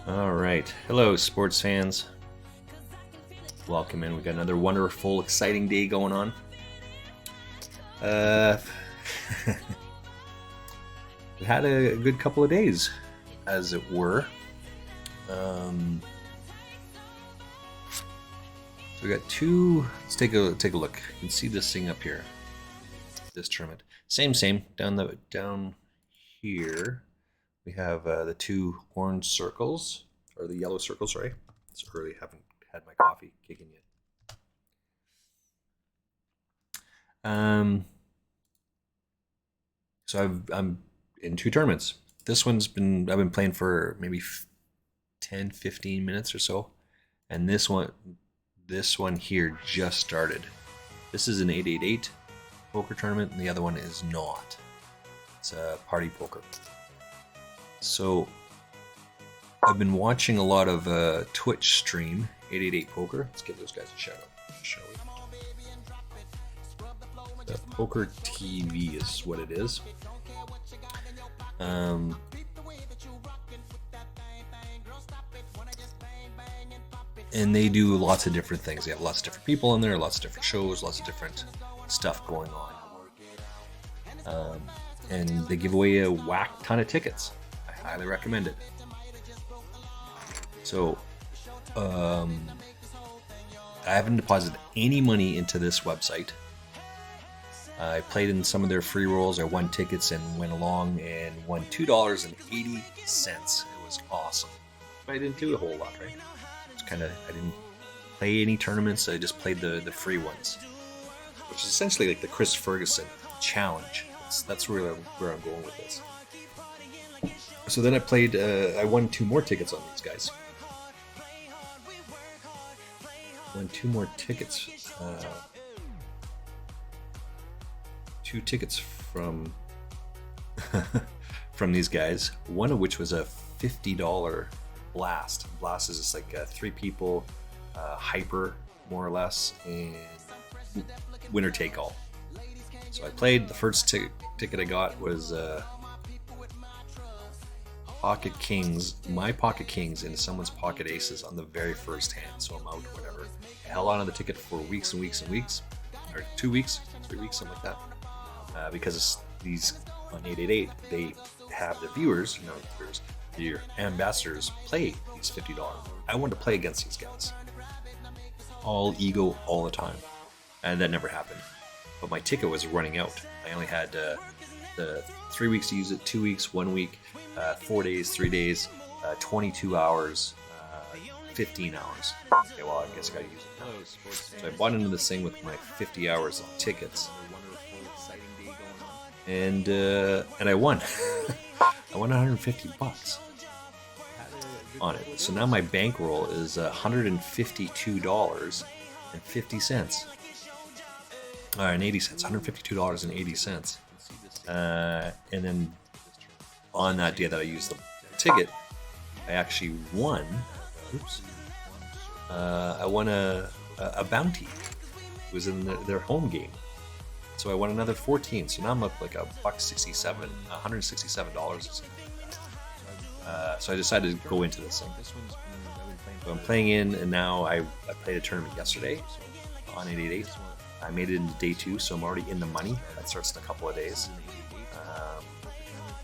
All right. Hello, sports fans. Welcome in. We got another wonderful, exciting day going on. We had a good couple of days, as it were. So we got two. Let's take a look. You can see this thing up here. This tournament. Same. Down here. We have the two orange circles, or the yellow circles, sorry. It's early, haven't had my coffee kicking yet. So I'm in two tournaments. This one's I've been playing for maybe 10, 15 minutes or so. And this one here just started. This is an 888 poker tournament, and the other one is not. It's a party poker. So I've been watching a lot of Twitch stream, 888 Poker. Let's give those guys a shout out, shall we? The Poker TV is what it is. And they do lots of different things. They have lots of different people in there, lots of different shows, lots of different stuff going on. And they give away a whack ton of tickets. I highly recommend it. So, I haven't deposited any money into this website. I played in some of their free rolls. I won tickets and went along and won $2.80. It was awesome. But I didn't do a whole lot, right? It's I didn't play any tournaments. I just played the free ones, which is essentially like the Chris Ferguson challenge. That's where I'm going with this. So then I won 2 more tickets on these guys. Won 2 more tickets. 2 tickets from from these guys. One of which was a $50 blast. Blast is just like 3 people, hyper more or less, and winner take all. So I played. The first ticket I got was Pocket Kings, my Pocket Kings into someone's Pocket Aces on the very first hand. So I'm out, whatever. I held on to the ticket for weeks and weeks and weeks, or 2 weeks, 3 weeks, something like that. Because these on 888, they have the viewers, your ambassadors play these $50. I wanted to play against these guys. All ego all the time. And that never happened. But my ticket was running out. I only had the 3 weeks to use it, 2 weeks, 1 week, 4 days, 3 days, 22 hours, 15 hours. Okay, well, I guess I gotta use it now. So I bought into this thing with my 50 hours of tickets. And I won. I won $150 on it. So now my bankroll is $152.50. And 80 cents, $152.80. And then on that day that I used the ticket, I actually won. I won a bounty. It was in their home game. So I won another 14. So now I'm up like $167, $167. So I decided to go into this thing. So I'm playing in, and now I played a tournament yesterday on 888. I made it into day 2, so I'm already in the money. That starts in a couple of days.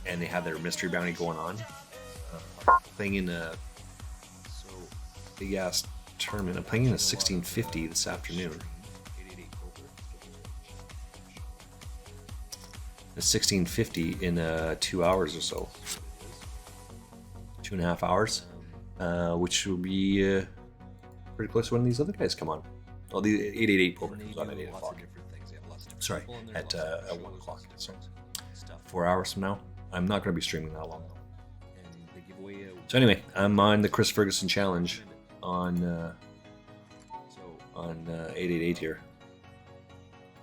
And they have their mystery bounty going on. Playing in a big ass tournament. I'm playing in a 1650 this afternoon. A 1650 in 2 hours or so. 2.5 hours. Which will be pretty close to when these other guys come on. Well, the 888 poker comes on at 8 o'clock. Sorry, at 1 o'clock. So 4 hours from now. I'm not going to be streaming that long though. So anyway, I'm on the Chris Ferguson challenge on 888 here.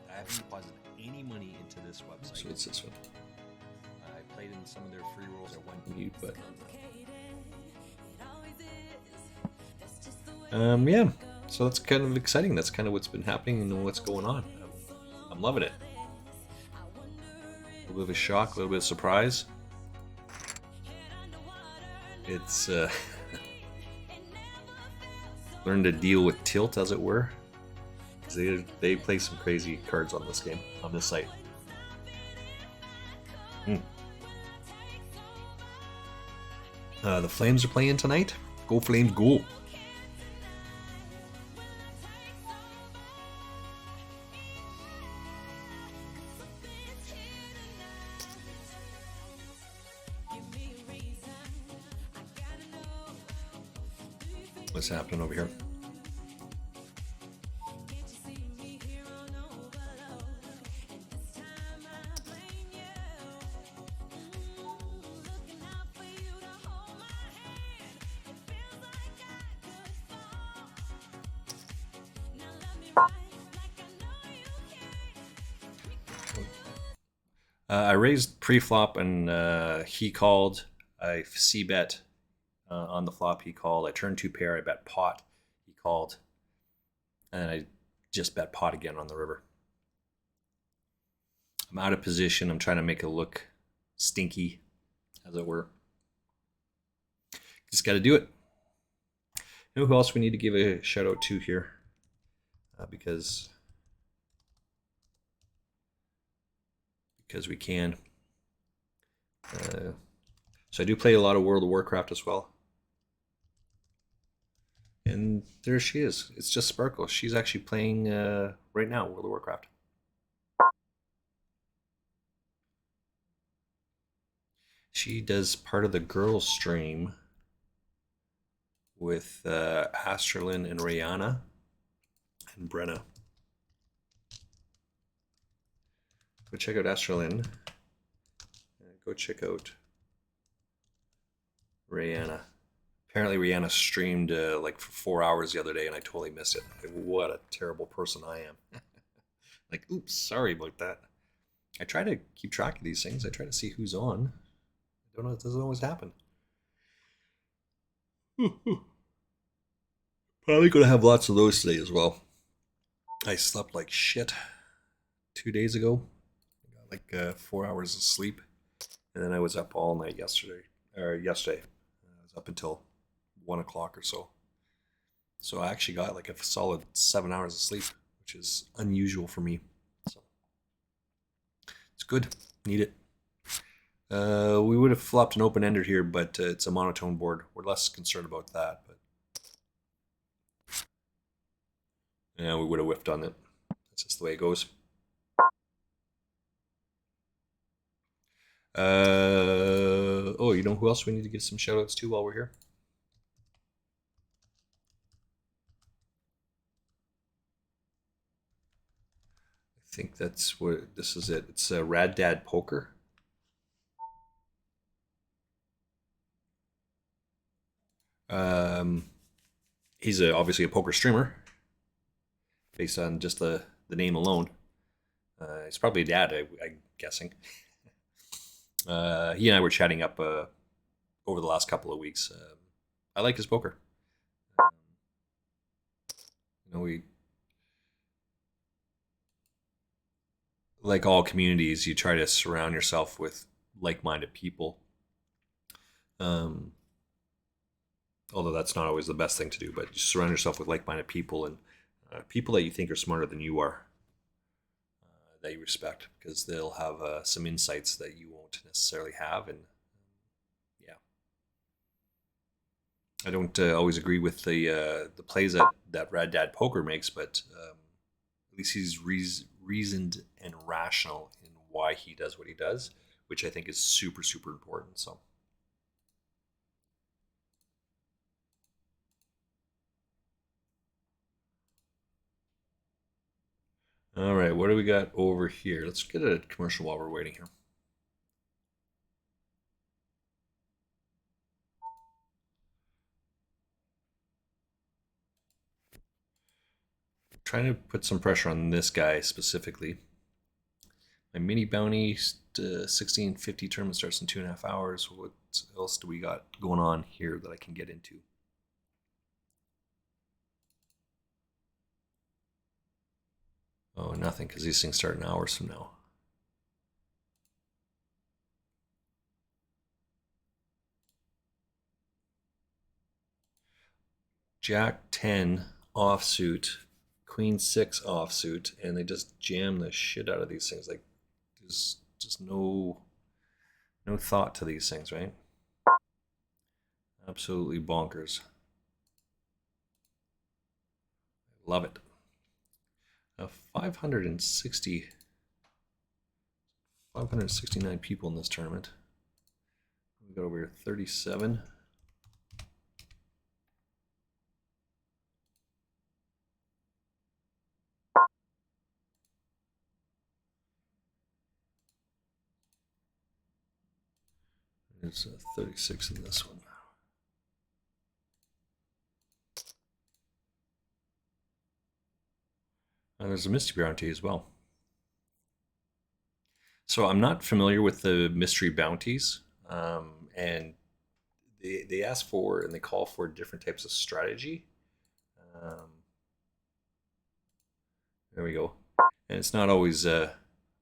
I haven't deposited any money into this website. So it's this one. I played in some of their free rolls. I went mute, but yeah. So that's kind of exciting. That's kind of what's been happening and what's going on. I'm loving it. A little bit of a shock, a little bit of surprise. It's learn to deal with tilt, as it were. They play some crazy cards on this game, on this site. The Flames are playing tonight. Go Flames, go! What's happening over here? I raised pre-flop and he called. I c-bet on the flop. He called. I turned 2 pair. I bet pot. He called. And I just bet pot again on the river. I'm out of position. I'm trying to make it look stinky, as it were. Just got to do it. You know who else we need to give a shout out to here? Because we can. So I do play a lot of World of Warcraft as well. And there she is. It's just Sparkle. She's actually playing right now World of Warcraft. She does part of the girls stream with Astralin and Rihanna and Brenna. Go check out Astralin. Go check out Rihanna. Apparently Rihanna streamed like for 4 hours the other day and I totally missed it. Like, what a terrible person I am. Like, oops, sorry about that. I try to keep track of these things. I try to see who's on. I don't know, it doesn't always happen. Probably gonna have lots of those today as well. I slept like shit 2 days ago. I got like 4 hours of sleep, and then I was up all night yesterday. Or yesterday, I was up until 1 o'clock or so. So I actually got like a solid 7 hours of sleep, which is unusual for me. So it's good. Need it. We would have flopped an open ender here, but it's a monotone board. We're less concerned about that. But yeah, we would have whiffed on it. That's just the way it goes. Oh, you know who else we need to give some shout outs to while we're here? I think that's what this is it. It's Rad Dad Poker. Um, he's obviously a poker streamer based on just the name alone. He's probably a dad, I'm guessing. He and I were chatting up over the last couple of weeks. I like his poker. We like all communities, you try to surround yourself with like-minded people. Um, Although that's not always the best thing to do, but just surround yourself with like-minded people and people that you think are smarter than you are, that you respect, because they'll have some insights that you won't necessarily have. And yeah, I don't always agree with the plays that Rad Dad Poker makes, but at least he's reasoned and rational in why he does what he does, which I think is super super important. So. All right, what do we got over here? Let's get a commercial while we're waiting here. Trying to put some pressure on this guy specifically. My mini bounty 1650 tournament starts in 2.5 hours. What else do we got going on here that I can get into? Oh, nothing, because these things start in hours from now. Jack 10 offsuit, Queen 6 offsuit, and they just jam the shit out of these things. Like, there's just no thought to these things, right? Absolutely bonkers. Love it. 569 people in this tournament. We got over here 37. There's 36 in this one. And there's a mystery bounty as well. So I'm not familiar with the mystery bounties, and they ask for and they call for different types of strategy. Um, there we go. And it's not always. I'm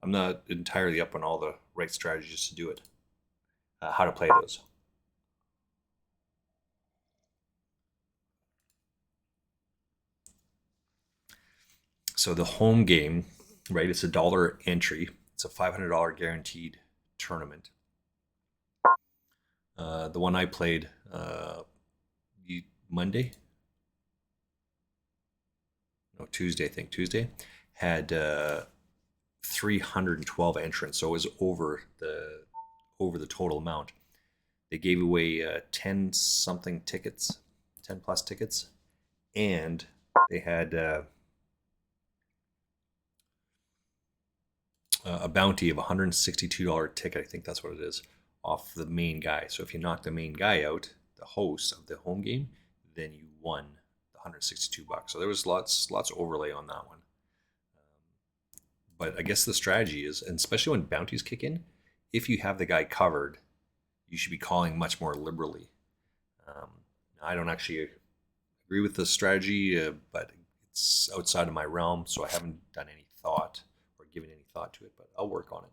not entirely up on all the right strategies to do it. How to play those. So the home game, right? It's $1 entry. It's a $500 guaranteed tournament. The one I played Monday, no Tuesday, I think Tuesday, had 312 entrants, so it was over the total amount. They gave away 10 something tickets, 10 plus tickets, and they had a bounty of $162 ticket. I think that's what it is, off the main guy. So if you knock the main guy out, the host of the home game, then you won the $162. So there was lots overlay on that one. But I guess the strategy is, and especially when bounties kick in, if you have the guy covered, you should be calling much more liberally. I don't actually agree with the strategy, but it's outside of my realm, so I haven't done any thought or given any thought to it, but I'll work on it.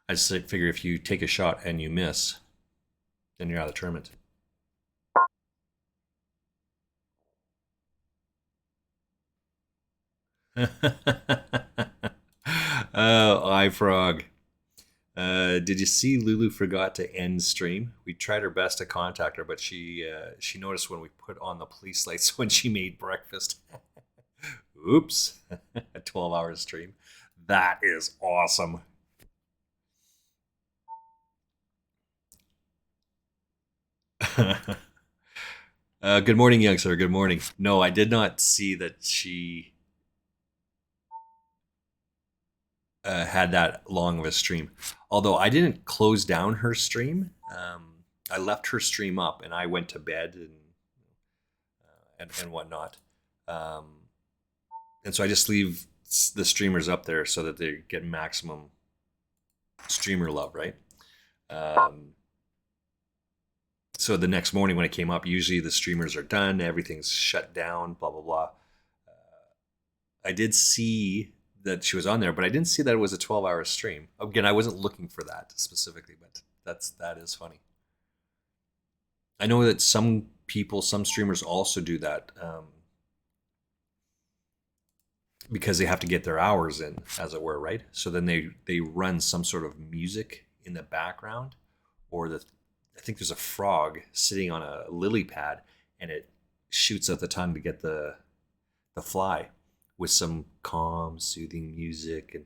I just figure if you take a shot and you miss, then you're out of the tournament. Oh, iFrog. Did you see Lulu forgot to end stream? We tried our best to contact her, but she noticed when we put on the police lights when she made breakfast. Oops, a 12-hour stream. That is awesome. Good morning, youngster. Good morning. No, I did not see that she had that long of a stream. Although I didn't close down her stream. I left her stream up and I went to bed and whatnot. And so I just leave the streamers up there so that they get maximum streamer love, right? So the next morning when it came up, usually the streamers are done, everything's shut down, blah, blah, blah. I did see that she was on there, but I didn't see that it was a 12-hour stream. Again, I wasn't looking for that specifically, but that is funny. I know that some people, some streamers also do that because they have to get their hours in, as it were, right? So then they run some sort of music in the background, or I think there's a frog sitting on a lily pad, and it shoots at the tongue to get the fly with some calm, soothing music. And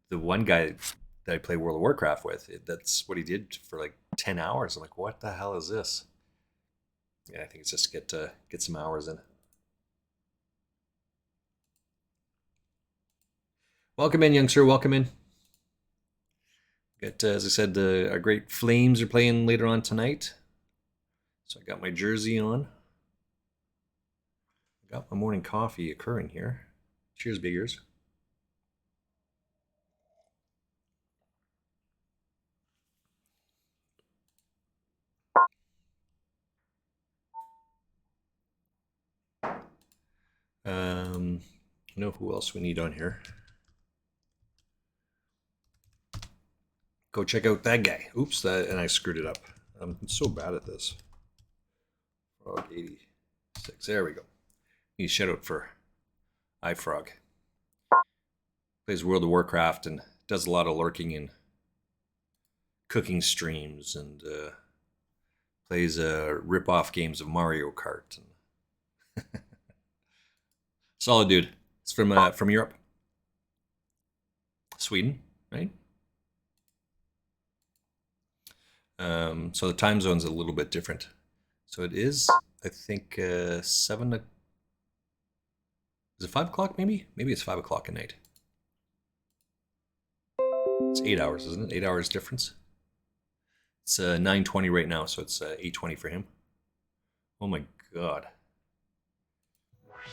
the one guy that I play World of Warcraft with, that's what he did for like 10 hours. I'm like, what the hell is this? Yeah, I think it's just to get some hours in. Welcome in, youngster. Welcome in. Got, as I said, our great Flames are playing later on tonight. So I got my jersey on. Got my morning coffee occurring here. Cheers, big ears. I know who else we need on here. Go check out that guy. Oops, and I screwed it up. I'm so bad at this. Frog 86. There we go. Need a shout out for iFrog. Plays World of Warcraft and does a lot of lurking and cooking streams, and plays rip-off games of Mario Kart. Solid dude. It's from Europe, Sweden, right? So the time zone's a little bit different. So it is, I think, 7 to... Is it 5 o'clock maybe? Maybe it's 5 o'clock at night. It's 8 hours, isn't it? 8 hours difference. It's 9:20 right now, so it's 8:20 for him. Oh my god.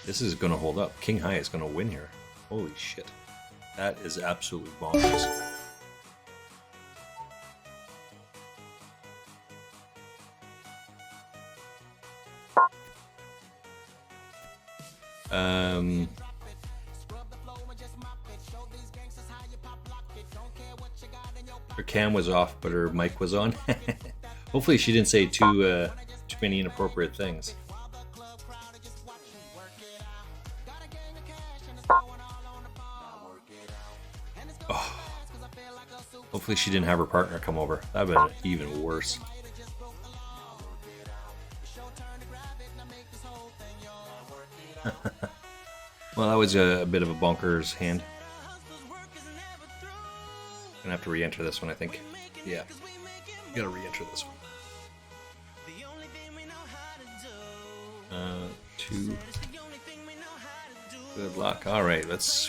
This is going to hold up. King High is going to win here. Holy shit. That is absolutely bonkers. Her cam was off, but her mic was on. Hopefully she didn't say too many inappropriate things. Oh. Hopefully she didn't have her partner come over. That would have been even worse. Well, that was a bit of a bonkers hand. Gonna have to re-enter this one, I think. Yeah, gotta re-enter this one. 2. Good luck. All right,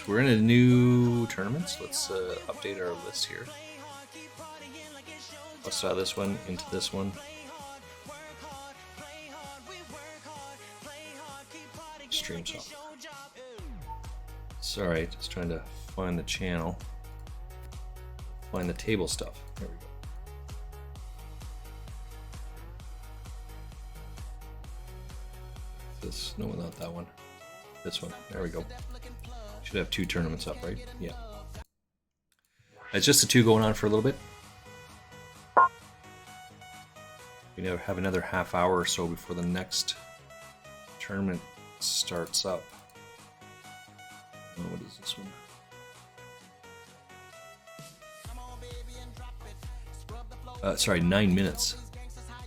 we're in a new tournament. So let's update our list here. Let's start this one into this one. Stream song. Sorry, just trying to find the channel. Find the table stuff. There we go. this? No, not that one. This one. There we go. Should have 2 tournaments up, right? Yeah. It's just the 2 going on for a little bit. We now have another half hour or so before the next tournament starts up. Oh, what is this one? Sorry, 9 minutes.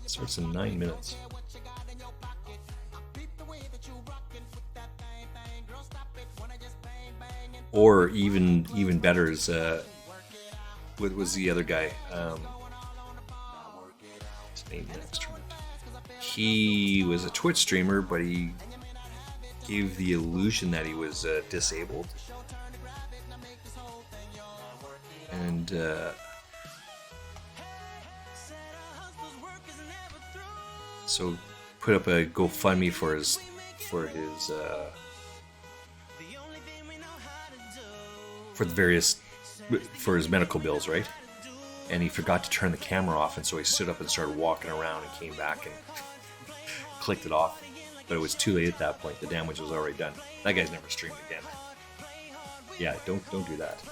It starts in 9 minutes. Or even better is what was the other guy? His name next to it. He was a Twitch streamer, but he gave the illusion that he was disabled, and so put up a GoFundMe for his for his medical bills, right? And he forgot to turn the camera off, and so he stood up and started walking around and came back and clicked it off. But it was too late at that point. The damage was already done. That guy's never streamed again. Yeah, don't do that.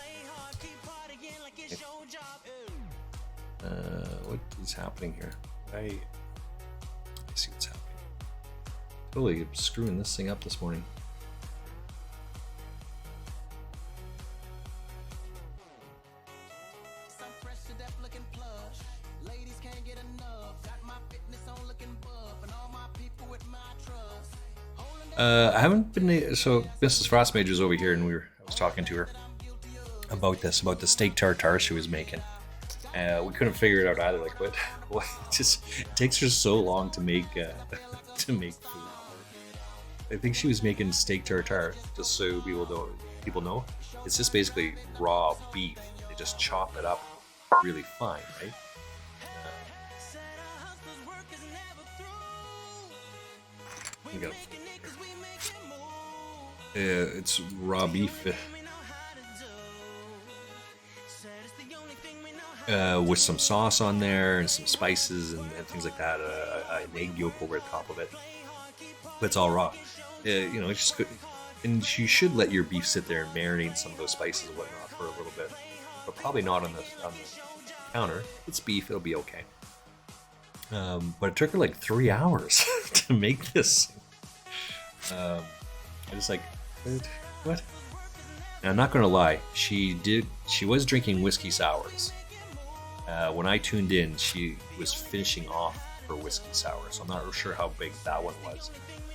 What is happening here? I see what's happening. Totally screwing this thing up this morning. I haven't been. So Mrs. Frostmager's over here, and I was talking to her about the steak tartare she was making. We couldn't figure it out either. Like, what? It takes her so long to make food. I think she was making steak tartare, just so people know. It's just basically raw beef. They just chop it up really fine, right? It's raw beef with some sauce on there and some spices and things like that. An egg yolk over the top of it. But it's all raw. It's just good. And you should let your beef sit there and marinate in some of those spices and whatnot for a little bit, but probably not on the counter. It's beef; it'll be okay. But it took her like 3 hours to make this. I just like, what? Now, I'm not gonna lie. She was drinking whiskey sours. When I tuned in, she was finishing off her whiskey sour, so I'm not sure how big that one was.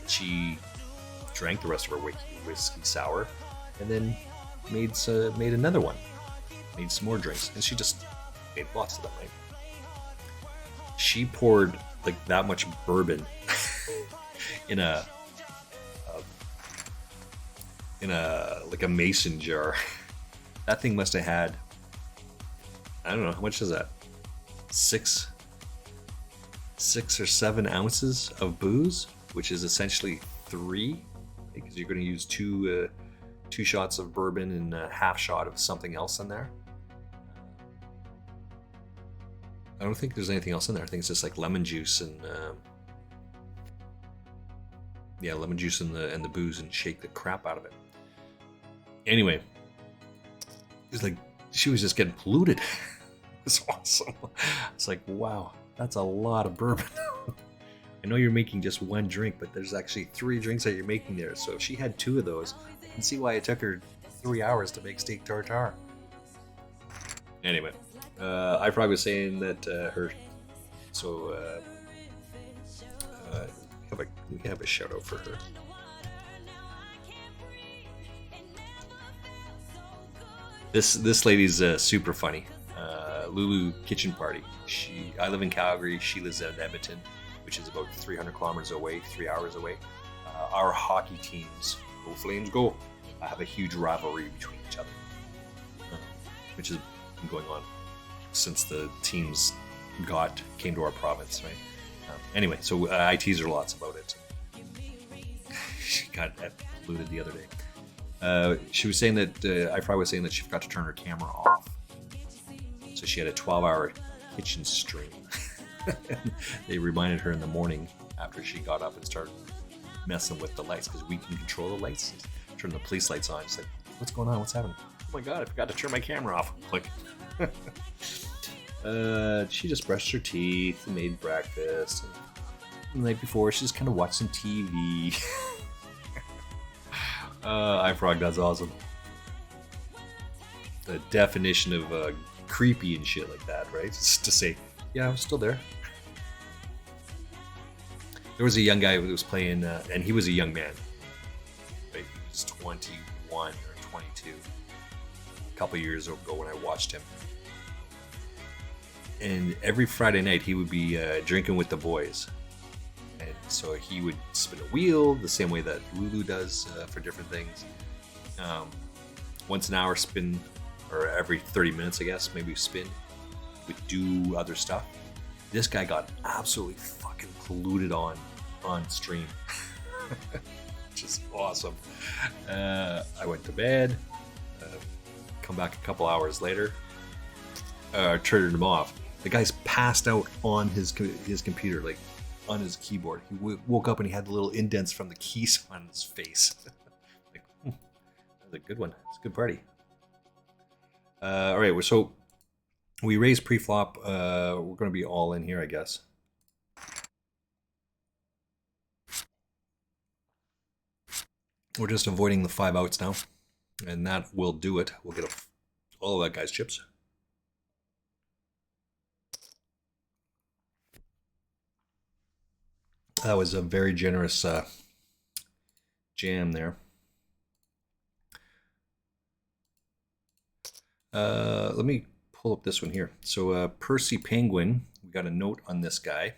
She drank the rest of her whiskey sour, and then made another one, made some more drinks, and she just made lots of them. Right? She poured like that much bourbon in a like a mason jar. That thing must have had, I don't know, how much is that? 6 or 7 ounces of booze, which is essentially 3, because you're going to use 2 shots of bourbon and a half shot of something else in there. I don't think there's anything else in there. I think it's just like lemon juice and lemon juice and the booze, and shake the crap out of it. Anyway, it's like she was just getting polluted. It's awesome. It's like, wow, that's a lot of bourbon. I know you're making just 1 drink, but there's actually 3 drinks that you're making there. So if she had 2 of those, you can see why it took her 3 hours to make steak tartare. Anyway, I probably was saying that we have a shout out for her. This lady's super funny. Lulu Kitchen Party. I live in Calgary. She lives in Edmonton, which is about 300 kilometers away, 3 hours away. Our hockey teams, Go Flames Go, have a huge rivalry between each other, which has been going on since the teams came to our province, right? Anyway, so I tease her lots about it. She got polluted the other day. She was saying that I was saying that she forgot to turn her camera off, so she had a 12-hour kitchen stream. They reminded her in the morning after she got up and started messing with the lights because we can control the lights. Turn the police lights on. She's like, what's going on? What's happening? Oh my god, I forgot to turn my camera off. Click. She just brushed her teeth and made breakfast. And the night before, she just kind of watched some TV. iFrog, that's awesome. The definition of creepy and shit like that, right? Just to say, yeah, I was still there. There was a young guy who was playing, and he was a young man. Right? He was 21 or 22. A couple years ago when I watched him. And every Friday night he would be drinking with the boys. And so he would spin a wheel the same way that Lulu does for different things. Once an hour spin, or every 30 minutes, I guess, maybe spin. Would do other stuff. This guy got absolutely fucking polluted on stream. Which is awesome. I went to bed. Come back a couple hours later. Turned him off. The guy's passed out on his computer, like on his keyboard. He woke up and he had the little indents from the keys on his face. Like, that's a good one. It's a good party. All right, so we raised pre-flop. We're going to be all in here, I guess. We're just avoiding the 5 outs now, and that will do it. We'll get all of that guy's chips. That was a very generous jam there. Let me pull up this one here. So Percy Penguin, we got a note on this guy.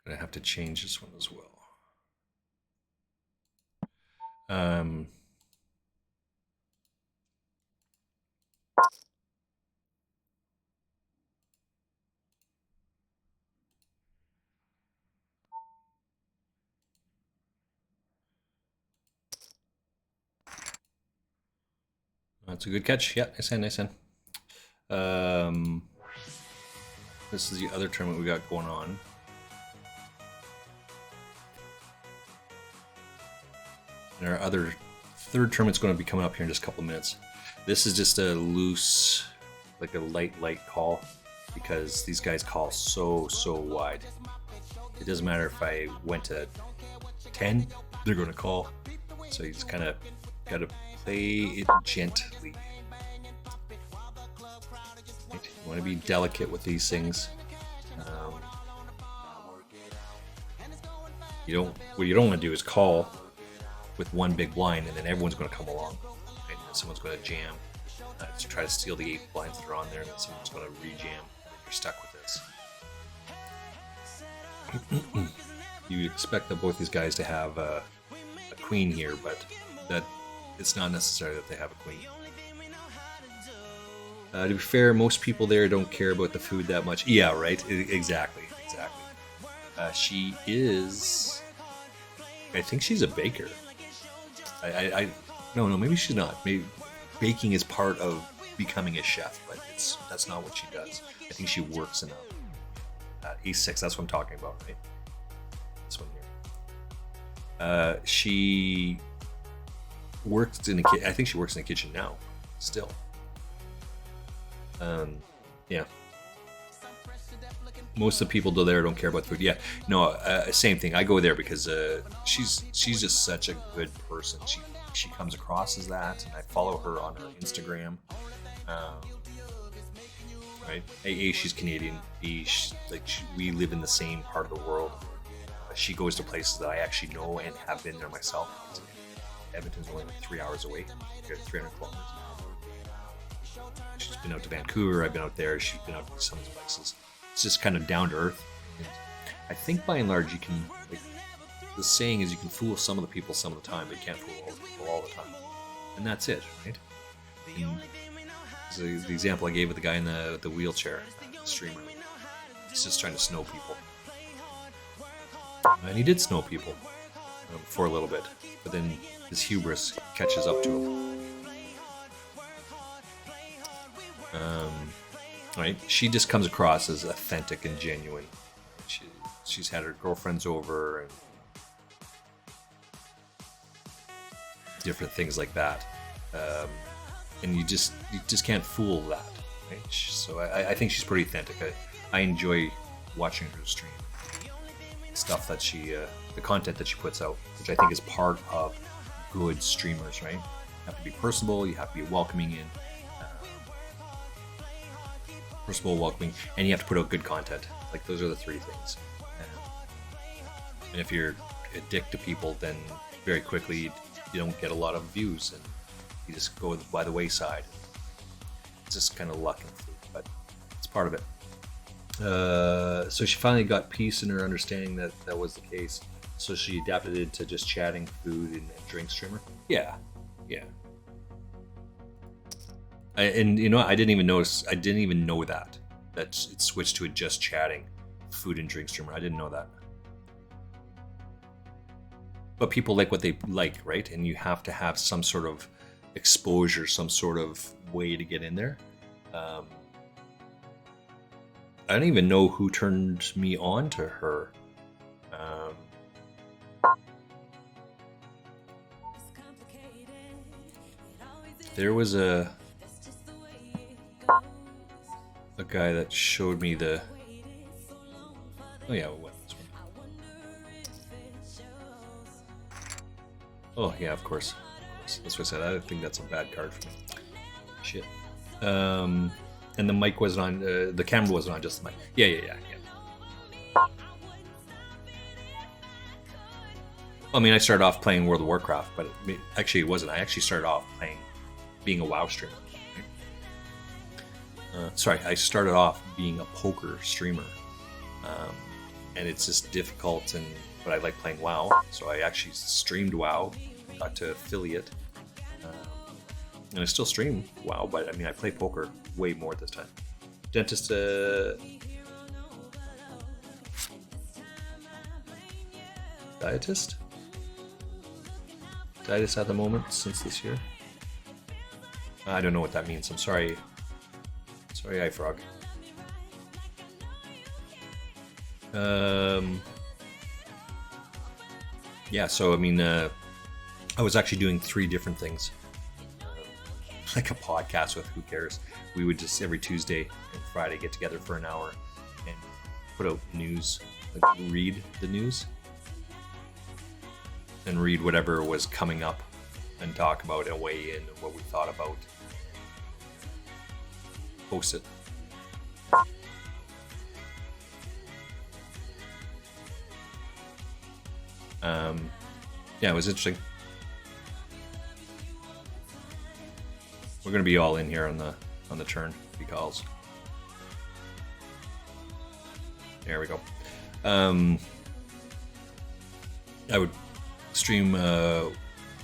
Gonna have to change this one as well. That's a good catch. Yeah, nice hand, nice hand. This is the other tournament we got going on. And our other third tournament's going to be coming up here in just a couple of minutes. This is just a loose, like a light call, because these guys call so wide. It doesn't matter if I went to 10, they're going to call. So you just kind of got to play it gently. Right? You want to be delicate with these things. What you don't want to do is call with one big blind, and then everyone's going to come along, right? And then someone's going to jam to try to steal the 8 blinds that are on there, and then someone's going to re-jam. You're stuck with this. You expect that both these guys to have a queen here, but that it's not necessary that they have a queen. To be fair, most people there don't care about the food that much. Yeah, right. Exactly. She is. I think she's a baker. No, maybe she's not. Maybe baking is part of becoming a chef, but that's not what she does. I think she works in A6. That's what I'm talking about, right? This one here. She works in I think she works in the kitchen now, still. Yeah. Most of the people there don't care about food. Yeah, no, same thing. I go there because she's just such a good person. She comes across as that, and I follow her on her Instagram. Right? A, she's Canadian. B, we live in the same part of the world. She goes to places that I actually know and have been there myself. Edmonton's only like 3 hours away. 300 kilometers. She's been out to Vancouver. I've been out there. She's been out to some of these places. It's just kind of down to earth. And I think by and large, you can, like, the saying is you can fool some of the people some of the time, but you can't fool all the people all the time. And that's it, right? The example I gave with the guy in the wheelchair, the streamer. He's just trying to snow people. And he did snow people for a little bit, but then his hubris catches up to him. Right? She just comes across as authentic and genuine. She's had her girlfriends over and different things like that, and you just can't fool that. Right? So I think she's pretty authentic. I enjoy watching her stream stuff that the content that she puts out, which I think is part of good streamers. Right? You have to be personable. You have to be welcoming welcoming, and you have to put out good content. Like those are the three things. And if you're a dick to people, then very quickly you don't get a lot of views, and you just go by the wayside. It's just kind of luck and fluke, but it's part of it. So she finally got peace in her understanding that was the case. So she adapted it to just chatting, food, and drink streamer. Yeah. And you know, I didn't even know that it switched to a just chatting, food and drink streamer. I didn't know that. But people like what they like, right? And you have to have some sort of exposure, some sort of way to get in there. I don't even know who turned me on to her. There was a guy that showed me the... Oh yeah, what? Oh yeah, of course. That's what I said. I think that's a bad card for me. Shit. And the mic wasn't on. The camera wasn't on. Just the mic. Yeah. I mean, I started off playing World of Warcraft, but actually it wasn't. I actually started off being a WoW streamer. I started off being a poker streamer, and it's just difficult. But I like playing WoW, so I actually streamed WoW, got to affiliate, and I still stream WoW. But I mean, I play poker way more this time. Dentist, dietist at the moment since this year. I don't know what that means. I'm sorry. Sorry, iFrog. Yeah, so I mean, I was actually doing 3 different things. Like a podcast with Who Cares. We would just every Tuesday and Friday get together for an hour and put out news, like read the news and read whatever was coming up and talk about it, weigh in what we thought about. Post it. Yeah, it was interesting. We're gonna be all in here on the turn because there we go. I would stream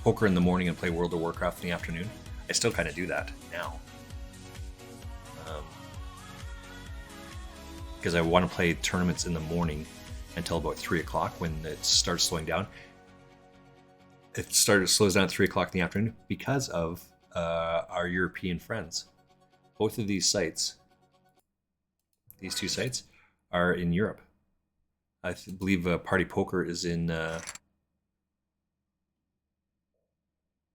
poker in the morning and play World of Warcraft in the afternoon. I still kind of do that now because I want to play tournaments in the morning until about 3 o'clock when it starts slowing down. It slows down at 3 o'clock in the afternoon because of our European friends. Both of these sites, these 2 sites, are in Europe. I believe Party Poker is in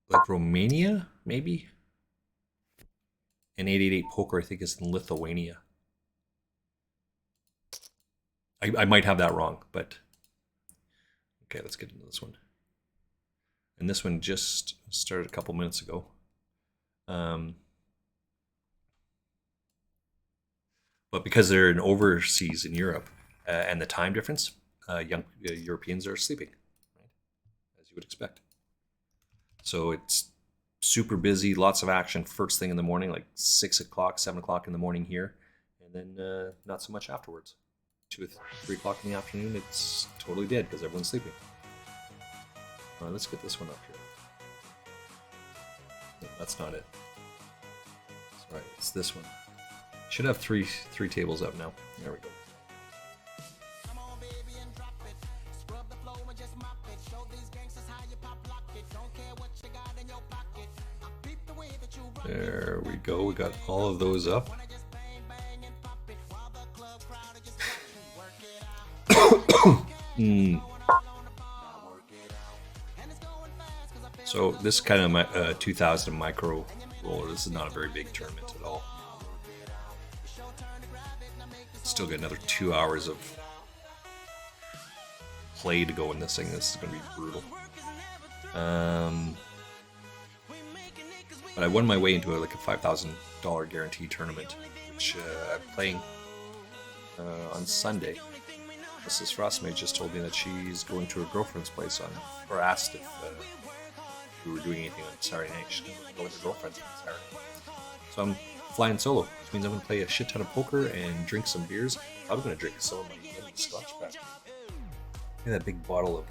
like Romania, maybe? And 888 Poker, I think, is in Lithuania. I might have that wrong, but okay, let's get into this one. And this one just started a couple minutes ago. But because they're in overseas in Europe and the time difference, young Europeans are sleeping, right? As you would expect. So it's super busy, lots of action first thing in the morning, like 6 o'clock, 7 o'clock in the morning here, and then not so much afterwards. 2 or 3 o'clock in the afternoon, it's totally dead because everyone's sleeping. All right, let's get this one up here. No, that's not it. Sorry, it's this one. Should have three tables up now. There we go. There we go. We got all of those up. So this is kind of my 2000 micro roller. This is not a very big tournament at all. Still got another 2 hours of play to go in this thing. This is going to be brutal. But I won my way into like a $5,000 guarantee tournament, which I'm playing on Sunday. Mrs. Frostmate just told me that she's going to her girlfriend's place or asked if we were doing anything on Saturday night. She's going to go with her girlfriend on Saturday. So I'm flying solo, which means I'm going to play a shit ton of poker and drink some beers. I'm going to drink some of my Scotch back. Look at that big bottle of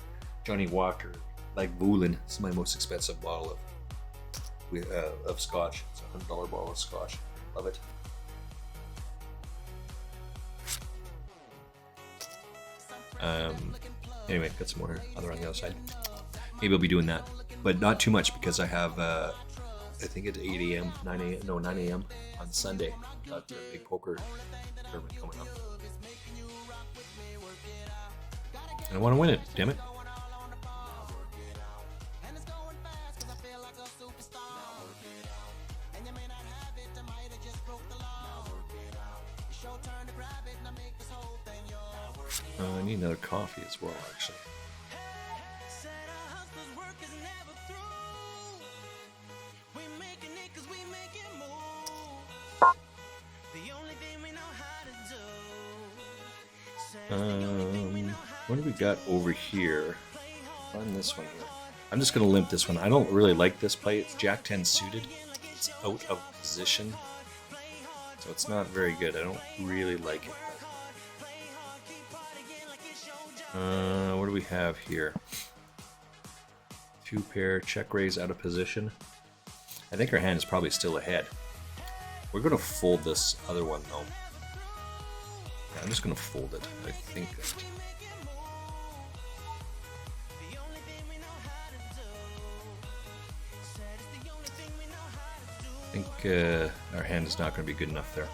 Johnny Walker, like Lagavulin. This is my most expensive bottle of Scotch. It's a $100 bottle of Scotch. Love it. Anyway, got some more other on the other side. Maybe I'll be doing that, but not too much because I have I think it's 9 a.m. on Sunday. Got a big poker tournament coming up, and I want to win it. Damn it! I need another coffee as well, actually. What do we got over here? On this one here. I'm just going to limp this one. I don't really like this play. It's Jack 10 suited. It's out of position. So it's not very good. I don't really like it. What do we have here? 2 pair, check raise out of position. I think our hand is probably still ahead. We're going to fold this other one though. Yeah, I'm just going to fold it. I think our hand is not going to be good enough there.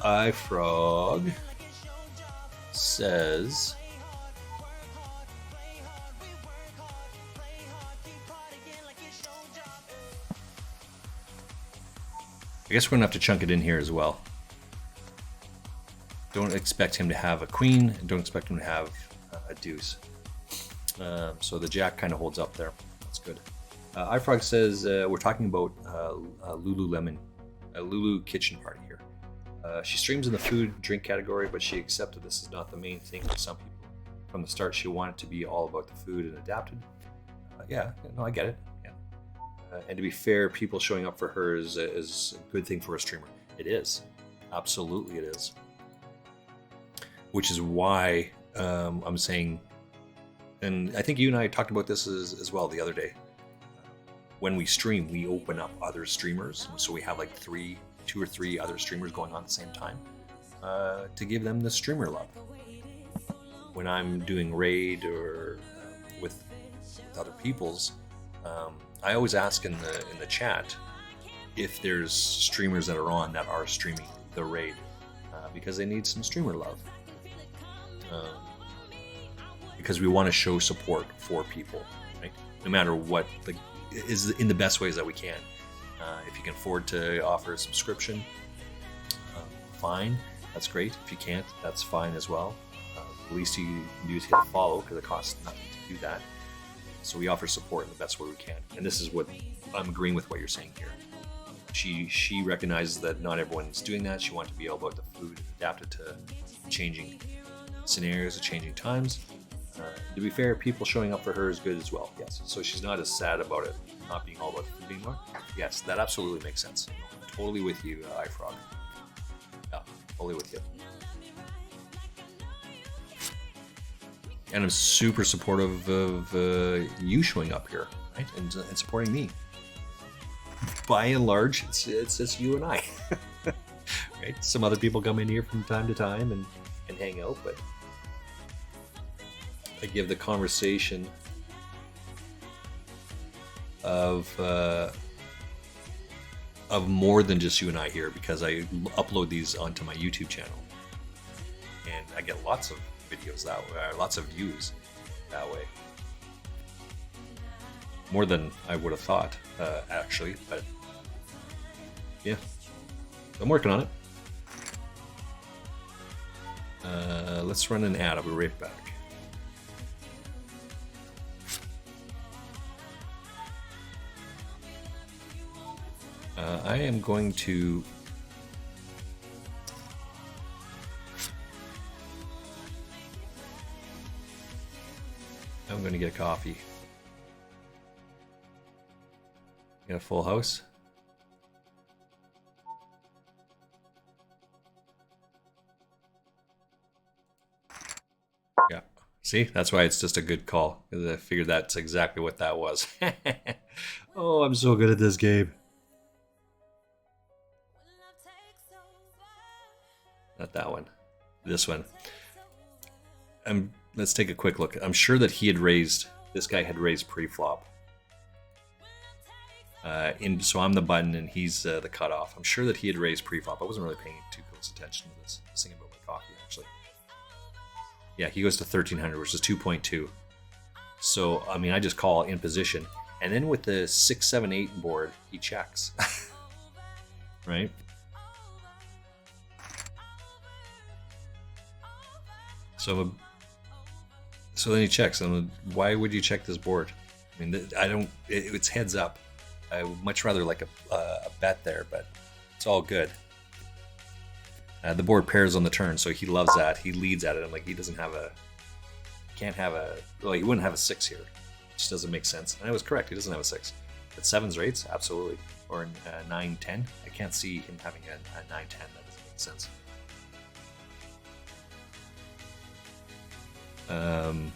iFrog says I guess we're gonna have to chunk it in here as well. Don't expect him to have a queen and don't expect him to have a deuce. So the jack kind of holds up there. That's good. iFrog says we're talking about Lululemon, a Lulu kitchen party here. She streams in the food drink category, but she accepted this is not the main thing for some people. From the start, she wanted to be all about the food and adapted. No, I get it. Yeah. And to be fair, people showing up for her is a good thing for a streamer. It is. Absolutely it is. Which is why I'm saying, and I think you and I talked about this as well the other day. When we stream, we open up other streamers. So we have like 2 or 3 other streamers going on at the same time to give them the streamer love. When I'm doing raid or with other people's, I always ask in the chat if there's streamers that are on that are streaming the raid because they need some streamer love. Because we want to show support for people, right? No matter what, is in the best ways that we can. If you can afford to offer a subscription, fine, that's great. If you can't, that's fine as well. The least you can do is hit follow because it costs nothing to do that. So we offer support in the best way we can. And this is what I'm agreeing with what you're saying here. She recognizes that not everyone's doing that. She wanted to be all about the food, adapted to changing scenarios, changing times. To be fair, people showing up for her is good as well. Yes. So she's not as sad about it not being all about the food anymore. Yes, that absolutely makes sense. I'm totally with you, iFrog. Yeah, totally with you. And I'm super supportive of you showing up here, right, and supporting me. By and large, it's just you and I, right? Some other people come in here from time to time and hang out, but I give the conversation of more than just you and I here, because I upload these onto my YouTube channel, and I get lots of videos that way, lots of views that way. More than I would have thought, actually, but yeah, I'm working on it. Let's run an ad. I'll be right back. I am going to get coffee. Get a full house. Yeah. See, that's why it's just a good call, because I figured that's exactly what that was. Oh, I'm so good at this game. Not that one. This one. Let's take a quick look. I'm sure that this guy had raised pre-flop. So I'm the button and he's the cutoff. I'm sure that he had raised pre-flop. I wasn't really paying too close attention to this. I was thinking about my coffee, actually. Yeah, he goes to 1300, which is 2.2. So, I mean, I just call in position. And then with the 6, 7, 8 board, he checks. Right? So then he checks. And why would you check this board? I mean, it's heads up. I would much rather like a bet there, but it's all good. The board pairs on the turn, so he loves that. He leads at it. I'm like, he wouldn't have a 6 here. It just doesn't make sense. And I was correct. He doesn't have a 6. But 7s or 8s, absolutely. Or 9, 10. I can't see him having a 9, 10. That doesn't make sense. And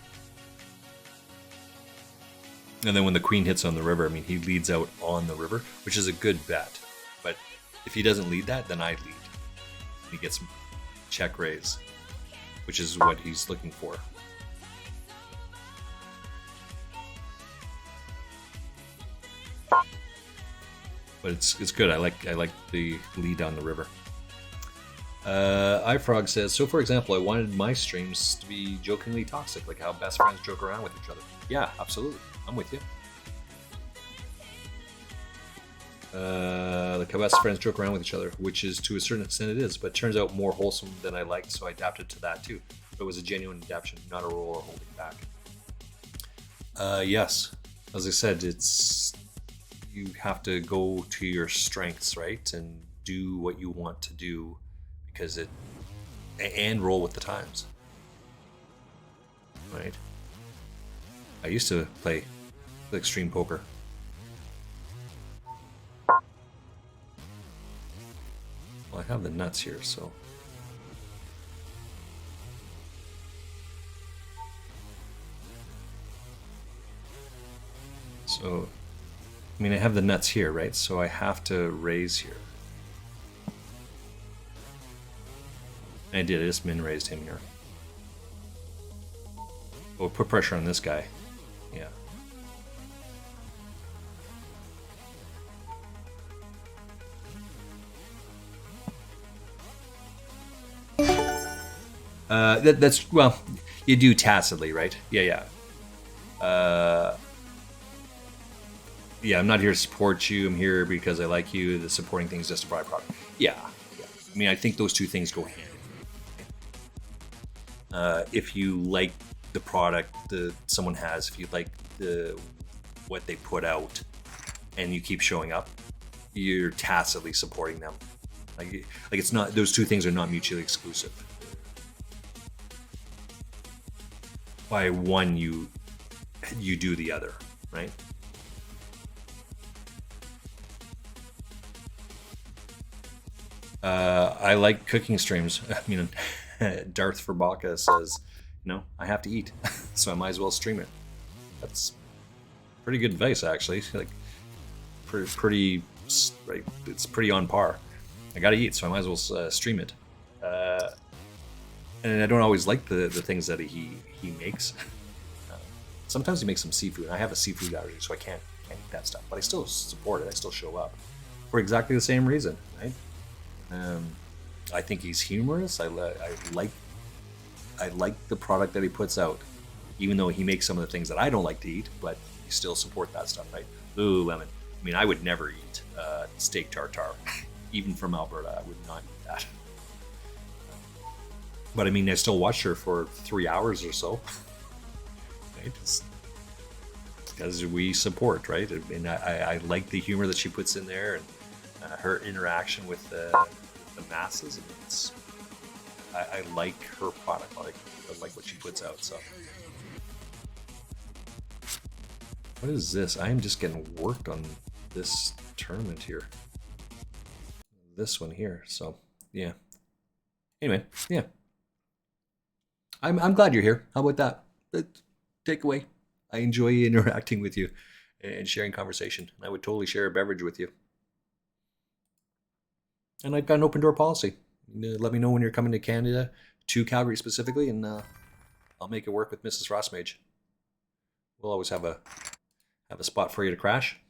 then when the queen hits on the river, I mean, he leads out on the river, which is a good bet. But if he doesn't lead that, then I lead. He gets check raise, which is what he's looking for. But it's good. I like the lead on the river. iFrog says, so for example, I wanted my streams to be jokingly toxic, like how best friends joke around with each other. Yeah, absolutely. I'm with you. Like how best friends joke around with each other, which is to a certain extent it is, but turns out more wholesome than I liked, so I adapted to that too. But it was a genuine adaptation, not a role or holding back. Yes, as I said, you have to go to your strengths, right, and do what you want to do, because and roll with the times, right? I used to play extreme poker. Well, I have the nuts here, so. So, I mean, I have the nuts here, right? So I have to raise here. I did, I just min raised him here. We'll put pressure on this guy. Yeah. That's, well, you do tacitly, right? Yeah. Yeah, I'm not here to support you. I'm here because I like you. The supporting thing is just a byproduct. Yeah. I mean, I think those two things go hand in hand. If you like the product that someone has, if you like what they put out, and you keep showing up, you're tacitly supporting them. Like it's not, those two things are not mutually exclusive. By one, you do the other, right? I like cooking streams. I mean, Darth Verbaka says, I have to eat, so I might as well stream it. That's pretty good advice, actually. Like, pretty, right? It's pretty on par. I gotta eat, so I might as well stream it. And I don't always like the things that he makes. Sometimes he makes some seafood. I have a seafood allergy, so I hate that stuff, but I still support it. I still show up for exactly the same reason, right? I think he's humorous. I like the product that he puts out, even though he makes some of the things that I don't like to eat, but you still support that stuff, right? Lululemon. I mean, I would never eat steak tartare, even from Alberta. I would not eat that. But I mean, I still watch her for 3 hours or so, right? Because we support, right? And I like the humor that she puts in there, and her interaction with the masses. I like her product. I like what she puts out. So, what is this? I am just getting worked on this tournament here. This one here. So, yeah. Anyway, yeah. I'm glad you're here. How about that? Takeaway. I enjoy interacting with you and sharing conversation. I would totally share a beverage with you. And I've got an open door policy. Let me know when you're coming to Canada, to Calgary specifically, and I'll make it work with Mrs. Rossmage. We'll always have a spot for you to crash.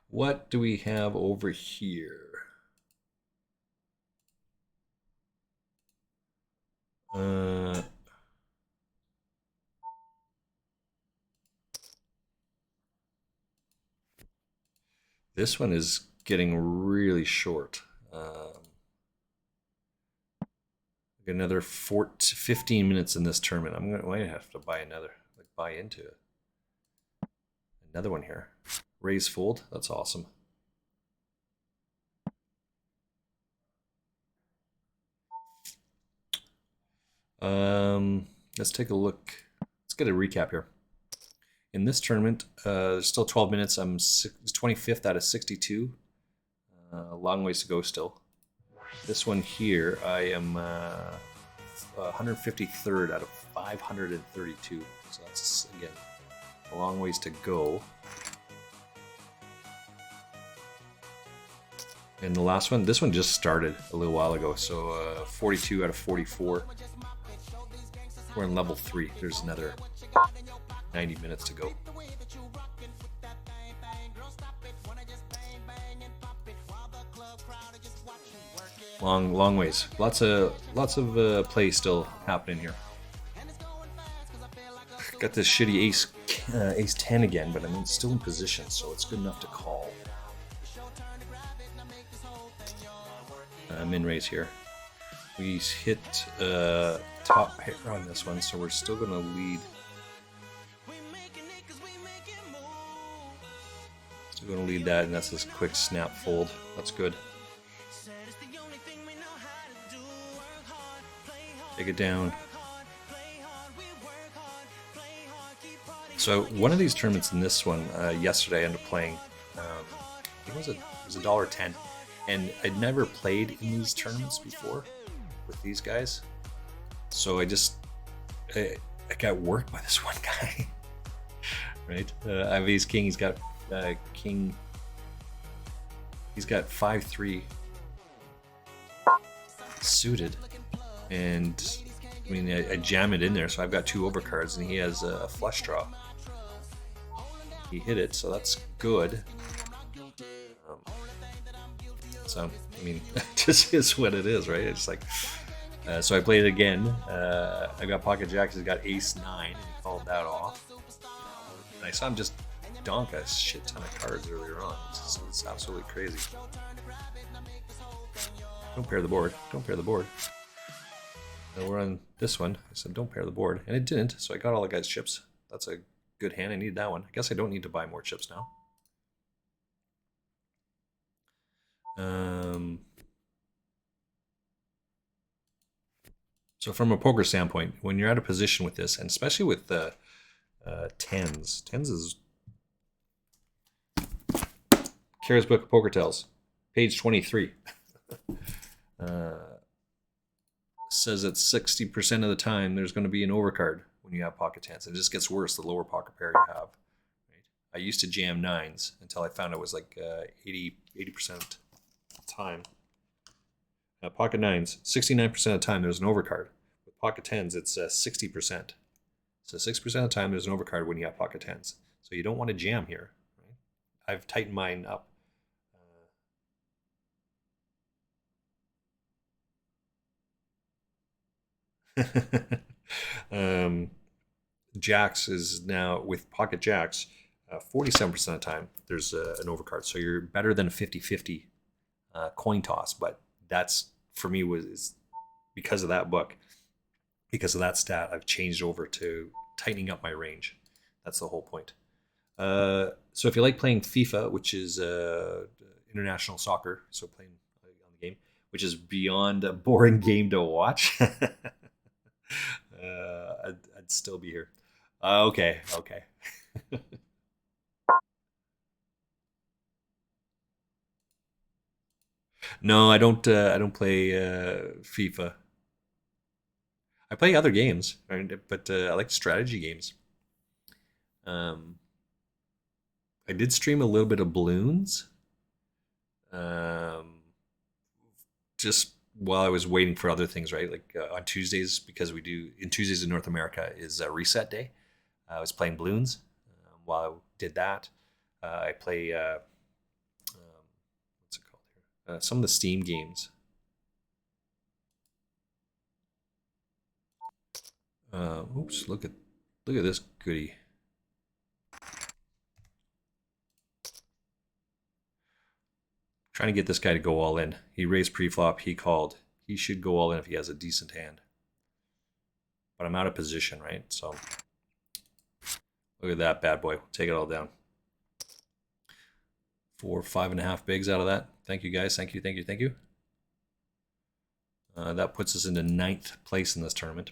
What do we have over here? This one is getting really short. Another 15 minutes in this tournament. I'm gonna have to buy buy into it. Another one here. Raise fold. That's awesome. Let's take a look. Let's get a recap here. In this tournament, there's still 12 minutes. I'm 25th out of 62. A long ways to go still. This one here, I am 153rd out of 532. So that's, again, a long ways to go. And the last one, this one just started a little while ago. So 42 out of 44. We're in level 3. There's another 90 minutes to go. Long ways. Lots of play still happening here. Got this shitty ace 10 again, but I mean, it's still in position, so it's good enough to call. Min raise here. We hit top pair on this one, so we're still going to lead. Still going to lead that, and that's this quick snap fold. That's good. Take it down. So one of these tournaments in this one, yesterday I ended up playing, it was $1.10. And I'd never played in these tournaments before with these guys. So I got worked by this one guy, right? I have ace king, he's got king, he's got 5-3 suited. And I mean, I jam it in there, so I've got 2 overcards, and he has a flush draw. He hit it, so that's good. So, I mean, it just is what it is, right? It's like, so I played it again. I got pocket jacks, he's got ace 9, and he called that off. And I saw him just donk a shit ton of cards earlier on. It's absolutely crazy. Don't pair the board. Don't pair the board. Now we're on this one. I said, don't pair the board. And it didn't, so I got all the guys' chips. That's a good hand. I need that one. I guess I don't need to buy more chips now. So from a poker standpoint, when you're out of position with this, and especially with the tens is Kara's Book of Poker Tells, page 23. Says that 60% of the time there's going to be an overcard when you have pocket tens. It just gets worse the lower pocket pair you have. Right? I used to jam 9s until I found it was like 80% of the time. Pocket 9s, 69% of the time there's an overcard. With pocket 10s, it's 60%. So 6% of the time there's an overcard when you have pocket tens. So you don't want to jam here. Right? I've tightened mine up. Jacks is now, with pocket jacks, 47% of the time there's an overcard. So you're better than a 50-50 coin toss. But that's, for me, was because of that book, because of that stat, I've changed over to tightening up my range. That's the whole point. So if you like playing FIFA, which is international soccer, so playing on the game, which is beyond a boring game to watch, I'd still be here. Okay. No, I don't. I don't play FIFA. I play other games, right? But I like strategy games. Um, I did stream a little bit of balloons, um, just while I was waiting for other things, right? Like on Tuesdays, because we do in Tuesdays in North America is a reset day. I was playing balloons while I did that. I play what's it called here? Some of the Steam games. Oops! Look at this goodie. Trying to get this guy to go all in. He raised pre-flop. He called. He should go all in if he has a decent hand. But I'm out of position, right? So look at that bad boy. Take it all down. 4, 5.5 bigs out of that. Thank you, guys. Thank you. That puts us into 9th place in this tournament.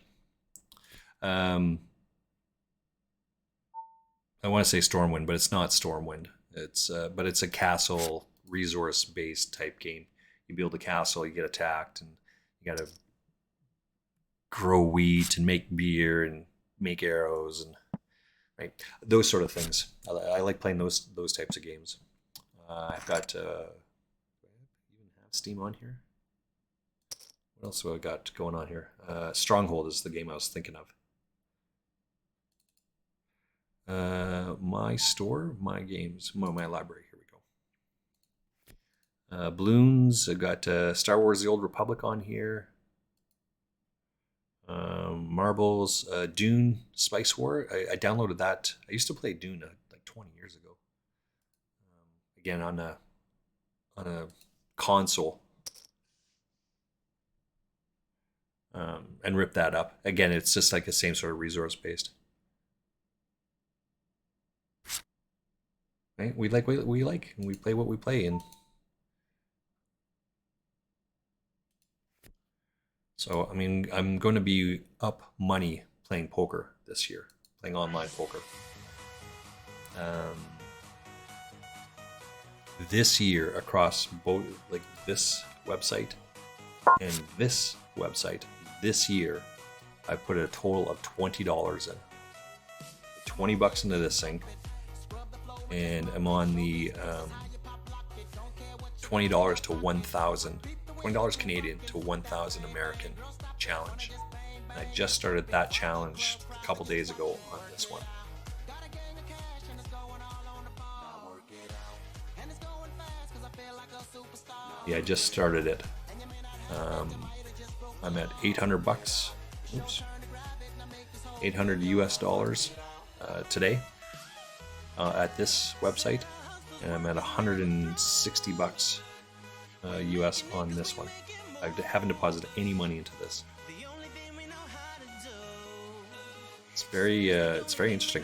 I want to say Stormwind, but it's not Stormwind. But it's a castle resource-based type game. You build a castle, you get attacked, and you got to grow wheat and make beer and make arrows and right those sort of things. I like playing those types of games. I've got do I even have Steam on here? What else have I got going on here? Stronghold is the game I was thinking of. My store, my games, my library. Here we go. Balloons. I got Star Wars: The Old Republic on here. Marbles. Dune: Spice War. I downloaded that. I used to play Dune like 20 years ago. Again on a console. And rip that up. Again, it's just like the same sort of resource based. Right? We like what we like, and we play what we play, and so I mean, I'm going to be up money playing poker this year, playing online poker. This year, across both like this website and this website, this year, I put a total of $20 in. $20 into this thing. And I'm on the $20 to 1,000, $20 Canadian to 1,000 American challenge. And I just started that challenge a couple days ago on this one. Yeah, I just started it. I'm at $800. Oops, 800 US dollars today. At this website, and I'm at $160 US on this one. I haven't deposited any money into this. It's very interesting.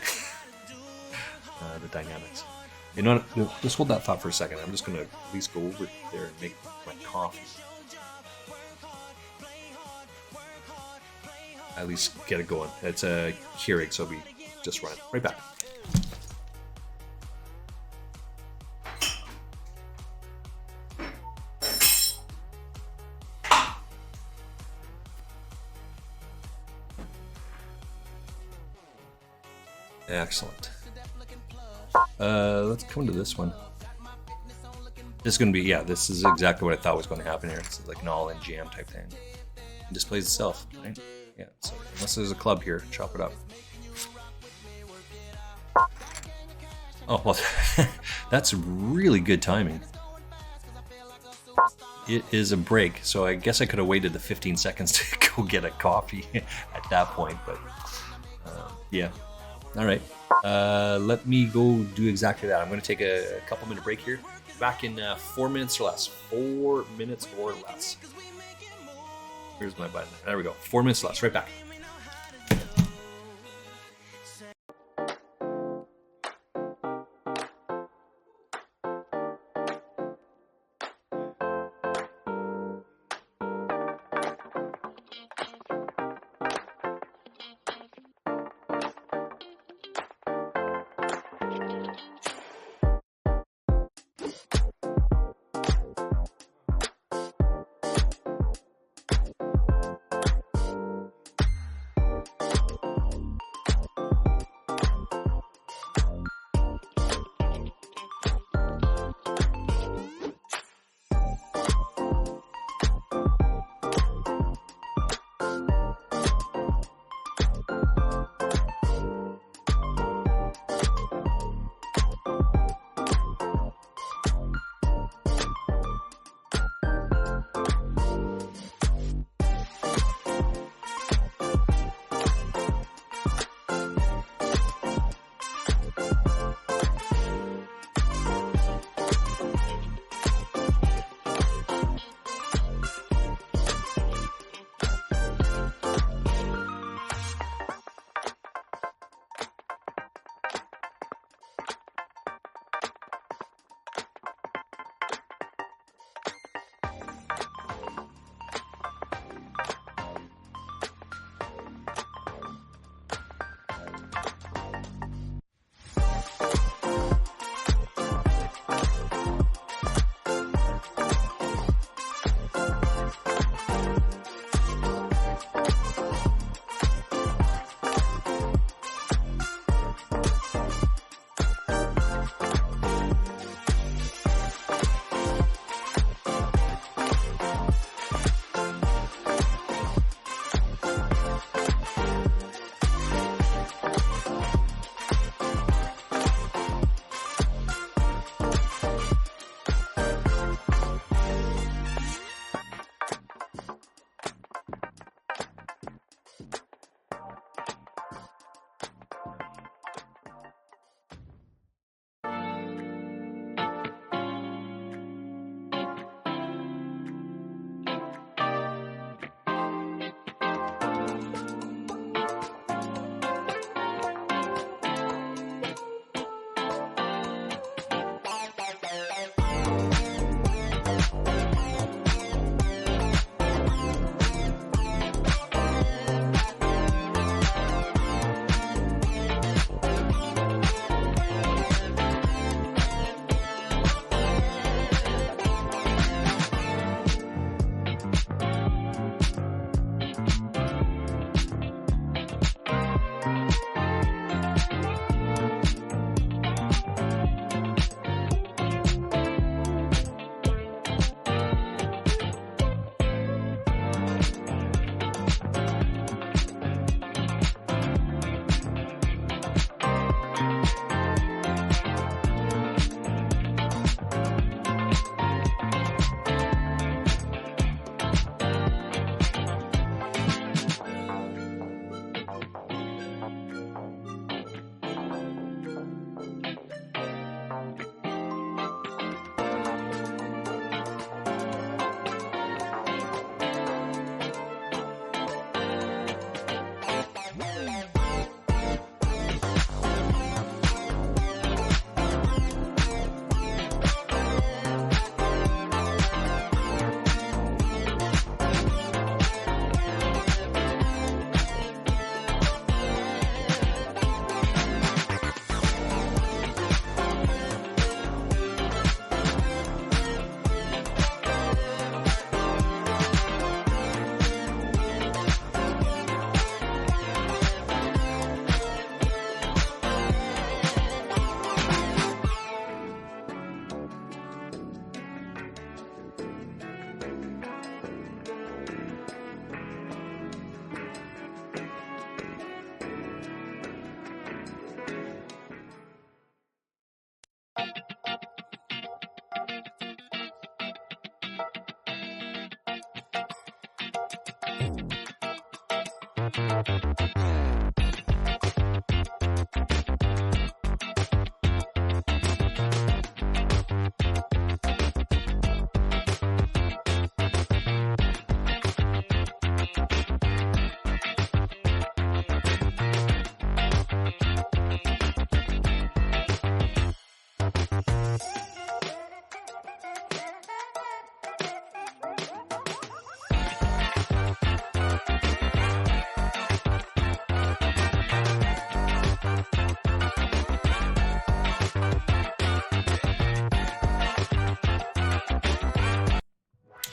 The dynamics. You know what? Just hold that thought for a second. I'm just gonna at least go over there and make my coffee. At least get it going. It's a Keurig, so we just run it right back. Excellent. Let's come to this one. This is going to be, yeah, this is exactly what I thought was going to happen here. It's like an all-in jam type thing. It just plays itself, right? Yeah, so unless there's a club here, chop it up. Oh, well, that's really good timing. It is a break, so I guess I could have waited the 15 seconds to go get a coffee at that point, but yeah. All right. Let me go do exactly that. I'm going to take a couple minute break here. Back in 4 minutes or less. 4 minutes or less. Here's my button. There we go. 4 minutes or less. Right back.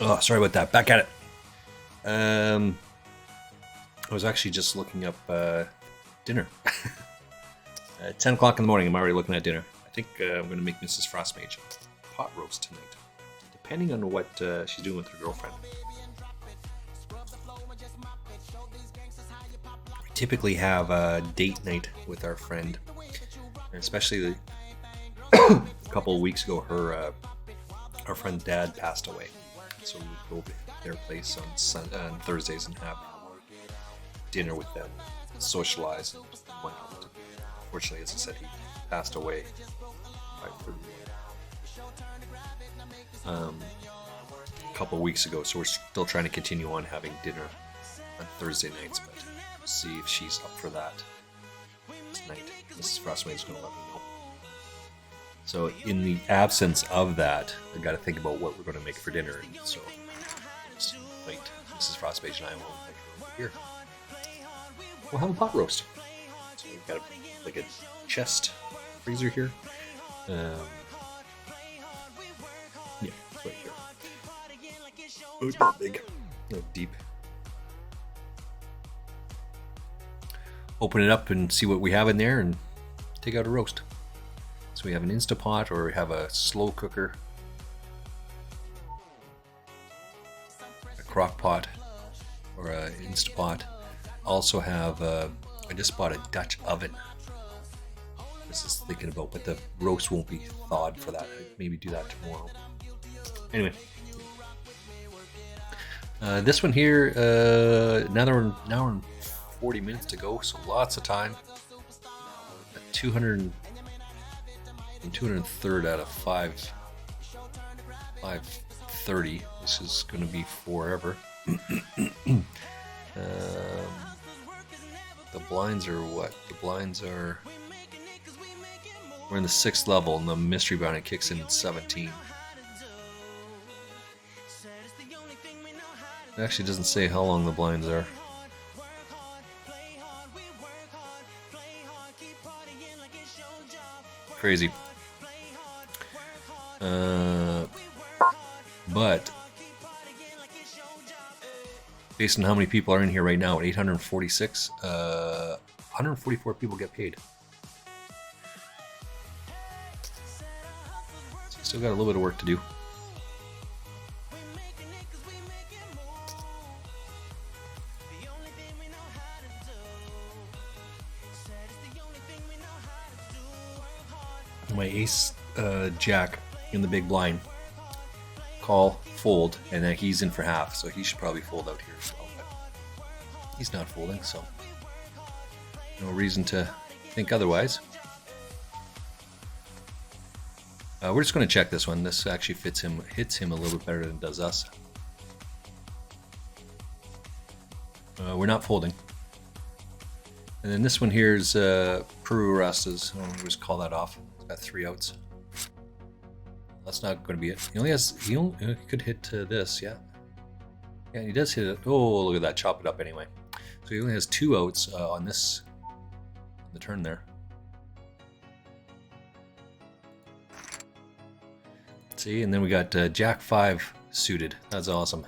Oh, sorry about that. Back at it. I was actually just looking up dinner. At 10 o'clock in the morning, I'm already looking at dinner. I think I'm going to make Mrs. Frostmage pot roast tonight, depending on what she's doing with her girlfriend. We typically have a date night with our friend, and especially a couple of weeks ago, our friend's dad passed away. So we would go to their place on Thursdays and have dinner with them, socialize, and whatnot. Unfortunately, as I said, he passed away a couple of weeks ago. So we're still trying to continue on having dinner on Thursday nights, but we'll see if she's up for that tonight. Mrs. Frostmate is going to let me know. So in the absence of that, I've got to think about what we're going to make for dinner. And so just wait. Mrs. Frostmage and I will make it over here. We'll have a pot roast. So we've got like a chest freezer here. Yeah, it's right here. Oh, it's not big. Not deep. Open it up and see what we have in there and take out a roast. So we have an Instapot, or we have a slow cooker, a crock pot, or an Instapot. Also have, I just bought a Dutch oven. This is thinking about, but the roast won't be thawed for that. I'd maybe do that tomorrow. Anyway. This one here, now we're in 40 minutes to go, so lots of time. 203rd out of 530. This is going to be forever. The blinds are what? The blinds are... We're in the 6th level, and the mystery bounty kicks in at 17. It actually doesn't say how long the blinds are. Crazy. But based on how many people are in here right now, at 846, 144 people get paid. So still got a little bit of work to do. My ace jack in the big blind. Call, fold, and then he's in for half, so he should probably fold out here as well. But he's not folding, so no reason to think otherwise. We're just going to check this one. This actually hits him a little bit better than it does us. We're not folding. And then this one here is Peru Rastas. I'll just call that off. It's got 3 outs. That's not going to be it. He could hit this, yeah. Yeah, he does hit it. Oh, look at that. Chop it up anyway. So he only has 2 outs on the turn there. See, and then we got Jack 5 suited. That's awesome.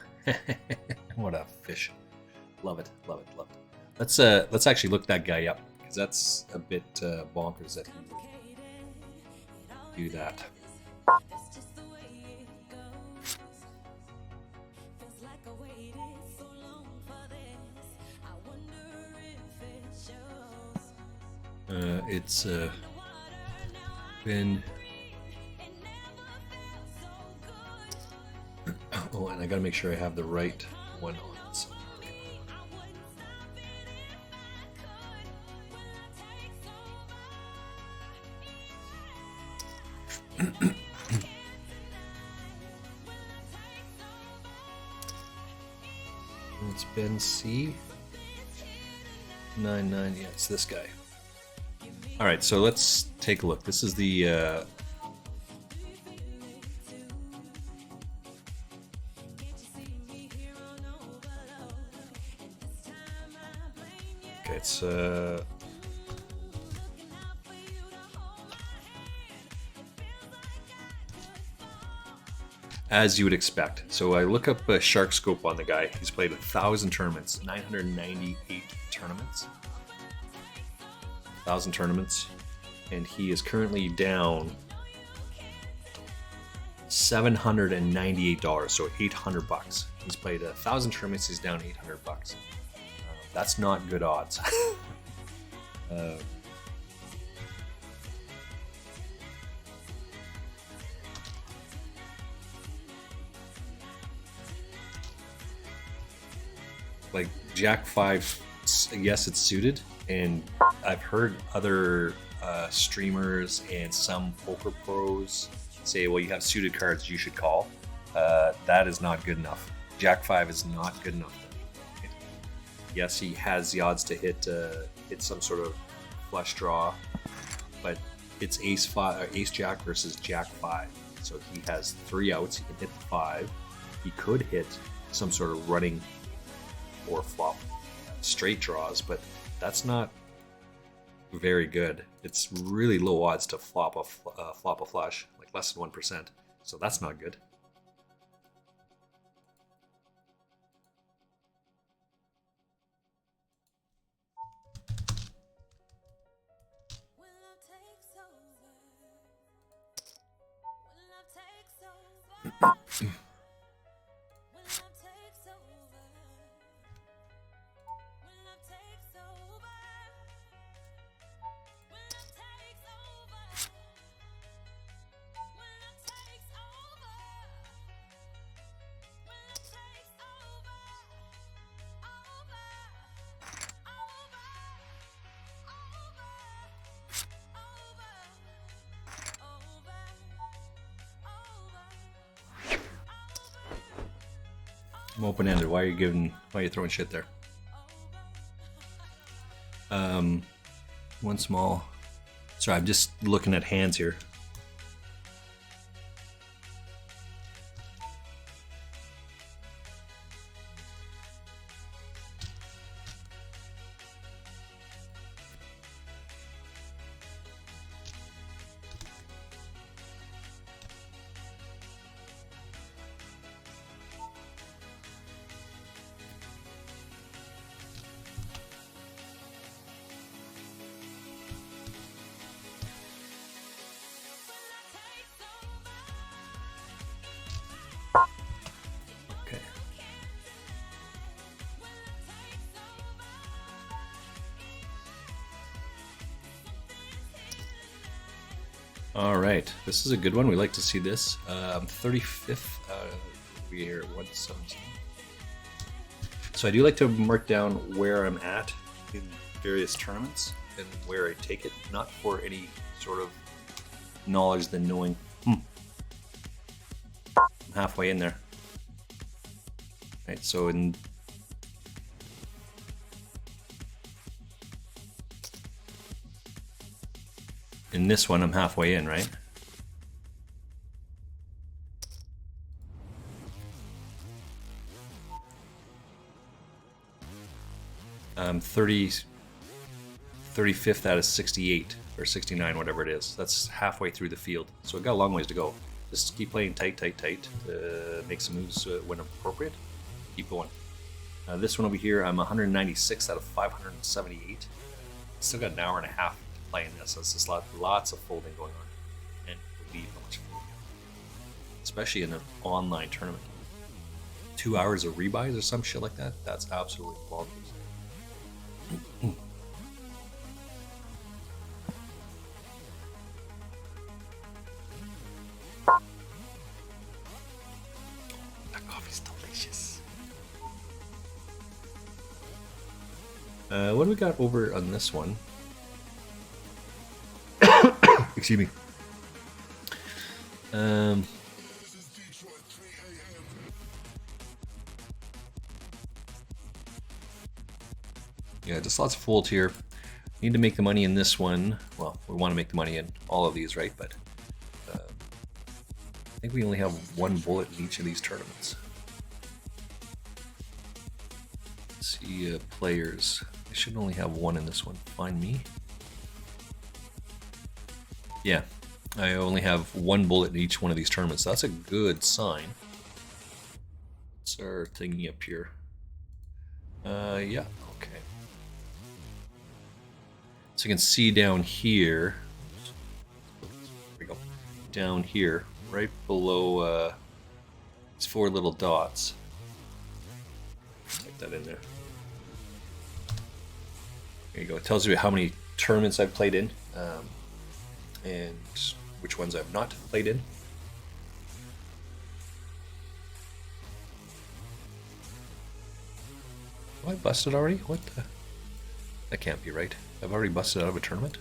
What a fish. Love it, love it, love it. Let's actually look that guy up, because that's a bit bonkers that he would do that. It's been... Oh, and I gotta make sure I have the right one on. So. It's Ben C. 99. Yeah, it's this guy. All right, so let's take a look. This is the. Okay, it's. As you would expect. So I look up a Shark Scope on the guy. He's played 1,000 tournaments, 998 tournaments. 1,000 tournaments. And he is currently down $798, so $800. He's played 1,000 tournaments, he's down $800. That's not good odds. Like Jack 5, yes, it's suited, and I've heard other streamers and some poker pros say, well, you have suited cards, you should call. That is not good enough. Jack 5 is not good enough. Yes, he has the odds to hit some sort of flush draw, but it's Ace Jack versus Jack 5. So he has 3 outs, he can hit the 5. He could hit some sort of running or flop straight draws, but that's not very good. It's really low odds to flop a flush, like less than 1%. So that's not good. I'm open-ended. Why are you throwing shit there? One small. Sorry, I'm just looking at hands here. All right, this is a good one. We like to see this. 35th. We're 117. So I do like to mark down where I'm at in various tournaments and where I take it, not for any sort of knowledge than knowing. I'm halfway in there. Right, so in this one, I'm halfway in, right? I'm 35th out of 68 or 69, whatever it is. That's halfway through the field. So I've got a long ways to go. Just keep playing tight to make some moves when appropriate. Keep going. This one over here, I'm 196 out of 578. Still got an hour and a half playing this, so it's just lots of folding going on, and believe how much folding, especially in an online tournament. 2 hours of rebuys or some shit like that. That's absolutely bonkers. That coffee's delicious. What do we got over on this one? Excuse me. Um, yeah, just lots of folds here. Need to make the money in this one. Well, we want to make the money in all of these, right? But I think we only have one bullet in each of these tournaments. Let's see, players. I should only have one in this one. Find me. Yeah, I only have one bullet in each one of these tournaments. That's a good sign. What's our thingy up here? Yeah, okay. So you can see down here. There we go. Down here, right below these four little dots. Type that in there. There you go. It tells you how many tournaments I've played in. And which ones I've not played in. Have I busted already? What the? That can't be right. I've already busted out of a tournament?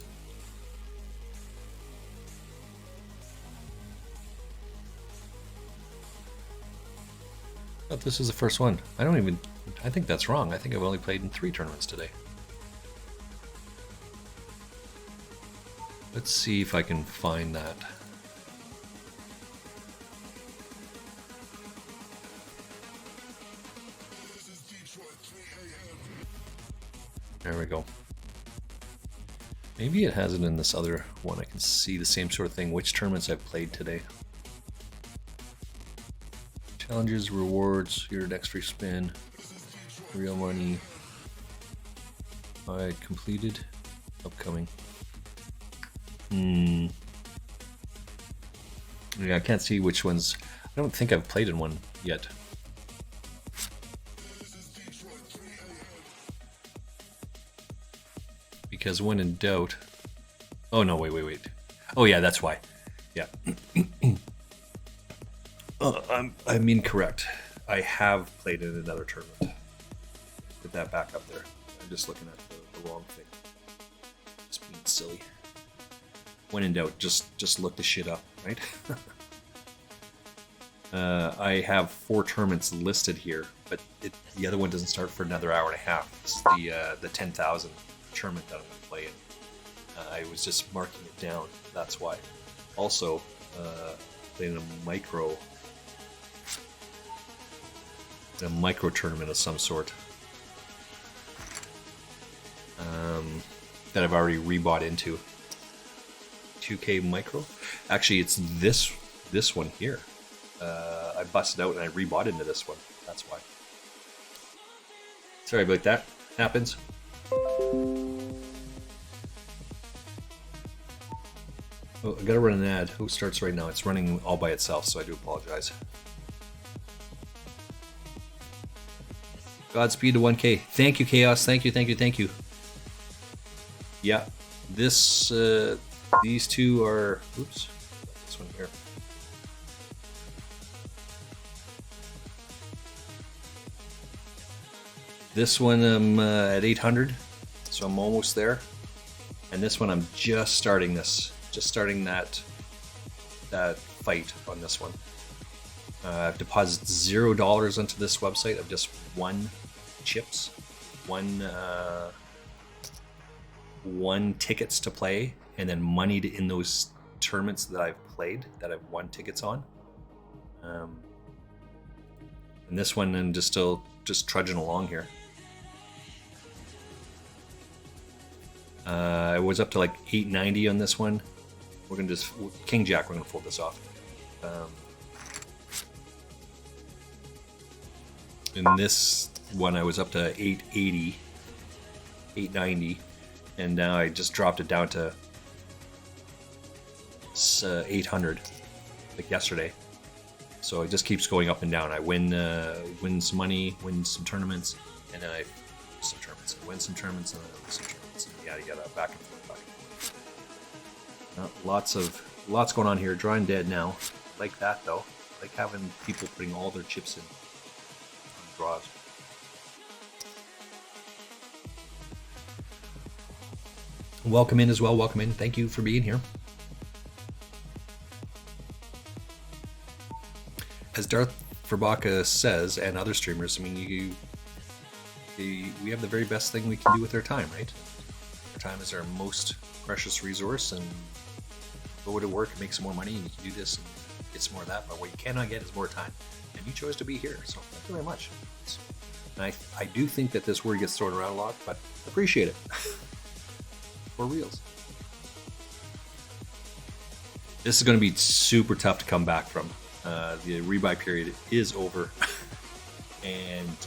I thought this is the first one. I think that's wrong. I think I've only played in 3 tournaments today. Let's see if I can find that. There we go. Maybe it has it in this other one. I can see the same sort of thing. Which tournaments I've played today. Challenges, rewards, your next free spin, real money. Alright, completed, upcoming. Yeah, I can't see which ones. I don't think I've played in one yet. Because when in doubt... Oh no, wait. Oh yeah, that's why. Yeah. I'm incorrect. I have played in another tournament. Put that back up there. I'm just looking at the wrong thing. Just being silly. When in doubt, just look the shit up, right? I have 4 tournaments listed here, but the other one doesn't start for another hour and a half. It's the 10,000 tournament that I'm going to play in. I was just marking it down. That's why. Also, playing a micro tournament of some sort that I've already rebought into. 2K micro. Actually, it's this one here. I busted out and I rebought into this one. That's why. Sorry about that. Happens. Oh, I gotta run an ad. Who starts right now? It's running all by itself, so I do apologize. Godspeed to 1K. Thank you, Chaos. Thank you. Yeah, these two are. Oops, this one here. This one I'm at 800, so I'm almost there. And this one I'm just starting that fight on this one. I've deposited $0 onto this website. I've just won chips, one tickets to play, and then money in those tournaments that I've played that I've won tickets on. And this one, I'm just trudging along here. I was up to like 890 on this one. We're gonna just King Jack. We're gonna fold this off. In this one, I was up to 880, 890, and now I just dropped it down to 800, like yesterday. So it just keeps going up and down. I win some money, win some tournaments, and then I lose some tournaments. I win some tournaments, and then I lose some tournaments. And yeah, you gotta back and forth. Lots going on here. Drawing dead now. Like that though. Like having people putting all their chips in draws. Welcome in as well. Welcome in. Thank you for being here. as Darth Verbaka says, and other streamers, I mean, we have the very best thing we can do with our time, right? Our time is our most precious resource, and go to work and make some more money, and you can do this and get some more of that. But what you cannot get is more time, and you chose to be here, so thank you very much. And I do think that this word gets thrown around a lot, but appreciate it. For reals. This is going to be super tough to come back from. The rebuy period is over, and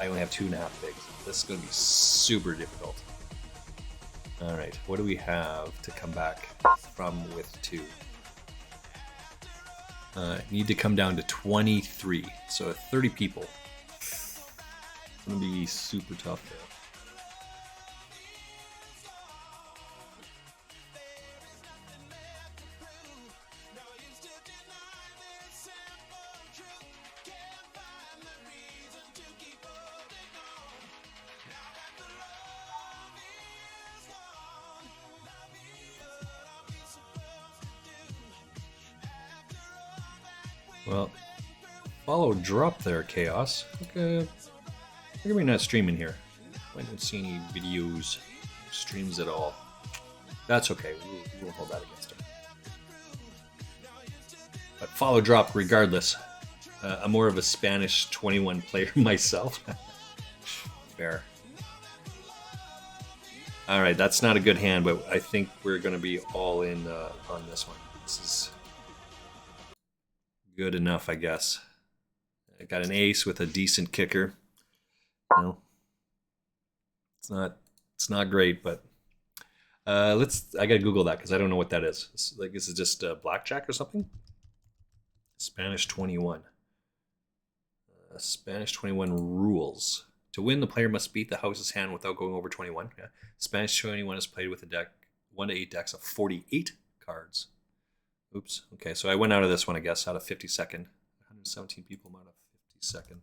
I only have 2.5 bigs. This is going to be super difficult. All right, what do we have to come back from with 2? Need to come down to 23, so 30 people. It's going to be super tough there. Well, follow drop there, Chaos. Look at me not streaming here. I don't see any videos, streams at all. That's okay. We'll hold that against him. But follow drop regardless. I'm more of a Spanish 21 player myself. Fair. All right, that's not a good hand, but I think we're going to be all in on this one. This is good enough, I guess. I got an ace with a decent kicker. No, it's not great, but I gotta Google that because I don't know what that is. This is just blackjack or something. Spanish 21. Spanish 21 rules. To win, the player must beat the house's hand without going over 21. Yeah. Spanish 21 is played with a deck 1 to 8 decks of 48 cards. Oops. Okay, so I went out of this one, I guess, out of 52nd. 117 people out of 52nd.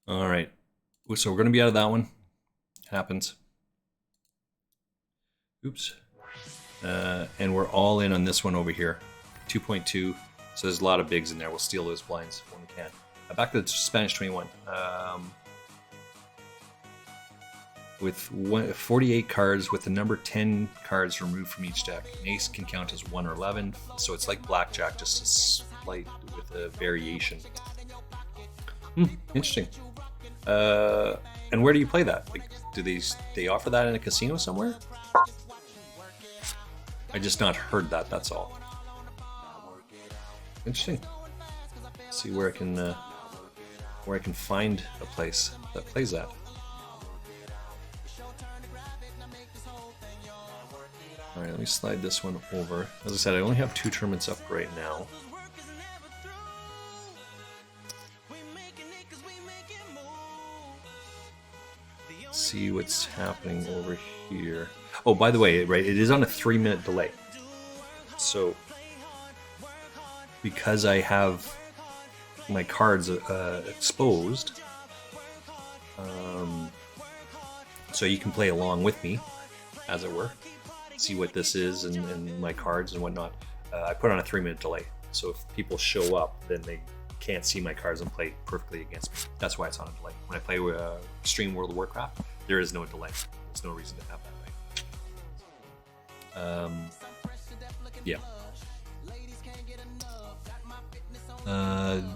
All right. So we're going to be out of that one. Happens. Oops. And we're all in on this one over here. 2.2. So there's a lot of bigs in there. We'll steal those blinds when we can. Back to the Spanish 21. With 48 cards, with the number 10 cards removed from each deck. An ace can count as 1 or 11. So it's like blackjack, just a slight with a variation. Interesting. And where do you play that? Like, do they offer that in a casino somewhere? I just not heard that. That's all. Interesting. See where I can find a place that plays that. All right, let me slide this one over. As I said, I only have 2 tournaments up right now. See what's happening over here. Oh, by the way, right, it is on a 3-minute delay. So, because I have my cards exposed, so you can play along with me, as it were. See what this is and my cards and whatnot. I put on a 3-minute delay. So if people show up, then they can't see my cards and play perfectly against me. That's why it's on a delay. When I play Extreme World of Warcraft, there is no delay. There's no reason to have that, right? Yeah.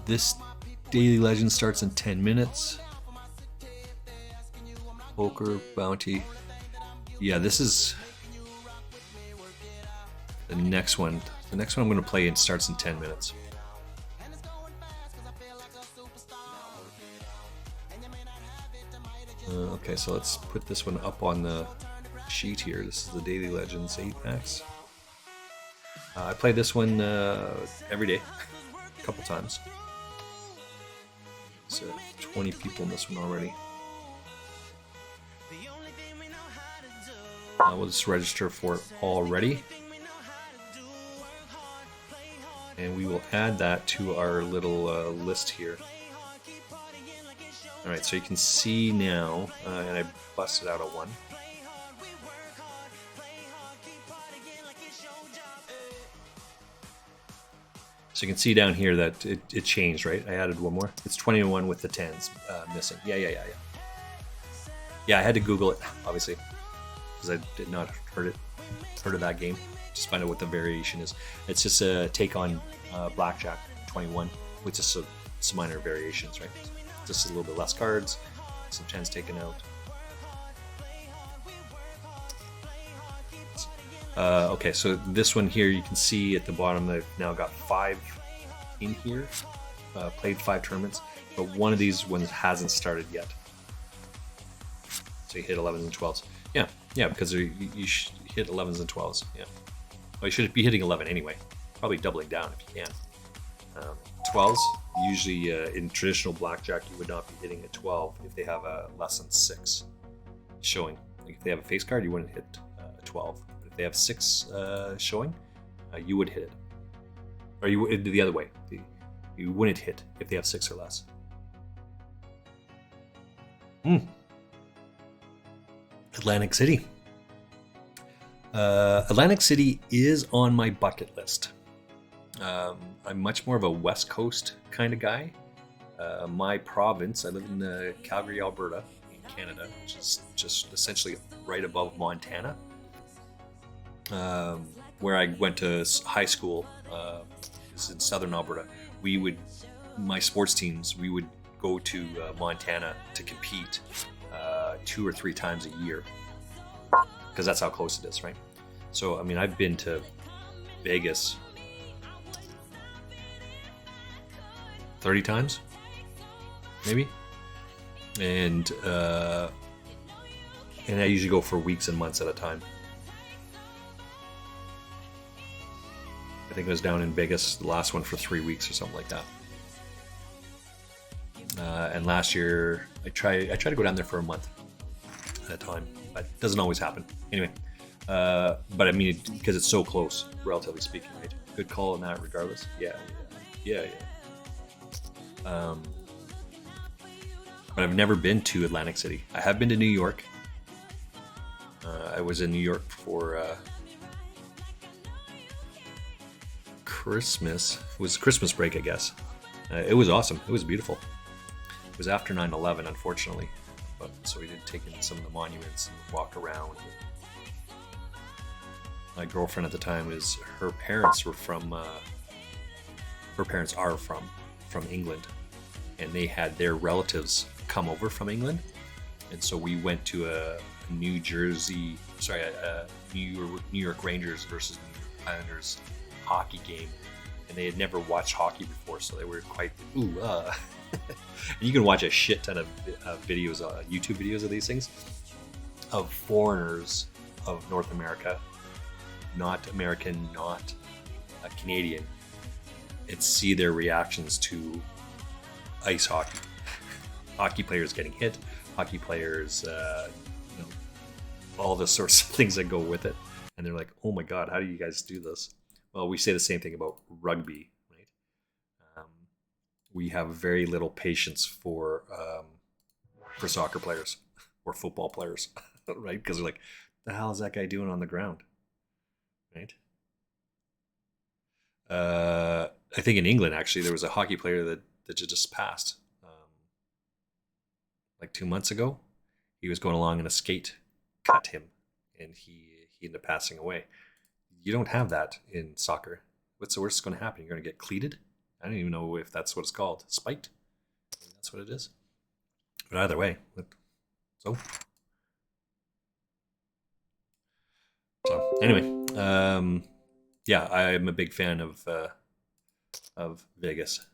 This Daily Legend starts in 10 minutes. Poker, Bounty. Yeah, this is the next one. The next one I'm going to play starts in 10 minutes. Okay, so let's put this one up on the sheet here. This is the Daily Legends 8-packs. I play this one every day, a couple times. So 20 people in this one already. We'll just register for it already. And we will add that to our little list here. All right, so you can see now, and I busted out a 1. So you can see down here that it changed, right? I added 1 more. It's 21 with the 10s missing. Yeah. Yeah, I had to Google it, obviously, because I did not heard of that game. Just find out what the variation is. It's just a take on Blackjack 21 with just some minor variations, right? Just a little bit less cards, some 10s taken out. Okay, so this one here, you can see at the bottom I've now got 5 in here. Played 5 tournaments, but one of these ones hasn't started yet. So you hit 11s and 12s. Yeah, because you hit 11s and 12s. Yeah. Well, you should be hitting 11 anyway. Probably doubling down if you can. 12s, usually in traditional blackjack, you would not be hitting a 12 if they have a less than 6 showing. Like if they have a face card, you wouldn't hit a 12. But if they have 6 showing, you would hit it. Or you would the other way. You wouldn't hit if they have 6 or less. Atlantic City. Atlantic City is on my bucket list. I'm much more of a West Coast kind of guy. My province, I live in Calgary, Alberta, in Canada, which is just essentially right above Montana. Where I went to high school is in southern Alberta. My sports teams, we would go to Montana to compete 2 or 3 times a year, because that's how close it is, right? So, I mean, I've been to Vegas 30 times, maybe, and I usually go for weeks and months at a time. I think I was down in Vegas, the last one, for 3 weeks or something like that. And last year, I try to go down there for a month at a time, but it doesn't always happen. Anyway, but I mean, because it's so close, relatively speaking, right? Good call on that, regardless. Yeah. But I've never been to Atlantic City. I have been to New York. I was in New York for Christmas. It was Christmas break, I guess. It was awesome. It was beautiful. It was after 9/11, unfortunately. But so we did take in some of the monuments and walk around. My girlfriend at the time her parents are from England, and they had their relatives come over from England, and so we went to a New York Rangers versus New York Islanders hockey game, and they had never watched hockey before, so they were quite And you can watch a shit ton of videos, YouTube videos of these things, of foreigners of North America, not American, not Canadian, and see their reactions to ice hockey. Hockey players getting hit, hockey players, all the sorts of things that go with it. And they're like, oh my God, how do you guys do this? Well, we say the same thing about rugby, right? We have very little patience for soccer players or football players, right? Because they're like, the hell is that guy doing on the ground, right? I think in England, actually, there was a hockey player that just passed like 2 months ago. He was going along and a skate cut him, and he ended up passing away. You don't have that in soccer. What's the worst that's going to happen? You're going to get cleated? I don't even know if that's what it's called. Spiked? That's what it is. But either way, so anyway, yeah, I'm a big fan of Vegas,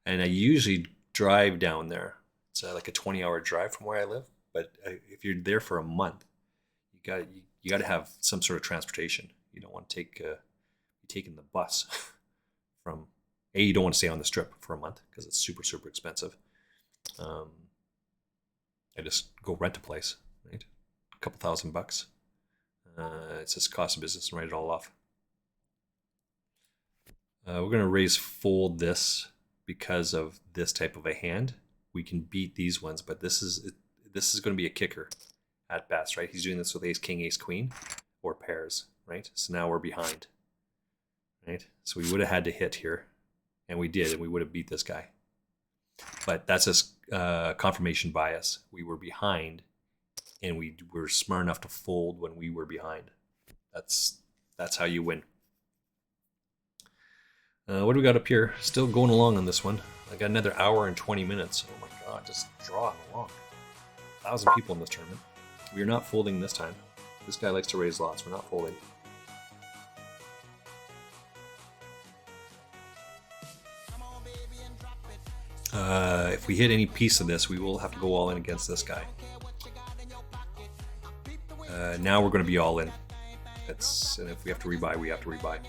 and I usually drive down there. It's like a 20-hour drive from where I live. But if you're there for a month, you got to have some sort of transportation. You don't want to be taking the bus from. You don't want to stay on the strip for a month because it's super, super expensive. I just go rent a place, right? A couple $1,000. It's just cost of business and write it all off. We're going to raise fold this because of this type of a hand. We can beat these ones, but this is going to be a kicker at best, right? He's doing this with ace, king, ace, queen, or pairs, right? So now we're behind, right? So we would have had to hit here, and we did, and we would have beat this guy. But that's a confirmation bias. We were behind, and we were smart enough to fold when we were behind. That's how you win. What do we got up here? Still going along on this one. I got another hour and 20 minutes. Oh my god, just drawing along. 1,000 people in this tournament. We are not folding this time. This guy likes to raise lots. We're not folding. If we hit any piece of this, we will have to go all in against this guy. Now we're going to be all in. And if we have to rebuy, we have to rebuy.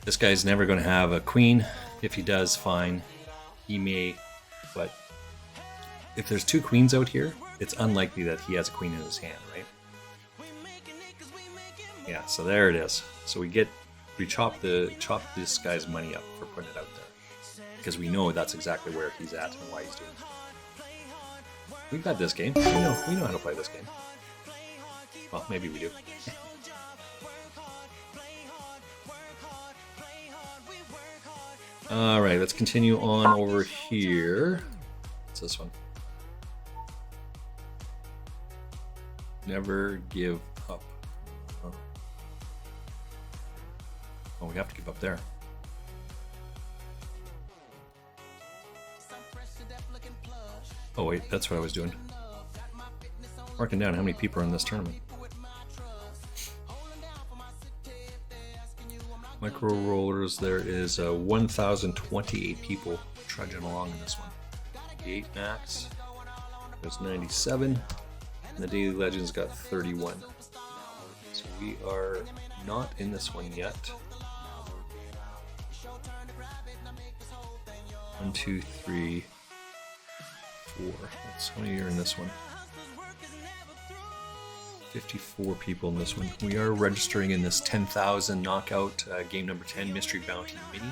This guy's never going to have a queen. If he does, fine. He may, but if there's two queens out here, it's unlikely that he has a queen in his hand, right? Yeah, so there it is. So we chop this guy's money up for putting it out there, because we know that's exactly where he's at and why he's doing it. We've got this game. We know how to play this game. Well, maybe we do. All right, let's continue on over here. What's this one? Never give up. Oh, we have to give up there. Oh wait, that's what I was doing. Marking down how many people are in this tournament. Micro rollers, there is 1,028 people trudging along in this one. The 8 max, there's 97, and the Daily Legends got 31. So we are not in this one yet. 1, 2, 3, 4. How many are in this one? 54 people in this one. We are registering in this 10,000 knockout game number 10 Mystery Bounty Mini.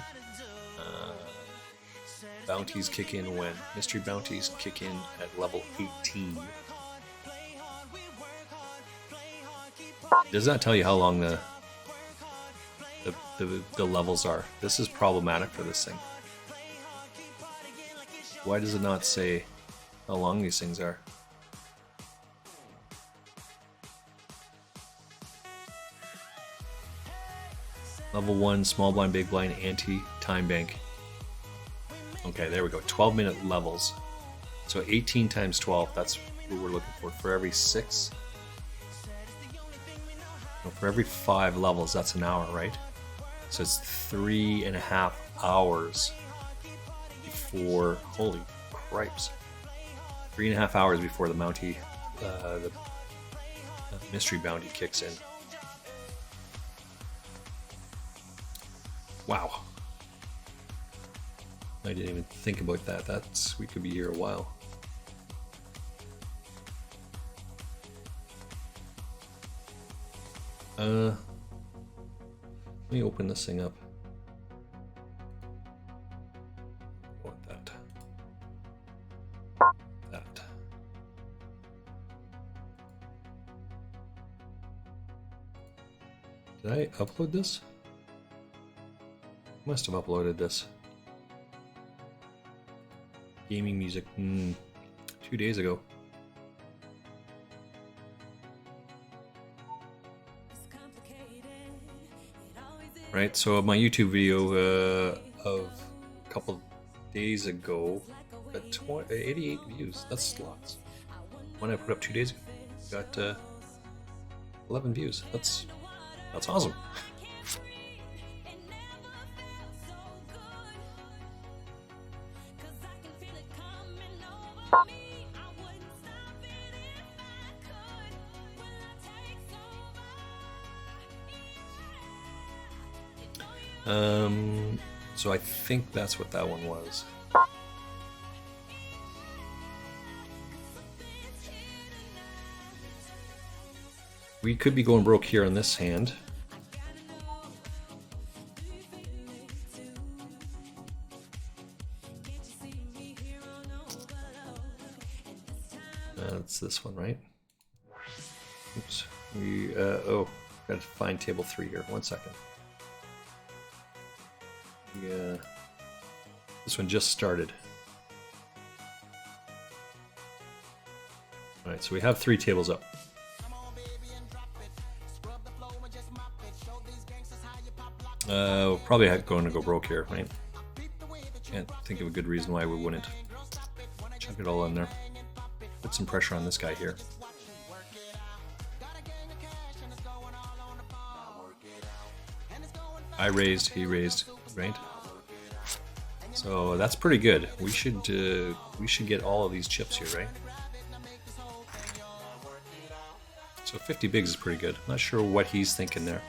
Bounties kick in when? Mystery bounties kick in at level 18. Does not tell you how long the levels are. This is problematic for this thing. Why does it not say how long these things are? Level 1, small blind, big blind, anti-time bank. Okay, there we go. 12-minute levels. So 18 times 12, that's what we're looking for. For every 6. No, for every 5 levels, that's an hour, right? So it's 3.5 hours before... Holy cripes. 3.5 hours before the Mountie, the Mystery Bounty kicks in. Wow. I didn't even think about that. We could be here a while. Let me open this thing up. I want that. That. Did I upload this? Must have uploaded this. Gaming music, 2 days ago. Right, so my YouTube video of a couple days ago got 88 views. That's lots. One I put up 2 days ago got 11 views. That's awesome. So I think that's what that one was. We could be going broke here on this hand. That's this one, right? Oops. Oh, gotta find table 3 here. 1 second. Yeah. This one just started. Alright, so we have 3 tables up. We're probably going to go broke here, right? Can't think of a good reason why we wouldn't. Chuck it all in there. Put some pressure on this guy here. I raised, he raised, right? So that's pretty good. We should get all of these chips here, right? So 50 bigs is pretty good. Not sure what he's thinking there.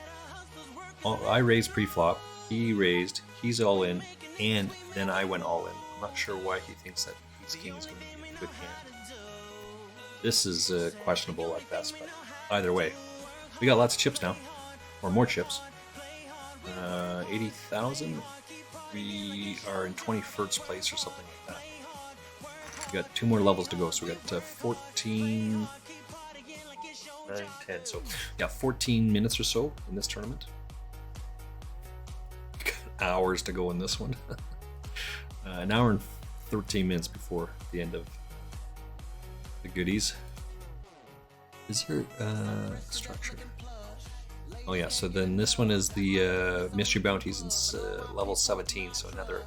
I raised pre-flop, he raised, he's all in, and then I went all in. I'm not sure why he thinks that ace king is going to be a good hand. This is questionable at best, but either way. We got lots of chips now, or more chips. 80,000. We are in 21st place or something like that. We got 2 more levels to go, so we got 14, 9, 10. So yeah, 14 minutes or so in this tournament. Hours to go in this one. An hour and 13 minutes before the end of the goodies. Is there structure? Oh yeah, so then this one is the mystery bounties in level 17, so another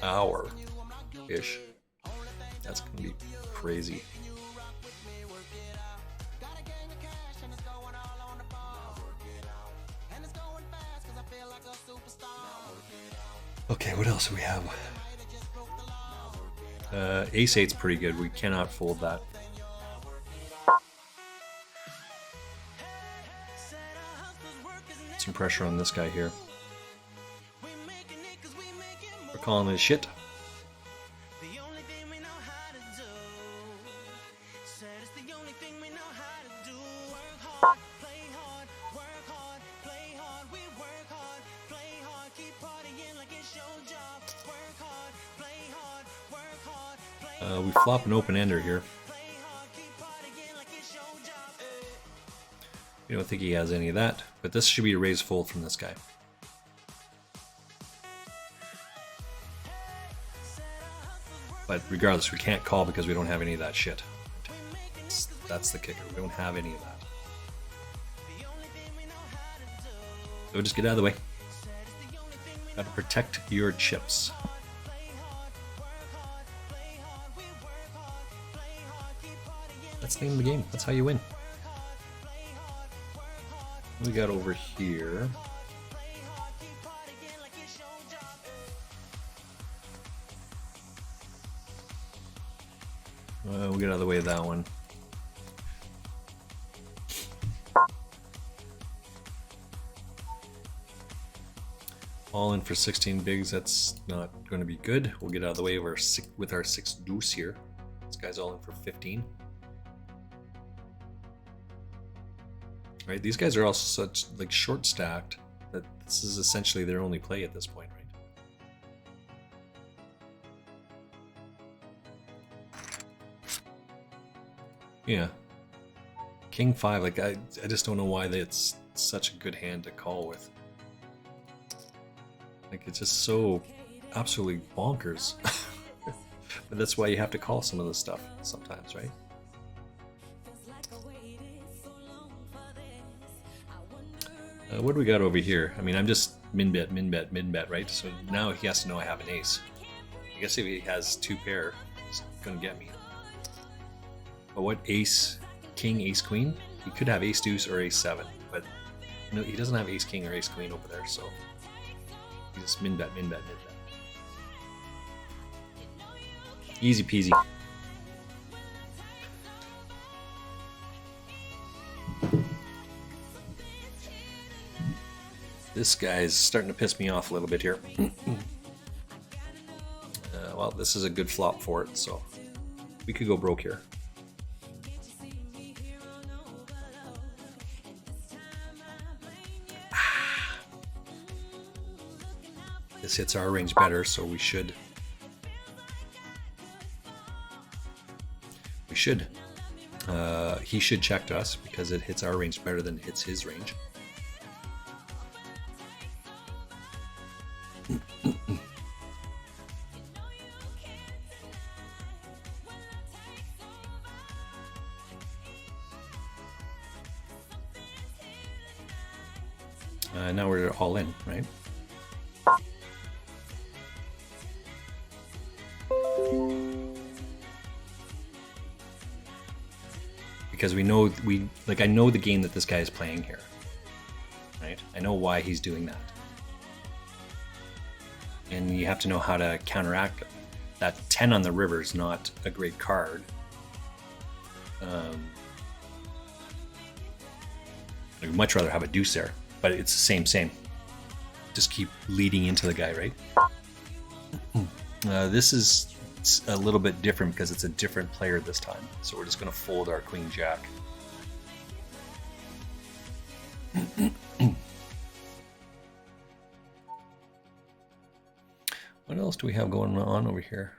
hour-ish. That's gonna be crazy. Okay, what else do we have? Ace 8's pretty good. We cannot fold that. Some pressure on this guy here. We're calling it shit. We flop an open-ender here. We don't think he has any of that, but this should be a raise fold from this guy. But regardless, we can't call because we don't have any of that shit. That's the kicker. We don't have any of that. So just get out of the way. Got to protect your chips. That's the name of the game. That's how you win. What we got over here? We'll get out of the way of that one. All in for 16 bigs. That's not going to be good. We'll get out of the way of with our 6 deuce here. This guy's all in for 15. Right, these guys are all such like short stacked that this is essentially their only play at this point, right? Yeah, King 5. Like I just don't know why it's such a good hand to call with. Like it's just so absolutely bonkers. But that's why you have to call some of this stuff sometimes, right? What do we got over here? I mean, I'm just min bet, right? So now he has to know I have an ace. I guess if he has 2 pair, he's gonna get me. But what ace, king, ace, queen? He could have ace deuce or ace 7, but no, he doesn't have ace king or ace queen over there, so he just min bet. Easy peasy. This guy's starting to piss me off a little bit here. Well, this is a good flop for it, so we could go broke here. This hits our range better, so we should. He should check to us because it hits our range better than it hits his range. Now we're all in, right? Because we know I know the game that this guy is playing here, right? I know why he's doing that, and you have to know how to counteract it. That 10 on the river is not a great card. I'd much rather have a deuce there, but it's the same. Just keep leading into the guy, right? This is a little bit different because it's a different player this time. So we're just going to fold our queen jack. What else do we have going on over here?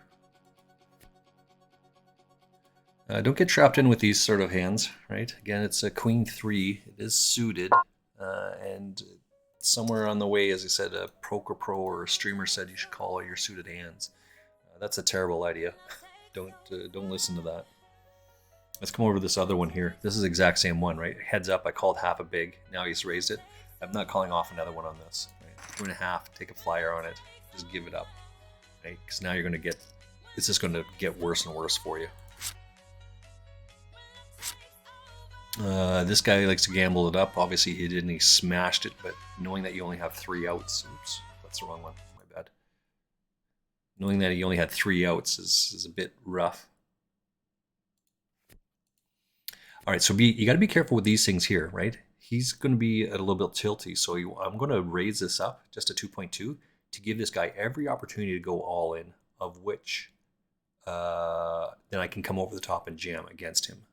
Don't get trapped in with these sort of hands, right? Again, it's a queen 3. It is suited, and somewhere on the way, as I said, a Poker Pro or a streamer said you should call all your suited hands. That's a terrible idea. Don't listen to that. Let's come over to this other one here. This is the exact same one, right? Heads up, I called half a big. Now he's raised it. I'm not calling off another one on this. Right? 2.5, take a flyer on it. Just give it up, right? Because now you're going to get, it's just going to get worse and worse for you. This guy likes to gamble it up. Obviously he didn't, he smashed it, but knowing that you only have 3 outs, oops, that's the wrong one, my bad. Knowing that he only had 3 outs is a bit rough. All right, so you got to be careful with these things here, right? He's going to be a little bit tilty, so I'm going to raise this up just to 2.2 to give this guy every opportunity to go all in, of which then I can come over the top and jam against him.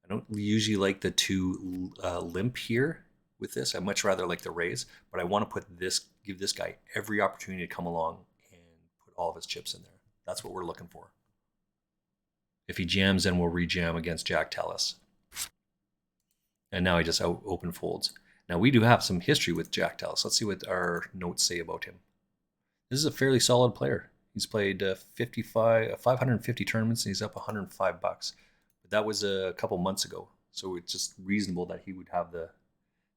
I don't usually like the 2 limp here with this. I much rather like the raise, but I want to give this guy every opportunity to come along and put all of his chips in there. That's what we're looking for. If he jams, then we'll re-jam against Jack Tellis. And now he just open folds. Now we do have some history with Jack Tellis. Let's see what our notes say about him. This is a fairly solid player. He's played 550 tournaments and he's up $105. But that was a couple months ago. So it's just reasonable that he would have the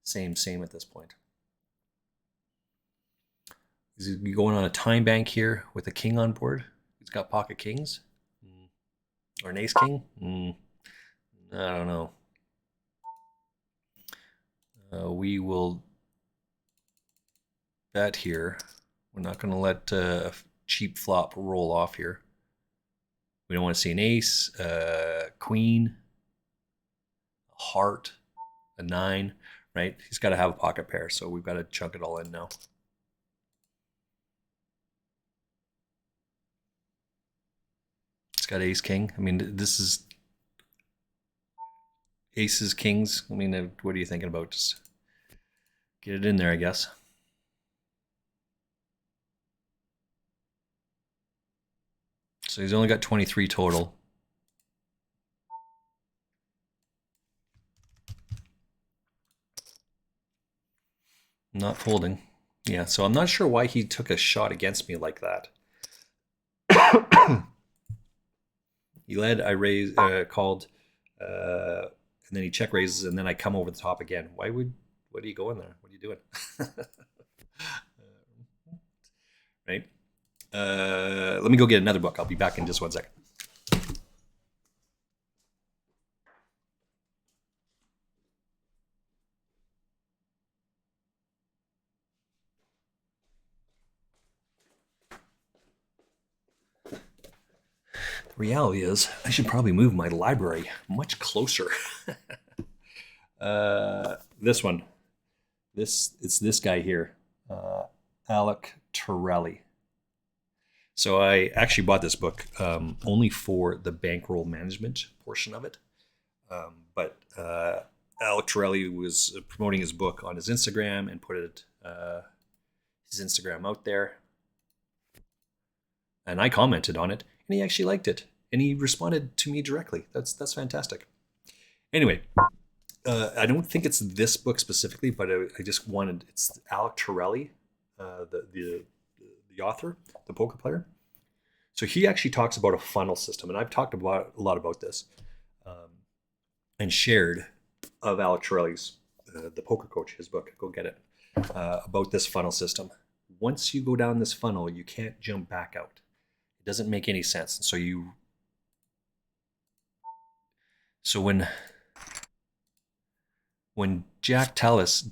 same at this point. He's going on a time bank here with a king on board. He's got pocket kings. Or an ace king? I don't know. We will bet here. We're not going to let a cheap flop roll off here. We don't want to see an ace, queen, a heart, a 9, right? He's got to have a pocket pair, so we've got to chunk it all in now. It's got ace king. I mean, this is aces, kings. I mean, what are you thinking about? Just get it in there, I guess. So he's only got 23 total. Not folding. Yeah, so I'm not sure why he took a shot against me like that. He led, I raised, called, and then he check raises, and then I come over the top again. What are you going there? What are you doing? Right? Let me go get another book. I'll be back in just 1 second. Reality is, I should probably move my library much closer. This one. It's this guy here, Alec Torelli. So I actually bought this book only for the bankroll management portion of it. But Alec Torelli was promoting his book on his Instagram and put his Instagram out there. And I commented on it, and he actually liked it, and he responded to me directly. That's fantastic. Anyway, I don't think it's this book specifically, but I just wanted, it's Alec Torelli, the author, the poker player. So he actually talks about a funnel system, and I've talked about a lot about this, and shared of Alec Torelli's The Poker Coach, his book. Go get it, about this funnel system. Once you go down this funnel, you can't jump back out. It doesn't make any sense. And so when Jack Tallis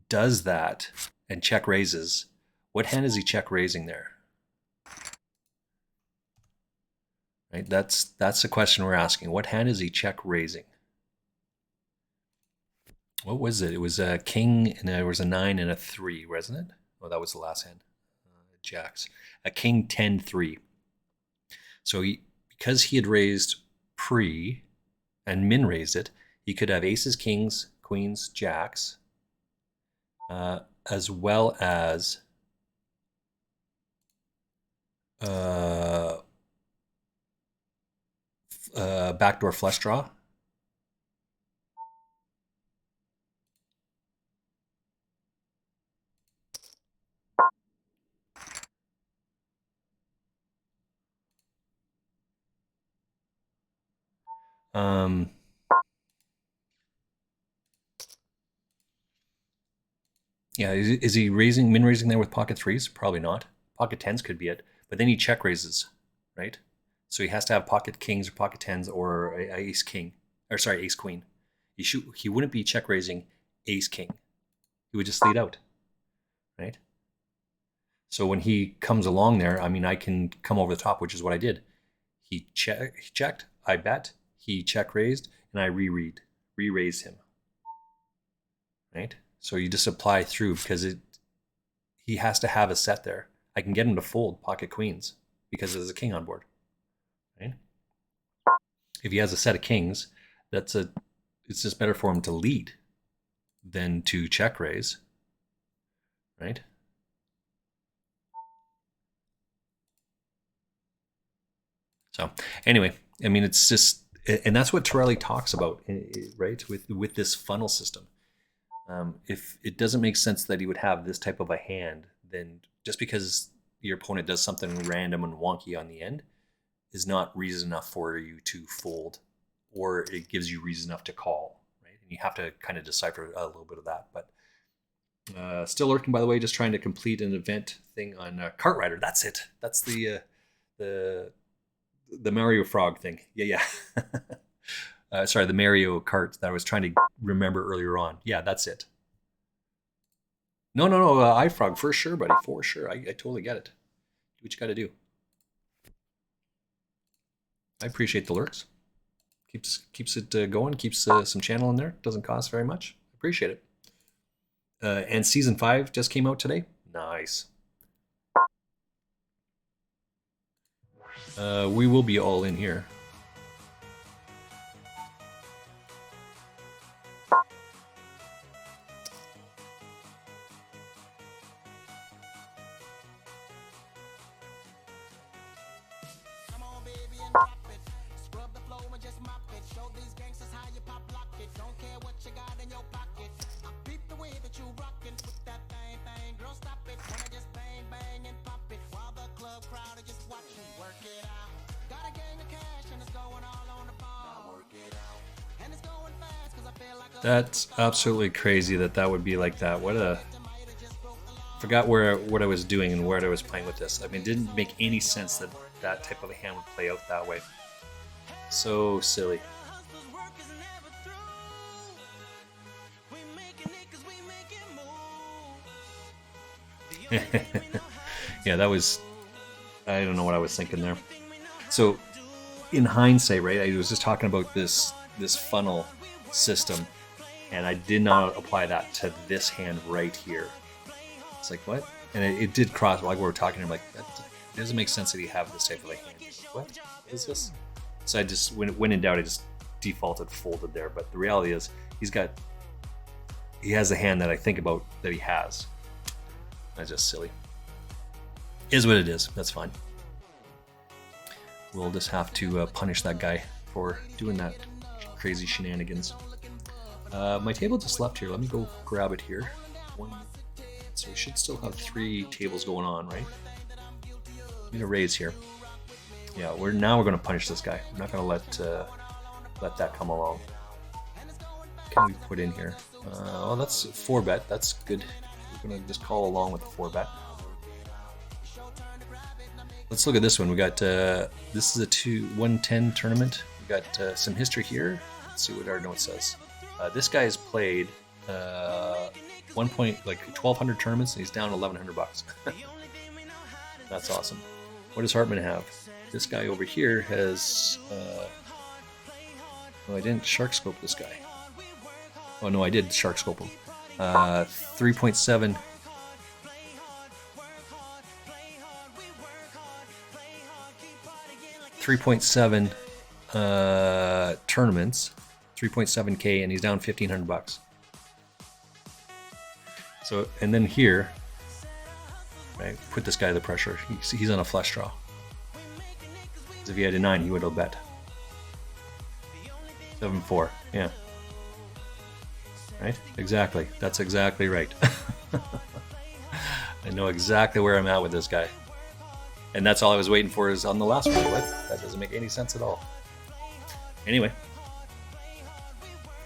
does that and check raises, what hand is he check raising there? Right? That's the question we're asking. What hand is he check raising? What was it? It was a king, and there was a 9 and a 3, wasn't it? Oh, that was the last hand. Jacks. A king 10-3. So because he had raised pre and min raised it, he could have aces, kings, queens, jacks, as well as backdoor flush draw. Yeah, is he min raising there with pocket threes? Probably not. Pocket tens could be it, but then he check raises, right? So he has to have pocket kings or pocket tens or ace king, or sorry, ace queen. He wouldn't be check raising ace king. He would just lead out, right? So when he comes along there, I mean, I can come over the top, which is what I did. He checked, I bet, he check raised, and I re-raised him, right? So you just apply through, because he has to have a set there. I can get him to fold pocket queens because there's a king on board, right? If he has a set of kings, it's just better for him to lead than to check raise, right? So anyway, I mean, it's just, and that's what Torelli talks about, right? With this funnel system. If it doesn't make sense that he would have this type of a hand, then just because your opponent does something random and wonky on the end is not reason enough for you to fold, or it gives you reason enough to call, right? And you have to kind of decipher a little bit of that. But still lurking, by the way, just trying to complete an event thing on Kart Rider. That's it. That's the Mario Frog thing. Yeah. Sorry, the Mario Kart that I was trying to remember earlier on. Yeah, that's it. No, iFrog, for sure, buddy, for sure. I totally get it. Do what you got to do. I appreciate the lurks. Keeps it going, keeps some channel in there. Doesn't cost very much. Appreciate it. And season 5 just came out today. Nice. We will be all in here. That's absolutely crazy that would be like that. Forgot what I was doing and where I was playing with this. I mean, it didn't make any sense that type of a hand would play out that way. So silly. Yeah, that was, I don't know what I was thinking there. So in hindsight, right, I was just talking about this funnel system, And I did not apply that to this hand right here. It's like, what? And it did cross while we were talking. I'm like, that doesn't make sense that he have this type of a hand. What is this? So I just, when in doubt, I just defaulted folded there. But the reality is, he has a hand that I think about that he has. That's just silly. Is what it is. That's fine. We'll just have to punish that guy for doing that crazy shenanigans. My table just left here. Let me go grab it here. So we should still have 3 tables going on, right? I'm gonna raise here. Yeah, we're going to punish this guy. We're not gonna let that come along. What can we put in here? Oh, that's 4-bet. That's good. We're gonna just call along with the 4-bet. Let's look at this one. We got this is a 110 tournament. We got some history here. Let's see what our note says. This guy has played 1,200 tournaments, and he's down $1,100. That's awesome. What does Hartman have? This guy over here has. Oh, I didn't shark scope this guy. Oh no, I did shark scope him. 3.7. 3.7 tournaments, 3.7K, and he's down $1,500. So, and then here, right, put this guy to the pressure. He's on a flush draw. Because if he had a 9, he would have bet. 7-4, yeah. Right? Exactly. That's exactly right. I know exactly where I'm at with this guy. And that's all I was waiting for is on the last one. What? That doesn't make any sense at all. Anyway,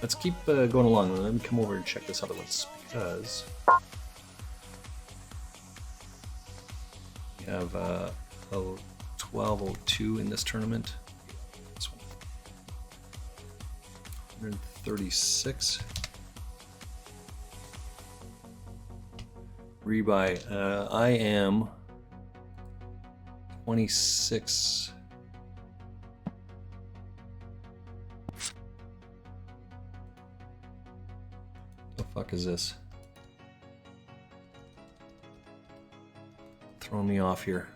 let's keep going along. Let me come over and check this other one because we have 1202 in this tournament. This one, 136. Rebuy. I am 26. The fuck is this? Throwing me off here.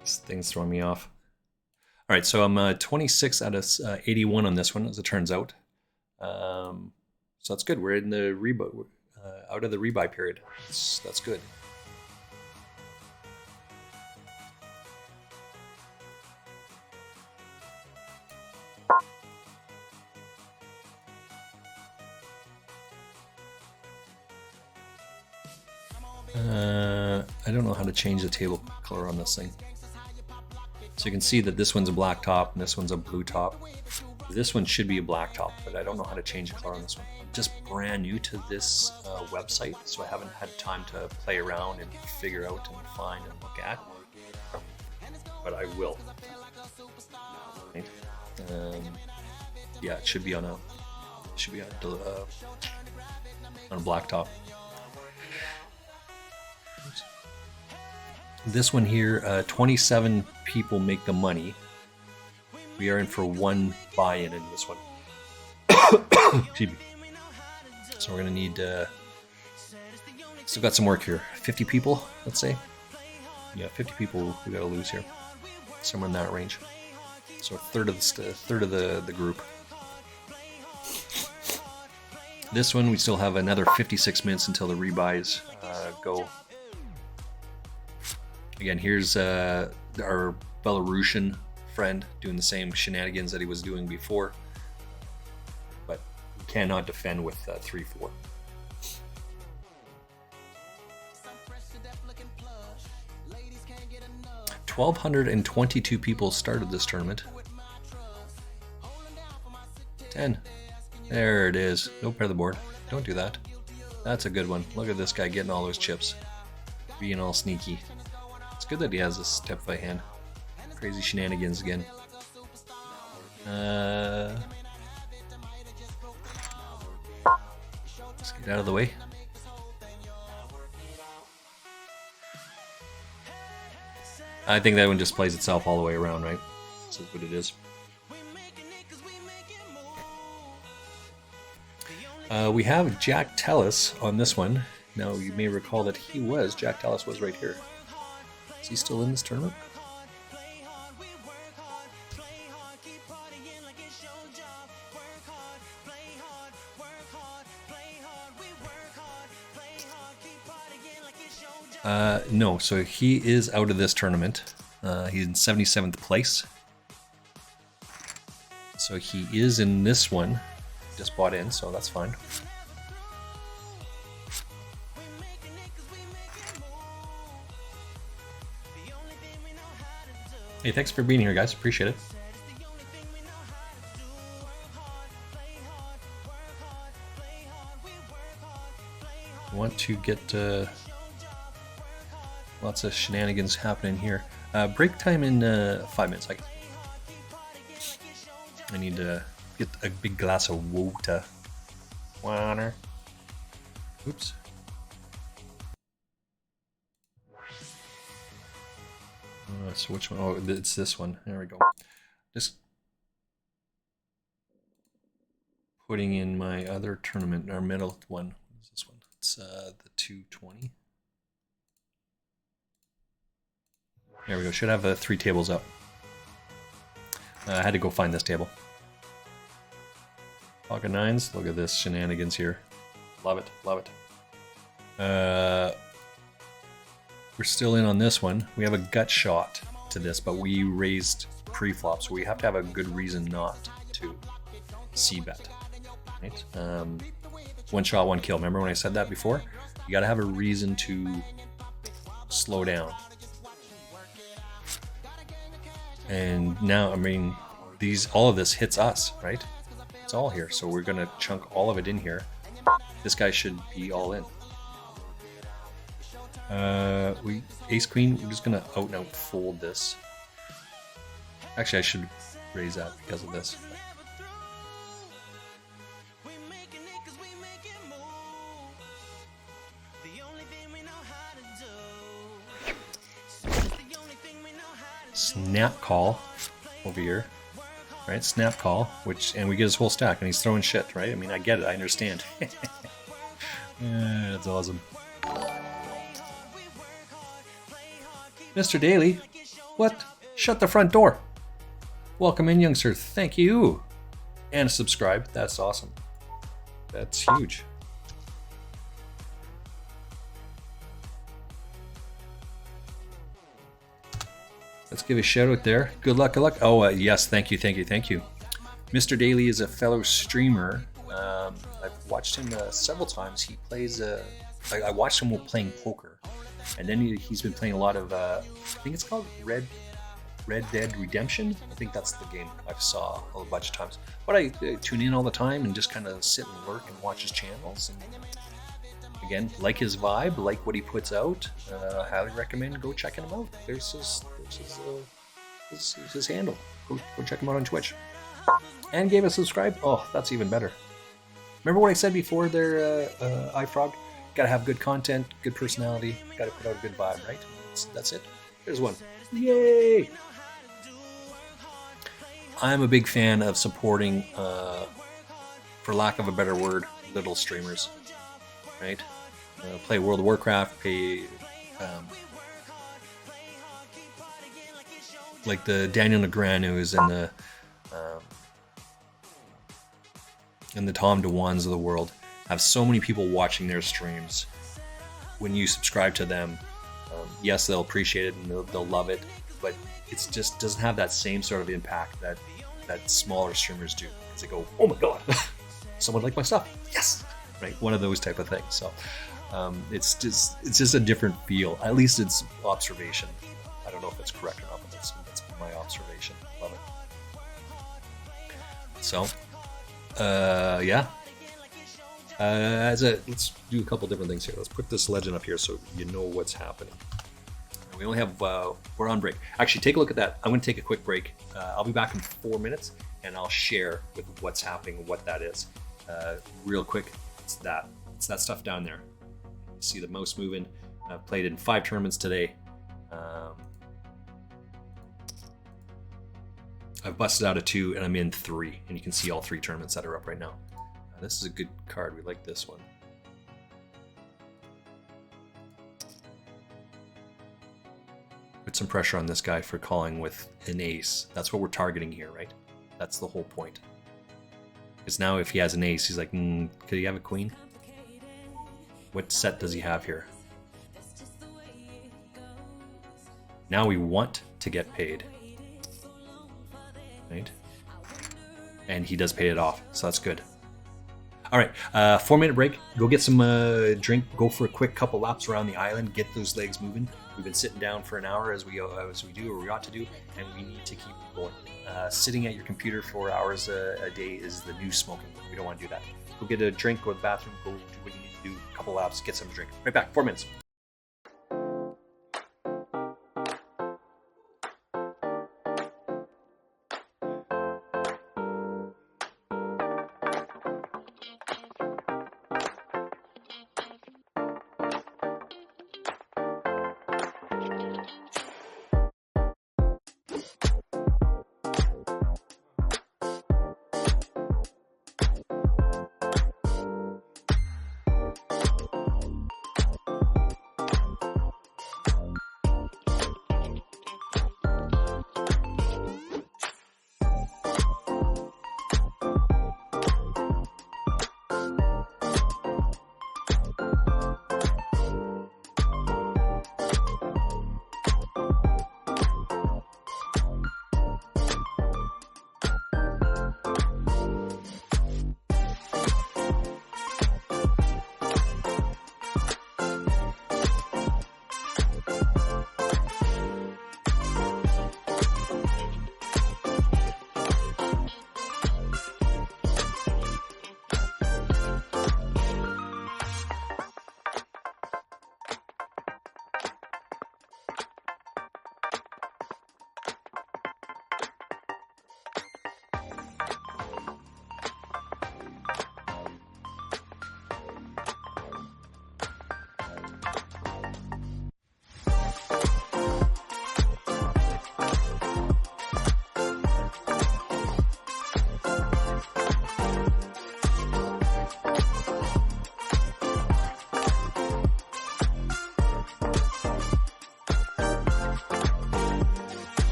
This thing's throwing me off. All right, so I'm 26 out of 81 on this one, as it turns out. So that's good. We're in the rebuy, out of the rebuy period. That's good. I don't know how to change the table color on this thing. So you can see that this one's a black top and this one's a blue top. This one should be a black top, but I don't know how to change the color on this one. I'm just brand new to this website, so I haven't had time to play around and figure out and find and look at. But I will. Right. Yeah, it should be on a black top. This one here, 27 people make the money. We are in for 1 buy-in in this one. Excuse me. So we're going to need... still got some work here. 50 people, let's say. Yeah, 50 people we got to lose here. Somewhere in that range. So a third of the group. This one, we still have another 56 minutes until the rebuys go. Again, here's our Belarusian friend doing the same shenanigans that he was doing before, but cannot defend with 3-4. $1,222 people started this tournament. 10. There it is. No pair of the board. Don't do that. That's a good one. Look at this guy getting all those chips. Being all sneaky. It's good that he has this type of a hand. Crazy shenanigans again. Let's get out of the way. I think that one just plays itself all the way around, right? This is what it is. We have Jack Tellis on this one. Now, you may recall that Jack Tellis was right here. Is he still in this tournament? No, so he is out of this tournament. He's in 77th place. So he is in this one. Just bought in, so that's fine. Hey, thanks for being here, guys. Appreciate it. I want to get lots of shenanigans happening here. Break time in 5 minutes. I need to get a big glass of water. Oops. So which one? Oh, it's this one. There we go. Just putting in my other tournament, our middle one. What is this one? It's the 220. There we go. Should have 3 tables up. I had to go find this table. Pocket nines. Look at this shenanigans here. Love it. Love it. We're still in on this one. We have a gut shot to this, but we raised pre-flop, so we have to have a good reason not to c-bet. Right? One shot, one kill. Remember when I said that before? You got to have a reason to slow down. And now, I mean, all of this hits us, right? It's all here, so we're gonna chunk all of it in here. This guy should be all in. Ace Queen, we're just gonna out and out fold this. Actually, I should raise that because of this. Snap call over here, right? Snap call, and we get his whole stack, and he's throwing shit, right? I mean, I get it, I understand. Yeah, that's awesome. Mr. Daly, what? Shut the front door. Welcome in, young sir. Thank you. And subscribe. That's awesome. That's huge. Let's give a shout out there. Good luck, good luck. Oh, yes, thank you. Mr. Daly is a fellow streamer. I've watched him several times. He plays, I watched him while playing poker. And then he's been playing a lot of, I think it's called Red Dead Redemption. I think that's the game I've saw a bunch of times. But I tune in all the time and just kind of sit and lurk and watch his channels. And again, like his vibe, like what he puts out. Highly recommend go checking him out. There's his handle. Go check him out on Twitch. And gave a subscribe. Oh, that's even better. Remember what I said before there, iFrog? Gotta have good content, good personality, gotta put out a good vibe, right? That's it. There's one. Yay! I'm a big fan of supporting, for lack of a better word, little streamers, right? Play World of Warcraft, like the Daniel Negreanu's and the Tom DeWans of the world have so many people watching their streams. When you subscribe to them, yes, they'll appreciate it and they'll love it, but it just doesn't have that same sort of impact that smaller streamers do. Because they go, oh my god, someone liked my stuff, yes, right? One of those type of things. So it's just a different feel. At least it's observation. I don't know if it's correct or not, but that's my observation. Love it. So, yeah. Let's do a couple different things here. Let's put this legend up here so you know what's happening. We only have, we're on break. Actually, take a look at that. I'm going to take a quick break. I'll be back in 4 minutes, and I'll share with what's happening and what that is. Real quick, it's that stuff down there. See the mouse moving. I've played in 5 tournaments today. I've busted out a 2 and I'm in 3, and you can see all 3 tournaments that are up right now. This is a good card. We like this one. Put some pressure on this guy for calling with an ace. That's what we're targeting here, right? That's the whole point. Because now if he has an ace, he's like, could he have a queen? What set does he have here? Now we want to get paid. Right? And he does pay it off, so that's good. All right, 4-minute break. Go get some drink. Go for a quick couple laps around the island. Get those legs moving. We've been sitting down for an hour as we do, or we ought to do, and we need to keep going. Sitting at your computer for hours a day is the new smoking. We don't want to do that. Go get a drink. Go to the bathroom. Go do what you need to do. A couple laps. Get some drink. Right back. 4 minutes.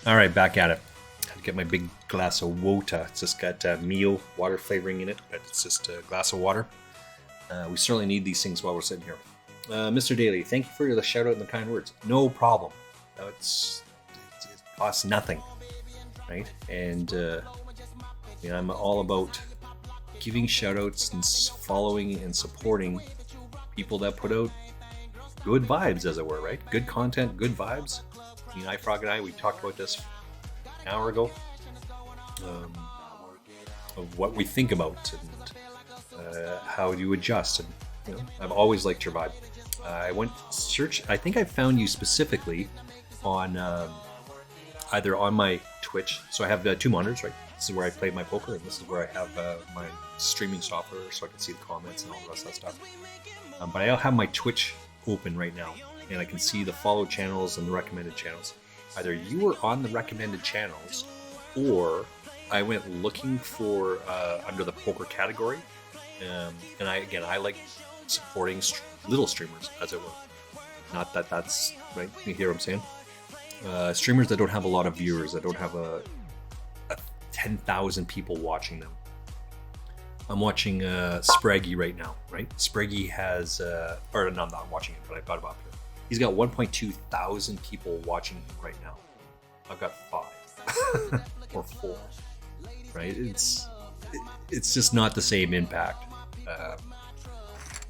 All right, back at it. Had to get my big glass of Wota. It's just got Mio water flavoring in it, but it's just a glass of water. We certainly need these things while we're sitting here. Mr. Daly, thank you for the shout out and the kind words. No problem. It costs nothing, right? And I'm all about giving shout outs and following and supporting people that put out good vibes, as it were, right? Good content, good vibes. iFrog and I, we talked about this an hour ago, of what we think about and how you adjust. And I've always liked your vibe. I went search. I think I found you specifically on either on my Twitch. So I have 2 monitors, right? This is where I play my poker, and this is where I have my streaming software, so I can see the comments and all the rest of that stuff. But I have my Twitch open right now, and I can see the follow channels and the recommended channels. Either you were on the recommended channels, or I went looking for under the poker category. And I like supporting little streamers, as it were. Not that that's right. You hear what I'm saying? Streamers that don't have a lot of viewers, that don't have a 10,000 people watching them. I'm watching Spraggy right now, right? Spraggy has, or no, I'm not watching it, but I've got him up here. He's got 1.2 thousand people watching him right now. I've got 5 or 4, right? It's just not the same impact.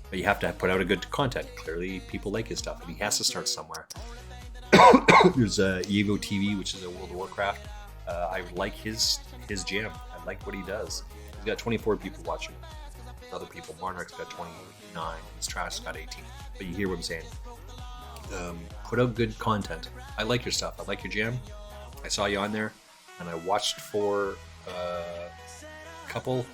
But you have to put out a good content. Clearly, people like his stuff, and he has to start somewhere. There's Evo TV, which is a World of Warcraft. I like his jam. I like what he does. He's got 24 people watching. Other people, Monarch's got 29. His Trash's got 18. But you hear what I'm saying. Put out good content. I like your stuff. I like your jam. I saw you on there, and I watched for a couple.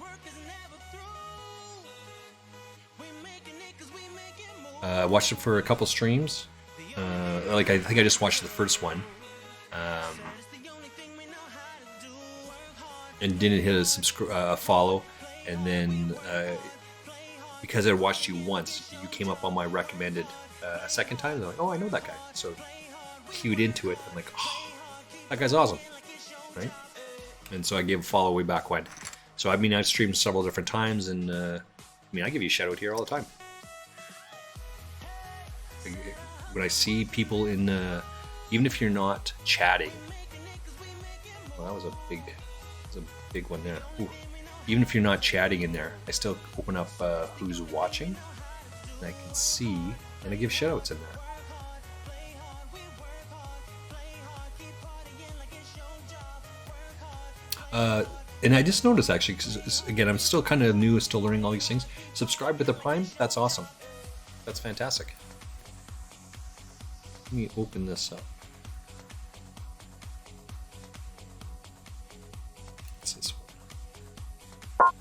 I watched it for a couple streams. I think I just watched the first one, and didn't hit a follow. And then because I watched you once, you came up on my recommended a second time. And I'm like, oh, I know that guy. So queued into it. I'm like, oh, that guy's awesome, right? And so I gave a follow way back when. So I've streamed several different times, and I give you a shout out here all the time. When I see people in, even if you're not chatting, well, that was a big one there. Ooh. Even if you're not chatting in there, I still open up who's watching, and I can see, and I give shout outs in there. And I just noticed, actually, because again, I'm still kind of new, still learning all these things. Subscribe with the Prime, that's awesome. That's fantastic. Let me open this up. What's this one?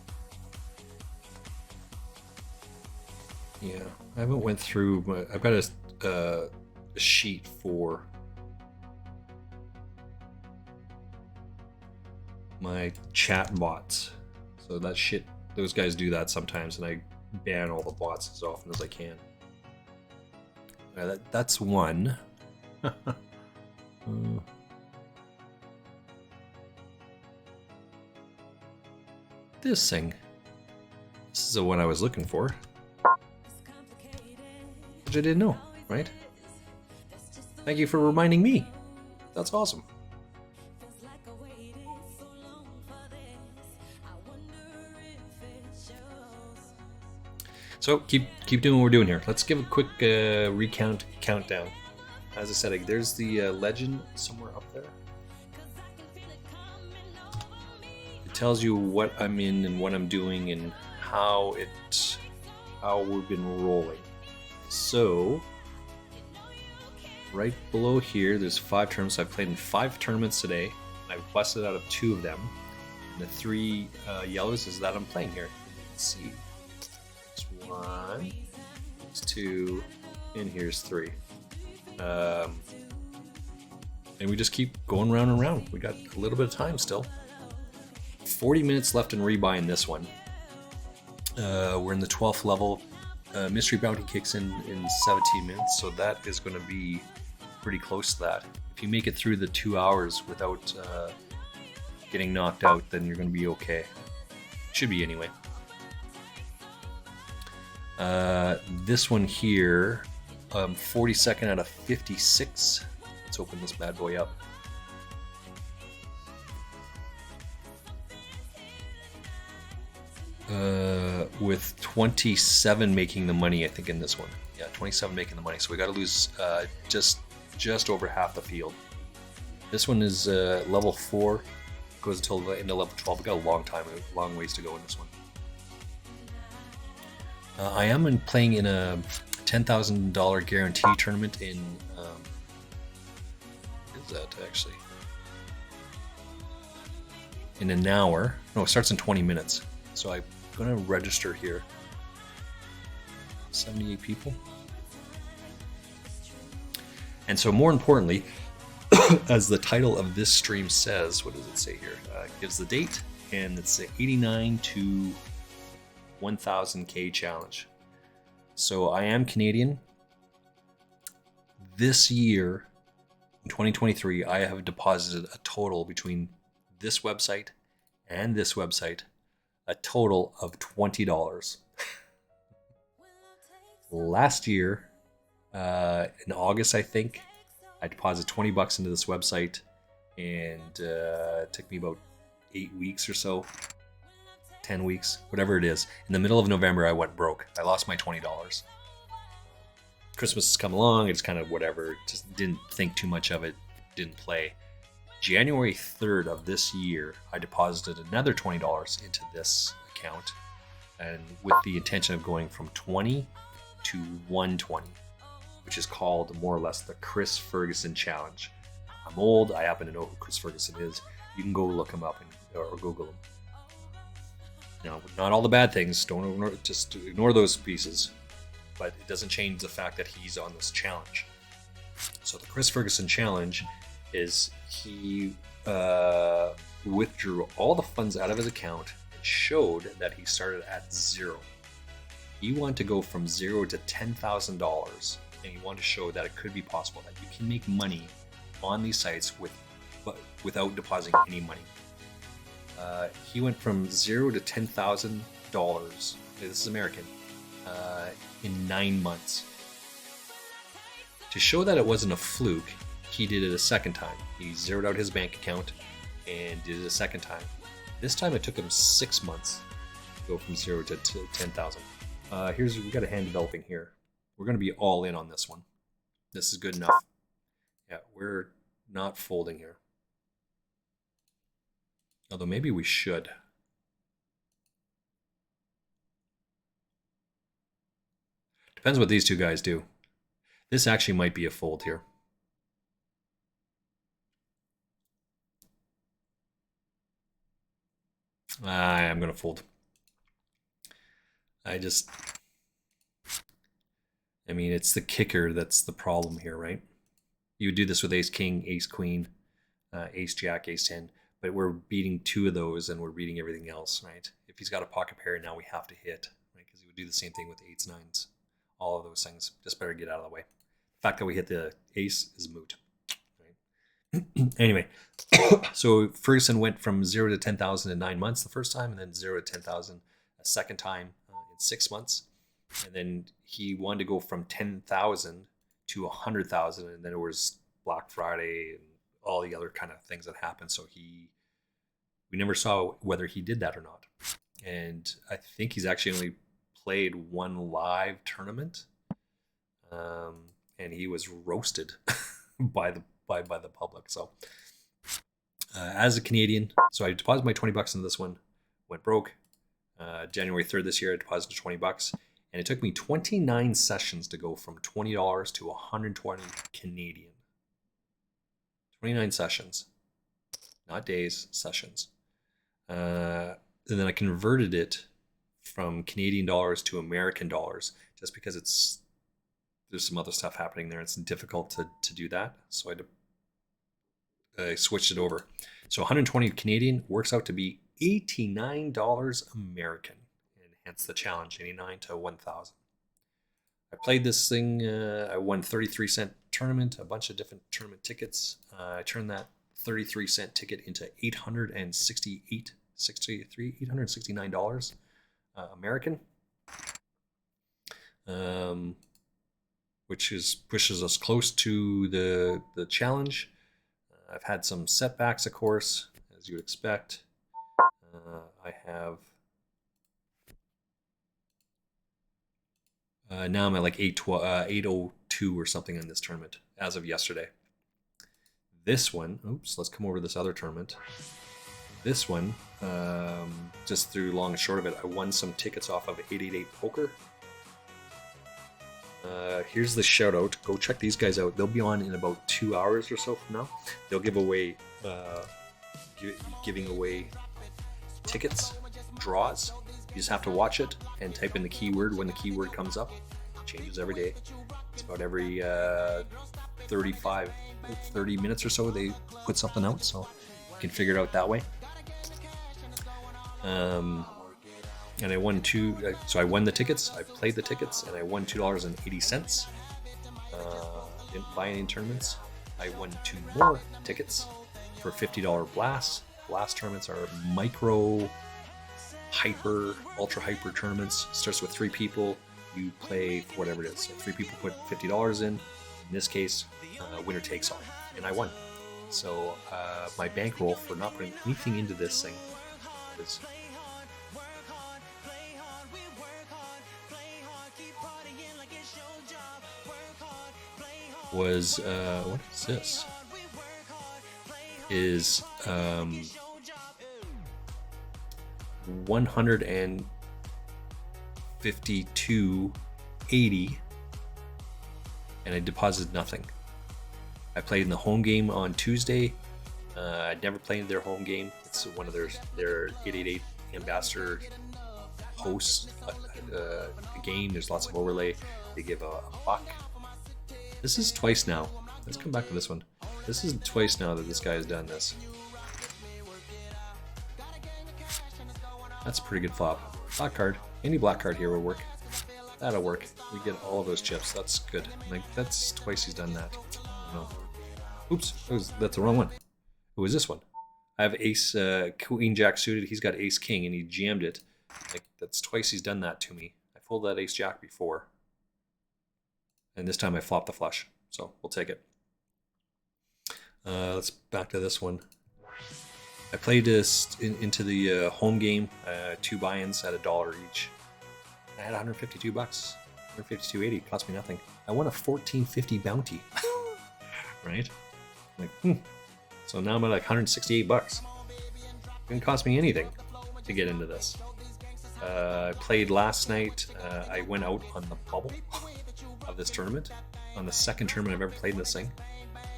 Yeah, I haven't went through, but I've got a sheet for my chat bots. So that shit, those guys do that sometimes, and I ban all the bots as often as I can. That's one. This thing. This is the one I was looking for. Which I didn't know, right? Thank you for reminding me. That's awesome. So keep doing what we're doing here. Let's give a quick countdown. As I said, there's the legend somewhere up there. It tells you what I'm in and what I'm doing and how we've been rolling. So right below here, there's 5 tournaments. I've played in 5 tournaments today. I've busted out of 2 of them. And the 3 yellows is that I'm playing here. Let's see. 1, it's 2, and here's 3. And we just keep going round and round. We got a little bit of time still. 40 minutes left in rebuy in this one. We're in the 12th level. Mystery Bounty kicks in 17 minutes, so that is going to be pretty close to that. if you make it through the 2 hours without getting knocked out, then you're going to be okay. Should be anyway. This one here, 42nd out of 56. Let's open this bad boy up. With 27 making the money, I think, in this one. Yeah, 27 making the money. So we got to lose just over half the field. This one is level 4. Goes until the end of level 12. We got a long ways to go in this one. I am playing in a $10,000 guarantee tournament in. What is that actually? In an hour. No, it starts in 20 minutes. So I'm going to register here. 78 people. And so, more importantly, as the title of this stream says, what does it say here? It gives the date, and it's the 89 to 1000K challenge. So I am Canadian. This year, in 2023, I have deposited a total between this website and this website, a total of $20. Last year, in August, I think, I deposited $20 into this website, and it took me about 8 weeks or so, 10 weeks, whatever it is. In the middle of November, I went broke. I lost my $20. Christmas has come along. It's kind of whatever. Just didn't think too much of it. Didn't play. January 3rd of this year, I deposited another $20 into this account, and with the intention of going from 20 to 120, which is called more or less the Chris Ferguson Challenge. I'm old. I happen to know who Chris Ferguson is. You can go look him up or Google him. Now, not all the bad things. Just ignore those pieces. But it doesn't change the fact that he's on this challenge. So the Chris Ferguson Challenge is he withdrew all the funds out of his account and showed that he started at zero. He wanted to go from $0 to $10,000, and he wanted to show that it could be possible, that you can make money on these sites without depositing any money. He went from $0 to $10,000. This is American. In 9 months. To show that it wasn't a fluke, he did it a second time. He zeroed out his bank account and did it a second time. This time it took him 6 months to go from 0 to 10,000. We got a hand developing here. We're going to be all in on this one. This is good enough. Yeah, we're not folding here. Although maybe we should. Depends what these two guys do. This actually might be a fold here. I'm going to fold. I mean, it's the kicker that's the problem here, right? You would do this with ace king, ace queen, ace jack, ace 10, but we're beating 2 of those and we're beating everything else, right? If he's got a pocket pair, now we have to hit, right? Because he would do the same thing with eights, nines. All of those things. Just better get out of the way. The fact that we hit the ace is moot. Right? Anyway, so Ferguson went from 0 to 10,000 in 9 months the first time, and then 0 to 10,000 a second time in 6 months. And then he wanted to go from 10,000 to 100,000, and then it was Black Friday and all the other kind of things that happened. So we never saw whether he did that or not. And I think he's actually only played one live tournament, and he was roasted by the public. So as a Canadian, so I deposited my $20 into this one, went broke. January 3rd this year, I deposited $20, and it took me 29 sessions to go from $20 to 120 Canadian. 29 sessions, not days, sessions. And then I converted it from Canadian dollars to American dollars, just because there's some other stuff happening there. It's difficult to do that. So I switched it over. So 120 Canadian works out to be $89 American, and hence the challenge, 89 to 1,000. I played this thing. I won 33 cent tournament, a bunch of different tournament tickets. I turned that 33-cent ticket into $869 American, which pushes us close to the challenge. I've had some setbacks, of course, as you would expect. I have now I'm at like 802 or something in this tournament as of yesterday. This one, oops, let's come over to this other tournament. This one, just through long and short of it, I won some tickets off of 888 Poker. Here's the shout out. Go check these guys out. They'll be on in about 2 hours or so from now. They'll give away, giving away tickets, draws. You just have to watch it and type in the keyword when the keyword comes up. It changes every day. It's about every 30 minutes or so they put something out, so you can figure it out that way. And I won so I won the tickets, I played the tickets, and I won $2.80. Didn't buy any tournaments. I won 2 more tickets for $50 blasts. Blast tournaments are micro, hyper, ultra hyper tournaments. Starts with 3 people. You play for whatever it is. So 3 people put $50 in. In this case, winner takes all, and I won. So my bankroll for not putting anything into this thing is was what is this? Is $152.80, and I deposited nothing. I played in the home game on Tuesday. I'd never played their home game. It's one of their 888 ambassador hosts a game. There's lots of overlay. They give a buck. This is twice now. Let's come back to this one. This is twice now that this guy has done this. That's a pretty good flop. Black card. Any black card here will work. That'll work. We get all of those chips. That's good. Like, that's twice he's done that. No. Oops. That's the wrong one. Who is this one? I have ace, queen jack suited. He's got ace king and he jammed it. Like, that's twice he's done that to me. I folded that ace jack before. And this time I flopped the flush. So we'll take it. Let's back to this one. I played this into the home game, 2 buy-ins at $1 each. I had 152 bucks, 152.80. Cost me nothing. I won a $14.50 bounty, right? Like, So now I'm at like 168 bucks. Didn't cost me anything to get into this. I played last night. I went out on the bubble of this tournament, on the second tournament I've ever played in this thing.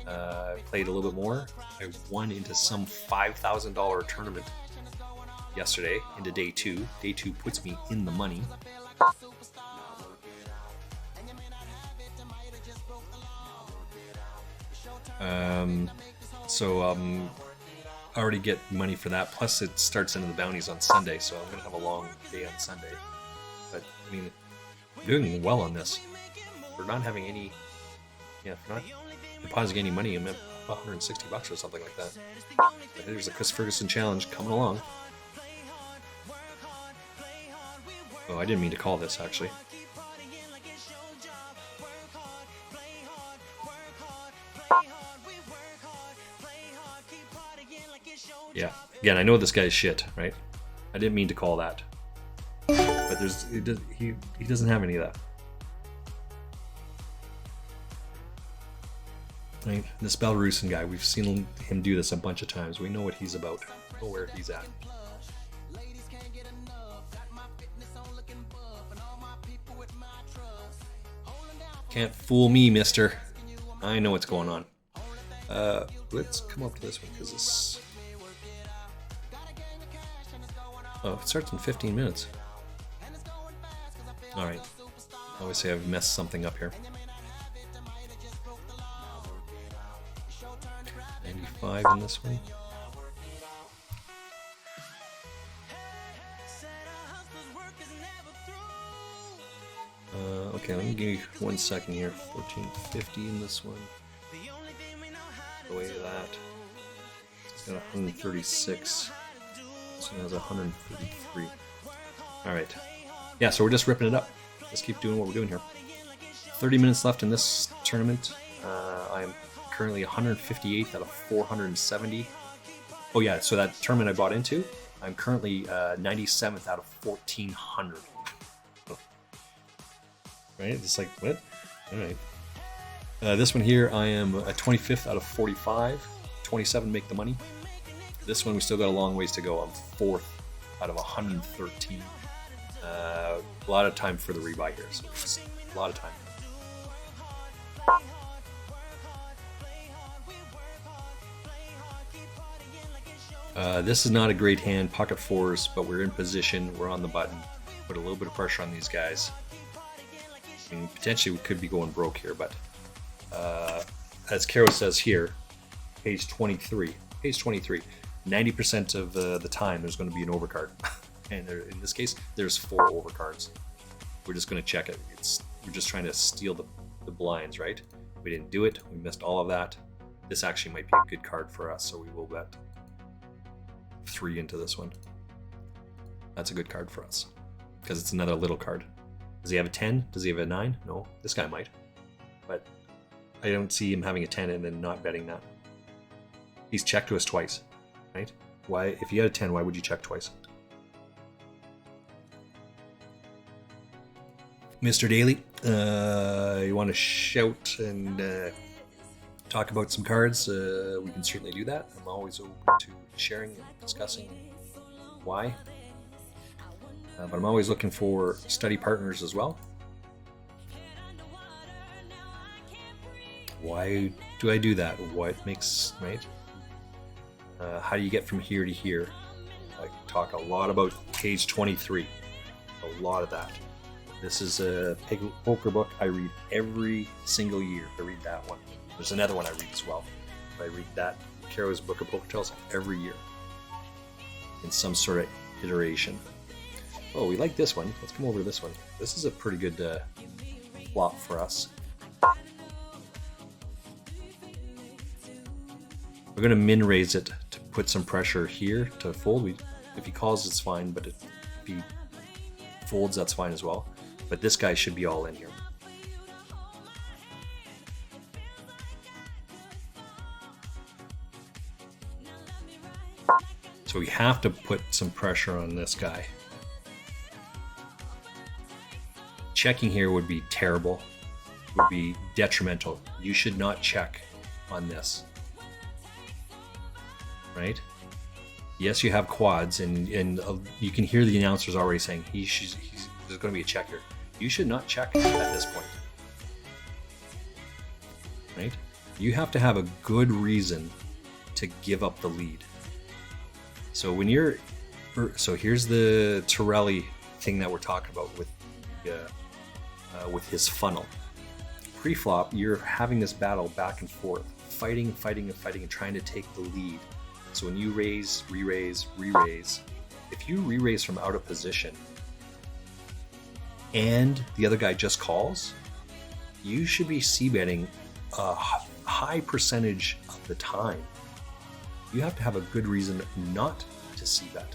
I played a little bit more. I won into some $5,000 tournament yesterday into day 2. Day 2 puts me in the money. I already get money for that. Plus, it starts into the bounties on Sunday, so I'm gonna have a long day on Sunday. But I mean, I'm doing well on this. For not having any, for not depositing any money, I'm at 160 bucks or something like that. But there's the Chris Ferguson challenge coming along. Oh, I didn't mean to call this actually. Yeah, again, I know this guy's shit, right? I didn't mean to call that, but he doesn't have any of that. Right? This Belarusian guy, we've seen him do this a bunch of times. We know what he's about. We know where he's at. Can't fool me, mister. I know what's going on. Let's come up to this one because this. Oh, it starts in 15 minutes. All right. Obviously, I've messed something up here. 95 in this one. Okay, let me give you 1 second here. 1450 in this one. Away that. It's got 136. This one has 133. Alright. Yeah, so we're just ripping it up. Let's keep doing what we're doing here. 30 minutes left in this tournament. I'm currently 158th out of 470. Oh yeah, so that tournament I bought into, I'm currently 97th out of 1400. Right? It's like, what? Alright. This one here, I am a 25th out of 45. 27 make the money. This one, we still got a long ways to go. I'm 4th out of 113. A lot of time for the rebuy here. So just a lot of time. This is not a great hand, pocket fours, but we're in position, we're on the button. Put a little bit of pressure on these guys. I mean, potentially we could be going broke here, but as Caro says here, page 23, 90% of the time there's going to be an overcard. And there, in this case, there's 4 overcards. We're just going to check it. We're just trying to steal the blinds, right? We didn't do it. We missed all of that. This actually might be a good card for us, so we will bet 3 into this one. That's a good card for us because it's another little card. Does he have a 10? Does he have a 9? No, this guy might. But I don't see him having a 10 and then not betting that. He's checked to us twice, right? Why? If he had a 10, why would you check twice? Mr. Daly, you want to shout and talk about some cards? We can certainly do that. I'm always open to sharing and discussing why. But I'm always looking for study partners as well. Why do I do that? What makes, right? How do you get from here to here? I talk a lot about page 23. A lot of that. This is a poker book I read every single year. I read that one. There's another one I read as well. I read that, Caro's Book of Poker Tells, every year in some sort of iteration. Oh, we like this one. Let's come over to this one. This is a pretty good flop for us. We're going to min raise it to put some pressure here to fold. If he calls, it's fine, but if he folds, that's fine as well. But this guy should be all in here. So we have to put some pressure on this guy. Checking here would be terrible, would be detrimental. You should not check on this, right? Yes, you have quads, and you can hear the announcers already saying there's going to be a check here. You should not check at this point, right? You have to have a good reason to give up the lead. So when so here's the Torelli thing that we're talking about with his funnel. Pre-flop, you're having this battle back and forth, fighting, and trying to take the lead. So when you raise, re-raise, if you re-raise from out of position and the other guy just calls, you should be c-betting a high percentage of the time. You have to have a good reason not to c-bet.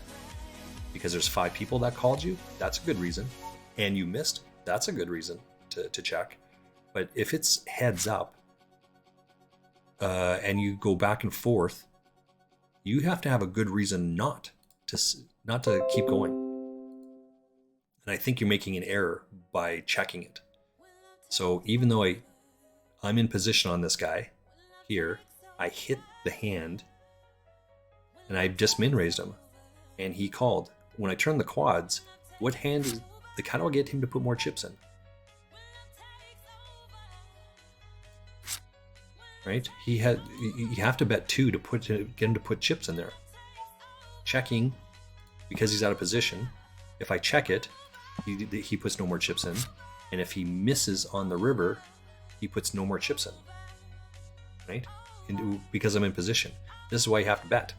Because there's 5 people that called you, that's a good reason. And you missed, that's a good reason to check. But if it's heads up and you go back and forth, you have to have a good reason not to keep going. And I think you're making an error by checking it. So even though I'm in position on this guy here, I hit the hand and I just min raised him and he called. When I turn the quads, what hand is how do I get him to put more chips in? Right? You have to bet 2 to get him to put chips in there. Checking, because he's out of position. If I check it, he puts no more chips in. And if he misses on the river, he puts no more chips in. Right? And because I'm in position. This is why you have to bet.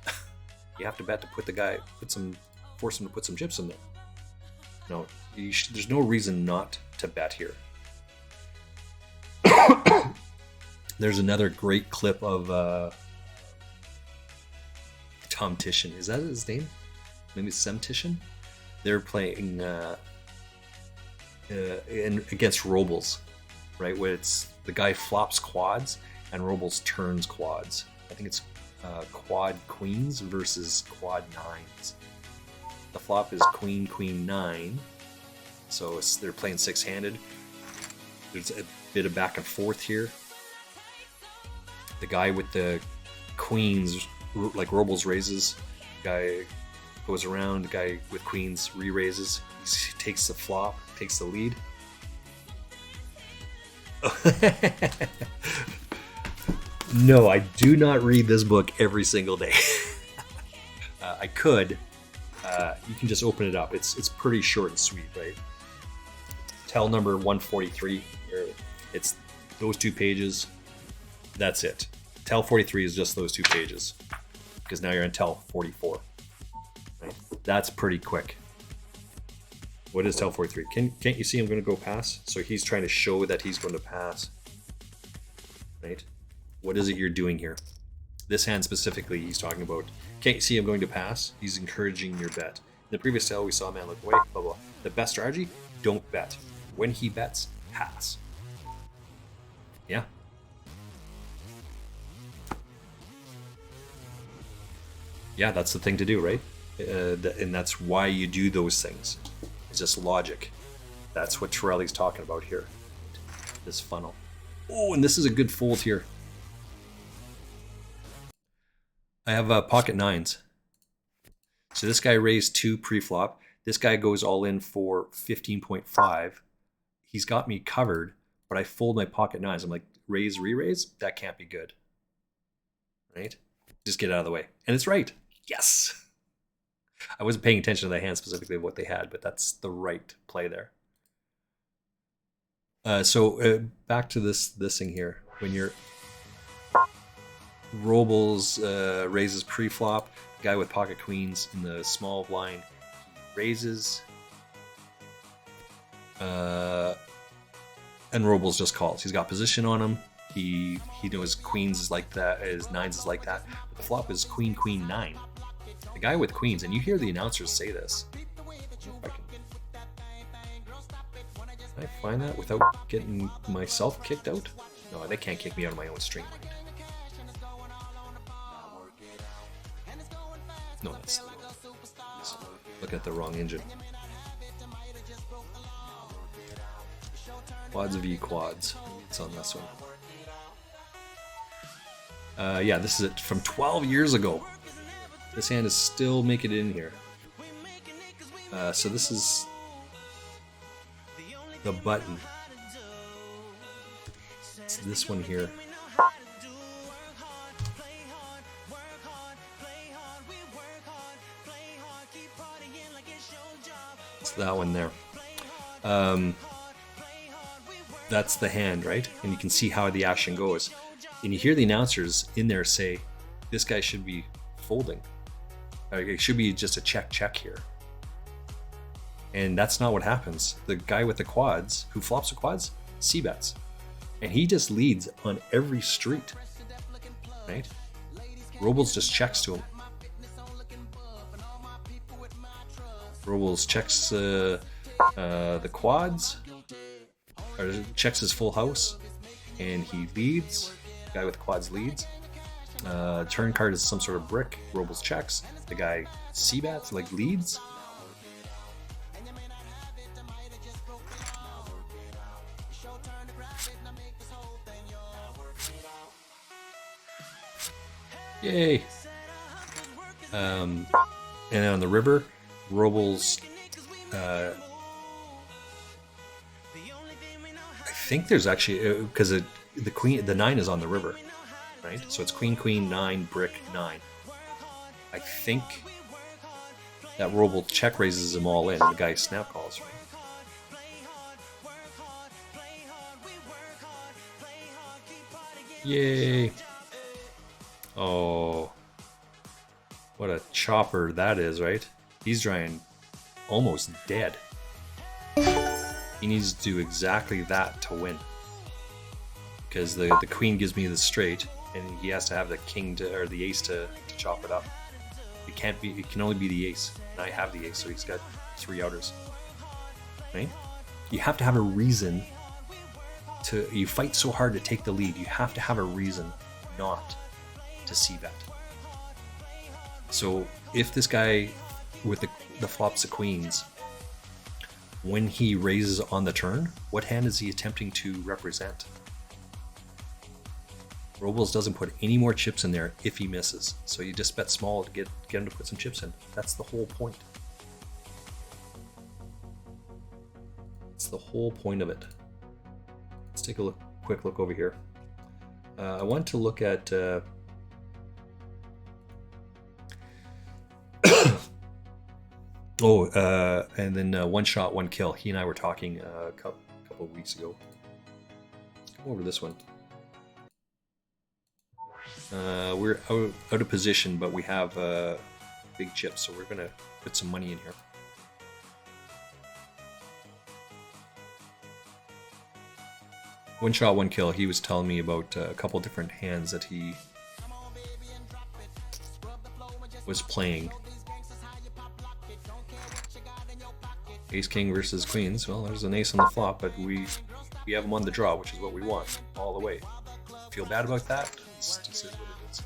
You have to bet to force him to put some chips in there. No, there's no reason not to bet here. There's another great clip of Tom Titian. Is that his name? Maybe Sem Titian? They're playing against Robles, right? Where it's the guy flops quads and Robles turns quads. I think it's quad queens versus quad nines. The flop is queen, queen, nine. So they're playing six-handed. There's a bit of back and forth here. The guy with the queens, like Robles raises. The guy goes around. The guy with queens re-raises. He takes the flop, takes the lead. No, I do not read this book every single day. I could. You can just open it up. It's pretty short and sweet, right? Tell number 143. It's those 2 pages. That's it. Tell 43 is just those 2 pages. Because now you're on Tell 44. Right? That's pretty quick. What is Tell 43? Can't you see I'm going to go pass? So he's trying to show that he's going to pass. Right? What is it you're doing here? This hand specifically, he's talking about, can't you see I'm going to pass? He's encouraging your bet. In the previous tell, we saw a man look away, blah, blah. The best strategy, don't bet. When he bets, pass. Yeah. Yeah, that's the thing to do, right? And that's why you do those things. It's just logic. That's what Torelli's talking about here. This funnel. Oh, and this is a good fold here. I have pocket nines. So this guy raised 2 pre-flop. This guy goes all in for 15.5. He's got me covered, but I fold my pocket nines. I'm like, raise, re-raise? That can't be good. Right? Just get out of the way. And it's right. Yes! I wasn't paying attention to the hand specifically of what they had, but that's the right play there. So back to this thing here. When you're Robles raises pre-flop, guy with pocket queens in the small blind raises, and Robles just calls. He's got position on him. He knows queens is like that, his nines is like that. But the flop is queen, queen, 9. The guy with queens, and you hear the announcers say this. Can I find that without getting myself kicked out? No, they can't kick me out of my own stream. No, that's looking at the wrong engine. Quads v quads. It's on this one. Yeah, this is it from 12 years ago. This hand is still making it in here. So this is the button. It's this one here. It's that one there. That's the hand, right? And you can see how the action goes. And you hear the announcers in there say, this guy should be folding. It should be just a check here. And that's not what happens. The guy with the quads, who flops the quads, c-bets. And he just leads on every street, right? Robles just checks to him. Robles checks the quads, or checks his full house, and he leads. The guy with quads leads. Turn card is some sort of brick. Robles checks. The guy c-bets, like leads. Yay! And on the river, Robles. I think there's actually because the 9 is on the river, right? So it's queen, queen, 9, brick, 9. I think that Robles check raises them all in. And the guy snap calls, right? Yay! Oh, what a chopper that is, right? He's drawing almost dead. He needs to do exactly that to win. Because the queen gives me the straight, and he has to have the king or the ace to chop it up. It can't be. It can only be the ace, and I have the ace, so he's got 3 outers. Right? You have to have a reason to. You fight so hard to take the lead. You have to have a reason not to see that. So if this guy with the flops of queens, when he raises on the turn, what hand is he attempting to represent? Robles doesn't put any more chips in there if he misses. So you just bet small to get him to put some chips in. That's the whole point. That's the whole point of it. Let's take a quick look over here. I want to look at... and then one shot, one kill. He and I were talking a couple of weeks ago. Let's go over this one. We're out of position, but we have big chips, so we're going to put some money in here. One shot, one kill. He was telling me about a couple different hands that he was playing. Ace King versus Queens. Well, there's an ace on the flop, but we have him on the draw, which is what we want all the way. Feel bad about that? It's just what it is.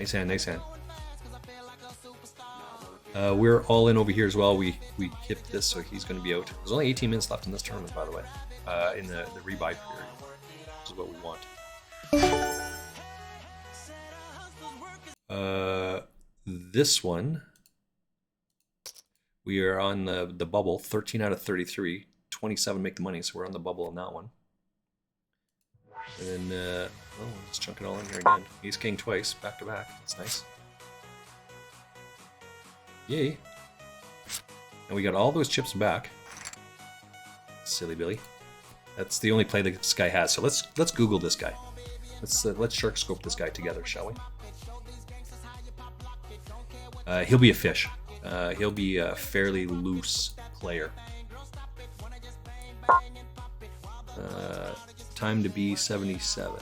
Nice hand, nice hand. We're all in over here as well. We hipped this, so he's going to be out. There's only 18 minutes left in this tournament, by the way, in the rebuy period, which is what we want. This one, we are on the bubble. 13 out of 33. 27 make the money, so we're on the bubble on that one. And then, let's chunk it all in here again. Ace King twice, back to back. That's nice. Yay. And we got all those chips back. Silly Billy. That's the only play that this guy has. So let's Google this guy. Let's shark scope this guy together, shall we? He'll be a fish. He'll be a fairly loose player. Time to be 77.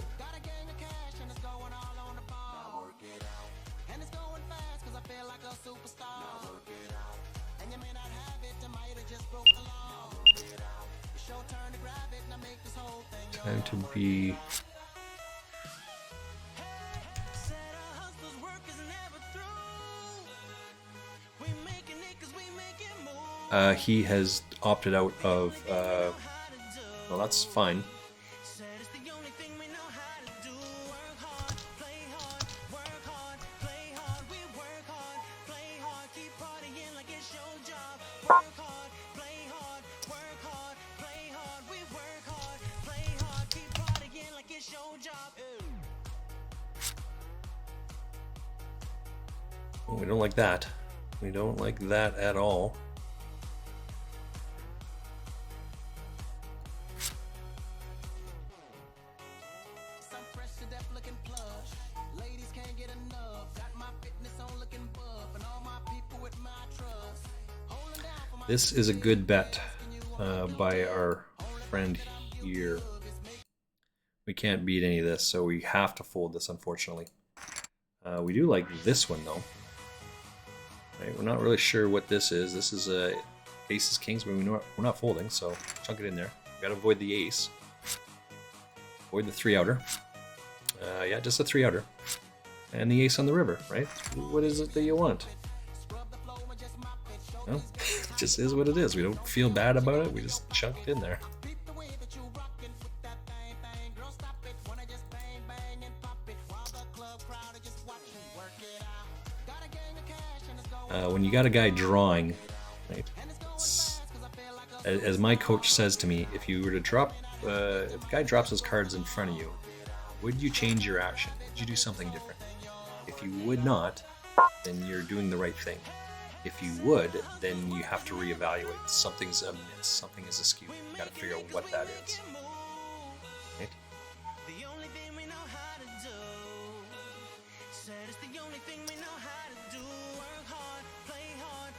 Time to be... he has opted out of... well, that's fine. Well, we don't like that. We don't like that at all. This is a good bet by our friend here. We can't beat any of this, so we have to fold this, unfortunately. We do like this one, though. Right, we're not really sure what this is. This is aces, kings, but we're not folding, so chunk it in there. We gotta avoid the ace. Avoid the 3-outer. Yeah, just a 3-outer. And the ace on the river, right? What is it that you want? Well, it just is what it is. We don't feel bad about it. We just chunk it in there. When you got a guy drawing, right, as my coach says to me, if you were to drop, if the guy drops his cards in front of you, would you change your action? Would you do something different? If you would not, then you're doing the right thing. If you would, then you have to reevaluate. Something's amiss. Something is askew. You got to figure out what that is. Right?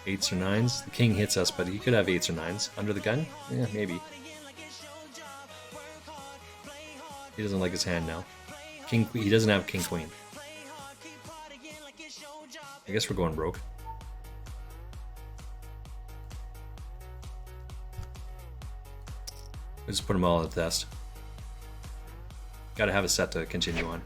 8s or 9s. The king hits us, but he could have 8s or 9s. Under the gun? Yeah, maybe. He doesn't like his hand now. King, he doesn't have king, queen. I guess we're going rogue. We'll just put them all at the test. Gotta have a set to continue on.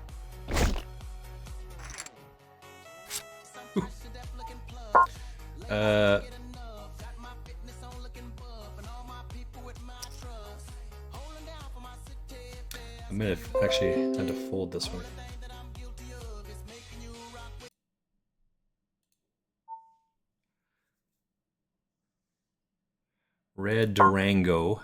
I'm gonna actually have to fold this one. Red Durango.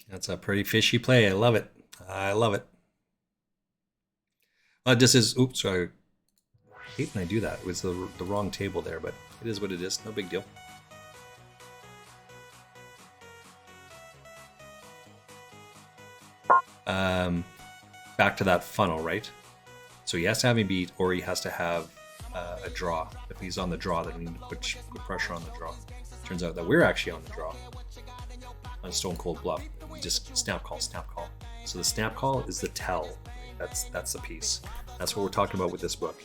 That's a pretty fishy play. I love it. I love it. This is, oops, sorry. I hate when I do that. It was the wrong table there, but it is what it is. No big deal. Back to that funnel, right? So he has to have me beat, or he has to have a draw. If he's on the draw, then we need to put pressure on the draw. Turns out that we're actually on the draw on Stone Cold Bluff. Just snap call, snap call. So the snap call is the tell. That's the piece. That's what we're talking about with this book.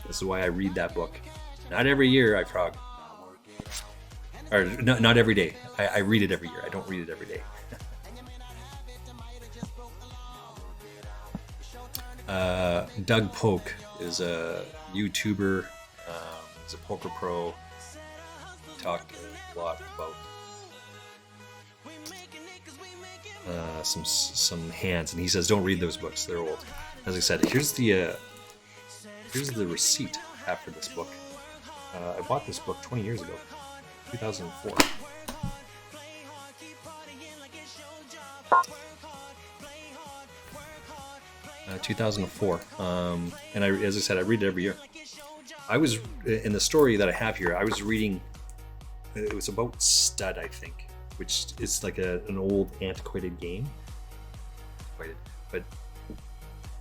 This is why I read that book. Not every year, I frog. Or not every day. I read it every year. I don't read it every day. Doug Polk is a YouTuber. He's a poker pro. Talked a lot about some hands, and he says don't read those books, they're old. As I said, here's the receipt after this book. I bought this book 20 years ago, 2004. 2004. And as I said, I read it every year. I was in the story that I have here. I was reading. It was about Stud, I think, which is like an old antiquated game. But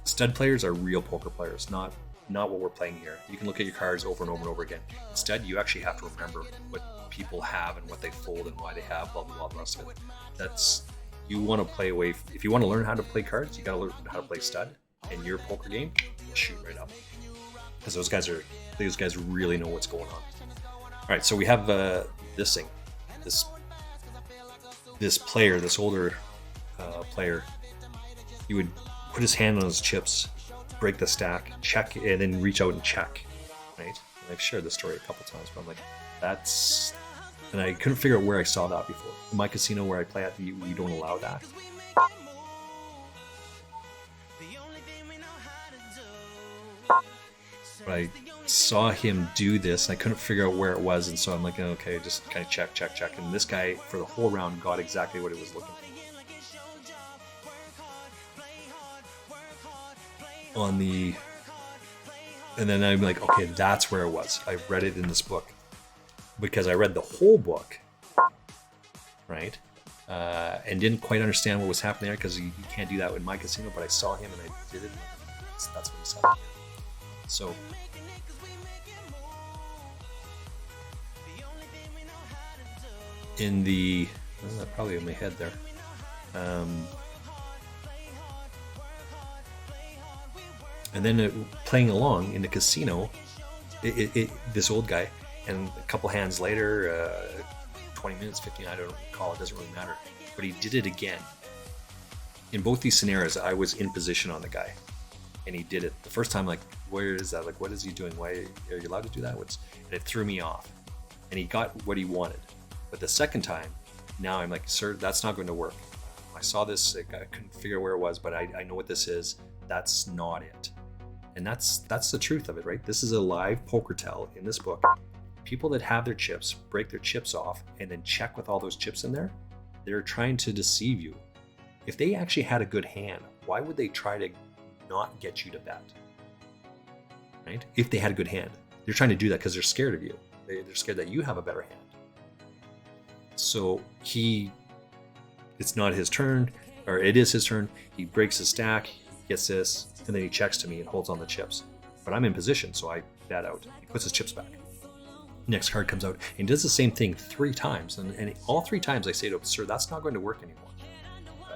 Stud players are real poker players, not what we're playing here. You can look at your cards over and over and over again. Instead, you actually have to remember what people have and what they fold and why they have, blah blah blah, the rest of it. That's, you want to play away. If you want to learn how to play cards, you got to learn how to play Stud. In your poker game, shoot right up, because those guys really know what's going on. All right, so we have this thing, this player, this older player. He would put his hand on his chips, break the stack, check, and then reach out and check. Right? And I've shared this story a couple times, but I'm like, that's, and I couldn't figure out where I saw that before. In my casino where I play at, we don't allow that. But I saw him do this, and I couldn't figure out where it was, and so I'm like, okay, just kind of check. And this guy, for the whole round, got exactly what he was looking for. And then I'm like, okay, that's where it was. I read it in this book, because I read the whole book, right? And didn't quite understand what was happening there, because you can't do that in my casino, but I saw him and I did it. That's what he said. So in the, probably in my head there, and then playing along in the casino, this old guy, and a couple hands later, 20 minutes, 15, I don't recall, it doesn't really matter, but he did it again. In both these scenarios, I was in position on the guy, and he did it. The first time, like, where is that? Like, what is he doing? Why are you allowed to do that? And it threw me off. And he got what he wanted. But the second time, now I'm like, sir, that's not going to work. I saw this, I couldn't figure out where it was, but I know what this is. That's not it. And that's the truth of it, right? This is a live poker tell in this book. People that have their chips, break their chips off, and then check with all those chips in there, They're trying to deceive you. If they actually had a good hand, why would they try to not get you to bet? Right? If they had a good hand. They're trying to do that because they're scared of you. They're scared that you have a better hand. So it's not his turn, or it is his turn. He breaks his stack, he gets this, and then he checks to me and holds on the chips. But I'm in position, so I bet out. He puts his chips back. Next card comes out and does the same thing 3 times. And all 3 times I say to him, sir, that's not going to work anymore.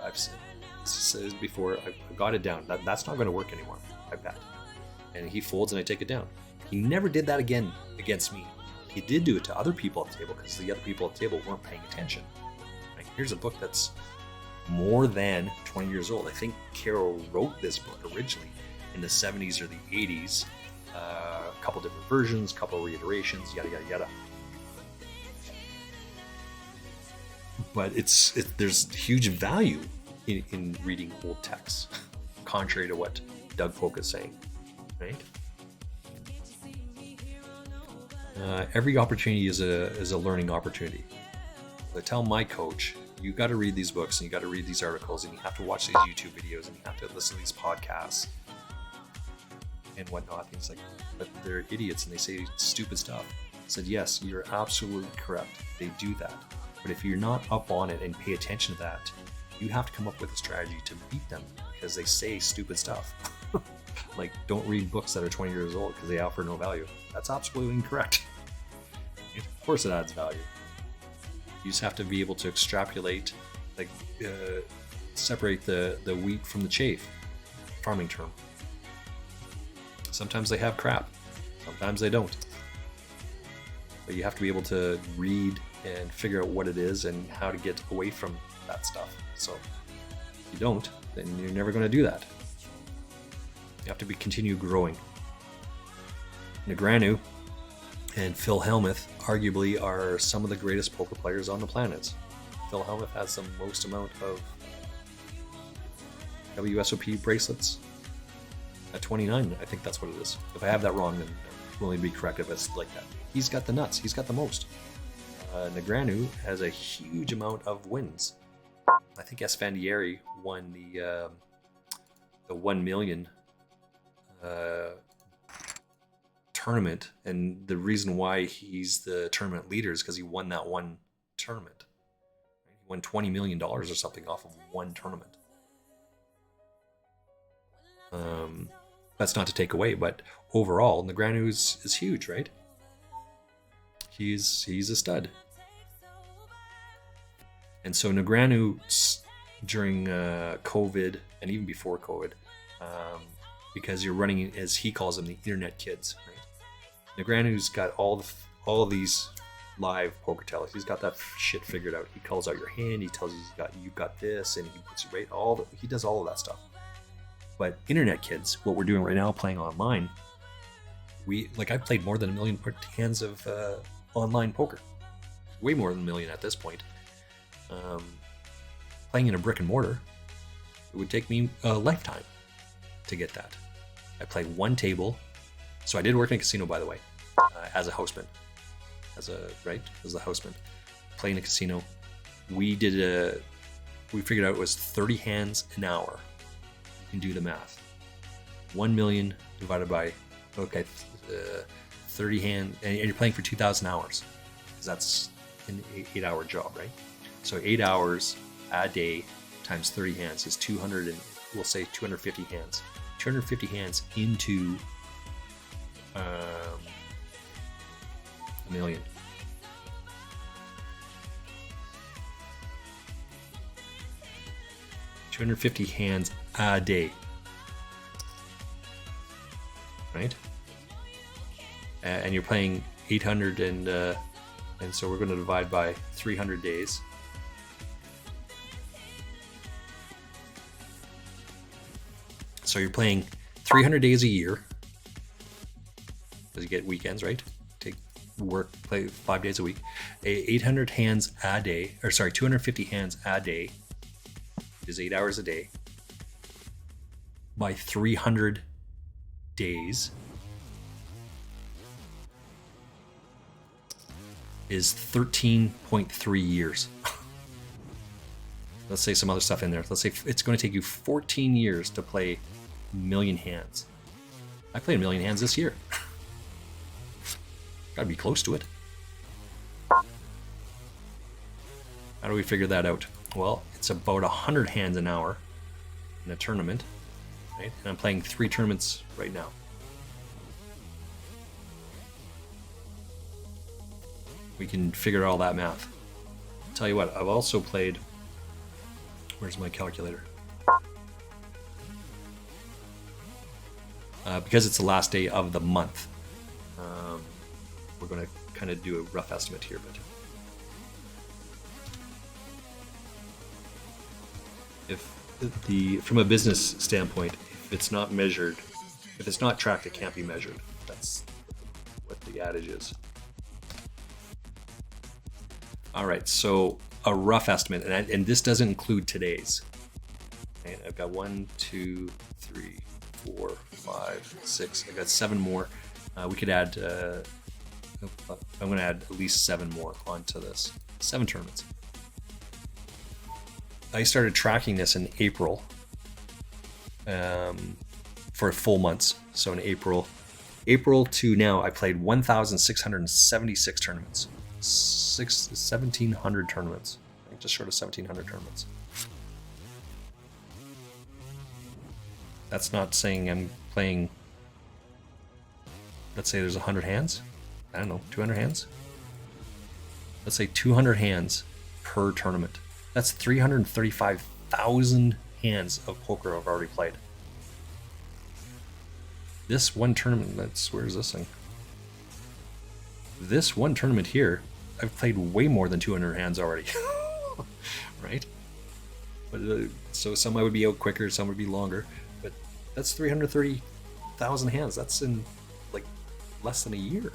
I've said before, I got it down. That's not going to work anymore. I bet. And he folds and I take it down. He never did that again against me. He did do it to other people at the table because the other people at the table weren't paying attention. Like, here's a book that's more than 20 years old. I think Carol wrote this book originally in the 70s or the 80s. A couple different versions, couple reiterations, yada yada yada. But there's huge value in reading old texts, contrary to what Doug Polk is saying, right? Every opportunity is a learning opportunity. I tell my coach, you got to read these books and you got to read these articles and you have to watch these YouTube videos and you have to listen to these podcasts and whatnot. And he's like, but they're idiots and they say stupid stuff. I said, yes, you're absolutely correct. They do that. But if you're not up on it and pay attention to that, you have to come up with a strategy to beat them because they say stupid stuff. Like, don't read books that are 20 years old because they offer no value. That's absolutely incorrect. Of course it adds value. You just have to be able to extrapolate, like separate the wheat from the chaff, farming term. Sometimes they have crap, sometimes they don't. But you have to be able to read and figure out what it is and how to get away from that stuff. So if you don't, then you're never going to do that. You have to continue growing. Negreanu and Phil Hellmuth arguably are some of the greatest poker players on the planet. Phil Hellmuth has the most amount of WSOP bracelets at 29. I think that's what it is. If I have that wrong, then I'm willing to be corrected, but it's like that. He's got the nuts. He's got the most. Negreanu has a huge amount of wins. I think Esfandiari won the 1 million tournament, and the reason why he's the tournament leader is because he won that one tournament. He won $20 million or something off of one tournament. That's not to take away, but overall, Negreanu is huge, right? He's a stud. And so Negreanu, during COVID and even before COVID, because you're running, as he calls them, the internet kids, right? Negreanu's got all of these live poker tellers. He's got that shit figured out. He calls out your hand. He tells you you got this, and he puts you right. He does all of that stuff. But internet kids, what we're doing right now, playing online, I've played more than 1 million hands of online poker, way more than 1 million at this point. Playing in a brick and mortar, it would take me a lifetime to get that. I played one table, so I did work in a casino, by the way, as a houseman, as a houseman, playing in a casino. We figured out it was 30 hands an hour. You can do the math. 1 million divided by 30 hands, and you're playing for 2,000 hours, because that's an 8-hour job, right? So 8 hours a day times 30 hands is 200, and we'll say 250 hands. 250 hands into 1 million. $250 hands a day, right? And you're playing 800, and so we're going to divide by 300 days. So you're playing 300 days a year, because you get weekends, right? Play 5 days a week. 800 hands a day, 250 hands a day is 8 hours a day. By 300 days is 13.3 years. Let's say some other stuff in there. Let's say it's going to take you 14 years to play a million hands. I played a million hands this year. Gotta be close to it. How do we figure that out? Well, it's about 100 hands an hour in a tournament, right? And I'm playing 3 tournaments right now. We can figure all that math. Tell you what, I've also played... Where's my calculator? Because it's the last day of the month, we're going to kind of do a rough estimate here, but from a business standpoint, if it's not measured, if it's not tracked, it can't be measured. That's what the adage is. All right, so a rough estimate, and this doesn't include today's. And I've got 1, 2, 3, 4, 5, 6. I got 7 more. We could add. I'm going to add at least 7 more onto this. 7 tournaments. I started tracking this in April for full months. So in April to now, I played 1,676 tournaments. 1,700 tournaments. I think just short of 1,700 tournaments. That's not saying I'm playing. Let's say there's 100 hands. I don't know, 200 hands. Let's say 200 hands per tournament. That's 335,000 hands of poker I've already played. This one tournament, where's this thing? This one tournament here, I've played way more than 200 hands already. Right? But, so some I would be out quicker, some would be longer. But that's 330,000 hands. That's in like less than a year.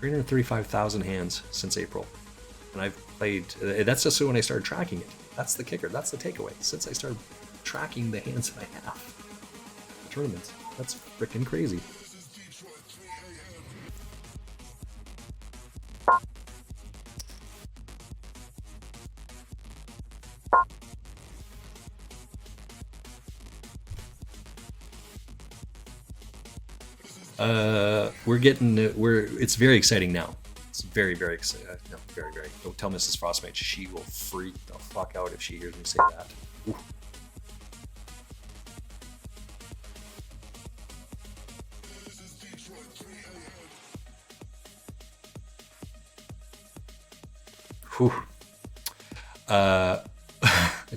335,000 hands since April. And I've played, that's just when I started tracking it. That's the kicker, that's the takeaway. Since I started tracking the hands that I have, the tournaments, that's freaking crazy. It's very exciting now. It's very, very exciting. No, very, very. Don't tell Mrs. Frostmate. She will freak the fuck out if she hears me say that. Ooh. Whew. I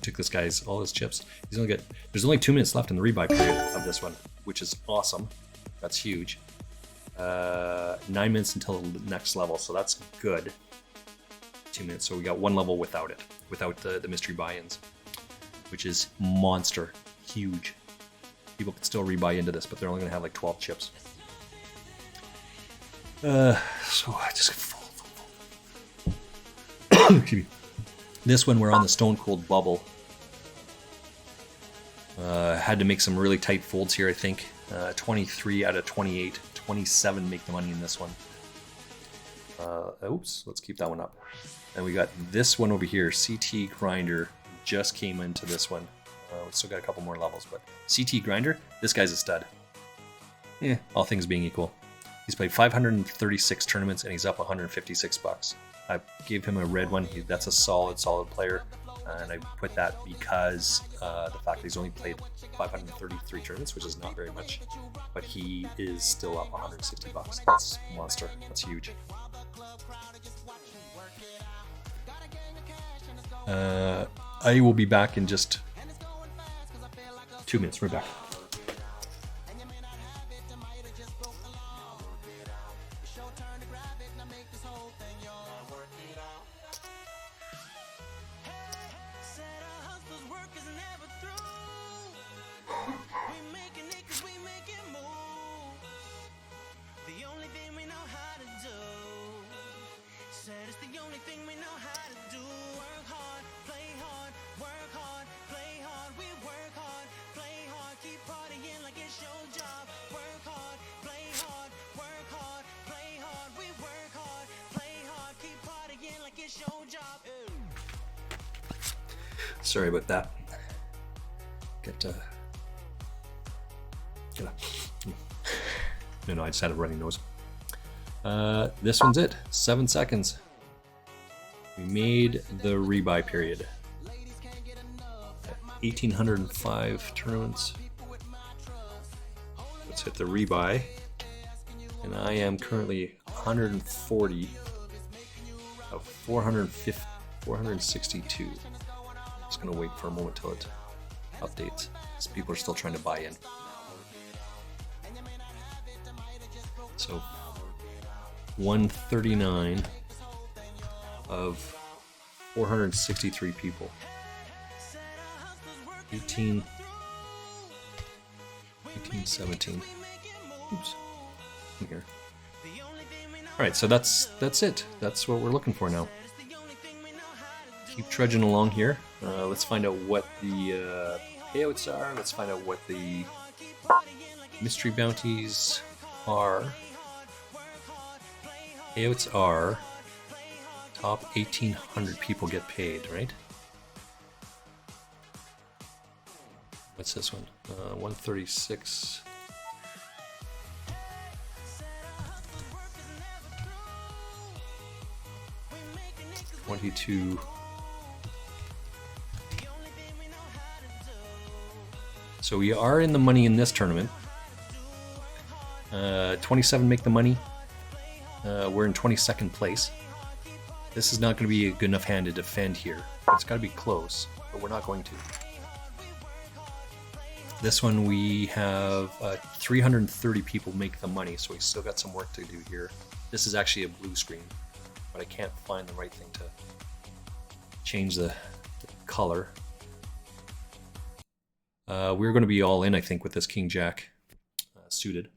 took this guy's all his chips. There's only 2 minutes left in the rebuy period of this one, which is awesome. That's huge. 9 minutes until the next level, so that's good. 2 minutes, so we got 1 level without it, without the mystery buy-ins, which is monster, huge. People can still rebuy into this, but they're only going to have like 12 chips. So I just full. Excuse me. This one we're on the Stone Cold bubble. Had to make some really tight folds here, I think. 23 out of 28. 27 make the money in this one. Oops, let's keep that one up. And we got this one over here, CT Grinder, just came into this one. We still got a couple more levels, but CT Grinder, this guy's a stud. Yeah, all things being equal. He's played 536 tournaments and he's up 156 bucks. I gave him a red one. That's a solid player. And I put that because the fact that he's only played 533 tournaments, which is not very much, but he is still up 160 bucks. That's a monster. That's huge. I will be back in just 2 minutes. We're back. It's your job. Sorry about that. No, I just had a runny nose. This one's it. 7 seconds. We made the rebuy period. 1,805 tournaments. Let's hit the rebuy. And I am currently 140 of 462. Just gonna wait for a moment till it updates, because people are still trying to buy in. So 139 of 463 people. 18, 17. Oops. In here. All right, so that's it. That's what we're looking for now. Keep trudging along here. Let's find out what the payouts are. Let's find out what the mystery bounties are. Payouts are top 1,800 people get paid, right? What's this one? 136. $22. So we are in the money in this tournament. 27 make the money. We're in 22nd place. This is not going to be a good enough hand to defend here. It's got to be close, but we're not going to. This one we have 330 people make the money, so we still got some work to do here. This is actually a blue screen, but I can't find the right thing to change the color. We're going to be all in, I think, with this King Jack suited.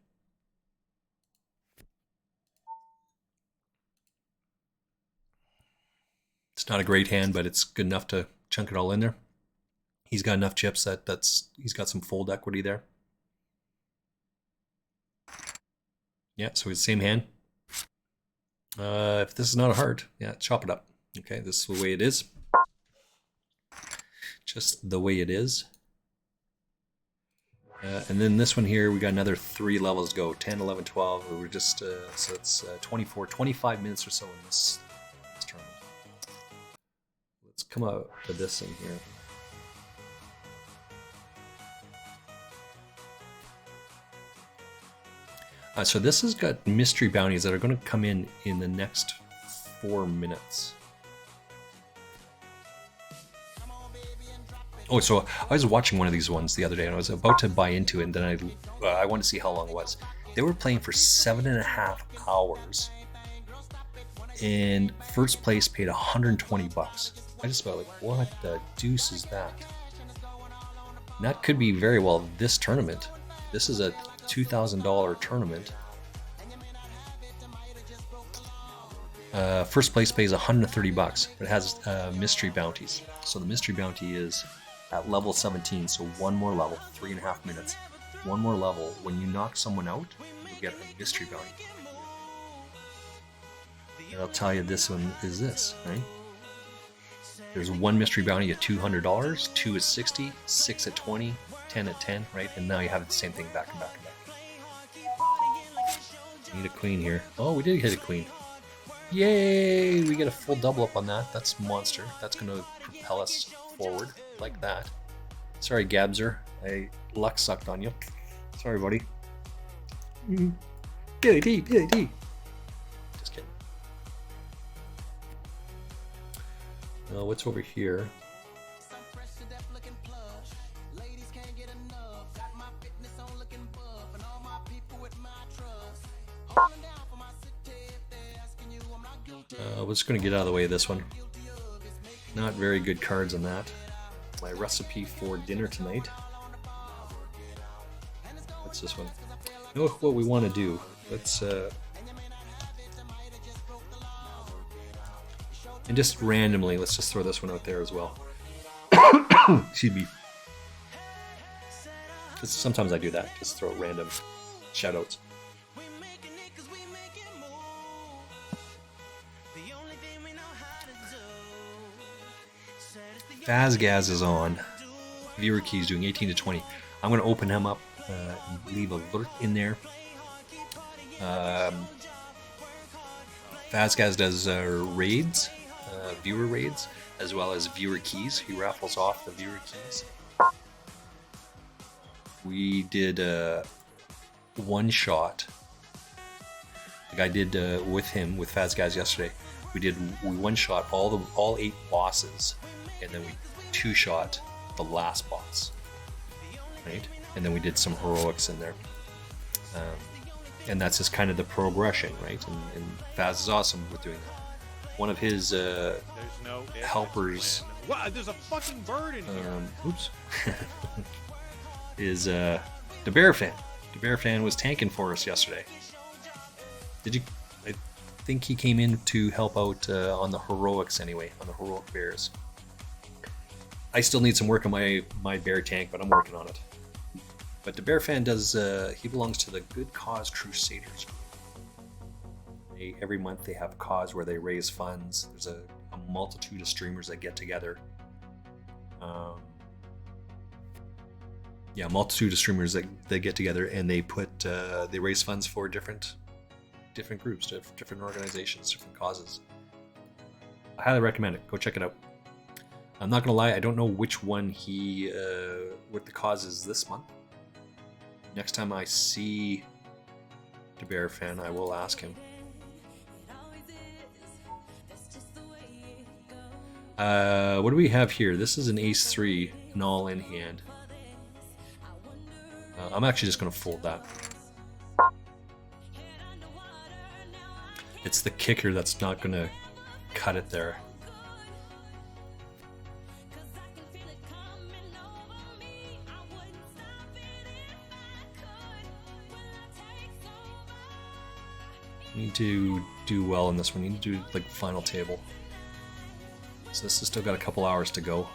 It's not a great hand, but it's good enough to chunk it all in there. He's got enough chips that's he's got some fold equity there. Yeah, so it's the same hand. If this is not a heart, yeah, chop it up. Okay, this is the way it is. Just the way it is. And then this one here, we got another 3 levels to go. 10, 11, 12. We're just, so it's 24, 25 minutes or so in this tournament. Let's come out to this thing here. So this has got mystery bounties that are going to come in the next 4 minutes. Oh, so I was watching one of these ones the other day, and I was about to buy into it, and then I wanted to see how long it was. They were playing for 7.5 hours, and first place paid $120. I just felt like, what the deuce is that? And that could be very well this tournament. This is a $2,000 tournament. First place pays $130, but it has mystery bounties. So the mystery bounty is at level 17, so one more level, 3.5 minutes. One more level. When you knock someone out, you get a mystery bounty. And I'll tell you, this one is this, right? There's one mystery bounty at $200, 2 at 60, 6 at 20, 10 at 10, right? And now you have the same thing back and back and back. Need a queen here. Oh, we did hit a queen. Yay! We get a full double up on that. That's monster. That's going to propel us forward like that. Sorry, Gabzer. Luck sucked on you. Sorry, buddy. Billy D. Just kidding. What's over here? We're just going to get out of the way of this one. Not very good cards on that. My recipe for dinner tonight. What's this one? You know what we want to do? Let's and just randomly, let's just throw this one out there as well. Excuse me. Sometimes I do that. Just throw random shoutouts. Fazgaz is on. Viewer keys doing 18 to 20. I'm going to open him up and leave alert in there. Fazgaz does raids, viewer raids, as well as viewer keys. He raffles off the viewer keys. We did one shot. Like I did with him, with Fazgaz yesterday. We one shot all 8 bosses, and then we 2 shot the last boss, right? And then we did some heroics in there. And that's just kind of the progression, right? And Faz is awesome with doing that. One of his helpers. Wow, there's a fucking bird in here. Oops. Is the Bear Fan. The Bear Fan was tanking for us yesterday. Did you? I think he came in to help out on the heroics anyway, on the heroic bears. I still need some work on my bear tank, but I'm working on it. But the Bear Fan does, he belongs to the Good Cause Crusaders. Every month they have a cause where they raise funds. There's a multitude of streamers that get together. Multitude of streamers that get together and they they raise funds for different groups, different organizations, different causes. I highly recommend it. Go check it out. I'm not gonna lie, I don't know which one what the cause is this month. Next time I see the Bear Fan, I will ask him. What do we have here? This is an ace-3, an all-in hand. I'm actually just going to fold that. It's the kicker that's not going to cut it there. Need to do well in this one. Need to do like final table. So this has still got a couple hours to go.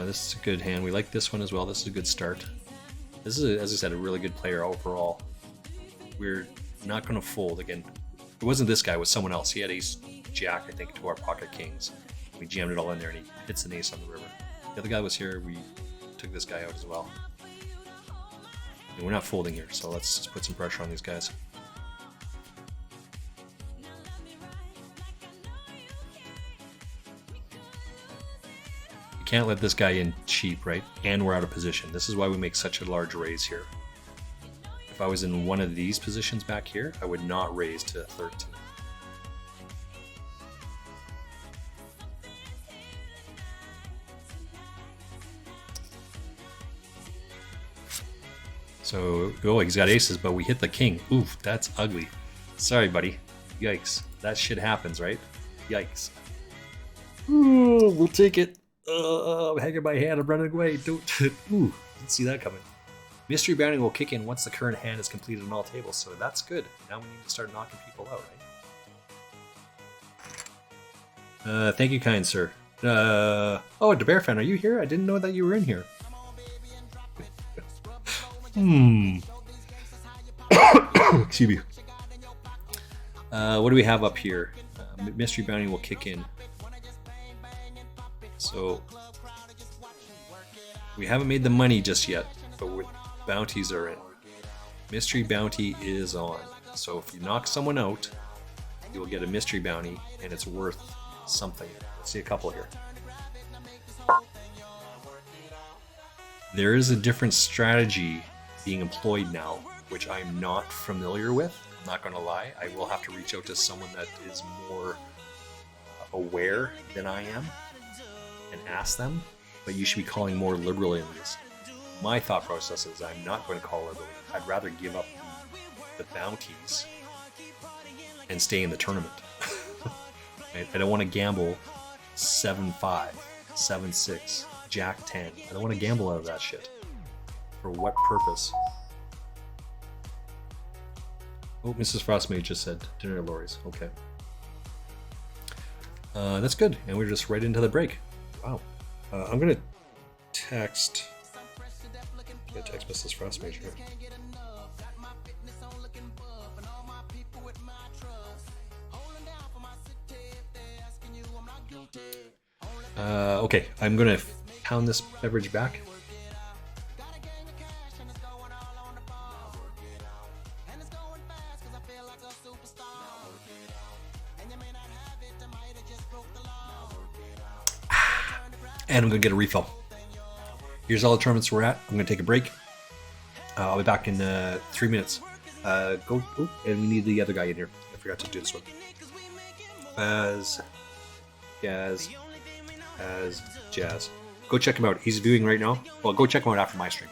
This is a good hand. We like this one as well. This is a good start. This is, as I said, a really good player overall. We're not going to fold again. It wasn't this guy. It was someone else. He had ace jack, I think, to our pocket kings. We jammed it all in there, and he hits an ace on the river. The other guy was here. We took this guy out as well. And we're not folding here, so let's just put some pressure on these guys. You can't let this guy in cheap, right? And we're out of position. This is why we make such a large raise here. If I was in one of these positions back here, I would not raise to 13. So, oh, he's got aces, but we hit the king. Oof, that's ugly. Sorry, buddy. Yikes. That shit happens, right? Yikes. Ooh, we'll take it. I'm hanging my hand. I'm running away. Don't. Ooh, didn't see that coming. Mystery Bounty will kick in once the current hand is completed on all tables, so that's good. Now we need to start knocking people out, right? Thank you, kind sir. Oh, the Bear Fan, are you here? I didn't know that you were in here. Excuse me. What do we have up here? Mystery Bounty will kick in. So we haven't made the money just yet, but bounties are in. Mystery Bounty is on. So if you knock someone out, you will get a Mystery Bounty, and it's worth something. Let's see a couple here. There is a different strategy being employed now, which I'm not familiar with. I'm not going to lie. I will have to reach out to someone that is more aware than I am and ask them, but you should be calling more liberally in this. My thought process is I'm not going to call liberally. I'd rather give up the bounties and stay in the tournament. I don't want to gamble 7-5, 7-6, Jack 10. I don't want to gamble out of that shit. For what purpose? Oh, Mrs. Frostmate just said dinner at Lori's. Okay. That's good. And we're just right into the break. Wow. I'm going to text... Yeah, text Mrs. Frostmate here. Okay, I'm gonna pound this beverage back. And I'm gonna get a refill. Here's all the tournaments we're at. I'm gonna take a break. I'll be back in 3 minutes. And we need the other guy in here. I forgot to do this one. Jazz. Go check him out. He's viewing right now. Well, go check him out after my stream.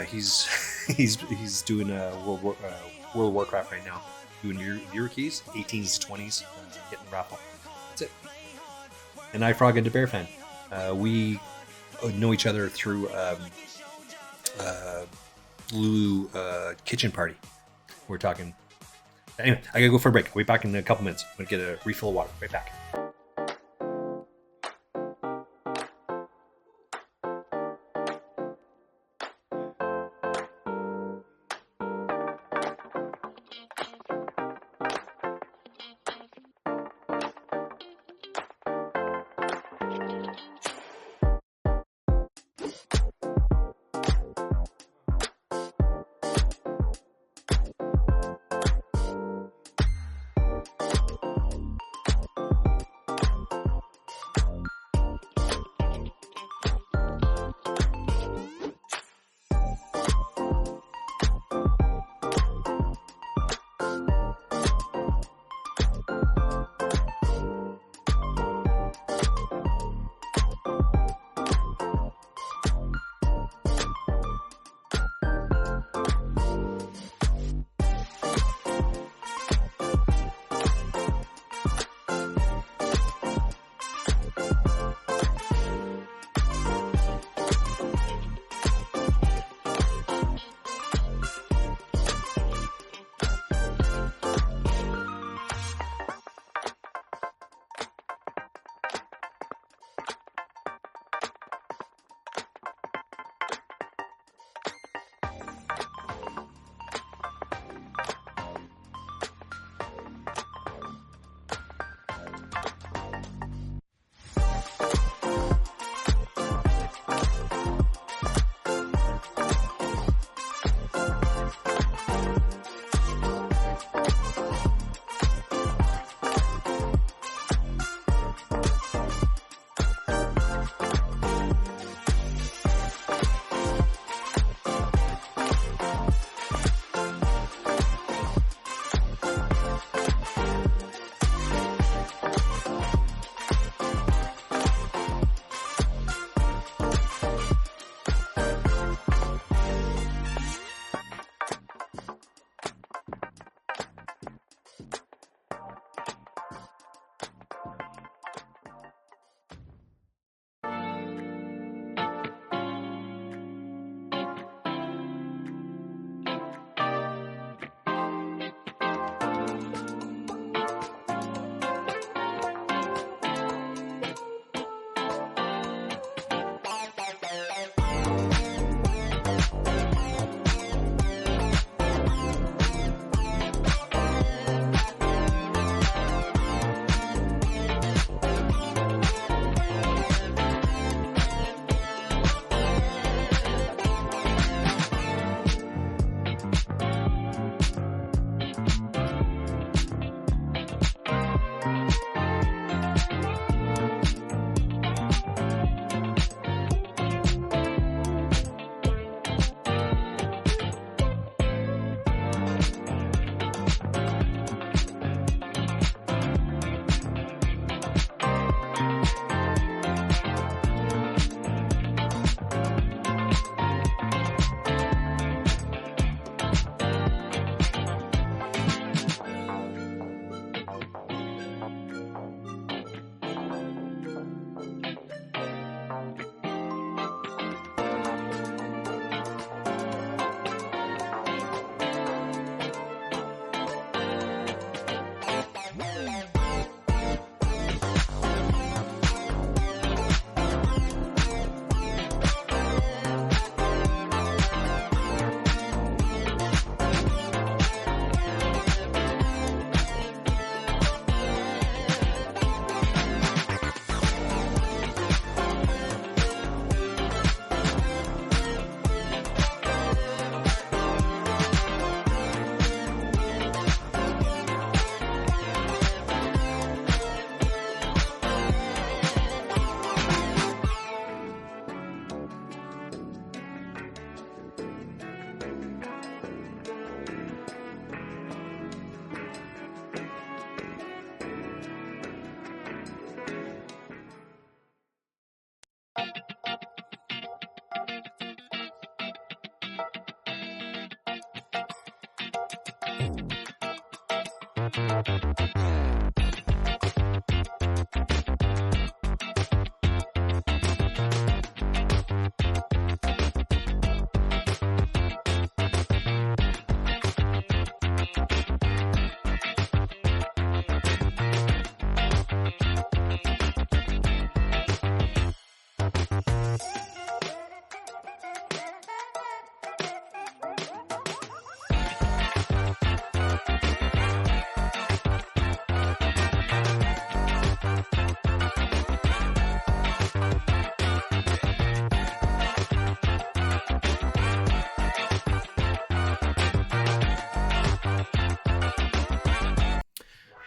He's doing World of Warcraft right now. Doing viewer keys, 18s, 20s, getting raffle. That's it. And iFrog and the Bear Fan. We know each other through Lulu Kitchen Party. We're talking. Anyway, I gotta go for a break. I'll be back in a couple minutes. I'm gonna get a refill of water. Right back.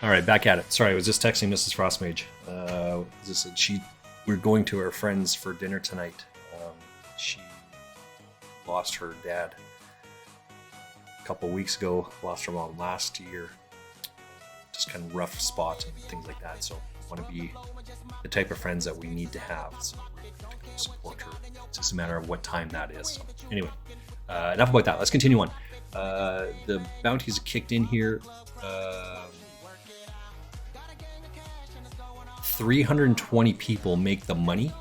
All right, back at it. Sorry, I was just texting Mrs. Frostmage. We're going to her friends for dinner tonight. She lost her dad a couple weeks ago. Lost her mom last year. Just kind of rough spot and things like that. So I want to be the type of friends that we need to have. So to support her. It's just a matter of what time that is. So anyway, enough about that. Let's continue on. The bounties kicked in here. 320 people make the money.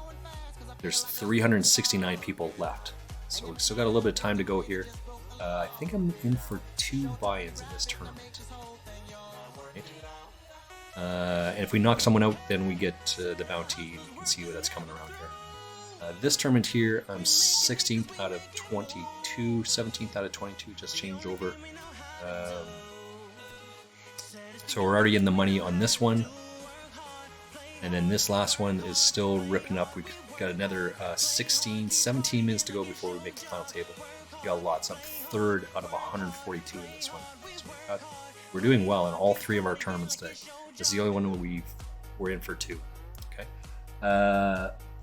There's 369 people left. So we've still got a little bit of time to go here. I think I'm in for 2 buy-ins in this tournament. Right? And if we knock someone out, then we get the bounty. You can see what that's coming around here. This tournament here, I'm 16th out of 22, 17th out of 22, just changed over. So we're already in the money on this one. And then this last one is still ripping up. We've got another 17 minutes to go before we make the final table. We got lots. I'm 3rd out of 142 in this one. So we're doing well in all 3 of our tournaments today. This is the only one we're in for 2. Okay.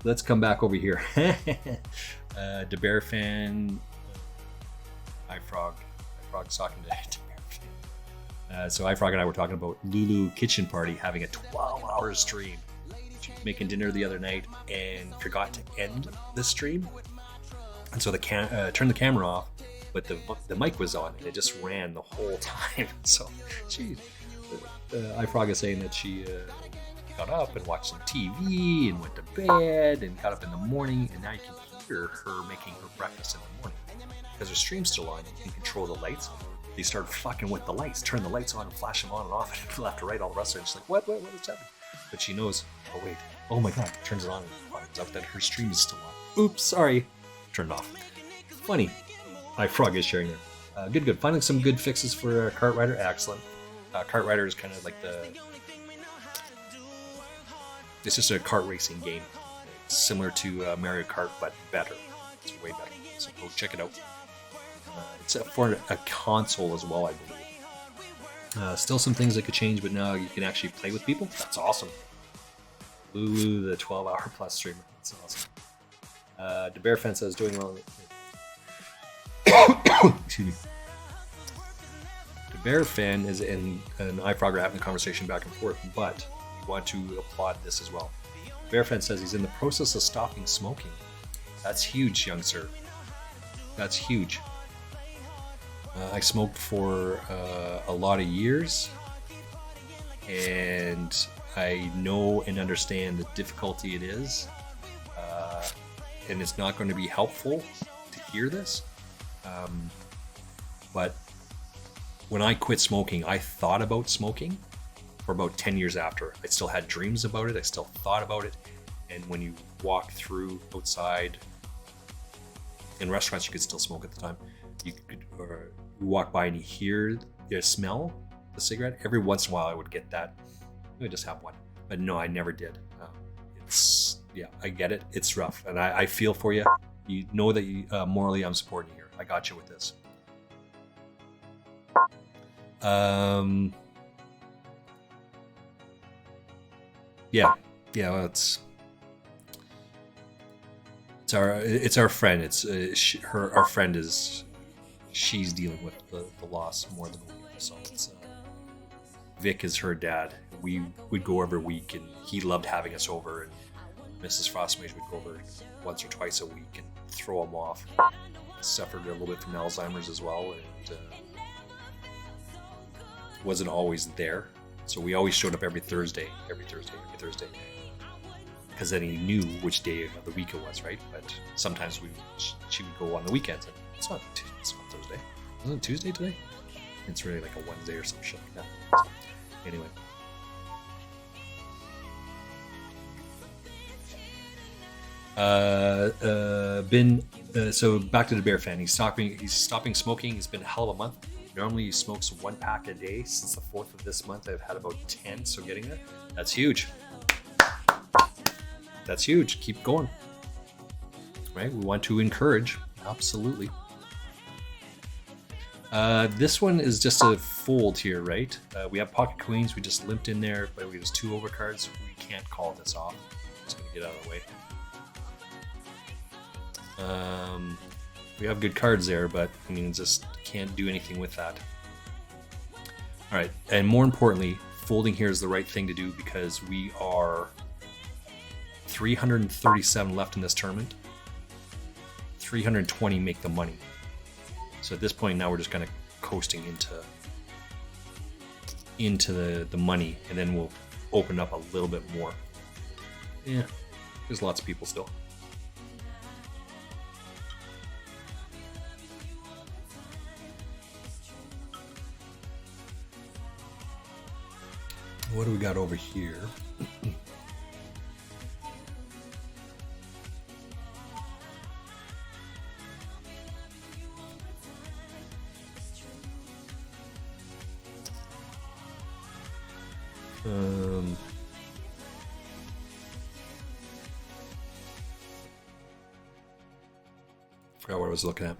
Let's come back over here. The Bear fan, iFrog's talking to Bear fan. So iFrog and I were talking about Lulu Kitchen Party having a 12-hour stream. She was making dinner the other night and forgot to end the stream, and so turned the camera off, but the mic was on and it just ran the whole time. So iFrog is saying that she got up and watched some TV and went to bed and got up in the morning, and now you can hear her making her breakfast in the morning because her stream's still on. You can control the lights. They start fucking with the lights, turn the lights on and flash them on and off, and left to right, all the rest of it. She's like, what is happening? But she knows, oh wait, oh my god, turns it on and finds out that her stream is still on. Oops, sorry. Turned off. Funny. iFrog is sharing it. Good. Finding some good fixes for Kart Rider. Excellent. Kart Rider is kind of like it's just a kart racing game. It's similar to Mario Kart, but better. It's way better. So go check it out. It's for a console as well, I believe. Still some things that could change, but now you can actually play with people. That's awesome. Lulu, the 12-hour plus streamer. That's awesome. The Bear Fence is doing well. Excuse me. The Bear Fan is and iFrog are having a conversation back and forth, but we want to applaud this as well. Bear Fence says he's in the process of stopping smoking. That's huge, young sir. That's huge. I smoked for a lot of years, and I know and understand the difficulty it is, and it's not going to be helpful to hear this. But when I quit smoking, I thought about smoking for about 10 years after. I still had dreams about it. I still thought about it. And when you walk through outside, in restaurants, you could still smoke at the time. You walk by and you smell the cigarette. Every once in a while I would get that. I would just have one. But no, I never did. I get it. It's rough. And I feel for you. You know that morally I'm supporting you here. I got you with this. Well, it's our friend. Our friend she's dealing with the loss more than we are. So Vic is her dad. We would go every week, and he loved having us over. And Mrs. Frostmage would go over once or twice a week and throw him off. Suffered a little bit from Alzheimer's as well, and wasn't always there. So we always showed up every Thursday, because then he knew which day of the week it was, right? But sometimes she would go on the weekends. And it's not Thursday. Isn't it Tuesday today? It's really like a Wednesday or some shit like that. So, anyway. So back to the bear fan. He's stopping smoking. It's been a hell of a month. Normally he smokes 1 pack a day. Since the 4th of this month, I've had about 10, so getting there. That's huge. That's huge. Keep going. Right? We want to encourage. Absolutely. This one is just a fold here, right? We have pocket queens. We just limped in there, but we have 2 overcards. We can't call this off. Just going to get out of the way. We have good cards there, but I mean, just can't do anything with that. All right, and more importantly, folding here is the right thing to do because we are 337 left in this tournament. 320 make the money. So at this point now we're just kind of coasting into the money, and then we'll open up a little bit more. Yeah, there's lots of people still. What do we got over here? Forgot what I was looking at.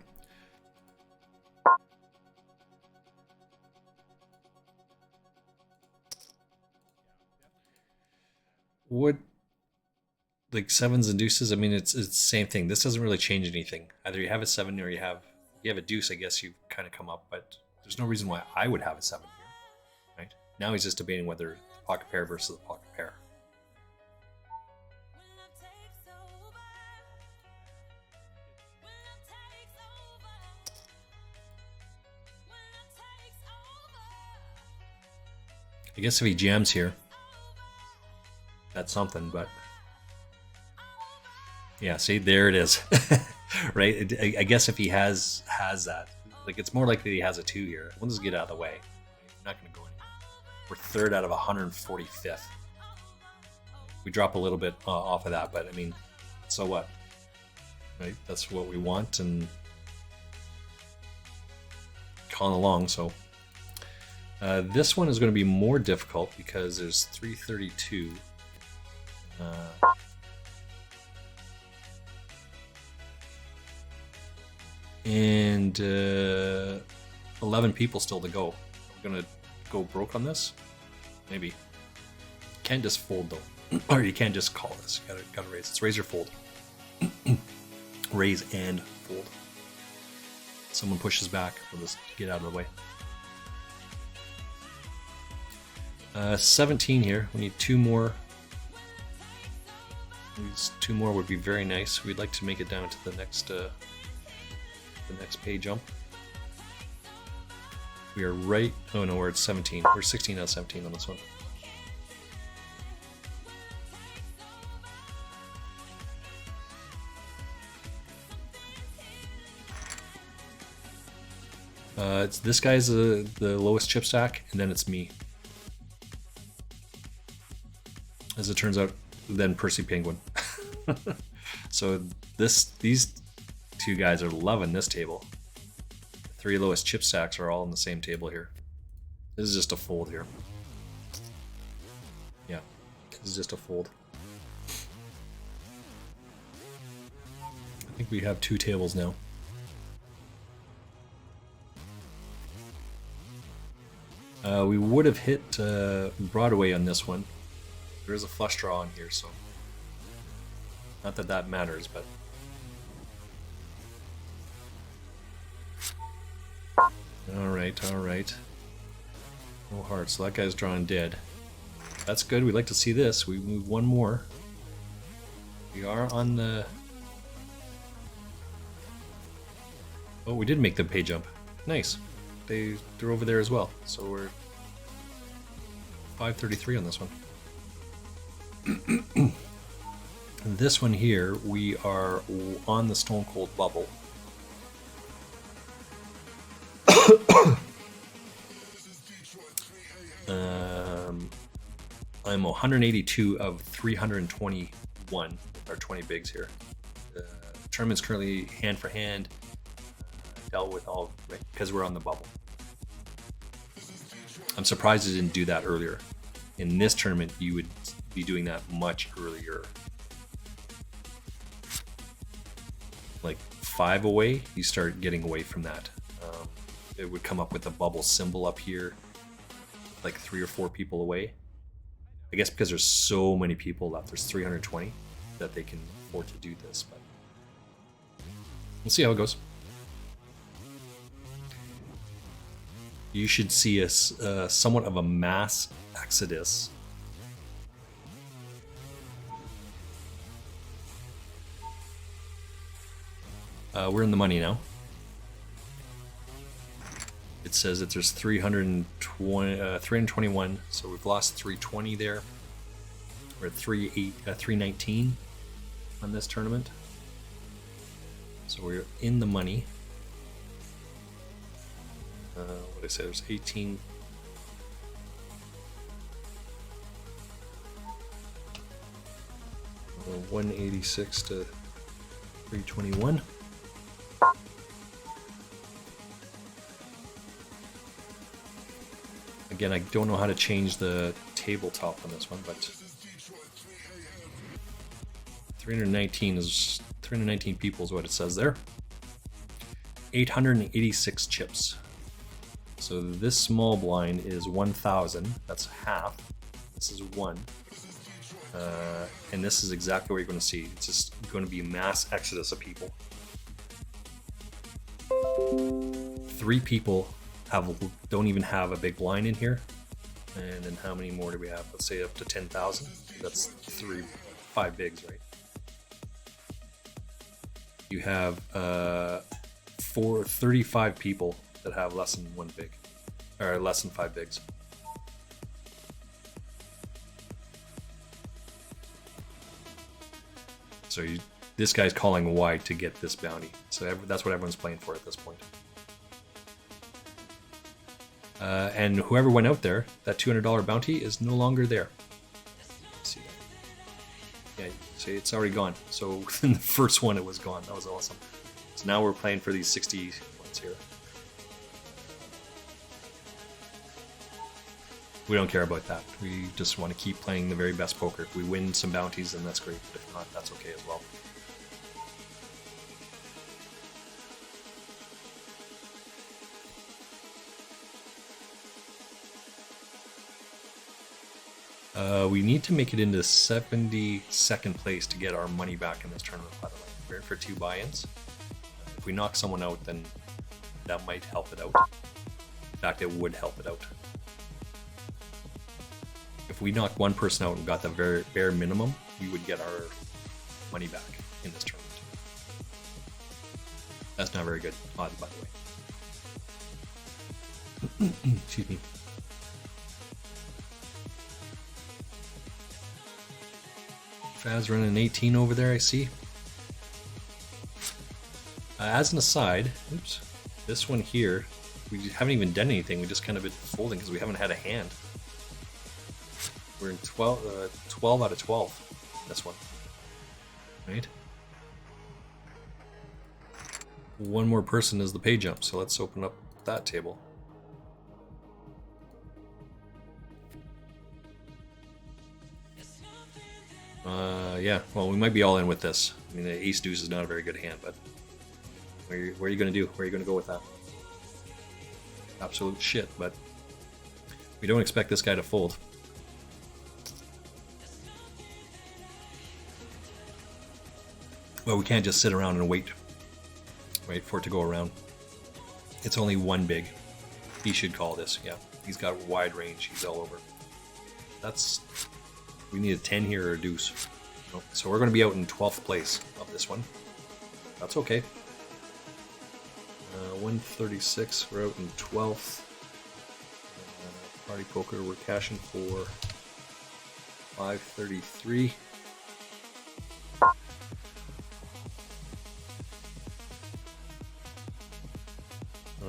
What, like sevens and deuces? I mean, it's the same thing. This doesn't really change anything. Either you have a 7 or you have a deuce. I guess you kind of come up, but there's no reason why I would have a 7 here, right? Now he's just debating whether the pocket pair versus the pocket pair. I guess if he jams here, that's something, but yeah, see, there it is. Right? I guess if he has that, like, it's more likely he has a 2 here. We'll just get out of the way. We're not going to go anywhere. We're 3rd out of 145th. We drop a little bit off of that, but I mean, so what? Right? That's what we want, and calling along. So this one is going to be more difficult because there's 332. And 11 people still to go. We're gonna go broke on this? Maybe. Can't just fold though. Or you can't just call this. You gotta raise. It's raise or fold. Raise and fold. Someone pushes back. We'll just get out of the way. 17 here. We need 2 more. These 2 more would be very nice. We'd like to make it down to the next pay jump. We are right. Oh no, we're at 17. We're 16 out of 17 on this one. It's this guy's the lowest chip stack, and then it's me. As it turns out, then Percy Penguin. So these 2 guys are loving this table. The 3 lowest chip stacks are all on the same table here. This is just a fold here. Yeah, this is just a fold. I think we have 2 tables now. We would have hit Broadway on this one. There is a flush draw on here, so not that that matters, but all right. No hearts. So that guy's drawing dead. That's good. We'd like to see this. We move 1 more. We are on the. Oh, we did make the pay jump. Nice. They're over there as well. So we're 533 on this one. This one here, we are on the Stone Cold Bubble. I'm 182 of 321, or 20 bigs here. The tournament's currently hand for hand. Dealt with all, right, because we're on the bubble. I'm surprised I didn't do that earlier. In this tournament, you would be doing that much earlier. Like 5 away, you start getting away from that. It would come up with a bubble symbol up here, like 3 or 4 people away. I guess because there's so many people left, there's 320, that they can afford to do this, but we'll see how it goes. You should see a somewhat of a mass exodus. We're in the money now. It says that there's 321, so we've lost 320 there. We're at 319 on this tournament. So we're in the money. What did I say? There's 18. Uh, 186 to 321. Again, I don't know how to change the tabletop on this one, but 319 people is what it says there. 886 chips. So this small blind is 1,000. That's half. This is 1. And this is exactly what you're going to see. It's just going to be a mass exodus of people. 3 people don't even have a big blind in here. And then how many more do we have? Let's say up to 10,000. That's 5 bigs, right? You have 35 people that have less than 1 big, or less than 5 bigs. So this guy's calling wide to get this bounty. So that's what everyone's playing for at this point. And whoever went out there, that $200 bounty is no longer there. Let's see that. Yeah, see, it's already gone. So in the first one, it was gone. That was awesome. So now we're playing for these 60 ones here. We don't care about that. We just want to keep playing the very best poker. If we win some bounties, then that's great. But if not, that's okay as well. We need to make it into 72nd place to get our money back in this tournament, by the way. We're in for 2 buy-ins. If we knock someone out, then that might help it out. In fact, it would help it out. If we knocked one person out and got the very bare minimum, we would get our money back in this tournament. That's not very good odds, by the way. Excuse me. Faz running an 18 over there, I see. As an aside, oops, this one here, we haven't even done anything. We just kind of been folding because we haven't had a hand. We're in 12 out of 12, this one. Right? One more person is the pay jump, so let's open up that table. Yeah, well, we might be all in with this. I mean, the ace deuce is not a very good hand, but where are you going to do? Where are you going to go with that? Absolute shit, but we don't expect this guy to fold. Well, we can't just sit around and wait for it to go around. It's only 1 big. He should call this, yeah. He's got wide range, he's all over. We need a 10 here or a deuce. So we're going to be out in 12th place of this one. That's okay. 136, we're out in 12th. Party poker, we're cashing for 533.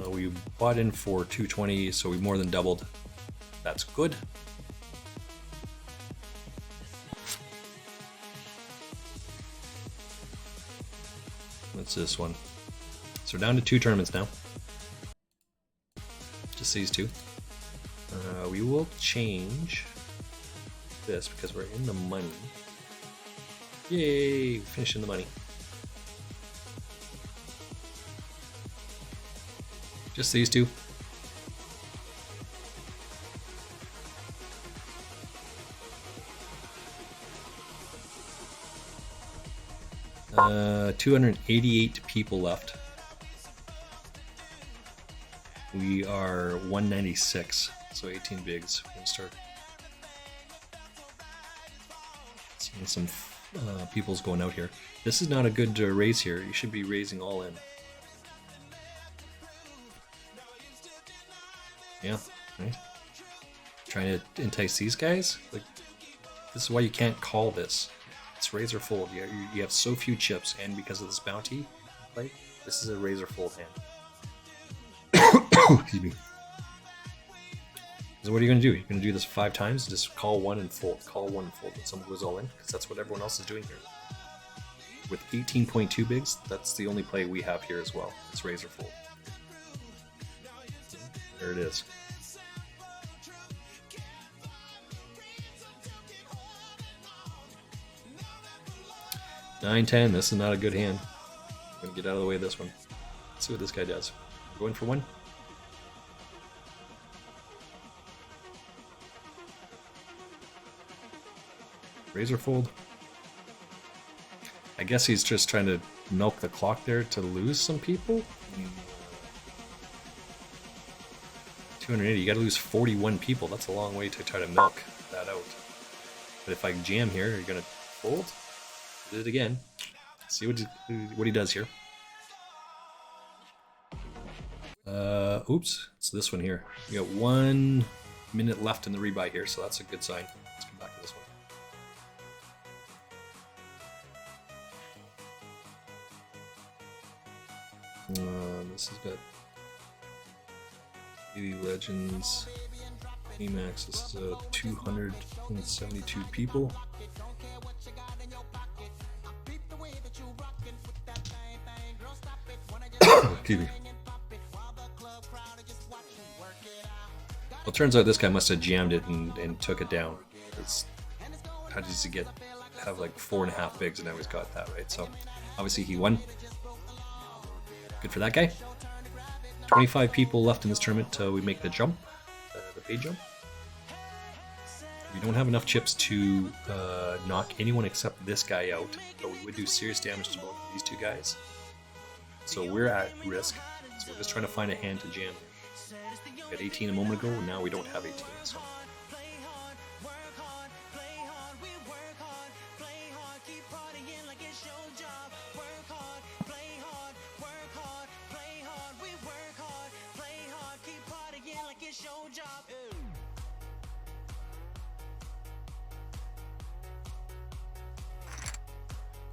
We bought in for 220, so we more than doubled. That's good. What's this one? So we're down to 2 tournaments now. Just these 2. We will change this because we're in the money. Yay! Finishing the money. Just these 2. Uh, 288 people left. We are 196, so 18 bigs. We're gonna start seeing some people's going out here. This is not a good raise here. You should be raising all in. Yeah, right. Trying to entice these guys. Like, this is why you can't call this. It's razor fold. You have so few chips, and because of this bounty, like, this is a razor fold hand. Excuse me. So what are you going to do? You're going to do this 5 times? Just call 1 and fold. Call 1 and fold when someone goes all in, because that's what everyone else is doing here. With 18.2 bigs, that's the only play we have here as well. It's razor fold. There it is. $9-10. This is not a good hand. I'm gonna get out of the way of this one. Let's see what this guy does. Going for 1. Razor fold. I guess he's just trying to milk the clock there to lose some people. 280. You got to lose 41 people. That's a long way to try to milk that out. But if I jam here, you're gonna fold. Did it again. See what he does here. Oops. It's this one here. We got 1 minute left in the rebuy here, so that's a good sign. Let's come back to this one. This has got 80 legends. Emax. This is 272 people. Excuse me. Well, it turns out this guy must have jammed it and took it down. How does he have like 4.5 bigs, and now he's got that, right? So obviously he won. Good for that guy. 25 people left in this tournament till we make the jump, the pay jump. We don't have enough chips to knock anyone except this guy out, but we would do serious damage to both of these 2 guys. So we're at risk. So we're just trying to find a hand to jam. We had 18 a moment ago, and now we don't have 18. So.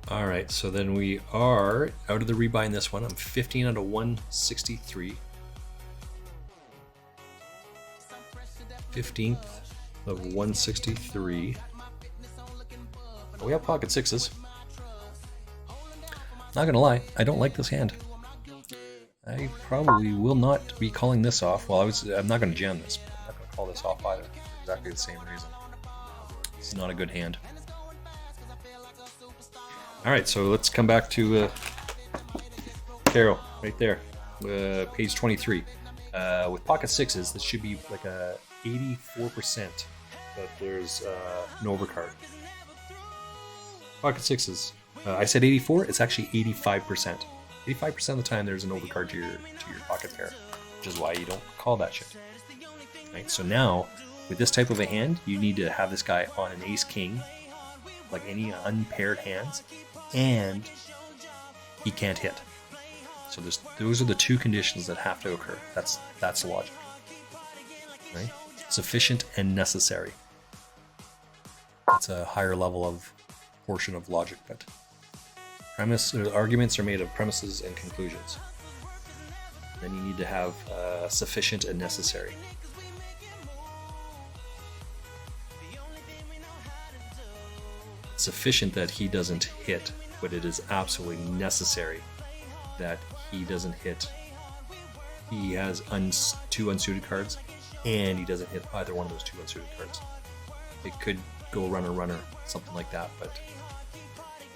All right, so then we are out of the rebuy in this one. I'm 15 out of 163. 15th of 163. Oh, we have pocket 6s. Not gonna lie, I don't like this hand. I probably will not be calling this off. Well, I'm not gonna jam this, but I'm not gonna call this off either. For exactly the same reason. This is not a good hand. Alright, so let's come back to Carol, right there, page 23. With pocket 6s, this should be like a 84% that there's an overcard. Pocket 6s, I said 84, it's actually 85%. 85% of the time there's an overcard to your pocket pair, which is why you don't call that shit. Right, so now, with this type of a hand, you need to have this guy on an ace-king, like any unpaired hands, and he can't hit. So those are the 2 conditions that have to occur. That's the logic, right? Sufficient and necessary. It's a higher level of portion of logic, but arguments are made of premises and conclusions. Then you need to have sufficient and necessary. Sufficient that he doesn't hit, but it is absolutely necessary that he doesn't hit. He has two unsuited cards, and he doesn't hit either one of those two unsuited cards. It could go runner, something like that, but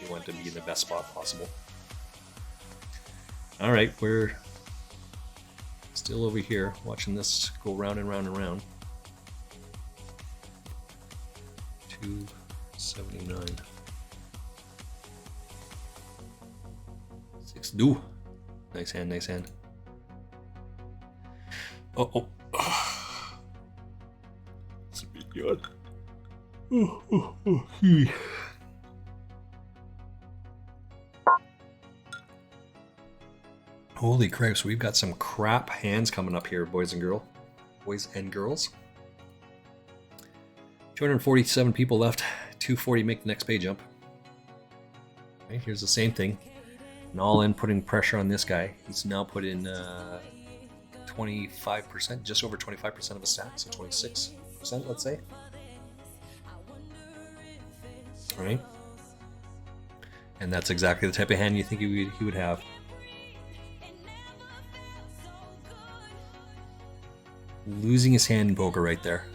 you want to be in the best spot possible. All right, we're still over here watching this go round and round and round. 279. 6. Do. Nice hand, nice hand. Oh. This would be good. Holy crap, so we've got some crap hands coming up here, boys and girls. 247 people left. 240 make the next pay jump. Okay, here's the same thing. And all in putting pressure on this guy. He's now put in 25%, just over 25% of his stack, so 26%, let's say. All right. And that's exactly the type of hand you think he would have. Losing his hand in poker right there.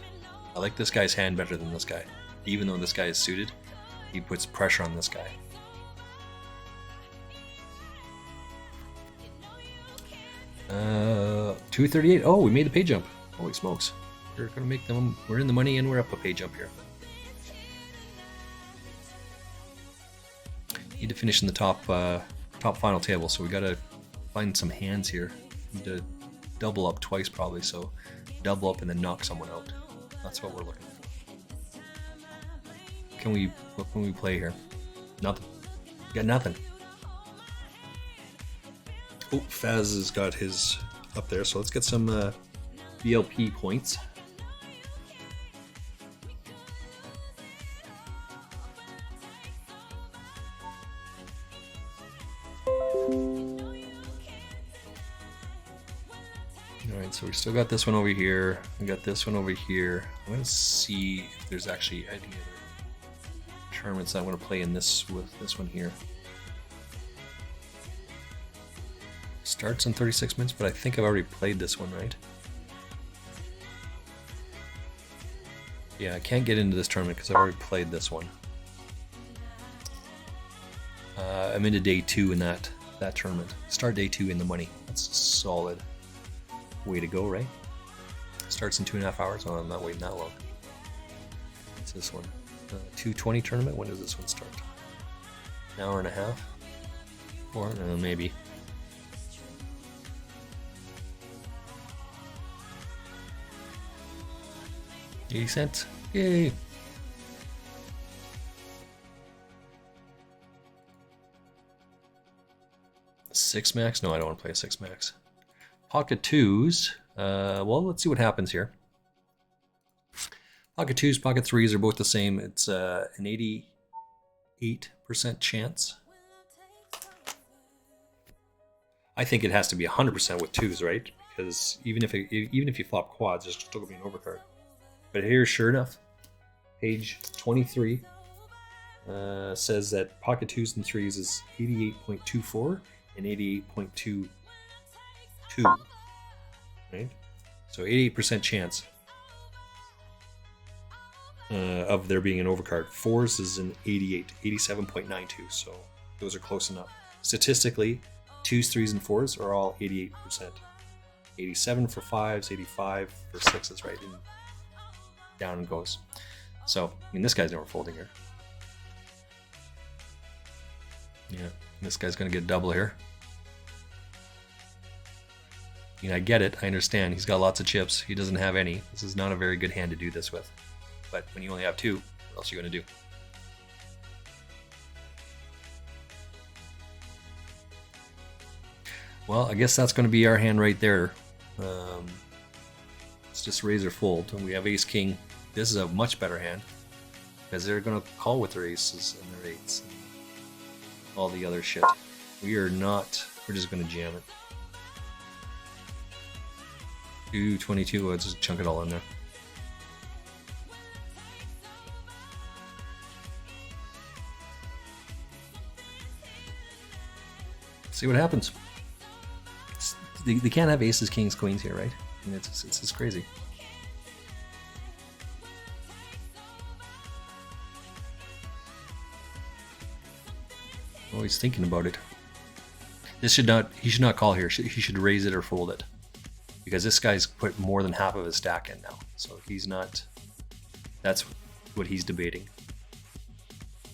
I like this guy's hand better than this guy. Even though this guy is suited, he puts pressure on this guy. Uh, 238. Oh, we made the pay jump. Holy smokes. We're gonna make them. We're in the money and we're up a pay jump here. Need to finish in the top final table, so we gotta find some hands here. Need to double up twice probably, so double up and then knock someone out. That's what we're looking for. What can we play here? Nothing. Got nothing. Oh, Faz has got his up there, so let's get some BLP points. Alright, so we still got this one over here. We got this one over here. I'm going to see if there's actually any other tournaments I want to play in this with this one here. Starts in 36 minutes, but I think I've already played this one, right? Yeah, I can't get into this tournament because I've already played this one. I'm into day 2 in that tournament. Start day 2 in the money. That's a solid way to go, right? Starts in 2.5 hours. Oh, I'm not waiting that long. What's this one? 220 tournament? When does this one start? An hour and a half? Or maybe. 80 cents. Yay! Six max? No, I don't want to play a 6 max. Pocket 2s. Well, let's see what happens here. Pocket 2s, pocket 3s are both the same. It's an 88% chance. I think it has to be 100% with 2s, right? Because even if you flop quads, there's still going to be an overcard. But here, sure enough, page 23 says that pocket 2s and 3s is 88.24 and 88.22. Right? So 88% chance of there being an overcard. 4s is an 87.92. So those are close enough. Statistically, 2s, 3s, and 4s are all 88%. 87 for 5s, 85 for 6s, right? And down it goes. So, I mean, this guy's never folding here. Yeah, this guy's going to get a double here. I mean, I get it. I understand. He's got lots of chips. He doesn't have any. This is not a very good hand to do this with. But when you only have 2, what else are you going to do? Well, I guess that's going to be our hand right there. Let's just raise or fold. And we have ace king. This is a much better hand because they're gonna call with their aces and their eights and all the other shit. We are not. We're just gonna jam it. 222. I'll just chunk it all in there. See what happens. They can't have aces, kings, queens here, right? I mean, it's just crazy. Oh, he's thinking about it. He should not call here. He should raise it or fold it. Because this guy's put more than half of his stack in now. So he's not... That's what he's debating.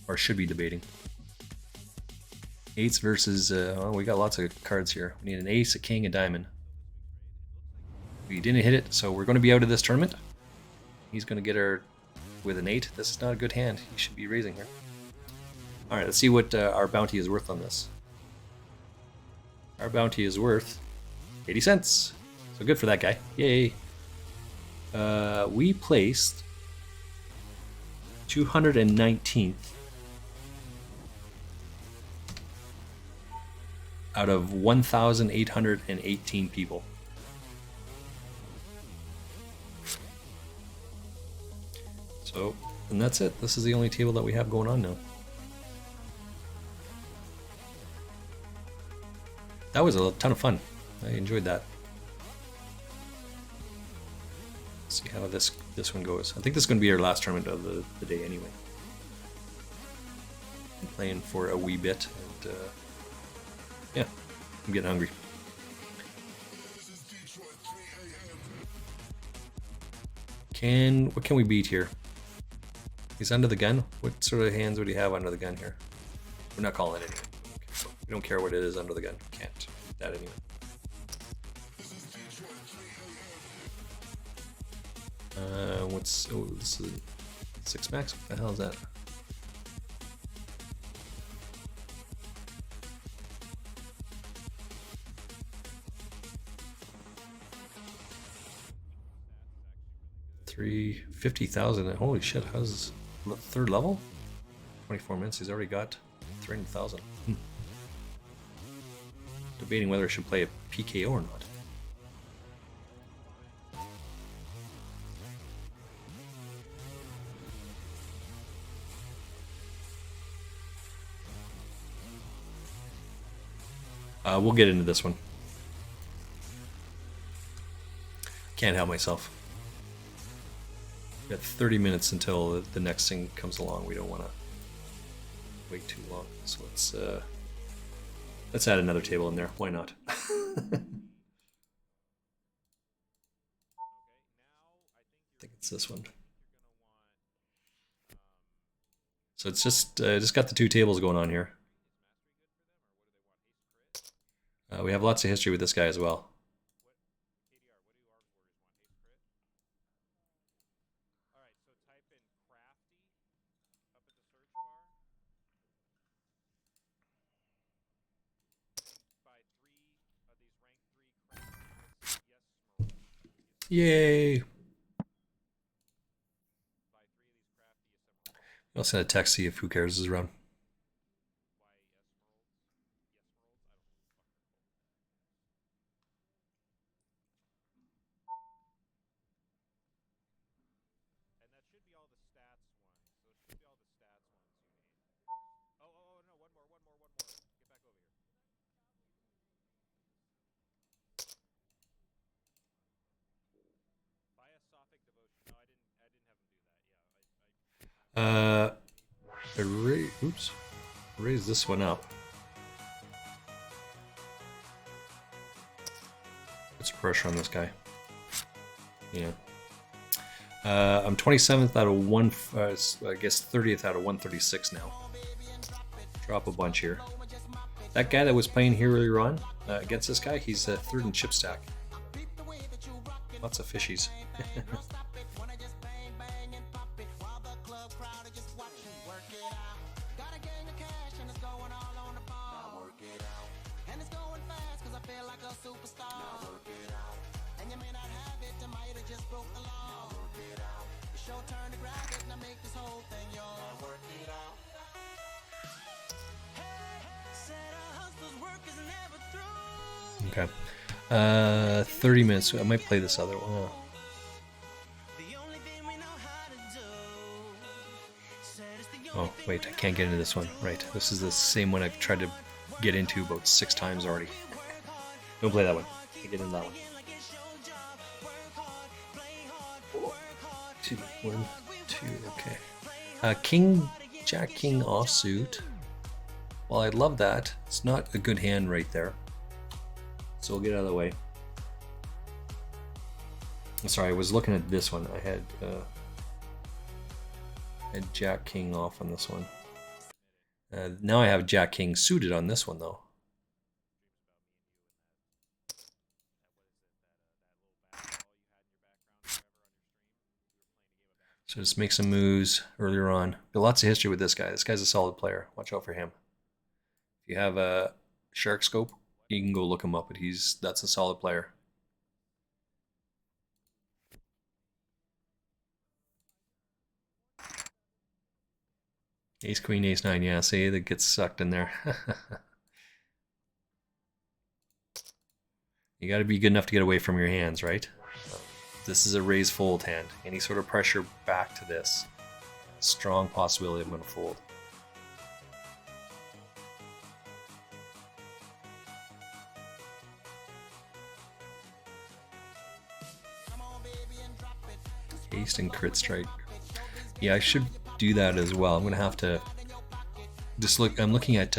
Or should be debating. Eights versus... well, we got lots of cards here. We need an ace, a king, a diamond. We didn't hit it, so we're going to be out of this tournament. He's going to get her with an 8. This is not a good hand. He should be raising here. Alright, let's see what our bounty is worth on this. Our bounty is worth 80 cents. So good for that guy. Yay. We placed 219th out of 1,818 people. So, and that's it. This is the only table that we have going on now. That was a ton of fun. I enjoyed that. Let's see how this one goes. I think this is going to be our last tournament of the day anyway. I'm playing for a wee bit, and yeah, I'm getting hungry. What can we beat here? He's under the gun. What sort of hands would he have under the gun here? We're not calling it anyway. Okay, we don't care what it is under the gun. Can't beat that anyway. This is 6 max? What the hell is that? $50,000. Holy shit, how's third level? 24 minutes, he's already got 300,000. Debating whether I should play a PKO or not. We'll get into this one. Can't help myself. We got 30 minutes until the next thing comes along. We don't want to wait too long. So let's add another table in there. Why not? I think it's this one. So it's just got the 2 tables going on here. We have lots of history with this guy as well. Yay! I'll send a text, see if Who Cares is around. Oops. Raise this one up. Put some pressure on this guy. Yeah. I'm 27th out of I guess 30th out of 136 now. Drop a bunch here. That guy that was playing here earlier on against this guy, he's 3rd in chip stack. Lots of fishies. And you may not have it, I might have just Okay. 30 minutes. I might play this other one. Oh. Oh, wait, I can't get into this one. Right, this is the same one I've tried to get into about 6 times already. Don't play that one. Can't get into that one. 2, 1, 2, okay. Jack King offsuit. Well, I love that. It's not a good hand right there. So we'll get out of the way. Sorry, I was looking at this one. I had Jack King off on this one. Now I have Jack King suited on this one though. So just make some moves earlier on. But lots of history with this guy. This guy's a solid player. Watch out for him. If you have a Shark Scope, you can go look him up, but that's a solid player. Ace, Queen, Ace, 9. Yeah, see, that gets sucked in there. You got to be good enough to get away from your hands, right? This is a raise fold hand. Any sort of pressure back to this. Strong possibility I'm going to fold. Haste and crit strike. Yeah, I should do that as well. I'm going to have to just look. I'm looking at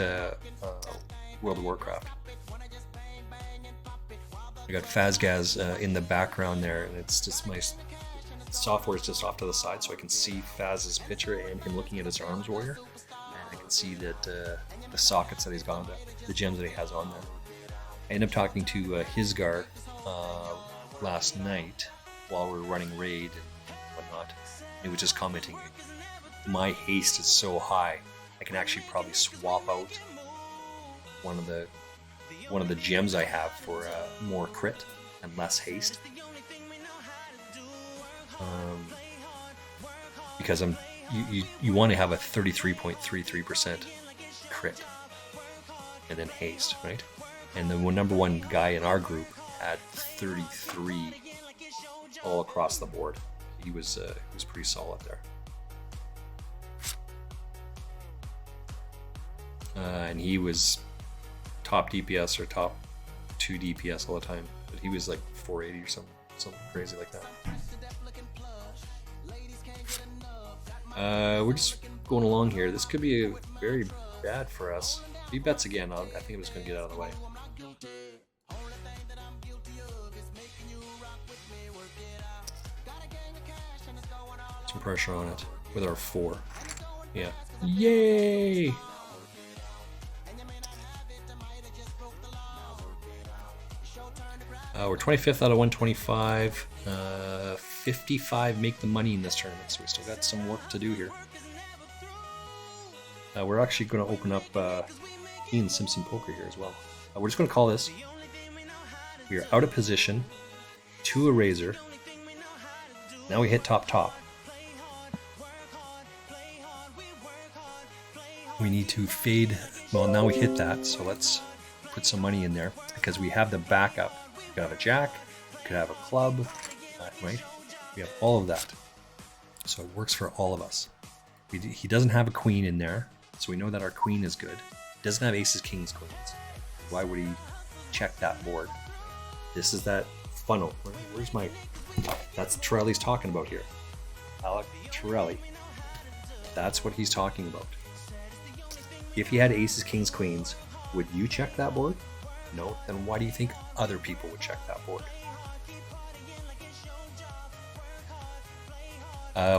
World of Warcraft. I got Fazgaz in the background there, and it's just my software is just off to the side, so I can see Faz's picture and him looking at his arms warrior, and I can see that the sockets that he's got, the gems that he has on there. I ended up talking to Hisgar last night while we were running raid and whatnot. He was just commenting, my haste is so high, I can actually probably swap out one of the gems I have for more crit and less haste. Because you want to have a 33.33% crit and then haste, right? And the number one guy in our group had 33 all across the board. He was pretty solid there. And he was top DPS or top 2 DPS all the time, but he was like 480 or something crazy like that. We're just going along here. This could be very bad for us. If he bets again, I think I'm just going to get out of the way. Some pressure on it with our 4. Yeah. Yay! We're 25th out of 125. 55 make the money in this tournament, so we still got some work to do here. We're actually going to open up Ian Simpson Poker here as well. We're just going to call this. We are out of position. 2 a razor. Now we hit top. We need to fade. Well, now we hit that, so let's put some money in there because we have the backup. We could have a jack, we could have a club, right? We have all of that. So it works for all of us. He doesn't have a queen in there, so we know that our queen is good. He doesn't have aces, kings, queens. Why would he check that board? This is that funnel. Where's my... That's Torelli's talking about here. Alec Torelli. That's what he's talking about. If he had aces, kings, queens, would you check that board? No. Then why do you think other people would check that board?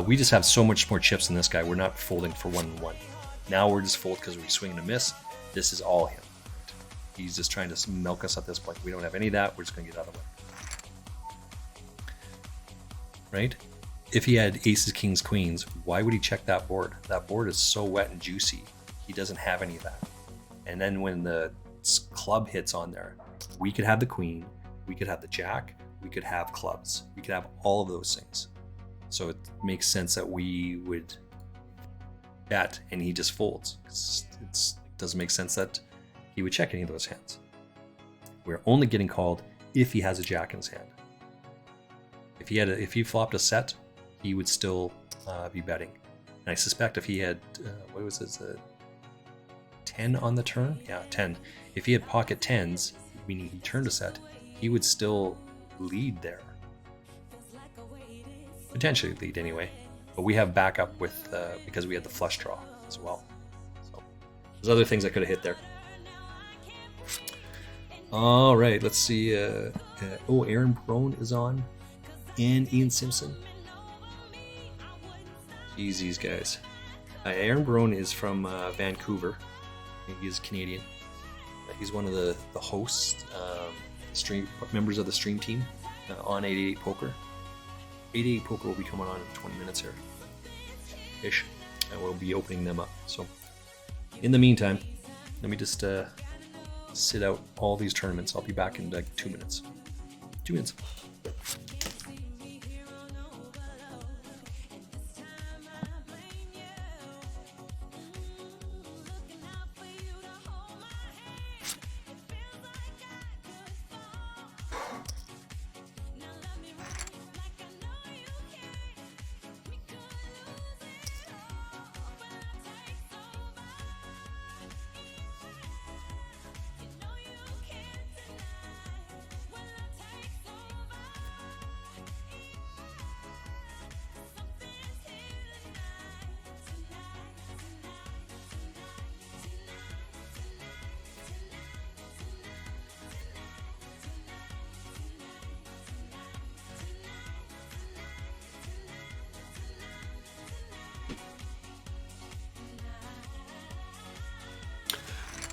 We just have so much more chips than this guy. We're not folding for 1-1. Now we're just fold because we swing and a miss. This is all him. He's just trying to milk us at this point. We don't have any of that. We're just going to get out of the way. Right? If he had aces, kings, queens, why would he check that board? That board is so wet and juicy. He doesn't have any of that. And then when the club hits on there, we could have the queen, we could have the jack, we could have clubs, we could have all of those things. So it makes sense that we would bet and he just folds. It doesn't make sense that he would check any of those hands. We're only getting called if he has a jack in his hand. If he flopped a set, he would still be betting. And I suspect if he had, 10 on the turn? Yeah, 10. If he had pocket 10s, meaning he turned a set, he would still lead there. Potentially lead anyway. But we have backup with because we had the flush draw as well. So there's other things I could have hit there. All right, let's see. Aaron Brown is on, and Ian Simpson. Jeez, these guys. Aaron Brown is from Vancouver. He is Canadian. He's one of the hosts, members of the stream team on 888 Poker. 888 Poker will be coming on in 20 minutes here, ish, and we'll be opening them up. So, in the meantime, let me just sit out all these tournaments. I'll be back in like 2 minutes. 2 minutes.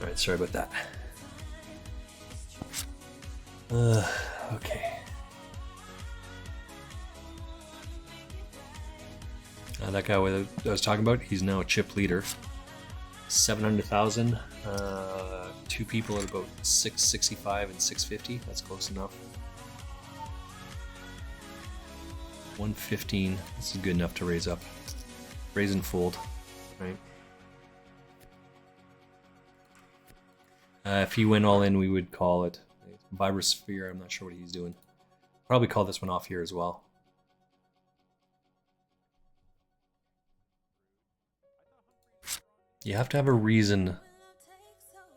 Alright, sorry about that. Okay. That guy I was talking about, he's now a chip leader. 700,000. 2 people at about 665 and 650. That's close enough. 115. This is good enough to raise up. Raise and fold, right? If he went all in, we would call it Vibrosphere. I'm not sure what he's doing. Probably call this one off here as well. You have to have a reason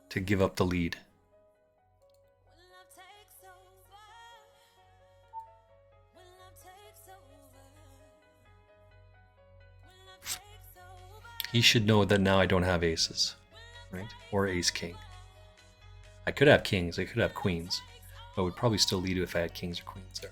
to give up the lead. He should know that now I don't have aces, right? Or ace-king. I could have kings, I could have queens, but I would probably still lead if I had kings or queens there.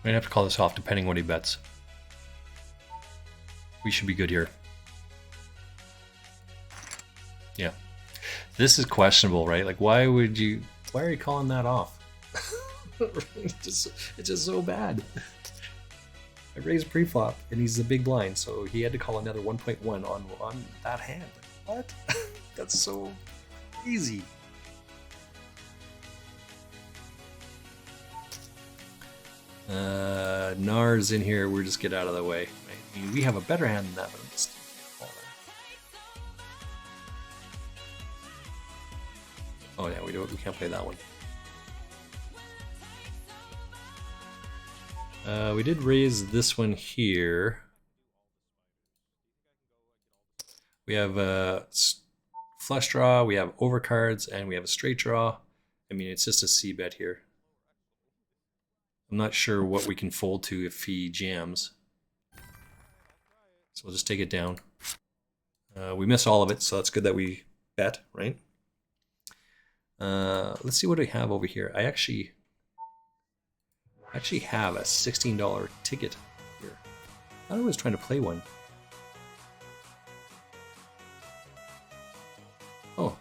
Might have to call this off depending what he bets. We should be good here. Yeah. This is questionable, right? Like, why are you calling that off? it's just so bad. I raised pre-flop and he's a big blind, so he had to call another 1.1 on that hand. What? That's so easy. Nar's in here, we'll just get out of the way. I mean, we have a better hand than that, but I'm just call that. Oh yeah, we can't play that one. We did raise this one here. We have a flush draw, we have overcards, and we have a straight draw. I mean, it's just a C bet here. I'm not sure what we can fold to if he jams. So we'll just take it down. We miss all of it, so it's good that we bet, right? Let's see what I have over here. I actually have a $16 ticket here. I was trying to play one. Oh,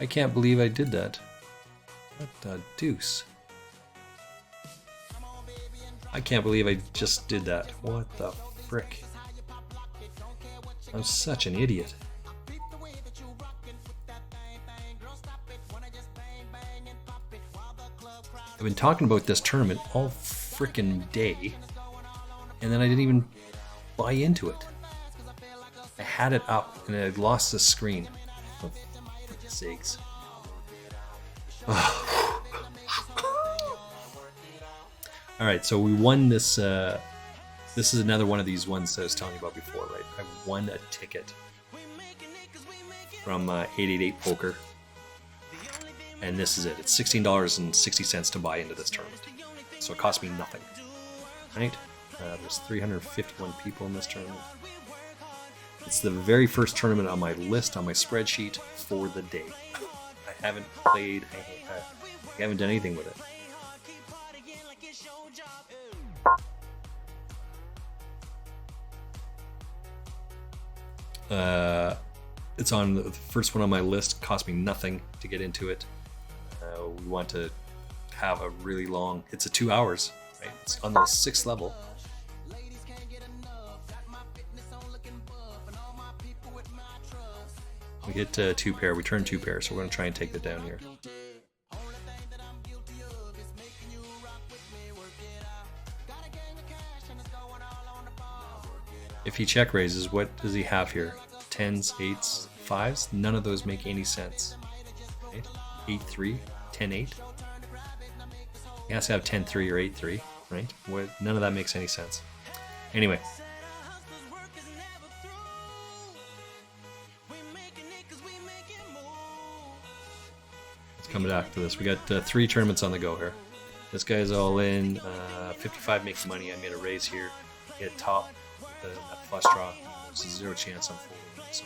I can't believe I did that. What the deuce? I can't believe I just did that. What the frick? I'm such an idiot. I've been talking about this tournament all frickin' day, and then I didn't even buy into it. I had it up and I lost the screen. For frick's sakes. Alright, so we won this. This is another one of these ones that I was telling you about before, right? I won a ticket from 888 Poker. And this is it. It's $16.60 to buy into this tournament. So it cost me nothing. Right? There's 351 people in this tournament. It's the very first tournament on my list, on my spreadsheet for the day. I haven't played, I haven't done anything with it. It's on the first one on my list. Cost me nothing to get into it. We want to have a really long. It's a 2 hours, right? It's on the 6th level. We hit 2 pair. We turn 2 pair, so we're gonna try and take that down here. If he check raises, what does he have here? 10s, 8s, 5s? None of those make any sense. Okay. 8-3, 10-8. He has to have 10-3 or 8-3, right? None of that makes any sense. Anyway. Let's come back to this. We got 3 tournaments on the go here. This guy's all in. 55 makes money. I made a raise here. Hit top. That flush draw, there's a 0 chance I'm folding it. So.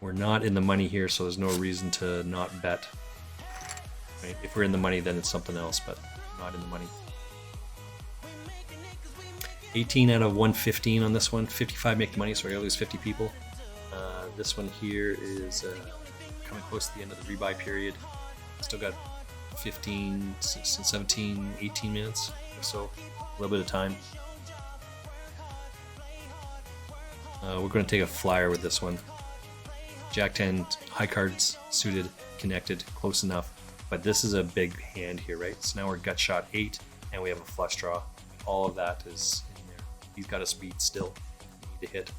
We're not in the money here, so there's no reason to not bet. Right? If we're in the money, then it's something else, but not in the money. 18 out of 115 on this one. 55 make the money, so we're going to lose 50 people. This one here is coming close to the end of the rebuy period. Still got 15, 16, 17, 18 minutes or so. A little bit of time. We're going to take a flyer with this one. Jack 10, high cards, suited, connected, close enough. But this is a big hand here, right? So now we're gut shot 8, and we have a flush draw. All of that is in there. He's got a speed still. We need to hit.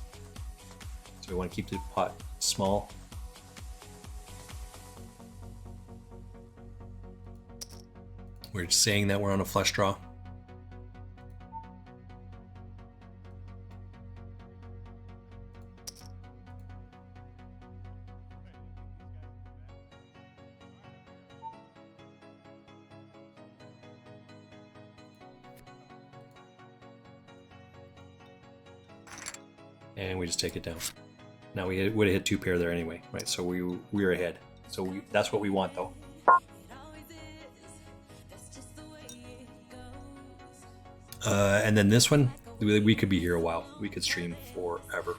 So we want to keep the pot small. We're just saying that we're on a flush draw. And we just take it down. Now we would have hit 2 pair there anyway, right? So we're ahead. So that's what we want though. And then this one, we could be here a while. We could stream forever.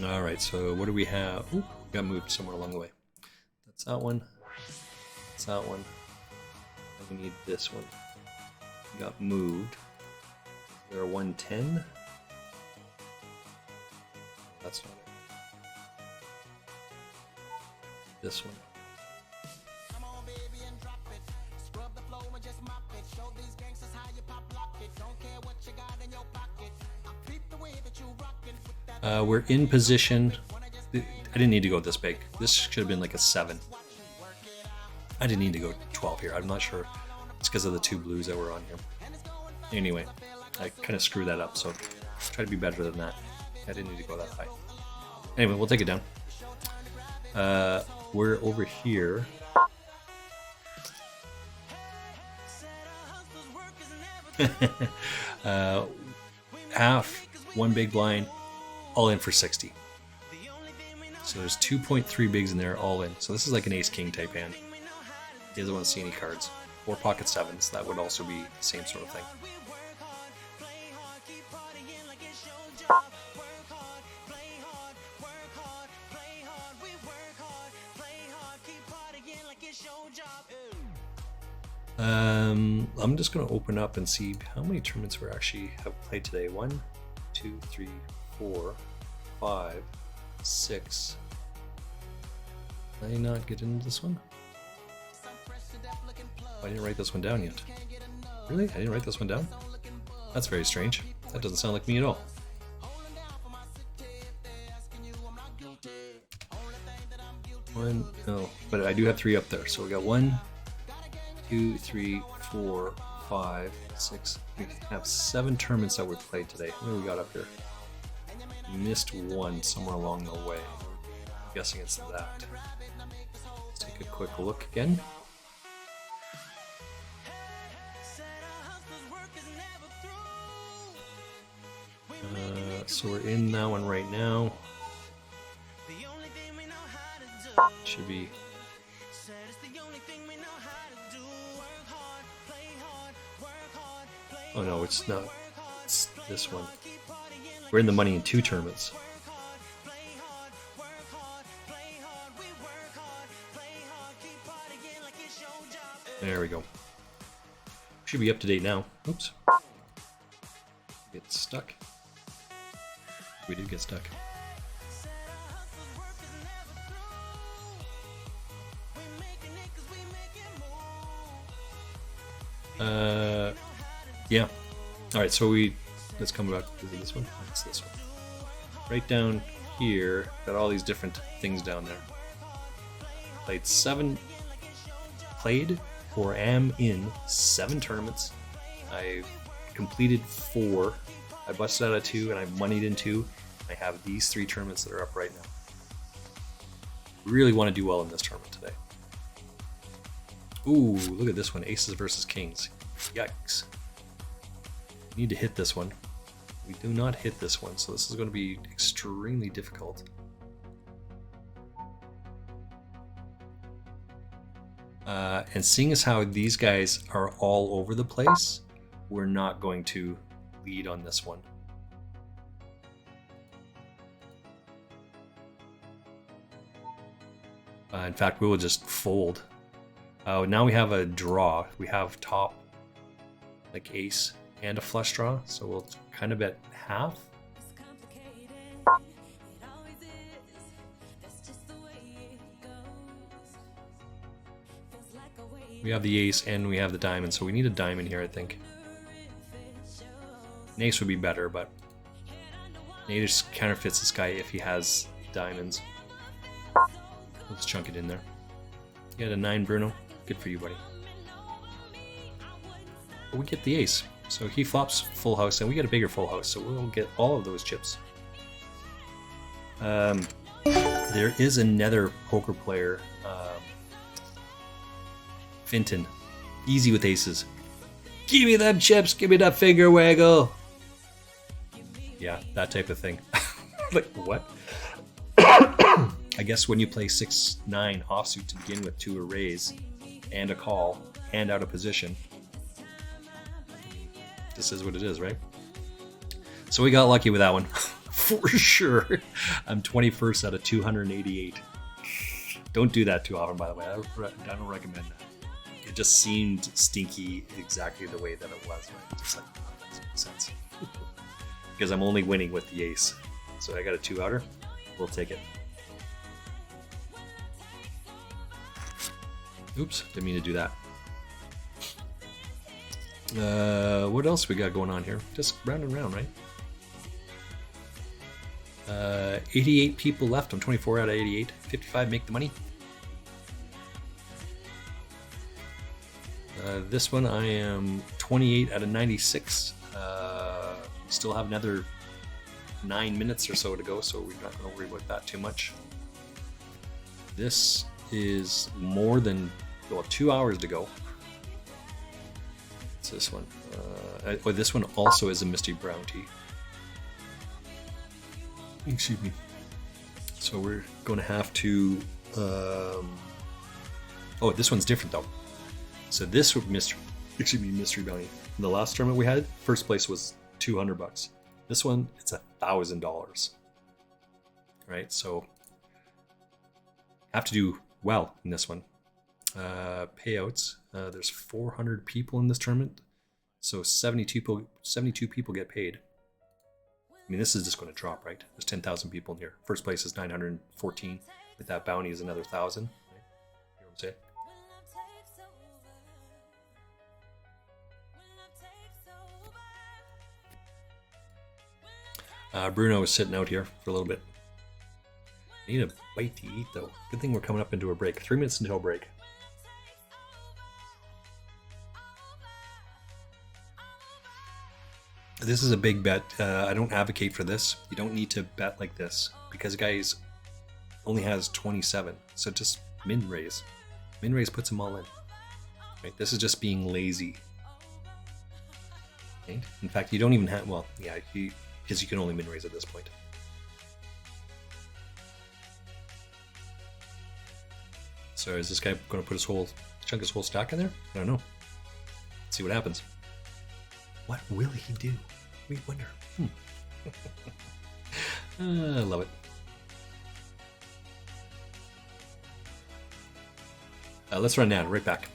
All right, so what do we have? Ooh, got moved somewhere along the way. That's that one. That's that one. We need this one. Got moved. We're 110. That's not it. This one. We're in position. I didn't need to go this big. This should have been like a 7. I didn't need to go 12 here. I'm not sure. It's because of the 2 blues that were on here. Anyway, I kind of screwed that up, so try to be better than that. I didn't need to go that high. Anyway, we'll take it down. We're over here. Half, 1 big blind, all in for 60. So there's 2.3 bigs in there, all in. So this is like an ace-king type hand. He doesn't want to see any cards. 4 pocket sevens, that would also be the same sort of thing. I'm just going to open up and see how many tournaments we actually have played today. 1, 2, 3, 4, 5, 6. Did I not get into this one? I didn't write this one down yet. Really? I didn't write this one down? That's very strange. That doesn't sound like me at all. One, no, but I do have 3 up there. So we got 1, 2, 3, 4, 5, 6. We have 7 tournaments that were played today. What do we got up here? Missed one somewhere along the way. I'm guessing it's that. Let's take a quick look again. So we're in that one right now. Should be. Oh no, it's not. It's this one. We're in the money in 2 tournaments. There we go. Should be up to date now. Oops. Get stuck. We did get stuck. Yeah. Alright, so let's come back to this one. That's this one. Right down here, got all these different things down there. Played or am in 7 tournaments. I've completed 4. I busted out of 2 and I moneyed in 2. I have these 3 tournaments that are up right now. Really want to do well in this tournament today. Ooh, look at this one. Aces versus kings. Yikes. We need to hit this one. We do not hit this one, so this is going to be extremely difficult. And seeing as how these guys are all over the place, we're not going to lead on this one. In fact, we will just fold. Now we have a draw. We have top, like ace, and a flush draw, so we'll kind of bet half. We have the ace and we have the diamond, so we need a diamond here, I think. An ace would be better, but an ace counterfeits this guy if he has diamonds. Let's chunk it in there. You had a 9, Bruno. Good for you, buddy. But we get the ace. So he flops full house, and we get a bigger full house, so we'll get all of those chips. There is another poker player, Finton. Easy with aces. Give me them chips, give me that finger waggle. Yeah, that type of thing. Like, what? I guess when you play 6-9 offsuit to begin with, 2 arrays, and a call, and out of position, this is what it is, right? So we got lucky with that one, for sure. I'm 21st out of 288. Don't do that too often, by the way. I don't recommend that. It just seemed stinky exactly the way that it was, right? Just like, that doesn't make sense. Because I'm only winning with the ace. So I got a 2-outer. We'll take it. Oops, didn't mean to do that. What else we got going on here? Just round and round, right? 88 people left. I'm 24 out of 88. 55 make the money. This one I am 28 out of 96. Still have another 9 minutes or so to go, so we're not going to worry about that too much. This is more than, well, 2 hours to go. What's this one? This one also is a Misty Bounty. Excuse me. So we're going to have to. Oh, this one's different though. So this would mystery bounty. In the last tournament we had, first place was $200. This one, it's $1,000. Right, so have to do well in this one. Payouts. There's 400 people in this tournament, so 72 people get paid. I mean, this is just going to drop, right? There's 10,000 people in here. First place is 914. With that bounty is another 1,000. Right? You know what I'm saying? Bruno is sitting out here for a little bit. I need a bite to eat, though. Good thing we're coming up into a break. 3 minutes until break. This is a big bet. I don't advocate for this. You don't need to bet like this because guys only has 27. So just min raise. Min raise puts them all in. Right? This is just being lazy. Right? In fact, you don't even have. Well, yeah, because you can only min raise at this point. So is this guy going to put his whole his whole stack in there? I don't know. Let's see what happens. What will he do? We wonder. I love it. Let's run down. Right back.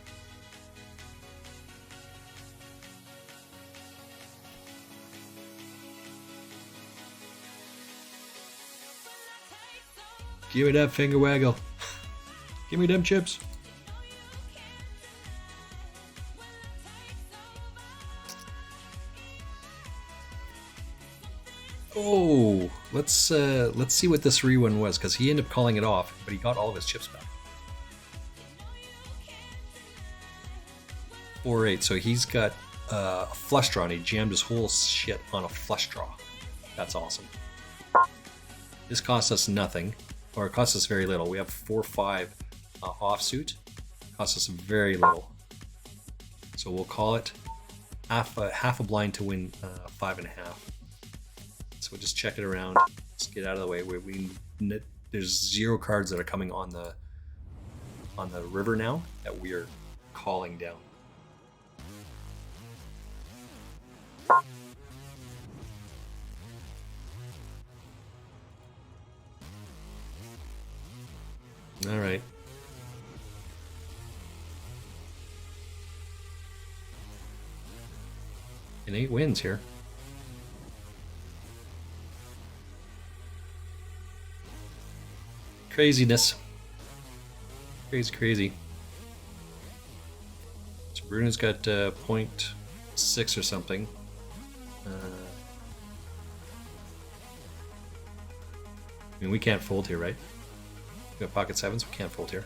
Give me that finger waggle. Give me them chips. Oh, let's see what this rerun was, because he ended up calling it off, but he got all of his chips back. 4-8, so he's got a flush draw, and he jammed his whole shit on a flush draw. That's awesome. This costs us nothing, or it costs us very little. We have 4-5 offsuit. Costs us very little. So we'll call it half a blind to win 5.5. So we'll just check it around. Let's get out of the way. There's 0 cards that are coming on the river now that we are calling down. All right. And 8 wins here. Craziness. Crazy. So Bruno's got 0.6 or something. I mean, we can't fold here, right? We got pocket 7s, we can't fold here.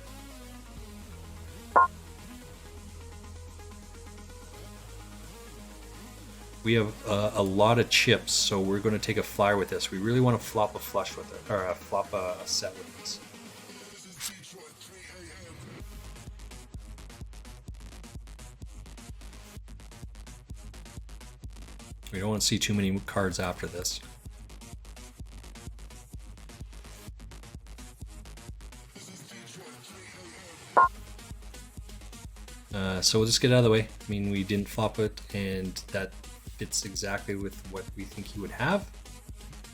We have a lot of chips, so we're going to take a flyer with this. We really want to flop a flush with it, or flop a set with this. We don't want to see too many cards after this. So we'll just get out of the way. I mean, we didn't flop it, and that fits exactly with what we think he would have.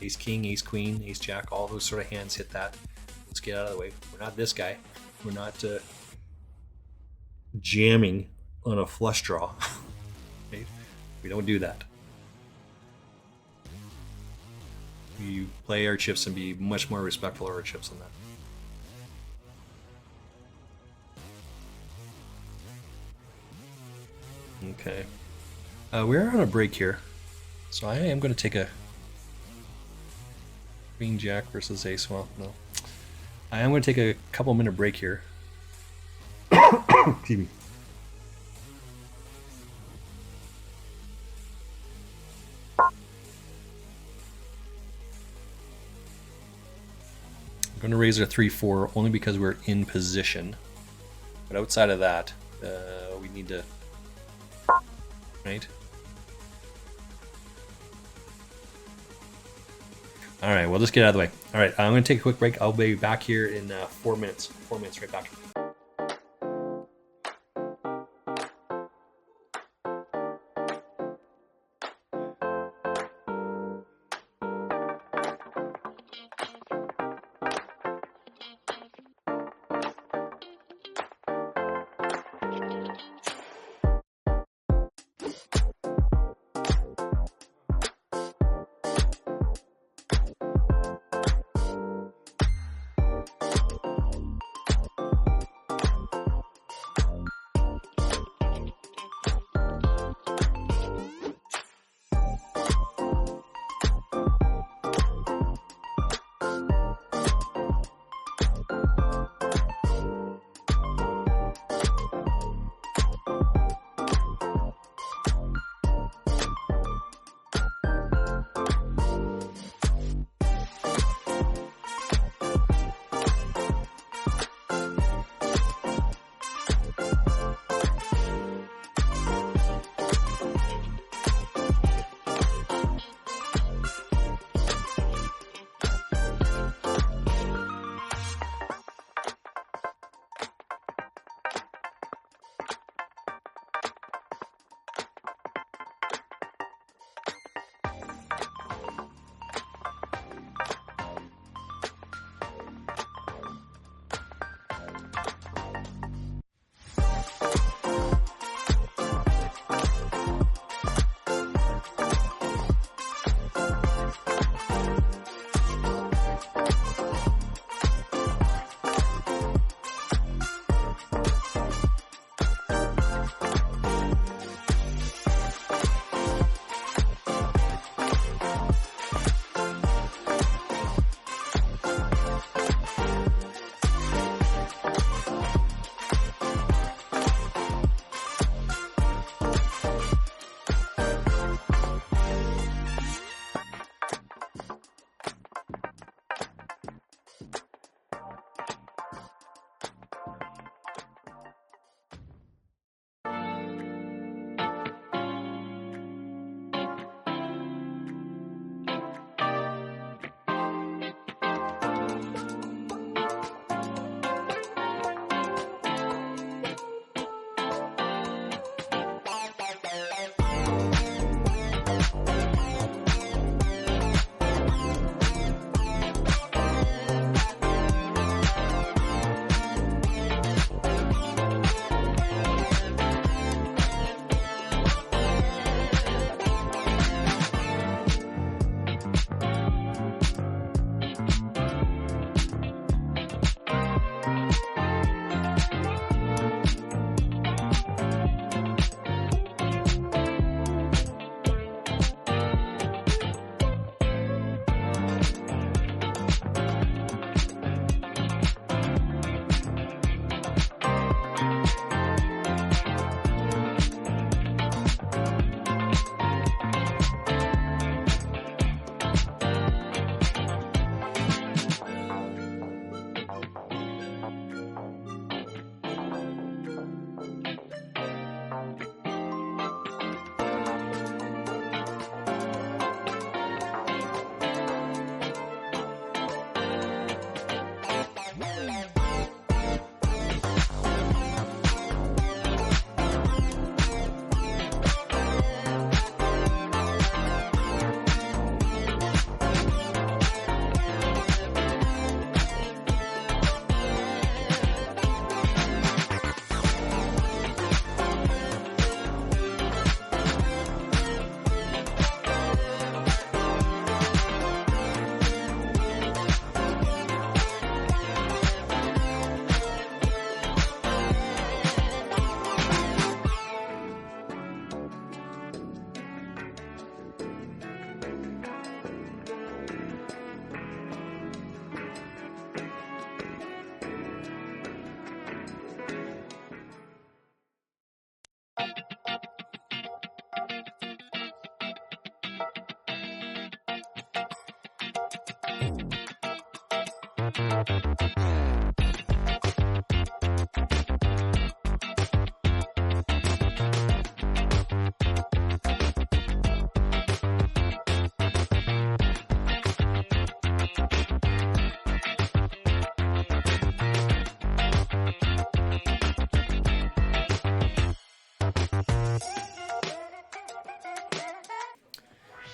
Ace King, Ace Queen, Ace Jack, all those sort of hands hit that. Let's get out of the way. We're not this guy. We're not jamming on a flush draw. Okay? We don't do that. We play our chips and be much more respectful of our chips than that. Okay. We're on a break here, so I am going to take a Queen Jack versus Ace. Well, no. I am going to take a couple minute break here. Excuse me. I'm going to raise our 3-4 only because we're in position. But outside of that, we need to... Right? All right, well, let's get out of the way. All right, I'm going to take a quick break. I'll be back here in 4 minutes. 4 minutes, right back.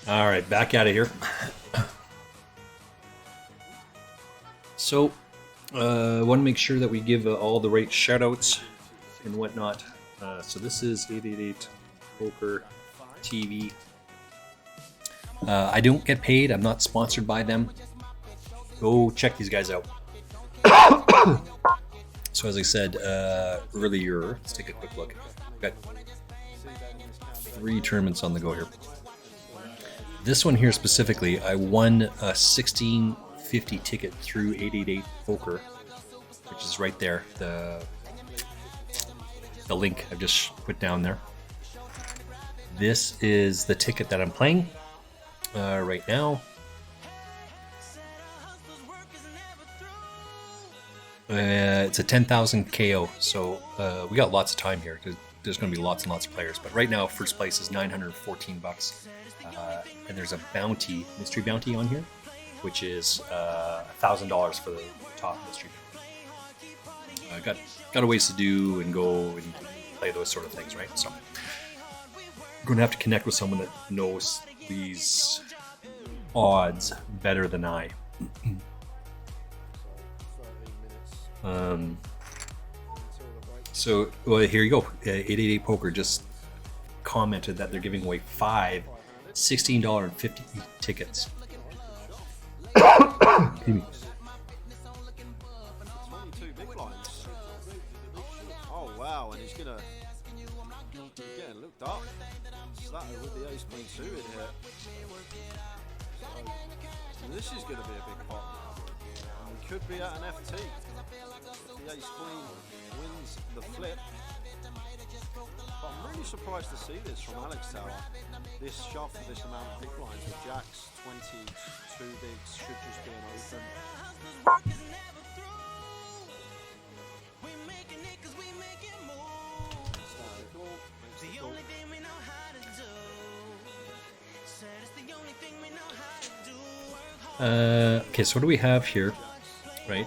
All right, back out of here. So, I want to make sure that we give all the right shoutouts and whatnot. So this is 888 Poker TV. I don't get paid. I'm not sponsored by them. Go check these guys out. So as I said earlier, let's take a quick look. We've got 3 tournaments on the go here. This one here specifically, I won a 1650 ticket through 888 Poker, which is right there. The link I've just put down there. This is the ticket that I'm playing right now. It's a 10,000 KO, so we got lots of time here because there's going to be lots and lots of players. But right now, first place is 914 bucks, and there's a bounty, mystery bounty on here, which is $1,000 for the top mystery. Got a ways to do and go and play those sort of things, right? So I'm going to have to connect with someone that knows these odds better than I. So well, here you go. 888 Poker just commented that they're giving away 5 $16.50 tickets. Excuse me. 22 big blinds. Oh wow, and he's getting looked up. Slatter with the ace queen suited here. So this is going to be a big pot now. And we could be at an FT. If the ace queen wins the flip. But I'm really surprised to see this from Alex Tower. This shove for this amount of big blinds with jacks, 22 bigs should just be an open. Okay, so what do we have here? Right,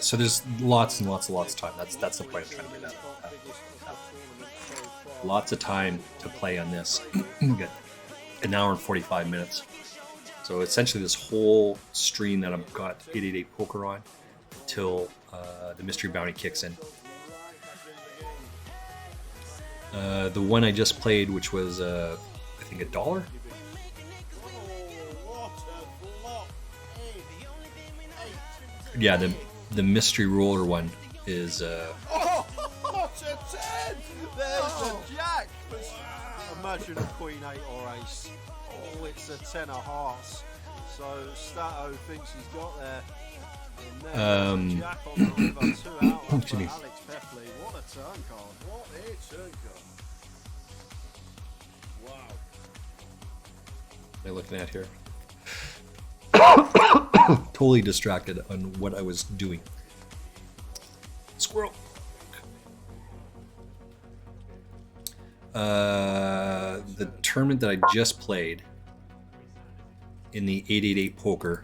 so there's lots and lots of time. That's the point I'm trying to get at. Lots of time to play on this. We got an hour and 45 minutes. So essentially, this whole stream that I've got 888 Poker on until the mystery bounty kicks in. The one I just played, which was I think $1. Yeah, the mystery roller one is. Oh, it's a 10! There's a jack! Imagine a queen 8 or ace. Oh, it's a 10 of hearts. So Stato thinks he's got there. And then jack on the river, 2 out for Alex Peffley. What a turn card. What a turn card. Wow. What am I looking at here? Totally distracted on what I was doing. Squirrel. The tournament that I just played in the 888 Poker.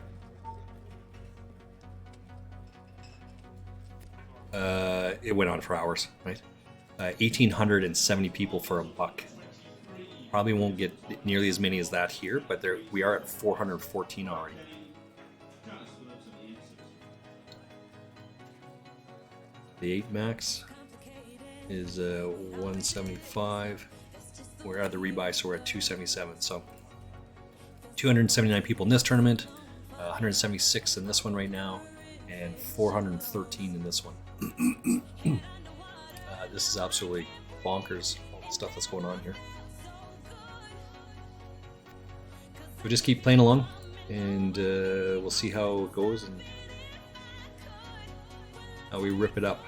It went on for hours, right? 1,870 people for $1. Probably won't get nearly as many as that here, but we are at 414 already. The 8 max is 175. We're at the rebuy, so we're at 277. So 279 people in this tournament, 176 in this one right now, and 413 in this one. This is absolutely bonkers, all the stuff that's going on here. We'll just keep playing along, and we'll see how it goes and how we rip it up.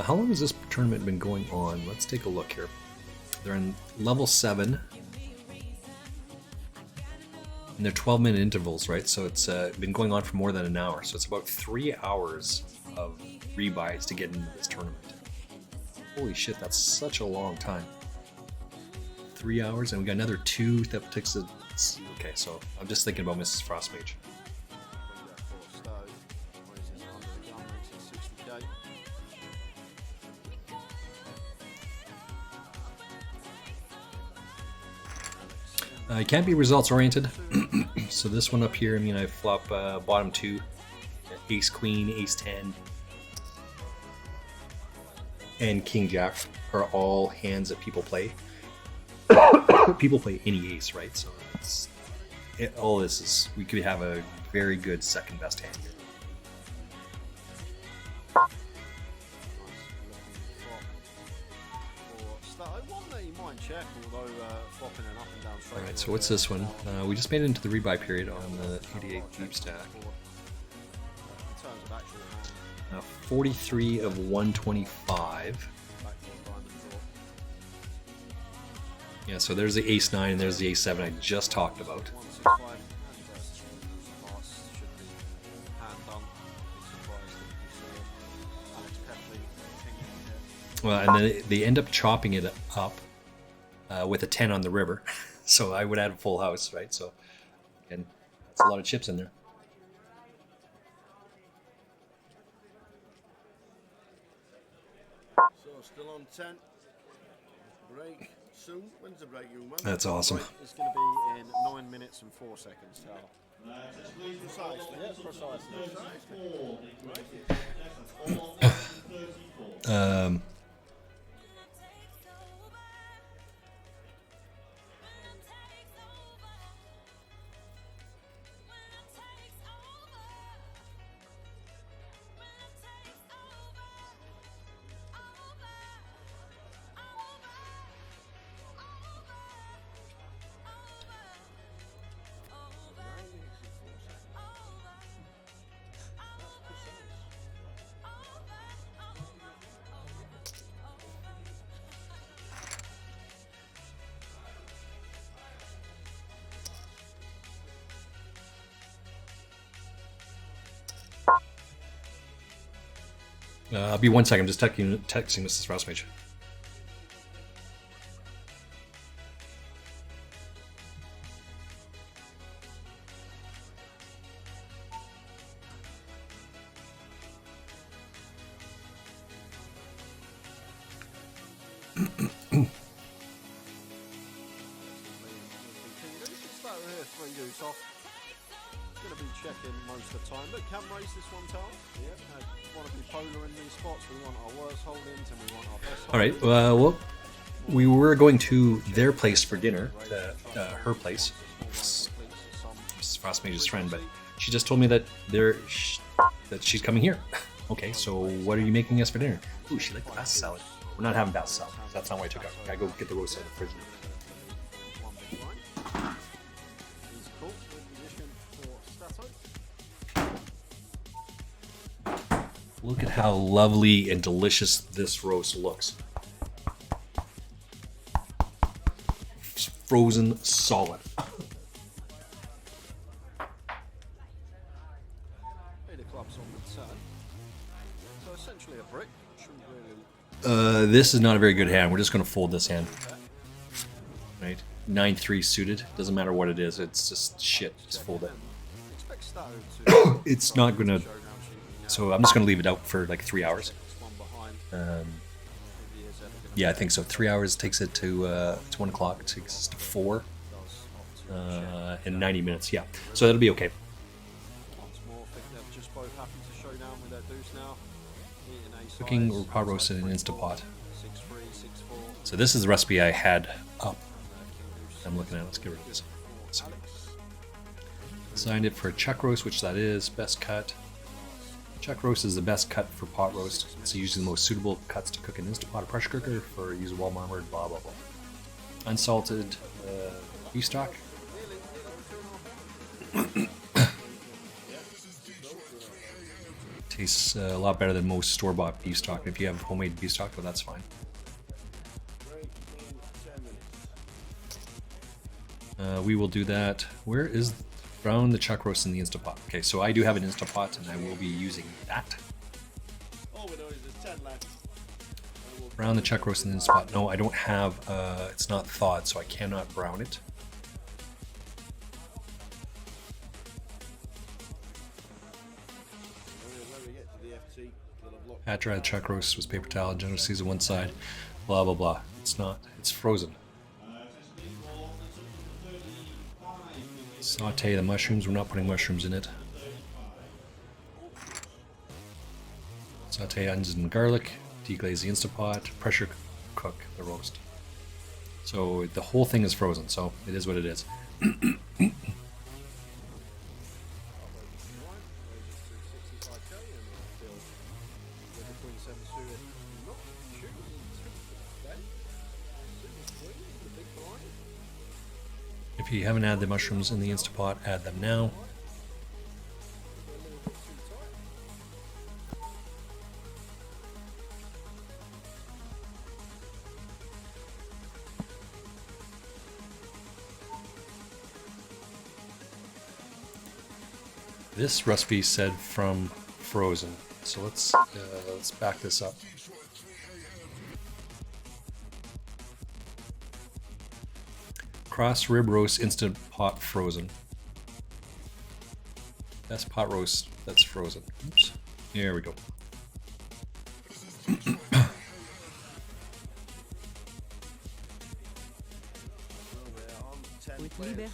How long has this tournament been going on? Let's take a look here. They're in level 7. And they're 12-minute intervals, right? So it's been going on for more than an hour. So it's about 3 hours of rebuys to get into this tournament. Holy shit, that's such a long time. 3 hours, and we got another 2 that takes a... Okay, so I'm just thinking about Mrs. Frostmage. It can't be results oriented. So this one up here, I mean, I flop bottom two, ace queen, ace 10, and king jack are all hands that people play. People play any ace, right? So all this is, we could have a very good second best hand here. Alright, so what's this one? We just made it into the rebuy period on the 88 deep stack. 43 of 125. Yeah, so there's the ace 9 and there's the ace 7 I just talked about. Well, and then they end up chopping it up with a 10 on the river. So I would add a full house, right? So, again, that's a lot of chips in there. So still on 10. Break soon. When's the break, you man? That's awesome. It's going to be in 9 minutes and 4 seconds, Tal. Precisely. Yeah, precisely. I'll be 1 second. I'm just texting Mrs. Frostmage. Going to be checking most of the time, but can race this one, Tal. Yeah, want to be polar in these spots. We want our worst holdings and we want our best. All right. Well, we were going to their place for dinner, her place, Mrs. Frostmage's friend, but she just told me that that she's coming here. Okay, so what are you making us for dinner? Ooh, she liked pasta salad. We're not having pasta salad. That's not why I took out. I gotta go get the roast out of the fridge. Look at how lovely and delicious this roast looks. It's frozen solid. So essentially a brick. This is not a very good hand. We're just going to fold this hand. Right? 9-3 suited. Doesn't matter what it is. It's just shit. Just fold it. It's not going to... So I'm just going to leave it out for like 3 hours. Yeah, I think so. 3 hours takes it to it's 1 o'clock. It takes us to 4. In 90 minutes. Yeah. So that'll be okay. Cooking or pot roast in an Instapot. So this is the recipe I had up. I'm looking at. Let's get rid of this. Designed it for chuck roast, which that is best cut. Chuck roast is the best cut for pot roast. It's usually the most suitable cuts to cook in Instapot or pressure cooker for use of well-marmored, blah blah blah. Unsalted beef stock. Tastes a lot better than most store-bought beef stock. If you have homemade beef stock, well, that's fine. We will do that. Where is brown the chuck roast in the Instapot? Okay, so I do have an Instapot, and I will be using that. Brown the chuck roast in the Instapot. No, I don't have. It's not thawed, so I cannot brown it. After I had chuck roast was paper towel, general season one side, blah blah blah. It's not. It's frozen. Saute the mushrooms. We're not putting mushrooms in it. Saute onions and garlic. Deglaze the Instapot. Pressure cook the roast. So the whole thing is frozen, so it is what it is. If you haven't added the mushrooms in the Instapot, add them now. This recipe said from frozen, so let's back this up. Cross rib roast instant pot frozen. Best pot roast that's frozen. Oops. Here we go.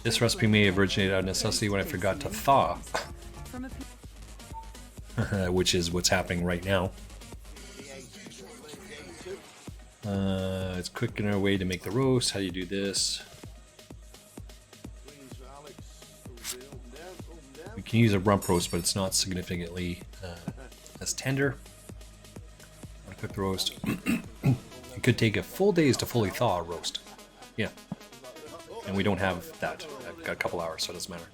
This recipe may have originated out of necessity when I forgot to thaw. Which is what's happening right now. It's quick in our way to make the roast. How do you do this? We can use a rump roast, but it's not significantly as tender. I'll cook the roast. It could take a full days to fully thaw a roast. Yeah. And we don't have that. I've got a couple hours, so it doesn't matter.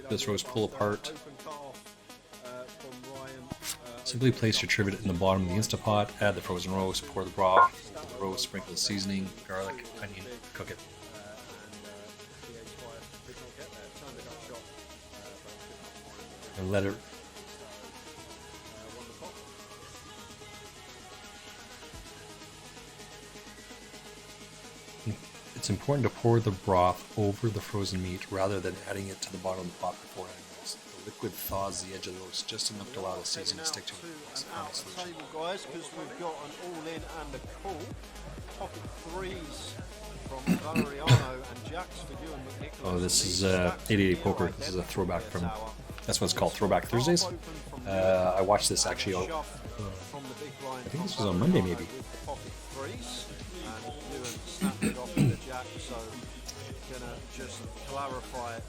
This roast pull apart. Simply place your trivet in the bottom of the Instapot, add the frozen roast, pour the broth, the roast, sprinkle the seasoning, garlic, onion, cook it. And let it. It's important to pour the broth over the frozen meat rather than adding it to the bottom of the pot before adding roast. The liquid thaws the edge of the roast just enough to allow the seasoning to stick to it. It's Out the table, guys, because we've got an all-in and a cool. Pocket threes from Valeriano and Jax for you and McNicholas. Oh, this is 88 Poker. This is a throwback from. That's what it's called, Throwback Thursdays. I watched this actually. I think this was on Monday, maybe. Pocket threes, and you snapped it off with the Jack. So gonna just clarify it.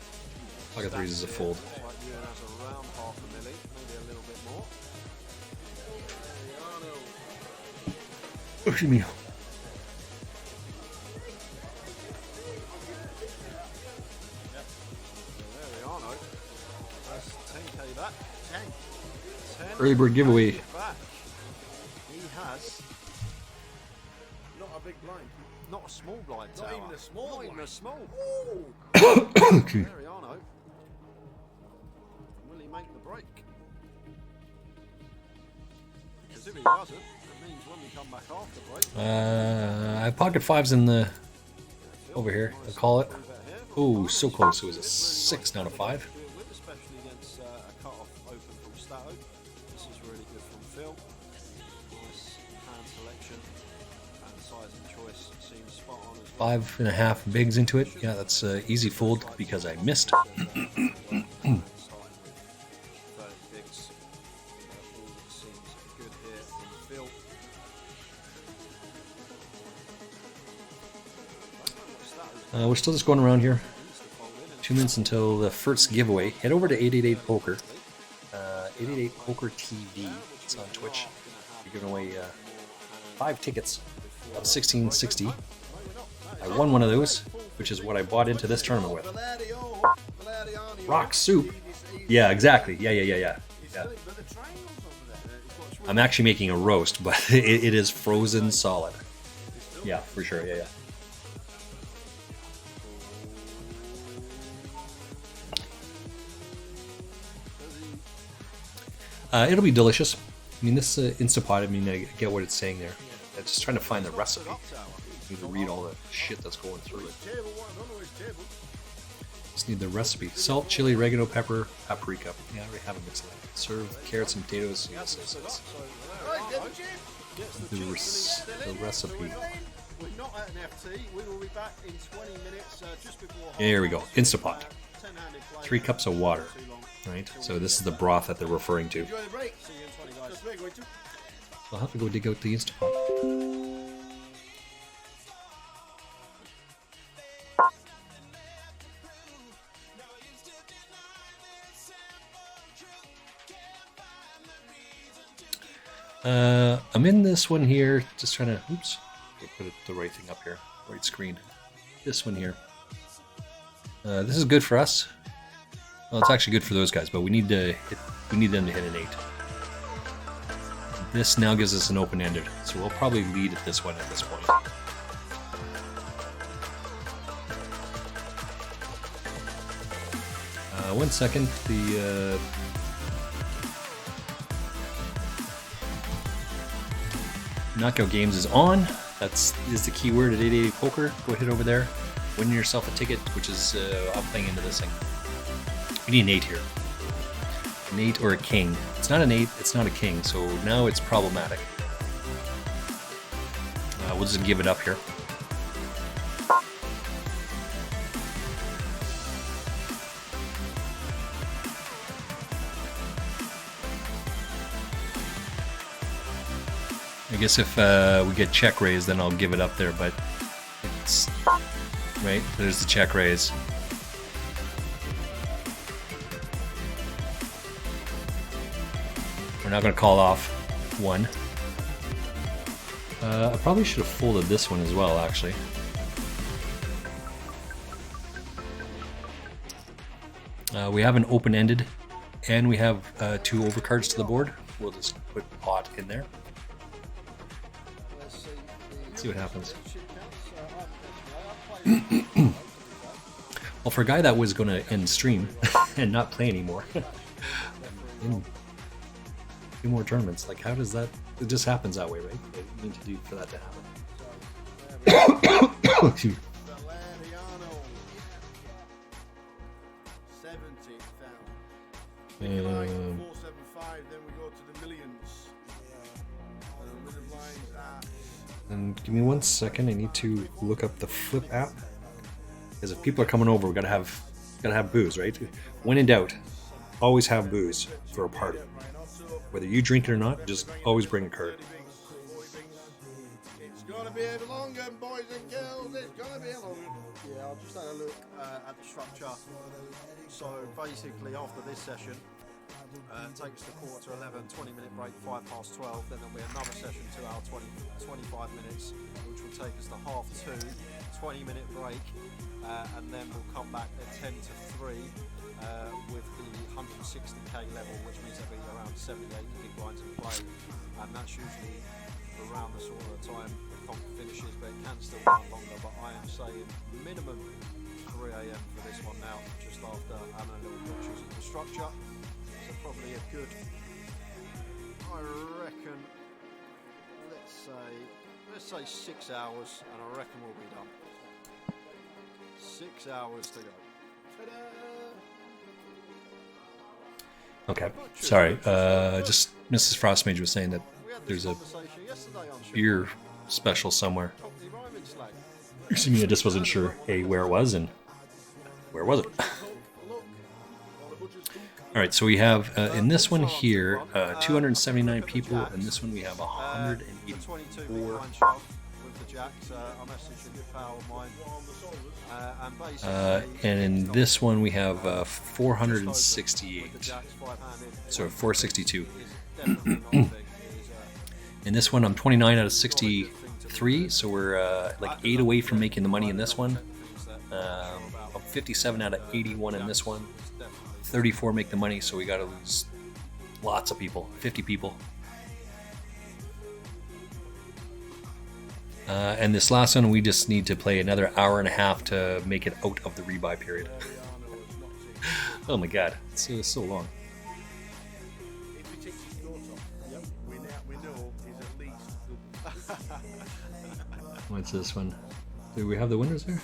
Pocket threes is a fold. Like Ewan has around half a milli, maybe a little bit more. Oh, excuse me. That's 10k back. 10. Early bird giveaway. Back. He has Not a big blind. not a small blind Not tower. even a small Not even blind. a small. Okay. Mariano. Will he make the break? Because if he doesn't, it means when we come back after break. I have pocket fives in the over here. I'll call it. Oh, so close. It was a 6, not a 5. Especially against a cut-off open from Stato. This is really good from Phil. Nice hand selection and size and choice seems spot on as well. 5.5 bigs into it. Yeah, that's easy fold because I missed. Starting with 30 bigs. All seems good here from Phil. We're still just going around here. 2 minutes until the first giveaway. Head over to 888 Poker. 888 Poker TV. It's on Twitch. We're giving away 5 tickets of 1660. I won one of those, which is what I bought into this tournament with. Rock soup. Yeah, exactly. Yeah. I'm actually making a roast, but it is frozen solid. Yeah, for sure. Yeah. It'll be delicious. I mean, this Instapot, I mean, I get what it's saying there. I'm just trying to find the recipe. I need to read all the shit that's going through it. Just need the recipe. Salt, chili, oregano, pepper, paprika. Yeah, I already have a mix of that. Serve carrots and potatoes. Yes. The recipe. not at an FT. We will be back in 20 minutes, just before. Here we go. Instapot. 10-handed play. 3 cups of water. Too long. Right? So this is the broth that they're referring to. Enjoy the break. See you in 20, guys. Just break, wait till- I'll have to go dig out the Instapot. I'm in this one here, just trying to, oops, put it the right thing up here, right screen. This one here. This is good for us. Well, it's actually good for those guys, but we need them to hit an 8. This now gives us an open-ended, so we'll probably lead at this one at this point. 1 second. The Knockout Games is on. That's the keyword at 880 Poker. Go hit over there, win yourself a ticket, which is I'm playing into this thing. We need an 8 here. An 8 or a king. It's not an 8. It's not a king. So now it's problematic. We'll just give it up here. I guess if we get check raise, then I'll give it up there, but it's right there's the check raise. We're not going to call off 1. I probably should have folded this one as well, actually. We have an open-ended, and we have 2 overcards to the board. We'll just put pot in there. See what happens. Well, for a guy that was going to end stream and not play anymore, 2 more tournaments. Like, how does that? It just happens that way, right? What do you need to do for that to happen? Excuse me. Valeriano. 70,000. Um, 475, then we go to the millions. With the blinds at And give me 1 second. I need to look up the Flip app, because if people are coming over, we gotta have booze, right? When in doubt, always have booze for a party. Whether you drink it or not, just always bring a card. It's gonna be a long one, boys and girls. It's gonna be a long one. Yeah, I'll just have a look at the structure. So basically, after this session, it takes the 11:15, 20-minute break, 12:05. Then there'll be another session, 2 hour 25 minutes, which will take us to 2:30, 20-minute break, and then we'll come back at 10 to 3 with the 160k level, which means there'll be around 78 big blinds in play, and that's usually around the sort of time the comp finishes, but it can still run longer. But I am saying minimum 3 AM for this one now, just after having a little pictures of the structure. So probably a good, I reckon, let's say 6 hours, and I reckon we'll be done. 6 hours to go. Ta-da! Okay, sorry. Just Mrs. Frostmage was saying that there's a beer special somewhere. Excuse me, I just wasn't sure where it was and where was it. All right, so we have in this one here 279 people, and this one we have 184. And in this one we have 468. So 462. In this one I'm 29 out of 63, so we're like 8 away from making the money in this one. I'm 57 out of 81 in this one. 34 make the money, so we gotta lose lots of people, 50 people. And this last one, we just need to play another hour and a half to make it out of the rebuy period. Oh my god, it's so long. If we take his notes off, we know he's at least good. What's this one? Do we have the winners there?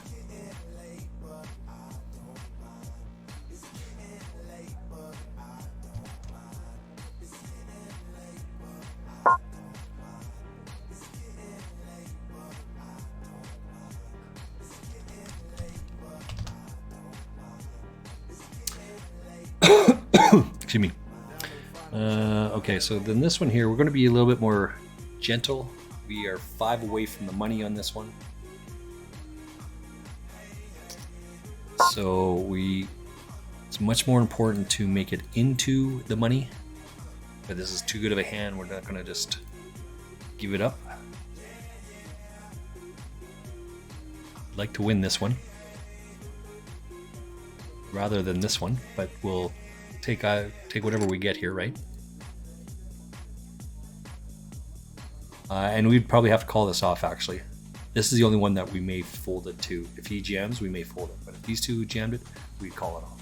Excuse me. Okay, so then this one here, we're going to be a little bit more gentle. We are 5 away from the money on this one. So it's much more important to make it into the money. But this is too good of a hand. We're not going to just give it up. I'd like to win this one rather than this one, but we'll take whatever we get here, right? And we'd probably have to call this off, actually. This is the only one that we may fold it to. If he jams, we may fold it. But if these two jammed it, we'd call it off.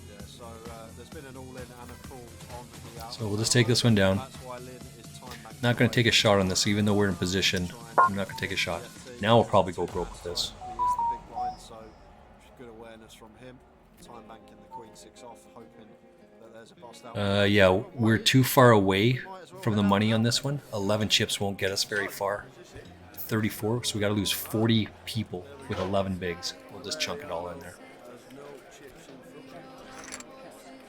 Yeah, so there's been an all-in and a call on the out. So we'll just take this one down. That's why Lynn is time back. Not going to take a shot on this, even though we're in position. I'm not going to take a shot. Now we'll probably go broke with this. He is the big blind, so good awareness from him. Time banking the queen 6 off, hoping that there's a bust out. Yeah, we're too far away from the money on this one. 11 chips won't get us very far. 34, so we got to lose 40 people with 11 bigs. We'll just chunk it all in there.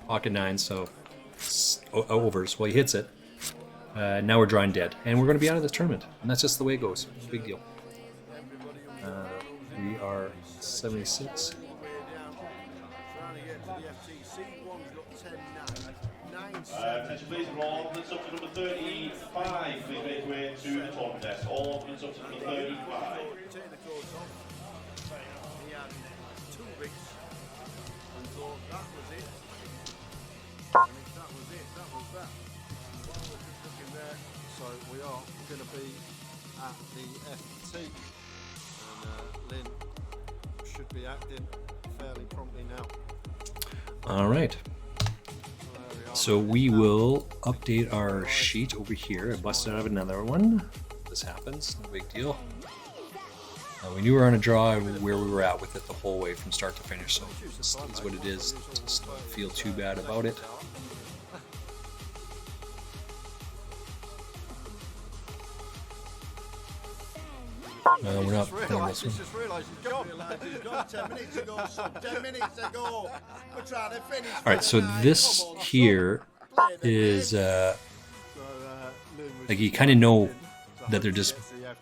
Pocket 9, so overs. Well, he hits it. Now we're drawing dead, and we're going to be out of this tournament, and that's just the way it goes. Big deal. We are 76. Attention please, all ordnance up to number 35. Please make your way to the tournament desk. All ordnance up to number 35. So we are going to be at the FT, and Lynn should be acting fairly promptly now. All right. So we will update our sheet over here. I busted out of another one. This happens, no big deal. We knew we were on a draw where we were at with it the whole way from start to finish, so this is what it is. Just don't feel too bad about it. We're not playing this one. Just realised he's gone. 10 minutes ago, son. 10 minutes ago. We're trying to finish. All right, so this here is like you kind of know that they're just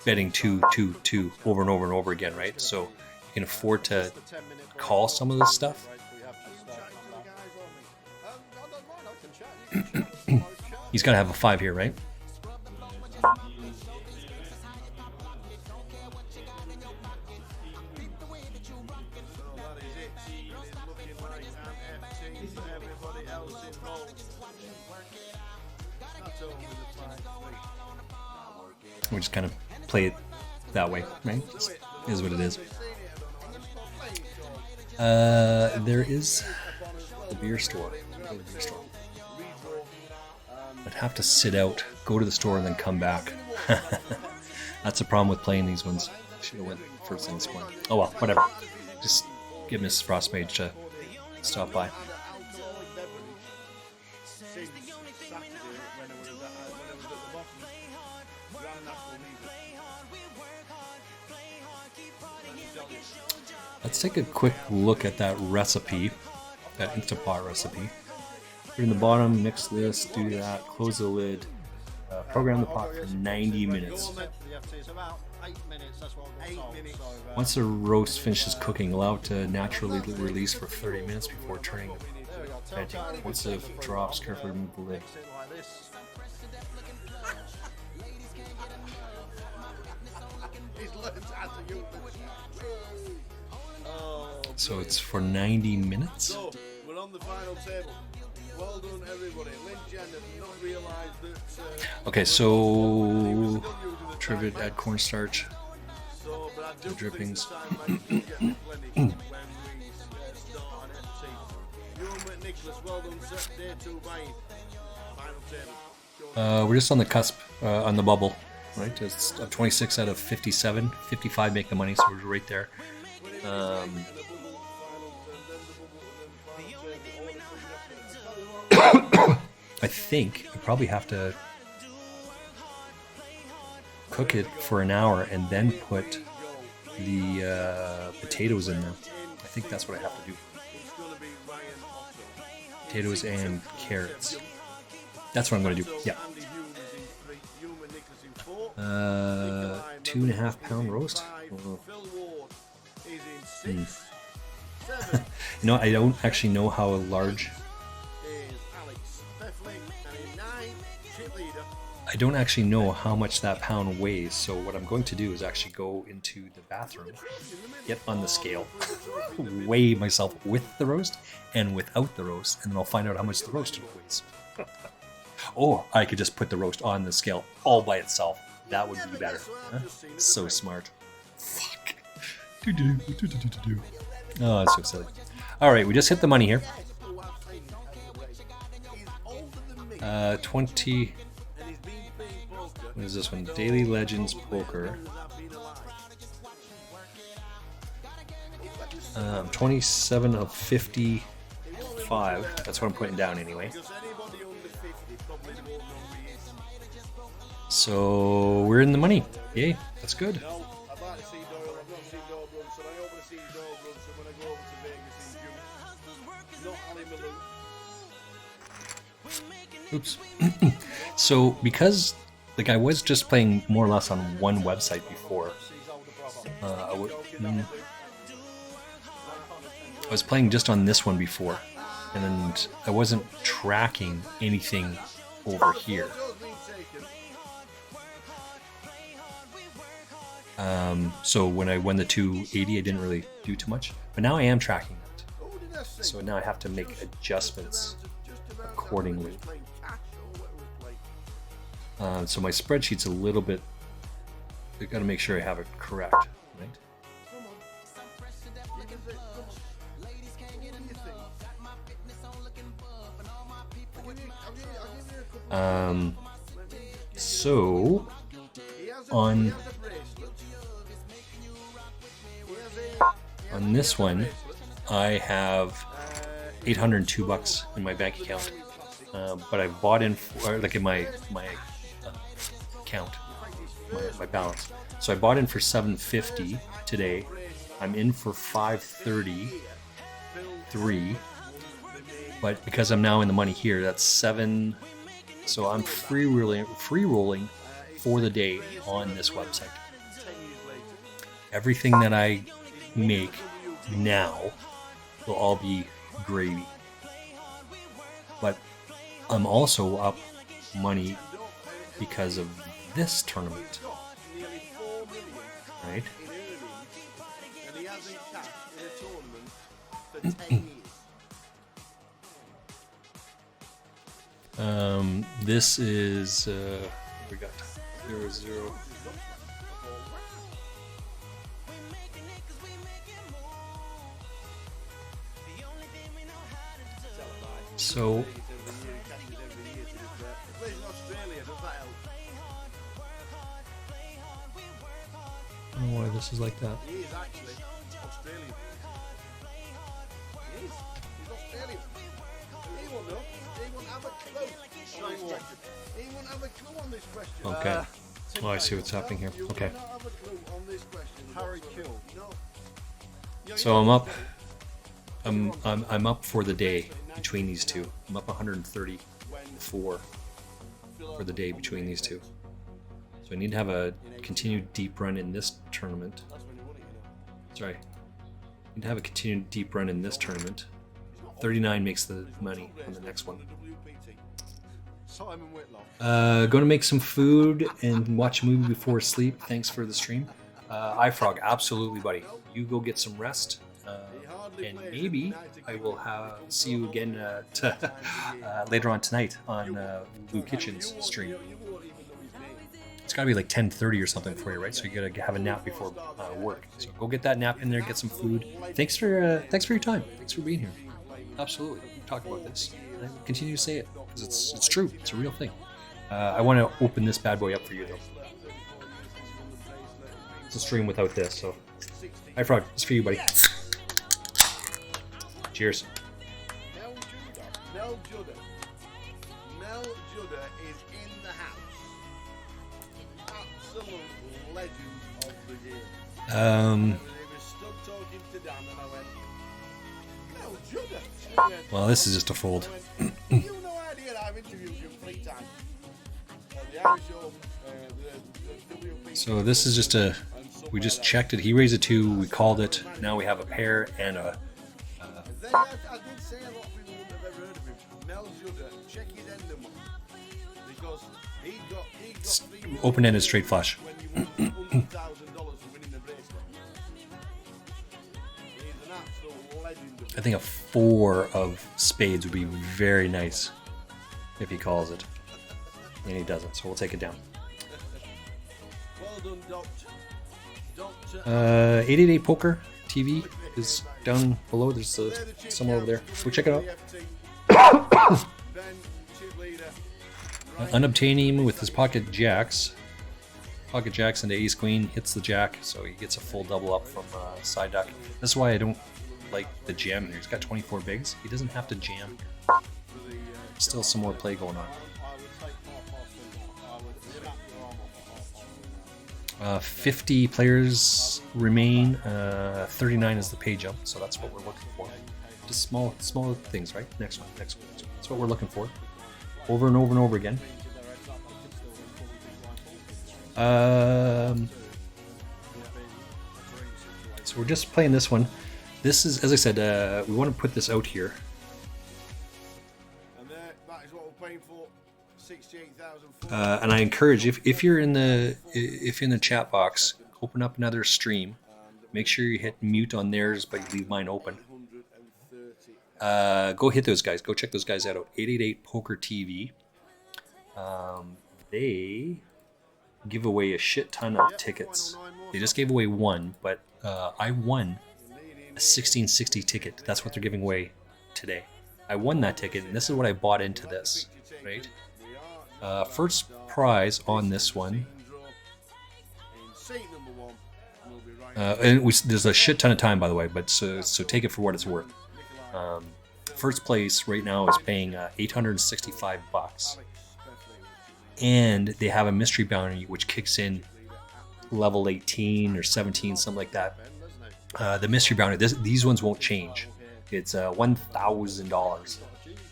betting 2-2-2 over and over and over again, right? So you can afford to call some of this stuff. He's got to have a 5 here, right? We just kind of play it that way, right? Just is what it is. There is the beer store. I'd have to sit out, go to the store, and then come back. That's the problem with playing these ones. Should have went first thing this morning. Oh well, whatever. Just give Mrs. Frostmage to stop by. Let's take a quick look at that recipe, that Instapot recipe. Put in the bottom, mix this, do that, close the lid, program the pot for 90 minutes. Once the roast finishes cooking, allow it to naturally release for 30 minutes before turning veggie. Once it drops, carefully remove the lid. So it's for 90 minutes. So, we're on the final table. Well done, everybody. Lynn Jen did not realise that. Okay, so trivet, add cornstarch, So, but I the do drippings. think the time might get plenty when we start on FT. Ewan Nicholas, well done, sir. Day 2 buying. Final table. We're just on the cusp, on the bubble, right? It's 26 out of 57. 55 make the money, so we're right there. I think you probably have to cook it for an hour and then put the potatoes in there. I think that's what I have to do. It's going to be Ryan Otto. Potatoes and carrots. That's what I'm going to do. Yeah. Andy Hume is in 3, Hume and Nicholas in 4. 2.5 pound roast. Phil Ward is in 6. 7 You know, I don't actually know how large. is Alex Peffley, and in 9, Chip Leader. I don't actually know how much that pound weighs. So what I'm going to do is actually go into the bathroom, get on the scale, weigh myself with the roast and without the roast, and then I'll find out how much the roasted weighs. Or I could just put the roast on the scale all by itself. That would be better. Huh? So smart. Fuck. Oh, that's so silly. All right, we just hit the money here. 20. What is this one? Daily Legends Poker. 27 of 55. That's what I'm putting down anyway. So we're in the money. Yay, that's good. I'd like to see Doyle. I've not seen Doyle Brunson. I hope to see Doyle Brunson when I go over to Vegas in June. Not Ali Malou. Oops. So because like I was just playing more or less on one website before, I was playing just on this one before, and I wasn't tracking anything over here. So when I won the 280, I didn't really do too much, but now I am tracking it. So now I have to make adjustments accordingly. So my spreadsheet's a little bit. I got to make sure I have it correct, right? So on this one, I have $802 in my bank account, but I've bought in for, like in my account, my balance. So I bought in for $750 today. I'm in for $533, but because I'm now in the money here, that's $7. So I'm free rolling for the day on this website. Everything that I make now will all be gravy. But I'm also up money because of this tournament. Right? And he hasn't cashed in a tournament for 10 years. This is we got 0-0. So I don't know why this is like that. He is actually Australian. He is. He's Australian. He won't know. He won't have a clue on this question. He won't have a clue on this question. Okay. Oh, I see what's happening here. You Okay. will not have a clue on this question. Harry Kill. No. So I'm up. I'm up for the day between these two. I'm up 134 for the day between these two. So I need to have a continued deep run in this tournament. Sorry. I need to have a continued deep run in this tournament. 39 makes the money on the next one. Simon Whitlock. Going to make some food and watch a movie before sleep. Thanks for the stream. iFrog, absolutely, buddy. You go get some rest. And maybe I will see you again later on tonight on Blue Kitchen's stream. It's got to be like 10:30 or something for you, right? So you got to have a nap before work. So go get that nap in there, get some food. Thanks for your time. Thanks for being here. Absolutely, we'll talk about this. And I will continue to say it because it's true. It's a real thing. I want to open this bad boy up for you though. It's a stream without this, so. iFrog, it's for you, buddy. Cheers. Mel Judder is in the house. Absolute legend of the game. And he was stood talking to Dan, and I went, "Mel Judder." And he went, Well, this is just a fold. I went, "You no idea I've interviewed you 3 times. The Irish Open, the WP." So this is just a. We just checked it. He raised a 2. We called it. Now we have a pair and a. Then I did say a lot of people wouldn't have ever heard of him. Mel Judder, check his ending one. Because he got Open-ended straight flush. when you won $100,000 for winning the bracelet. He's an absolute legend. I think a 4 of spades would be very nice if he calls it. And he doesn't, so we'll take it down. Well done, Doctor. 888 Poker TV is down below. There's somewhere over there. Go check it out. Ben, chip leader. Unobtaining with his pocket jacks. Pocket jacks into ace queen, hits the jack, so he gets a full double up from side deck. This is why I don't like the jam here. He's got 24 bigs. He doesn't have to jam. Still some more play going on. 50 players remain. 39 is the pay jump, so that's what we're looking for. Just small things, right? Next one. That's what we're looking for. Over and over and over again. So we're just playing this one. This is, as I said, we want to put this out here. And that is what we're paying for. 68,000. And I encourage, if you're in the chat box, open up another stream. Make sure you hit mute on theirs, but you leave mine open. Go hit those guys. Go check those guys out. 888 Poker TV. They give away a shit ton of tickets. They just gave away 1, but I won a 1660 ticket. That's what they're giving away today. I won that ticket, and this is what I bought into this, right? First prize on this one. There's a shit ton of time, by the way, but so take it for what it's worth. First place right now is paying $865, and they have a mystery bounty which kicks in level 18 or 17, something like that. The mystery bounty, these ones won't change. It's $1,000,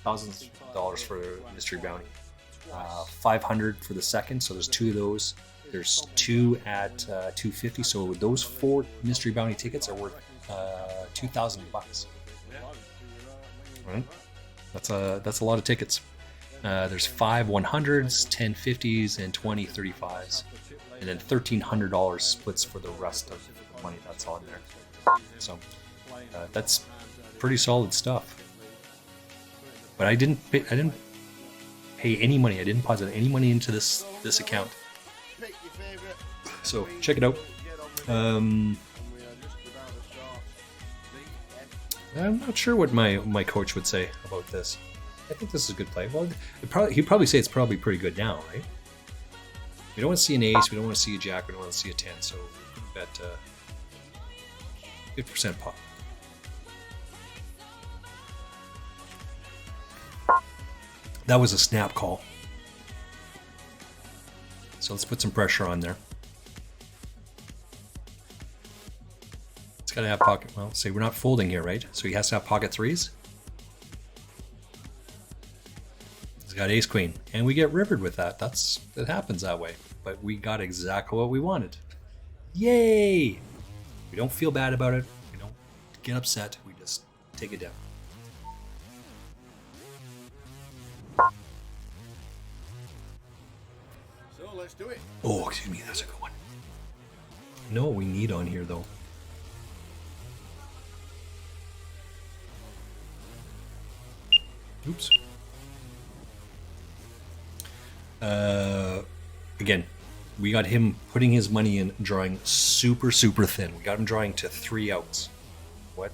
$1,000 for mystery bounty. 500 for the second, so there's 2 of those. There's 2 at 250, so those 4 mystery bounty tickets are worth $2,000. Right? That's a lot of tickets. There's 5 100s, 10 50s, and 20 35s, and then $1,300 splits for the rest of the money that's on there. So that's pretty solid stuff. But I didn't pay any money. I didn't deposit any money into this account. So check it out. I'm not sure what my coach would say about this. I think this is a good play. Well, he'd probably say it's probably pretty good now, right? We don't want to see an ace. We don't want to see a jack. We don't want to see a 10. So bet 50% pop. That was a snap call. So let's put some pressure on there. It's got to have pocket. Well, say we're not folding here, right? So he has to have pocket 3s. He's got ace queen, and we get rivered with that. It happens that way. But we got exactly what we wanted. Yay! We don't feel bad about it. We don't get upset. We just take it down. So let's do it. Oh, excuse me, that's a good one. You know what we need on here, though? Oops. Again, we got him putting his money in, drawing super, super thin. We got him drawing to 3 outs. What?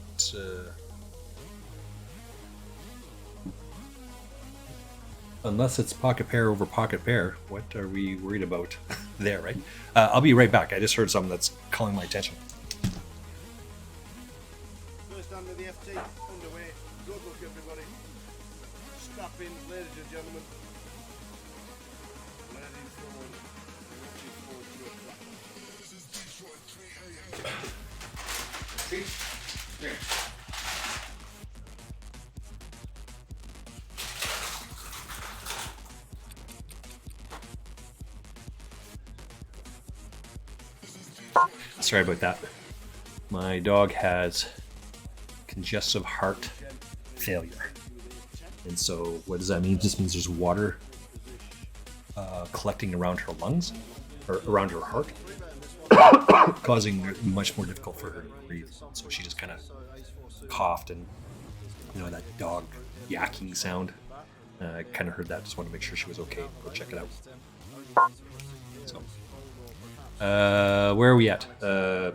Unless it's pocket pair over pocket pair, what are we worried about there, right? I'll be right back. I just heard something that's calling my attention. First hand of the FT underway. Good luck, everybody. Strap in, ladies and gentlemen. Ladies forward. Looking forward to a Sorry about that. My dog has congestive heart failure. And so what does that mean? It just means there's water collecting around her lungs, or around her heart, causing it much more difficult for her to breathe. So she just kind of coughed, and you know that dog yakking sound. I kind of heard that. Just wanted to make sure she was okay. Go check it out. So, where are we at? Oh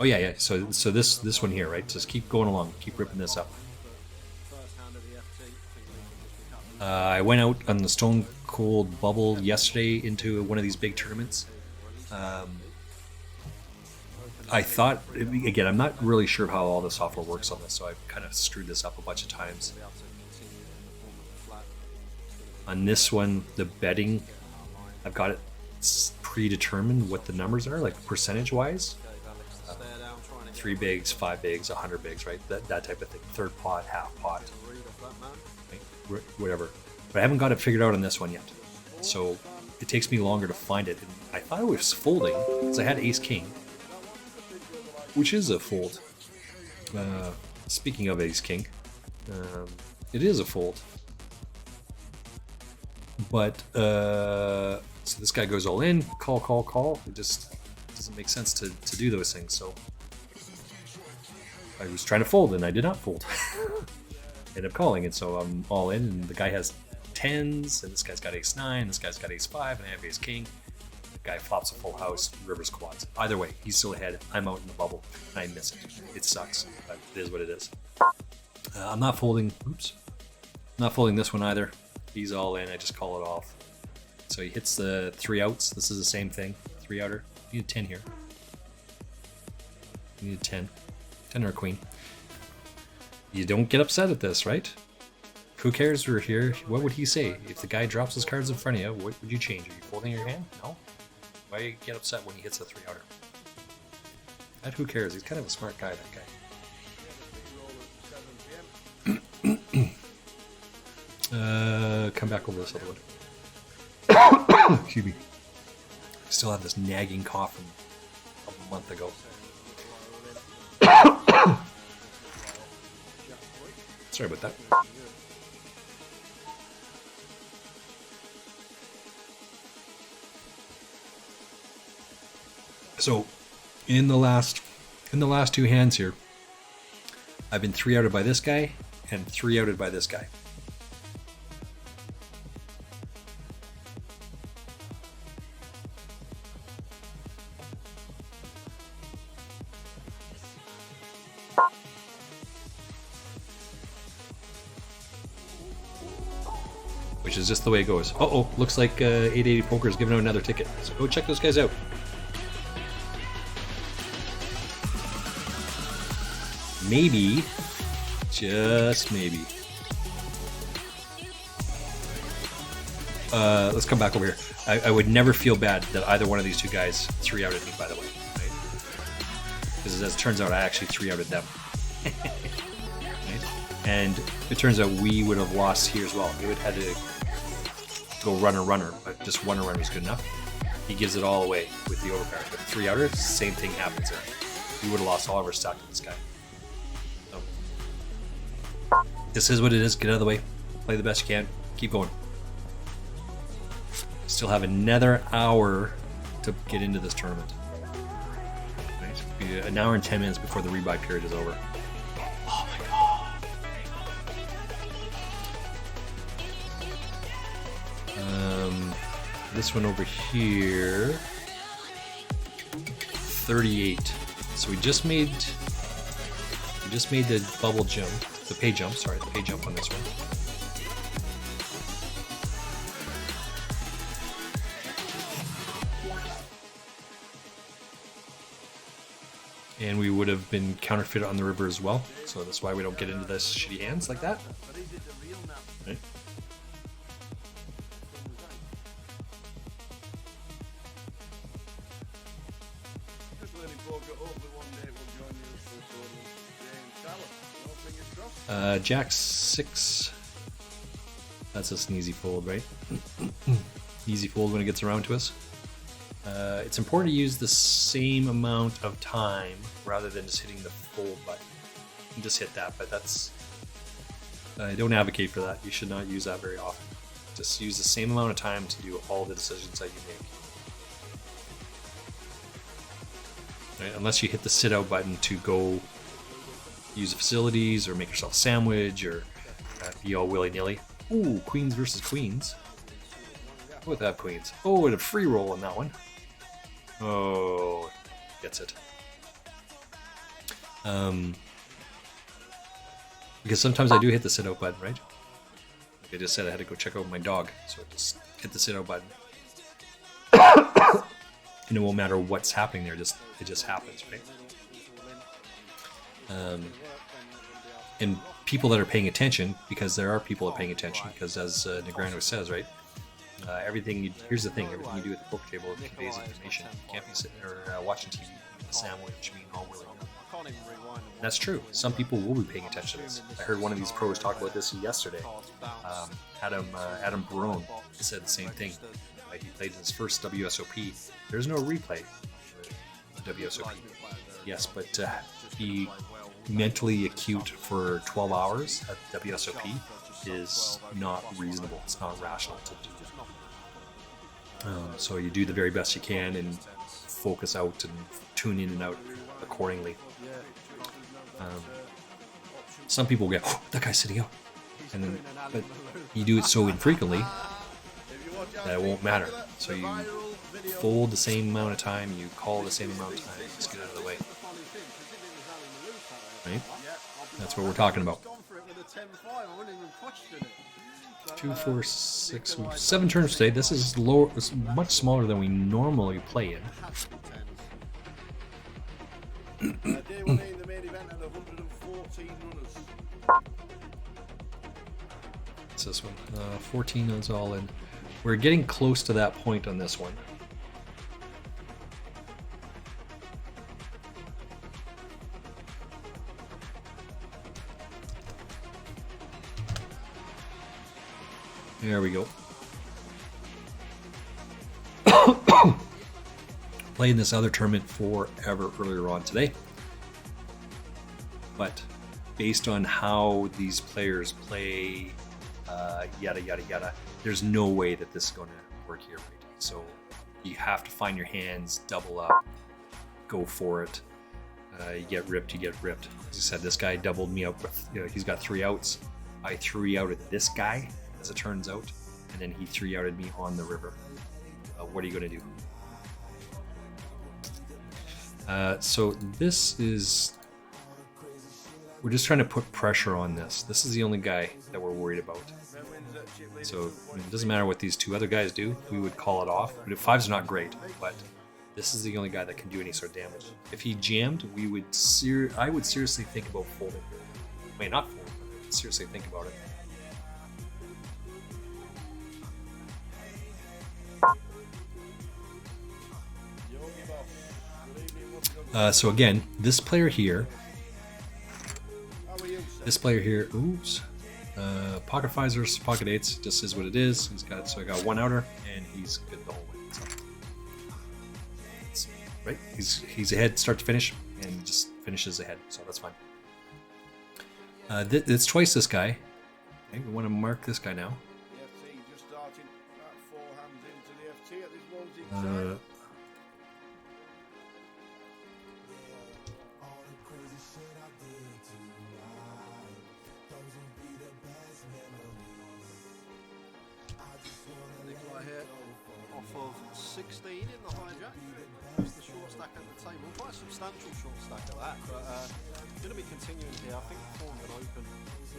yeah. So this one here, right? Just keep going along. Keep ripping this up. I went out on the Stone Cold Bubble yesterday into one of these big tournaments. I thought, again, I'm not really sure how all the software works on this, so I've kind of screwed this up a bunch of times. On this one, the betting, I've got it predetermined what the numbers are, like percentage-wise. 3 bigs, 5 bigs, 100 bigs, right? That type of thing. Third pot, half pot, right? Whatever. But I haven't got it figured out on this one yet. So it takes me longer to find it. And I thought it was folding because I had ace-king, which is a fold. Speaking of ace-king, it is a fold. But, so this guy goes all in, call. It just doesn't make sense to do those things, so I was trying to fold and I did not fold. End up calling, and so I'm all in, and the guy has 10s, and this guy's got ace-9, this guy's got ace-5, and I have ace-king. The guy flops a full house, rivers quads. Either way, he's still ahead. I'm out in the bubble, and I miss it. It sucks, but it is what it is. I'm not folding, not folding this one either. He's all in, I just call it off. So he hits the 3 outs. This is the same thing, 3 outer. You need a 10 here. You need a 10. 10 or a queen. You don't get upset at this, right? Who cares we're here? What would he say? If the guy drops his cards in front of you, what would you change? Are you folding your hand? No? Why get upset when he hits a 3 outer? That who cares? He's kind of a smart guy, that guy. Come back over this other one. Excuse me. I still have this nagging cough from a month ago. Sorry about that. So, in the last 2 hands here, I've been 3 outed by this guy and 3 outed by this guy. Which is just the way it goes. Uh-oh, looks like 880 Poker is giving out another ticket. So go check those guys out. Maybe, just maybe. Let's come back over here. I would never feel bad that either one of these 2 guys 3 outed me, by the way. Right? Because as it turns out, I actually 3 outed them. Right? And it turns out we would have lost here as well. We would have had to go runner, but just runner is good enough. He gives it all away with the overcard. But 3 outer, same thing happens there. We would have lost all of our stock to this guy. So, this is what it is. Get out of the way. Play the best you can. Keep going. Still have another hour to get into this tournament. Right? Be an hour and 10 minutes before the rebuy period is over. Oh my god. This one over here, 38. So we just made the bubble jump, the pay jump. Sorry, the pay jump on this one. And we would have been counterfeit on the river as well. So that's why we don't get into this shitty hands like that. Right? Jack 6. That's just an easy fold, right? Easy fold when it gets around to us. It's important to use the same amount of time rather than just hitting the full button. You can just hit that, but that's... I don't advocate for that. You should not use that very often. Just use the same amount of time to do all the decisions that you make. Right? Unless you hit the sit out button to go use the facilities or make yourself a sandwich or be all willy-nilly. Ooh, queens versus queens. What that queens? Oh, and a free roll on that one. Oh, gets it. Because sometimes I do hit the sit out button, right? Like I just said, I had to go check out my dog, so I just hit the sit out button. And it won't matter what's happening there; it just happens, right? And people that are paying attention, because there are people that are paying attention, because as Negreanu says, right? Here's the thing: everything you do at the poker table conveys information. You can't be sitting there watching TV, eating a sandwich, being all willy. That's true. Some people will be paying attention to this. I heard one of these pros talk about this yesterday. Adam Barone said the same thing. He played his first WSOP. There's no replay for WSOP. Yes, but be mentally acute for 12 hours at WSOP is not reasonable. It's not rational to do. So you do the very best you can and focus out and tune in and out accordingly. Some people get, oh, that guy's sitting out, but you do it so infrequently that it won't matter. So you fold the same amount of time, you call the same amount of time, just get out of the way. Right? That's what we're talking about. 2, 4, 6, 7 turns today. This is lower. It's much smaller than we normally play in. Day 1 in the main event had 114 runners. It's this one. 14 is all in. We're getting close to that point on this one. There we go. Playing this other tournament forever earlier on today. But based on how these players play, yada, yada, yada, there's no way that this is going to work here. Right? So you have to find your hands, double up, go for it. You get ripped, you get ripped. As I said, this guy doubled me up with, he's got 3 outs. I 3-outed this guy, as it turns out, and then he 3-outed me on the river. What are you going to do? So this is, we're just trying to put pressure on this. This is the only guy that we're worried about. So it doesn't matter what these 2 other guys do, we would call it off. But if 5's not great, but this is the only guy that can do any sort of damage. If he jammed, I would seriously think about folding. I mean, not folding, but seriously think about it. So again, this player here, oops, pocket 5s versus pocket 8s, just is what it is. So I got 1 outer, and he's good the whole way. So, right, he's ahead start to finish, and just finishes ahead, so that's fine. It's twice this guy. Okay, we want to mark this guy now. The FT just starting about 4 hands into the FT at this moment in time. Off of 16 in the hijack. That's the short stack at the table. Quite a substantial short stack at that. But going to be continuing here. I think the form and open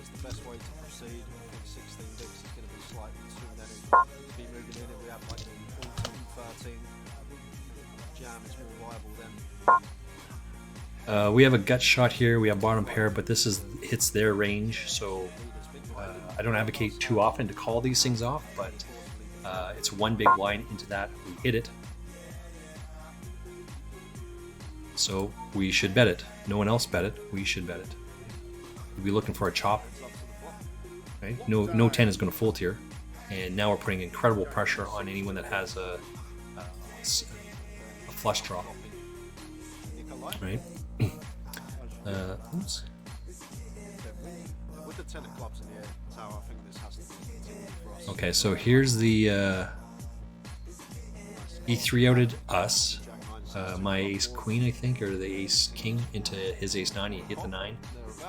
is the best way to proceed. I think 16 bigs is going to be slightly too many to be moving in. If we have like 14, 13, jam is more viable then. We have a gut shot here. We have bottom pair, but this hits their range, so I don't advocate too often to call these things off, but it's one big line into that. We hit it, so we should bet it. No one else bet it. We should bet it. We'll be looking for a chop. Okay? No 10 is going to fold here, and now we're putting incredible pressure on anyone that has flush draw, Nikolai. right? Oops. With the 10 of clubs in the air, Tower, I think this has to be continued for us. Okay, so here's the E3 outed us. My ace queen, I think, or the ace king into his ace 9. He hit the 9.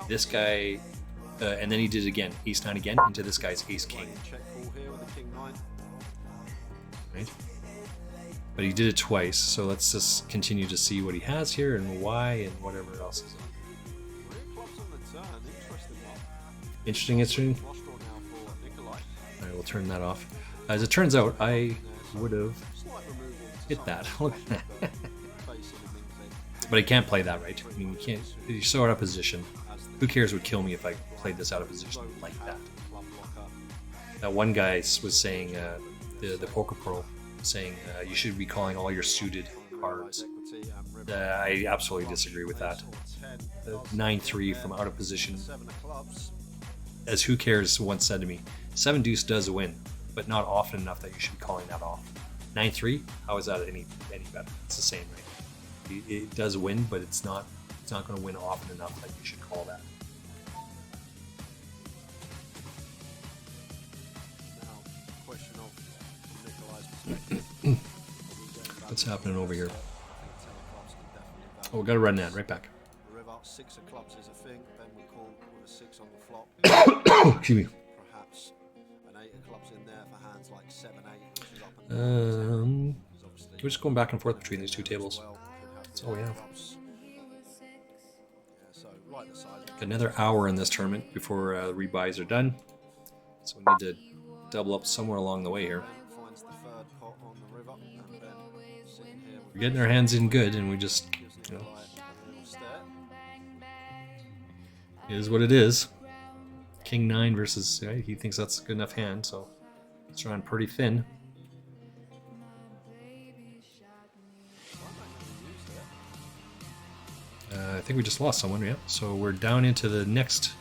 This guy, and then he did it again. Ace 9 again into this guy's ace king. Check call here with the king 9. Right? But he did it twice, so let's just continue to see what he has here and why and whatever else is. Rear clubs on the turn, interesting one. Interesting. Flush draw now for Nikolai. Alright, we'll turn that off. As it turns out, I would have Slight removal to hit some that. extent, Look at that. but facing him into But I can't play that, right? I mean, you can't. You're so out of position. Who cares would kill me if I played this out of position like that? club blocker. That one guy was saying, the Poker Pro, saying you should be calling all your suited cards. Equity and river. I absolutely disagree with that. 10, 9-3 from out of position. 7 of clubs. As Who Cares once said to me, 7 deuce does win, but not often enough that you should be calling that off. 9-3, how is that any better? It's the same, right? It does win, but it's not going to win often enough that you should call that. Now, question of Nikolai's perspective. What's happening over here? I think 10 of clubs can definitely Oh, we got to run that right back. The river, 6 of clubs is a thing. Then we call with a 6 on the flop. Excuse me. Perhaps an 8 of clubs in there for hands like 7, 8, which is up and down. Because obviously We're just going back and forth between these two tables. well, could have That's all we have. clubs. Yeah, so right the size. Got another hour in this tournament before rebuys are done. So we need to double up somewhere along the way here. Ben finds the third pot on the river, and Ben sitting here with We're getting our hands in good, and we just, gives you know, Nikolai a little stare. it is what it is. King 9 versus, right? He thinks that's a good enough hand, so it's drawn pretty thin. I think we just lost someone, yeah. So we're down into the next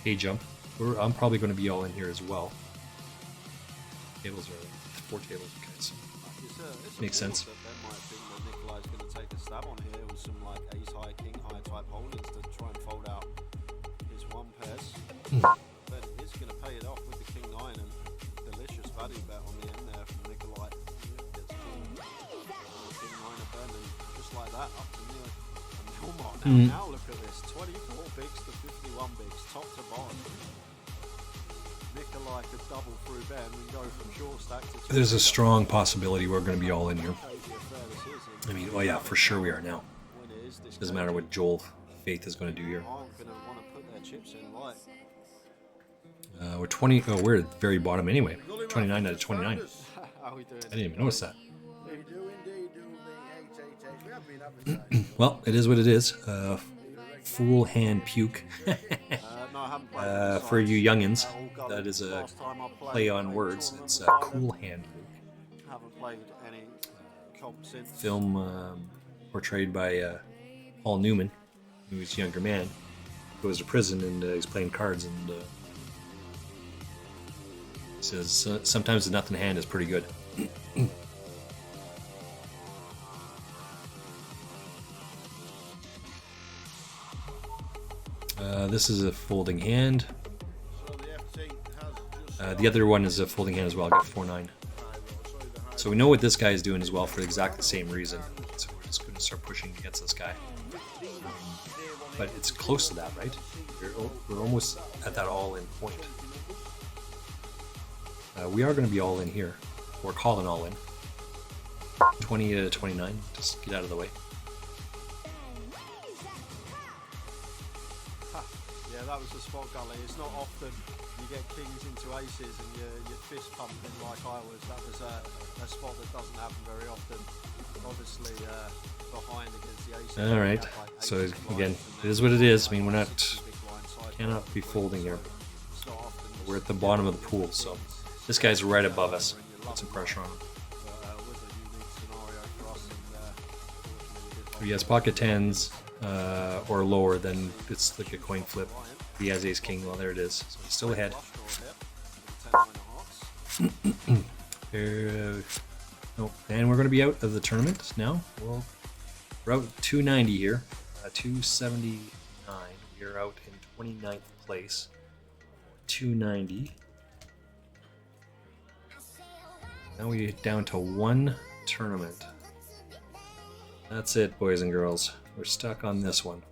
A jump. I'm probably going to be all in here as well. Tables are 4 tables, okay. So It's a Makes board sense. That Ben might think that Nikolai's going to take a stab on here with some like ace high, king high type holdings to try and fold out his one pairs. Ben is going to pay it off with the king 9 and delicious value bet on the end there from Nikolai. Gets called the king 9 of Ben and just like that up to near a mil mark. Now look at this, 24 bigs to 51 bigs, top to bottom. Nikolai could double through Ben and go from short stack to there's a strong possibility we're going to be all in here. crazy affair this is. I mean, oh yeah, for sure we are now. When it is this Doesn't matter what Joel Faith is going to do here. aren't going to want to put their chips in right. We're 20. Oh, we're at the very bottom anyway. 29 out of 29. How are we doing? I didn't even notice that. We do indeed do the 888. We have been advertising. Well, it is what it is. Fool hand puke. No, I haven't played For you youngins, All gully. that is a Last time I played, play on I words. tournament It's with cool hand puke. Haven't played any comp since. Film portrayed by Paul Newman, who's a younger man, goes to prison and he's playing cards and he says sometimes the nothing hand is pretty good. This is a folding hand. So the FT has just The other one is a folding hand as well. I got 4-9. So we know what this guy is doing as well for exactly the same reason. So we're just going to start pushing against this guy. But it's close to that, right? We're almost at that all-in point. We are going to be all in here. We're calling all in. 20 to 29. Just get out of the way. Yeah, that was the spot gully. It's not often you get kings into aces and you're fist pumping like I was. That was a spot that doesn't happen very often. Obviously, behind against the aces. All right. So again, it is what it is. I mean, we're not cannot be folding here. We're at the bottom of the pool, so this guy's right above us. Put some pressure on him. If he has pocket tens or lower, then it's like a coin flip. If he has ace king, well, there it is. So he's still ahead. Nope. And we're going to be out of the tournament now. We're out 290 here. 279. We are out in 29th place. 290. Now we're down to one tournament. That's it, boys and girls. We're stuck on this one.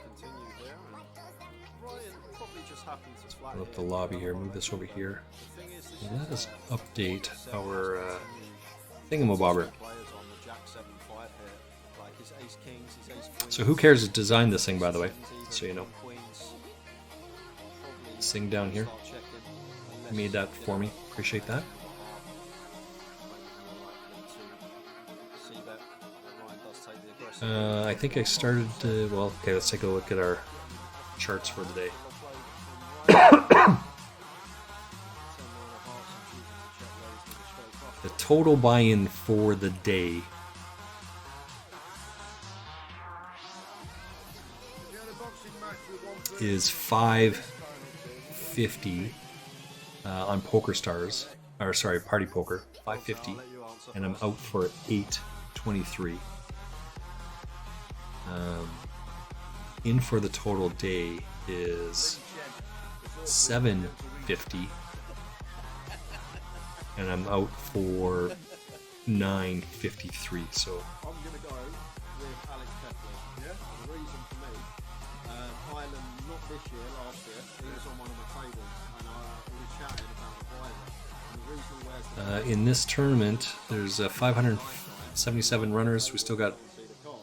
Continue here. And Ryan probably just happened to flat Pull up the lobby here. Move this over here. The thing is, this And let us update our players thingamabobber. on the Jack 7-5 here, like his ace kings, his ace queens. So who cares who designed this thing, by the way? So you know. Queens. This thing down here. Start checking. You made that for me. Appreciate that. I think I started. Well, okay. Let's take a look at our charts for the day. The total buy-in for the day is 550 on Poker Stars, or sorry, Party Poker, 550, and I'm out for 823. In for the total day is 750, and I'm out for 953. So I'm going to go with Alex Kepler. Yeah. And the reason for me, Ireland, not this year, last year, he was on one of my tables, and we were chatting about the Ireland. And the reason where's the in this tournament, there's 577 runners. We still got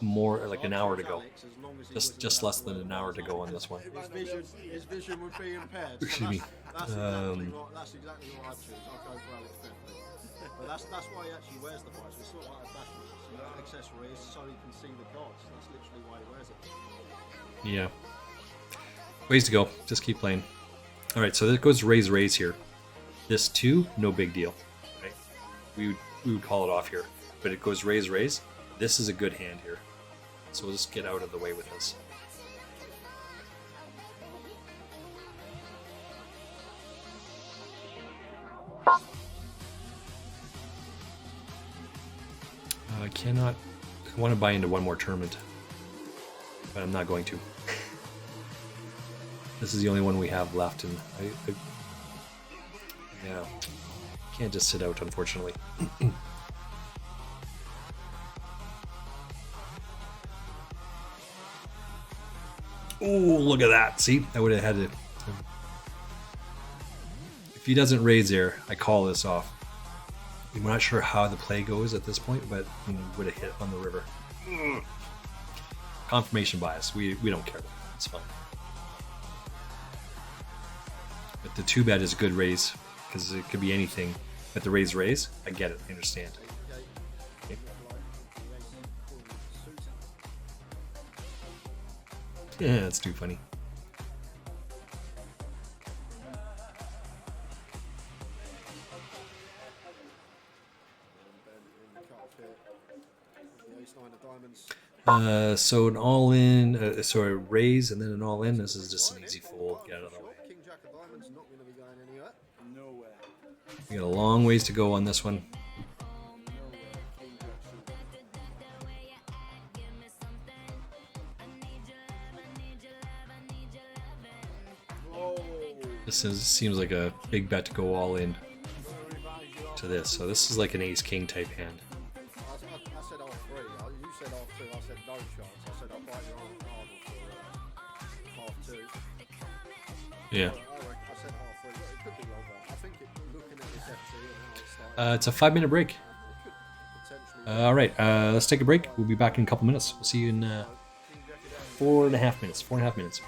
more, like an hour to go. Just less than an hour to go on this one. his vision would be impaired. Excuse me. That's exactly what I'd choose. I'd go for Alex Kepler. But that's why he actually wears the badge. It's sort of like a fashion accessory, so he can see the cards. That's literally why he wears it. Yeah. Ways to go. Just keep playing. All right, so there goes raise here. This too, no big deal. Right? We would call it off here, but it goes raise. This is a good hand here, so we'll just get out of the way with this. I cannot. I want to buy into one more tournament, but I'm not going to. This is the only one we have left, and yeah, can't just sit out, unfortunately. Oh, look at that! See, I would have had to. If he doesn't raise there, I call this off. I'm not sure how the play goes at this point, but he would have hit on the river. Confirmation bias. We don't care. It's fine. But the 2-bet is a good raise because it could be anything. But the raise, I get it. I understand. Okay. Yeah, that's too funny. So an all-in, so a raise and then an all-in. This is just an easy fold. Get out of the way. King Jack of Diamonds not going to be going anywhere. Nowhere. We got a long ways to go on this one. Seems like a big bet to go all in to this. So this is like an ace-king type hand. I said off 3. You said off 2. I said no chance. I said I'll bite your arm for half 2. Yeah. I said half 3. It could be longer. I think looking at this FT and how it's started, It's a 5-minute break. it could potentially. All right, let's take a break. We'll be back in a couple minutes. We'll see you in 4.5 minutes. 4.5 minutes.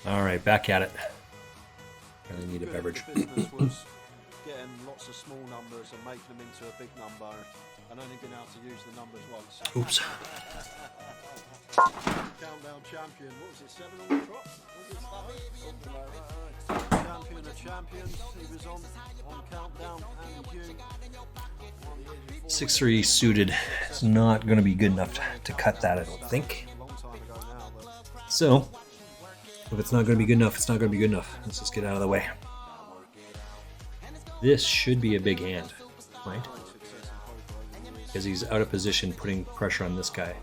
All right, back at it. Really need a Good. beverage. The business was getting lots of small numbers and making them into a big number, and only being able to use the numbers once. Oops. Countdown champion. What was it? 7 on the trot? Was it Stafford? Champion of champions. He was on countdown. And Hugh. 6'3" suited. It's not going to be good enough to cut that, I don't think. A long time ago now, but So, if it's not going to be good enough, it's not going to be good enough. Let's just get out of the way. This should be a big hand, right? Because he's out of position, putting pressure on this guy.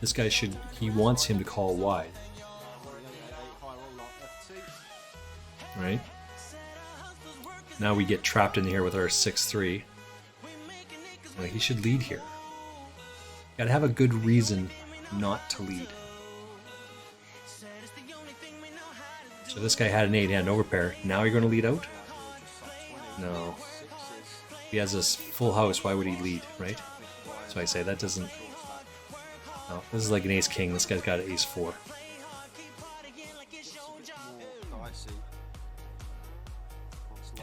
This guy should, he wants him to call wide, right? Now we get trapped in here with our 6'3". Well, he should lead here. Gotta have a good reason not to lead. So this guy had an 8-hand overpair. Now you're going to lead out? No. If he has this full house, why would he lead, right? So I say that doesn't... No, this is like an ace-king. This guy's got an ace-4. more dicey.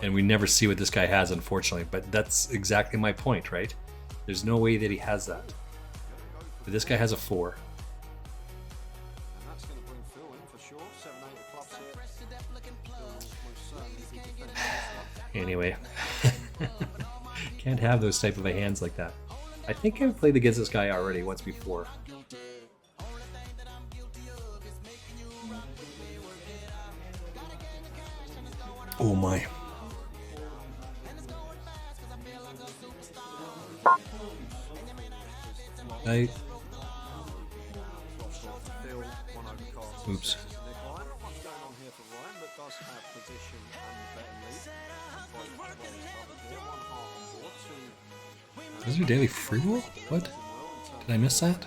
And we never see what this guy has, unfortunately. But that's exactly my point, right? There's no way that he has that. But this guy has a 4. And that's going to bring Phil in for sure. 7, 8 of clubs here. Phil will most certainly be defending this one. Anyway. Can't have those type of hands like that. I think I've played against this guy already once before. Oh my. I... Phil, 1 over cards. Oops. Nick Ryan, not much going on here for Ryan, but does have position and better lead. Both players covered here. 1 heart on board. 2 Is there daily free roll? What? Did I miss that?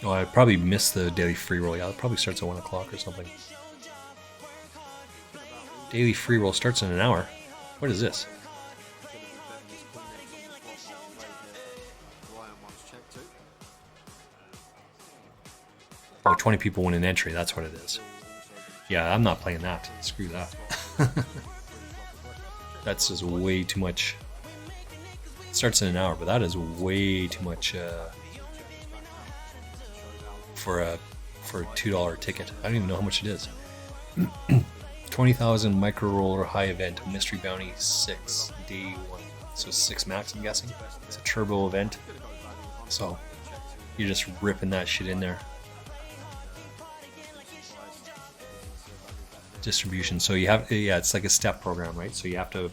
Oh, I probably missed the daily free roll. Yeah, it probably starts at 1 o'clock or something. Daily free roll starts in an hour. What is this? Oh, 20 people win an entry. That's what it is. Yeah, I'm not playing that. Screw that. That's just way too much. It starts in an hour, but that is way too much for a $2 ticket. I don't even know how much it is. 20,000 micro roller high event mystery bounty 6 day 1. So 6 max, I'm guessing. It's a turbo event. So you're just ripping that shit in there. Distribution. So you have, yeah, it's like a step program, right? So you have to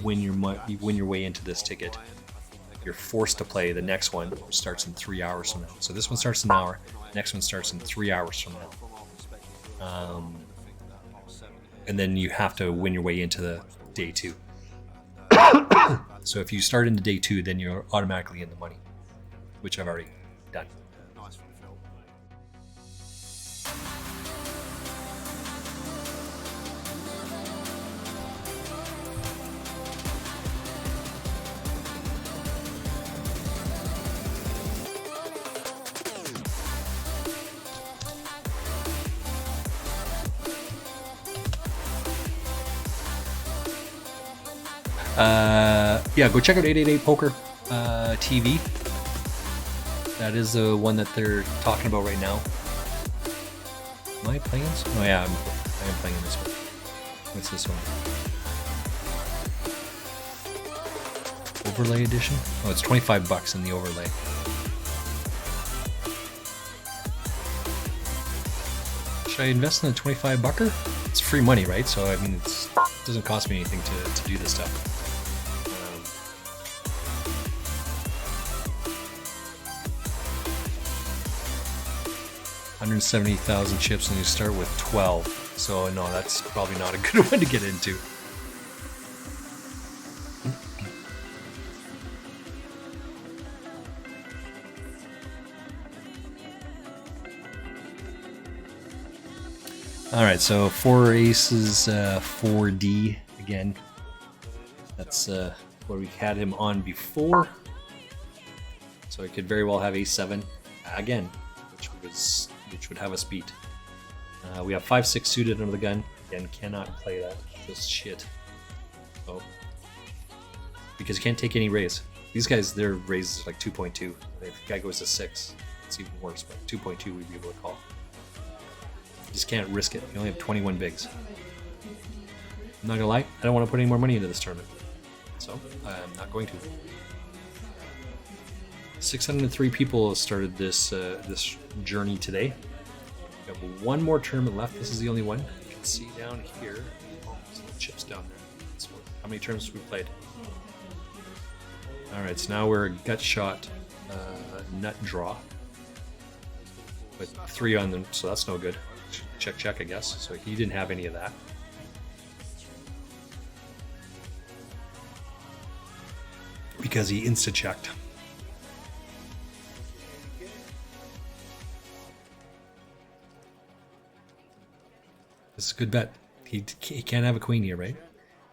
win your way into this ticket. You're forced to play the next one, which starts in 3 hours from now. So this one starts in an hour. Next one starts in 3 hours from now. And then you have to win your way into the day 2. So if you start into day 2, then you're automatically in the money, which I've already done. Nice from Phil. Yeah, go check out 888 Poker TV. That is the one that they're talking about right now. Am I playing this? Oh yeah, I am playing this one. What's this one? Overlay edition? Oh, it's 25 bucks in the overlay. Should I invest in a 25 bucker? It's free money, right? So I mean, it doesn't cost me anything to do this stuff. 170,000 chips, and you start with 12. So no, that's probably not a good one to get into. All right, so 4 aces, 4D again. That's where we had him on before. So he could very well have A7 again, which would have us beat. We have 5-6 suited under the gun. Again, cannot play that. Just shit. Oh, because you can't take any raise. These guys, their raise is like 2.2. If the guy goes to 6, it's even worse. But 2.2 we'd be able to call. You just can't risk it. You only have 21 bigs. I'm not gonna lie, I don't want to put any more money into this tournament, so I'm not going to. 603 people started this this journey today. We have one more tournament left. This is the only one. You can see down here. Oh, there's little chips down there. That's how many tournaments we played. All right, so now we're a gut shot nut draw with 3 on them, so that's no good. Check, I guess. So he didn't have any of that. Because he insta-checked. This is a good bet. He can't have a queen here, right?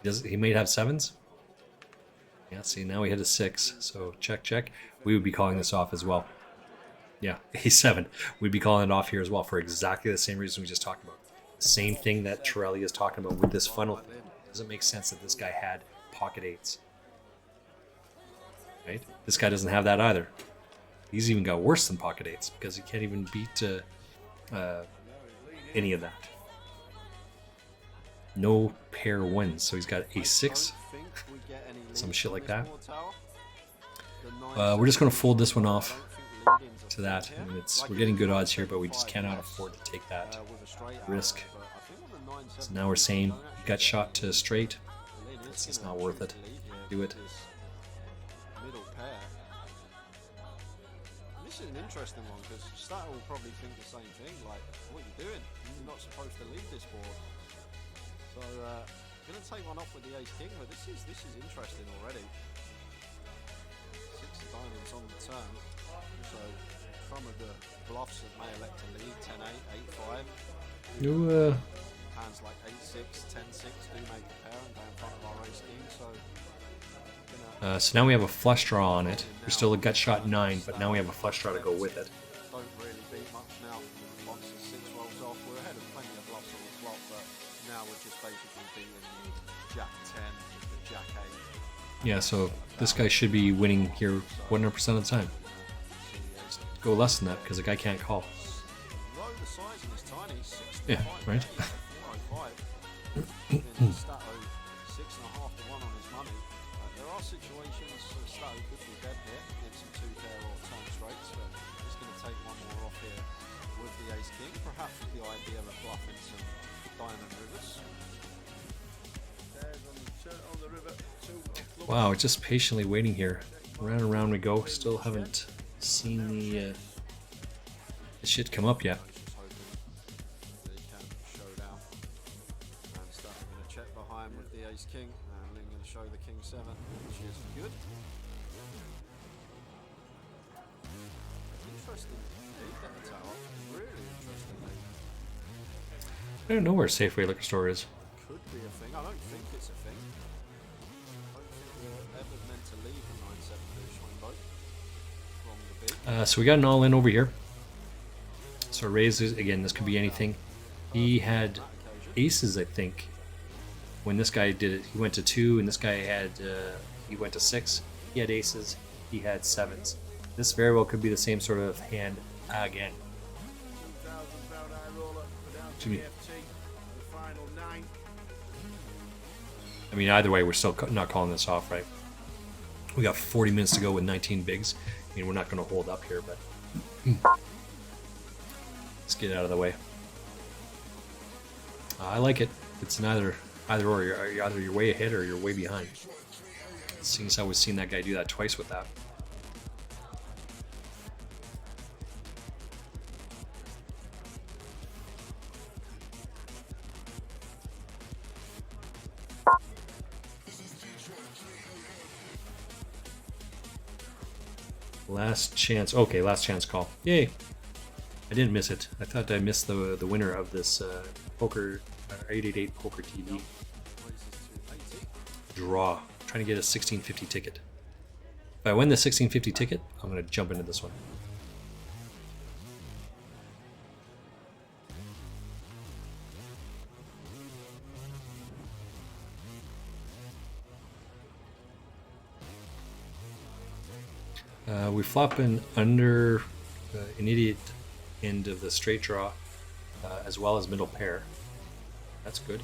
He might have 7s. Yeah, see, now we hit a 6. So check. We would be calling this off as well. Yeah, A7. We'd be calling it off here as well for exactly the same reason we just talked about. The same thing that Torelli is talking about with this funnel. It doesn't make sense that this guy had pocket 8s. Right? This guy doesn't have that either. He's even got worse than pocket 8s because he can't even beat any of that. No pair wins, so he's got A6, some shit like that. We're just going to fold this one off to that. I mean, we're getting good odds here, but we just cannot afford to take that risk. So now we're saying gut shot to straight. This is not worth it. Do it. This is an interesting one because Stato will probably think the same thing. Like, what are you doing? You're not supposed to lead this board. So, I'm going to take one off with the Ace King, but this is interesting already. 6 of diamonds on the turn. So, some of the bluffs that may elect to lead 10-8, 8-5. Hands like 8-6, 10-6 do make a pair and go in front of our Ace King. So now we have a flush draw on it. We're still a gut shot 9, but now we have a flush draw to go with it. Don't really beat much now. Once the 6 rolls off, we're ahead of plenty of bluffs on the flop, but now we're just basically beating the Jack 10, the Jack 8. Yeah, so this guy should be winning here 100% of the time. Go less than that because the guy can't call. Low the sizing is tiny, 6 Yeah, right? 405. Stato 6.5 to 1 on his money. There are situations Stato could be dead here, get some 2 pair or turn straights, but he's going to take one more off here with the Ace King, perhaps with the idea of bluffing some diamond rivers. Wow, just patiently waiting here. Round and round we go. Still haven't seen the shit come up yet. Just hoping that he can show down. And Stato going to check behind with the Ace King, and Ling going to show the King 7, which is good. Interesting lead at the tower. Really interesting lead. I don't know where Safeway Liquor Store is. Could be a thing. I don't think it's a thing. I don't think we're ever meant to leave the 9-7 swing boat from the big. So we got an all-in over here. So raises, again, this could be anything. He had aces, I think. When this guy did it, he went to 2, and this guy had, he went to 6. He had aces, he had 7s. This very well could be the same sort of hand again. £2,000 eye roller for down to Excuse me. EFT. The final 9. I mean, either way, we're still not calling this off, right? We got 40 minutes to go with 19 bigs. I mean, we're not going to hold up here, but let's get it out of the way. I like it. It's an either or. Either you're way ahead or you're way behind. Seeing as how we've seen that guy do that twice with that. Last chance. Okay, last chance call. Yay! I didn't miss it. I thought I missed the winner of this poker 888 poker TV draw. I'm trying to get a 1650 ticket. If I win the 1650 ticket, I'm gonna jump into this one. We flop in under an idiot end of the straight draw, as well as middle pair. That's good.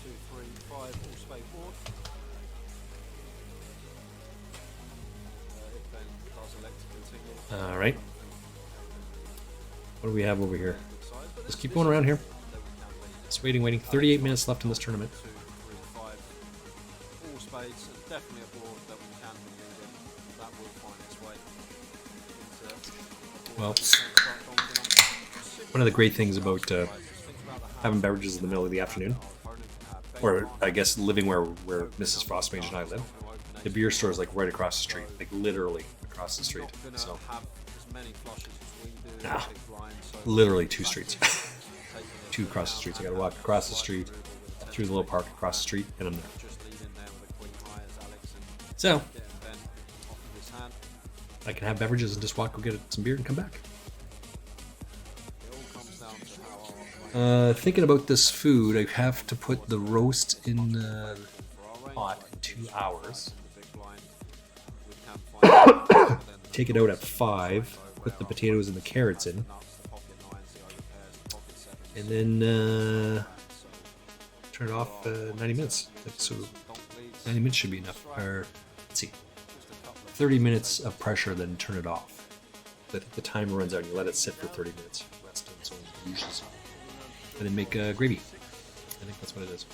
Two, three, five, all spade board. If Ben does elect to continue. All right. What do we have over here? Let's keep going around here. Just waiting. 38 minutes left in this tournament. 2, 3, 5, all spades. It's definitely a board that we can be using. That will find its way into. Well, one of the great things about having beverages in the middle of the afternoon, or I guess living where Mrs. Frostmage and I live, the beer store is like right across the street, like literally across the street. So, nah, literally 2 streets. 2 across the streets. I gotta walk across the street, through the little park, across the street, and I'm there. So, I can have beverages and just walk, go get some beer, and come back. Thinking about this food, I have to put the roast in the pot in 2 hours. Take it out at 5. Put the potatoes and the carrots in. And then turn it off 90 minutes. So 90 minutes should be enough. Or let's see, 30 minutes of pressure, then turn it off. I think the timer runs out and you let it sit for 30 minutes. Rest in its own juices. And then make gravy. I think that's what it is.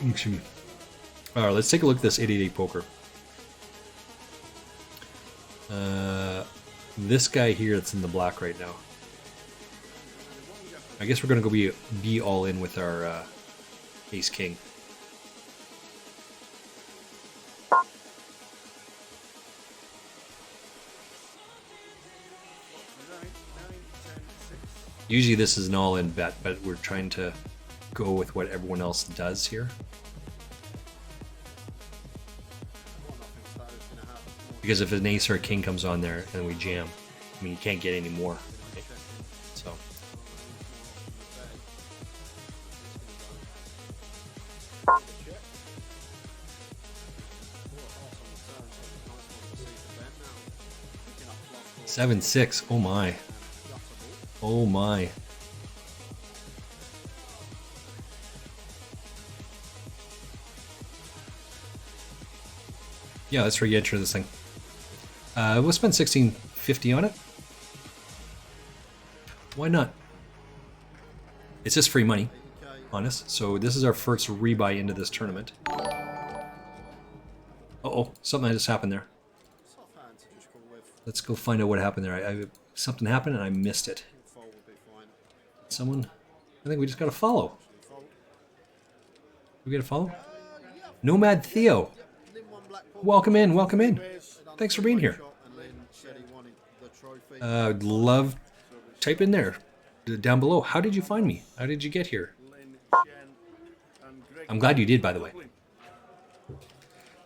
Excuse me. All right, let's take a look at this 888 poker. This guy here that's in the black right now. I guess we're gonna go be all in with our ace king. Usually this is an all-in bet, but we're trying to go with what everyone else does here. Because if an ace or a king comes on there and we jam, I mean, you can't get any more. Right? So. Seven, 6. Oh my. Oh my. Yeah, let's re-enter this thing. We'll spend 1650 on it. Why not? It's just free money on us. So this is our first rebuy into this tournament. Uh-oh, something just happened there. Let's go find out what happened there. Something happened and I missed it. Someone, I think we just got a follow. We get a follow? Nomad Theo. Welcome in, welcome in. Thanks for being here. I'd love, type in there, down below. How did you find me? How did you get here? I'm glad you did, by the way.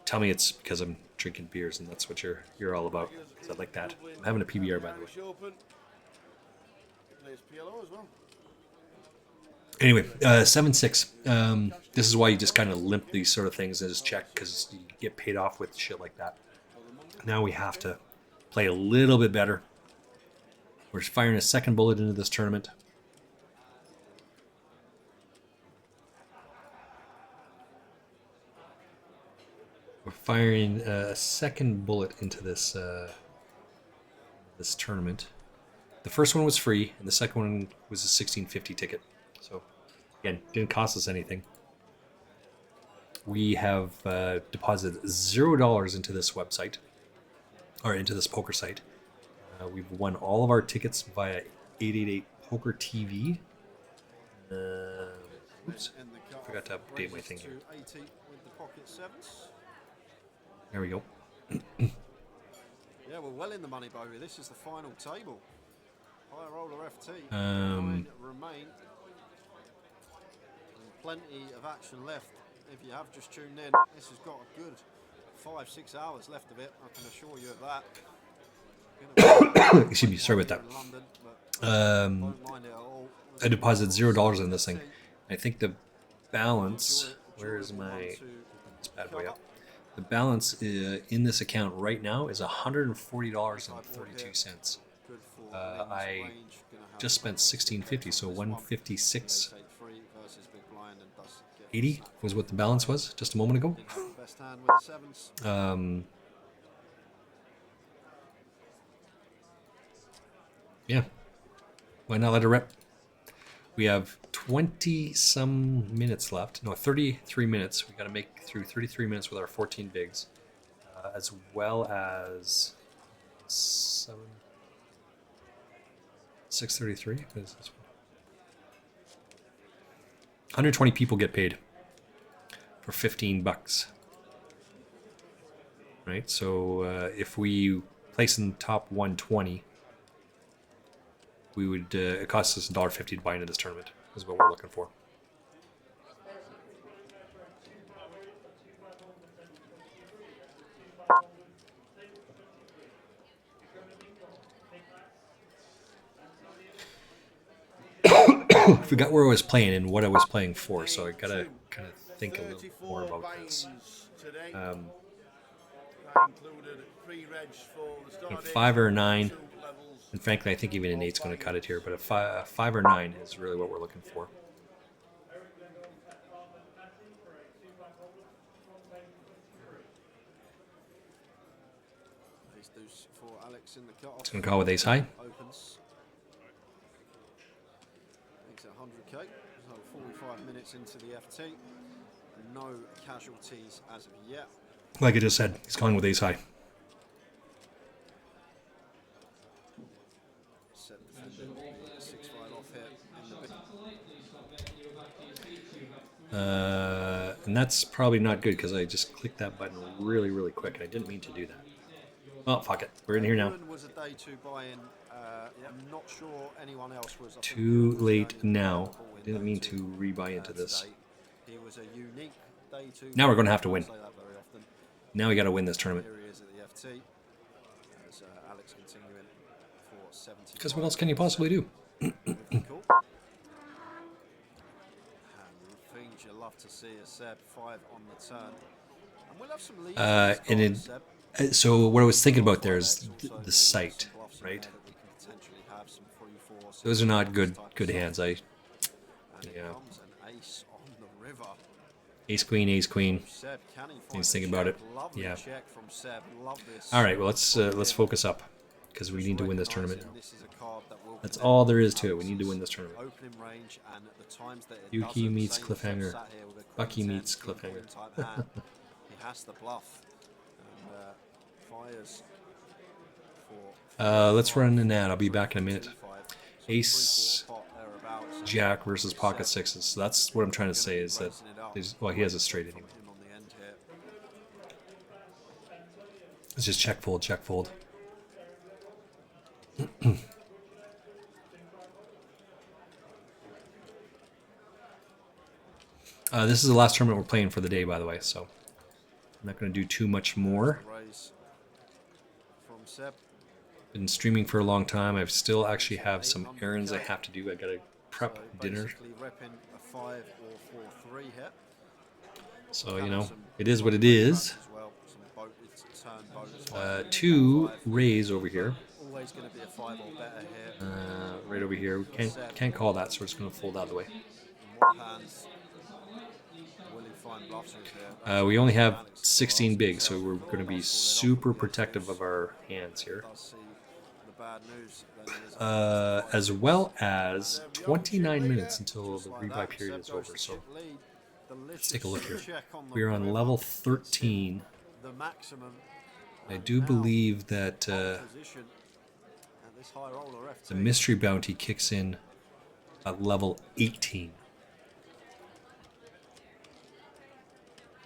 Tell me it's because I'm drinking beers and that's what you're all about. Because I like that. I'm having a PBR, by the way. Anyway, 7-6. This is why you just kind of limp these sort of things and just check because you get paid off with shit like that. Now we have to play a little bit better. We're firing a second bullet into this tournament. We're firing a second bullet into this this tournament. The first one was free, and the second one was a 1650 ticket. So, again, didn't cost us anything. We have deposited $0 into this website, or into this poker site. We've won all of our tickets via 888 Poker TV. Oops, forgot to update my thing here. 80 with the pocket sevens. There we go. Yeah, we're well in the money, Bowie. This is the final table. High roller FT. Um, 9 remain. And plenty of action left. If you have just tuned in, this has got a good 5-6 hours left of it. I can assure you of that. Excuse me, sorry about that. London, but don't mind it at all. I deposited $0 in this thing. I think the balance. Where is my this bad boy up? The balance in this account right now is $140.32. I just spent $16.50, so $156.80 was what the balance was just a moment ago. Best hand with the sevens. Yeah, why not let it rip? We have 20 some minutes left. No, 33 minutes. We got to make through 33 minutes with our 14 bigs, as well as 633. What is this one? 120 people get paid for $15. Right. So if we place in the top 120. We would it costs us $1.50 to buy into this tournament. Is what we're looking for. I forgot where I was playing and what I was playing for, so I gotta kind of think a little more about this. A 5 or a 9. And frankly, I think even an 8's going to cut it here, but a 5 or 9 is really what we're looking for. It's going to call with ace high. Opens. Makes it 100k. So 45 minutes into the FT. No casualties as of yet. Like I just said, he's calling with ace high. And that's probably not good because I just clicked that button really, really quick. And I didn't mean to do that. Well, fuck it. We're in here now. Was a day two buy-in. I'm not sure anyone else was. Too late now. I didn't mean to rebuy into this. He was a unique day two. Now we're going to have to win. Now we got to win this tournament. Here he is at the FT. As Alex continuing for 70. Because what else can you possibly do? You love to see a Seb 5 on the turn. And we'll have some leads so what I was thinking about there is the site, right? Those are not good hands. Yeah. Ace queen, ace queen. He's thinking about it. Yeah. All right. Well, let's focus up because we need to win this tournament. That's all there is to it. We need to win this tournament. Yuki meets Cliffhanger. Bucky meets Cliffhanger. He has the bluff. And let's run an ad. I'll be back in a minute. Ace Jack versus pocket sixes. So that's what I'm trying to say is that well, he has a straight anyway. It's just check fold, check fold. This is the last tournament we're playing for the day, by the way, so I'm not going to do too much more. Been streaming for a long time. I still actually have some errands I have to do. I got to prep So dinner. basically repping a 5 or 4-3 here. So, Can you have know, some it is what it boat is. traps as well, some turn bonus, 2 5. rays over here. Always going to be a 5 or better here. Right over here. We can't call that, so we're just going to fold out of the way. In what hands will he find bluffs with here? We only have Alex 16 asked big, so himself, we're going to be does call it off super with the protective aces. of our hands here. Does see the bad news, then it is a As well as Seb, you 29 chip minutes leader? until just the like rebuy that. period Seb is goes over. to So chip lead. let's take a look here. Check on the We're on river. level Gets him 13. the maximum. I And do now, believe that position at this high roller FT. the mystery bounty kicks in at level 18.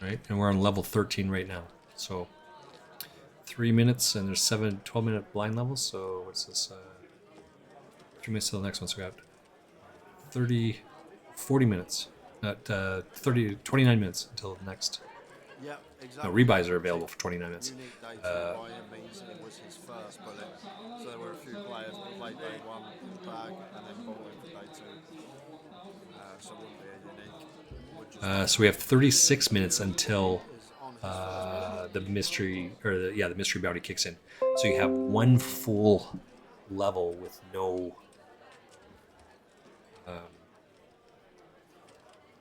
Right, and we're on level 13 right now. So 3 minutes, and there's 12-minute blind levels. So what's this? 3 minutes till the next one. So we got 40 minutes. Not 29 minutes until the next. Yeah, No, exactly. rebuys are available for 29 minutes. Unique data by him means it was his first bullet. So there were a few players that played day one in the bag and then bought in for day two. So it wouldn't be a unique. Would just So we have 36 minutes until is on his the mystery the mystery bounty kicks in. So you have one full level with no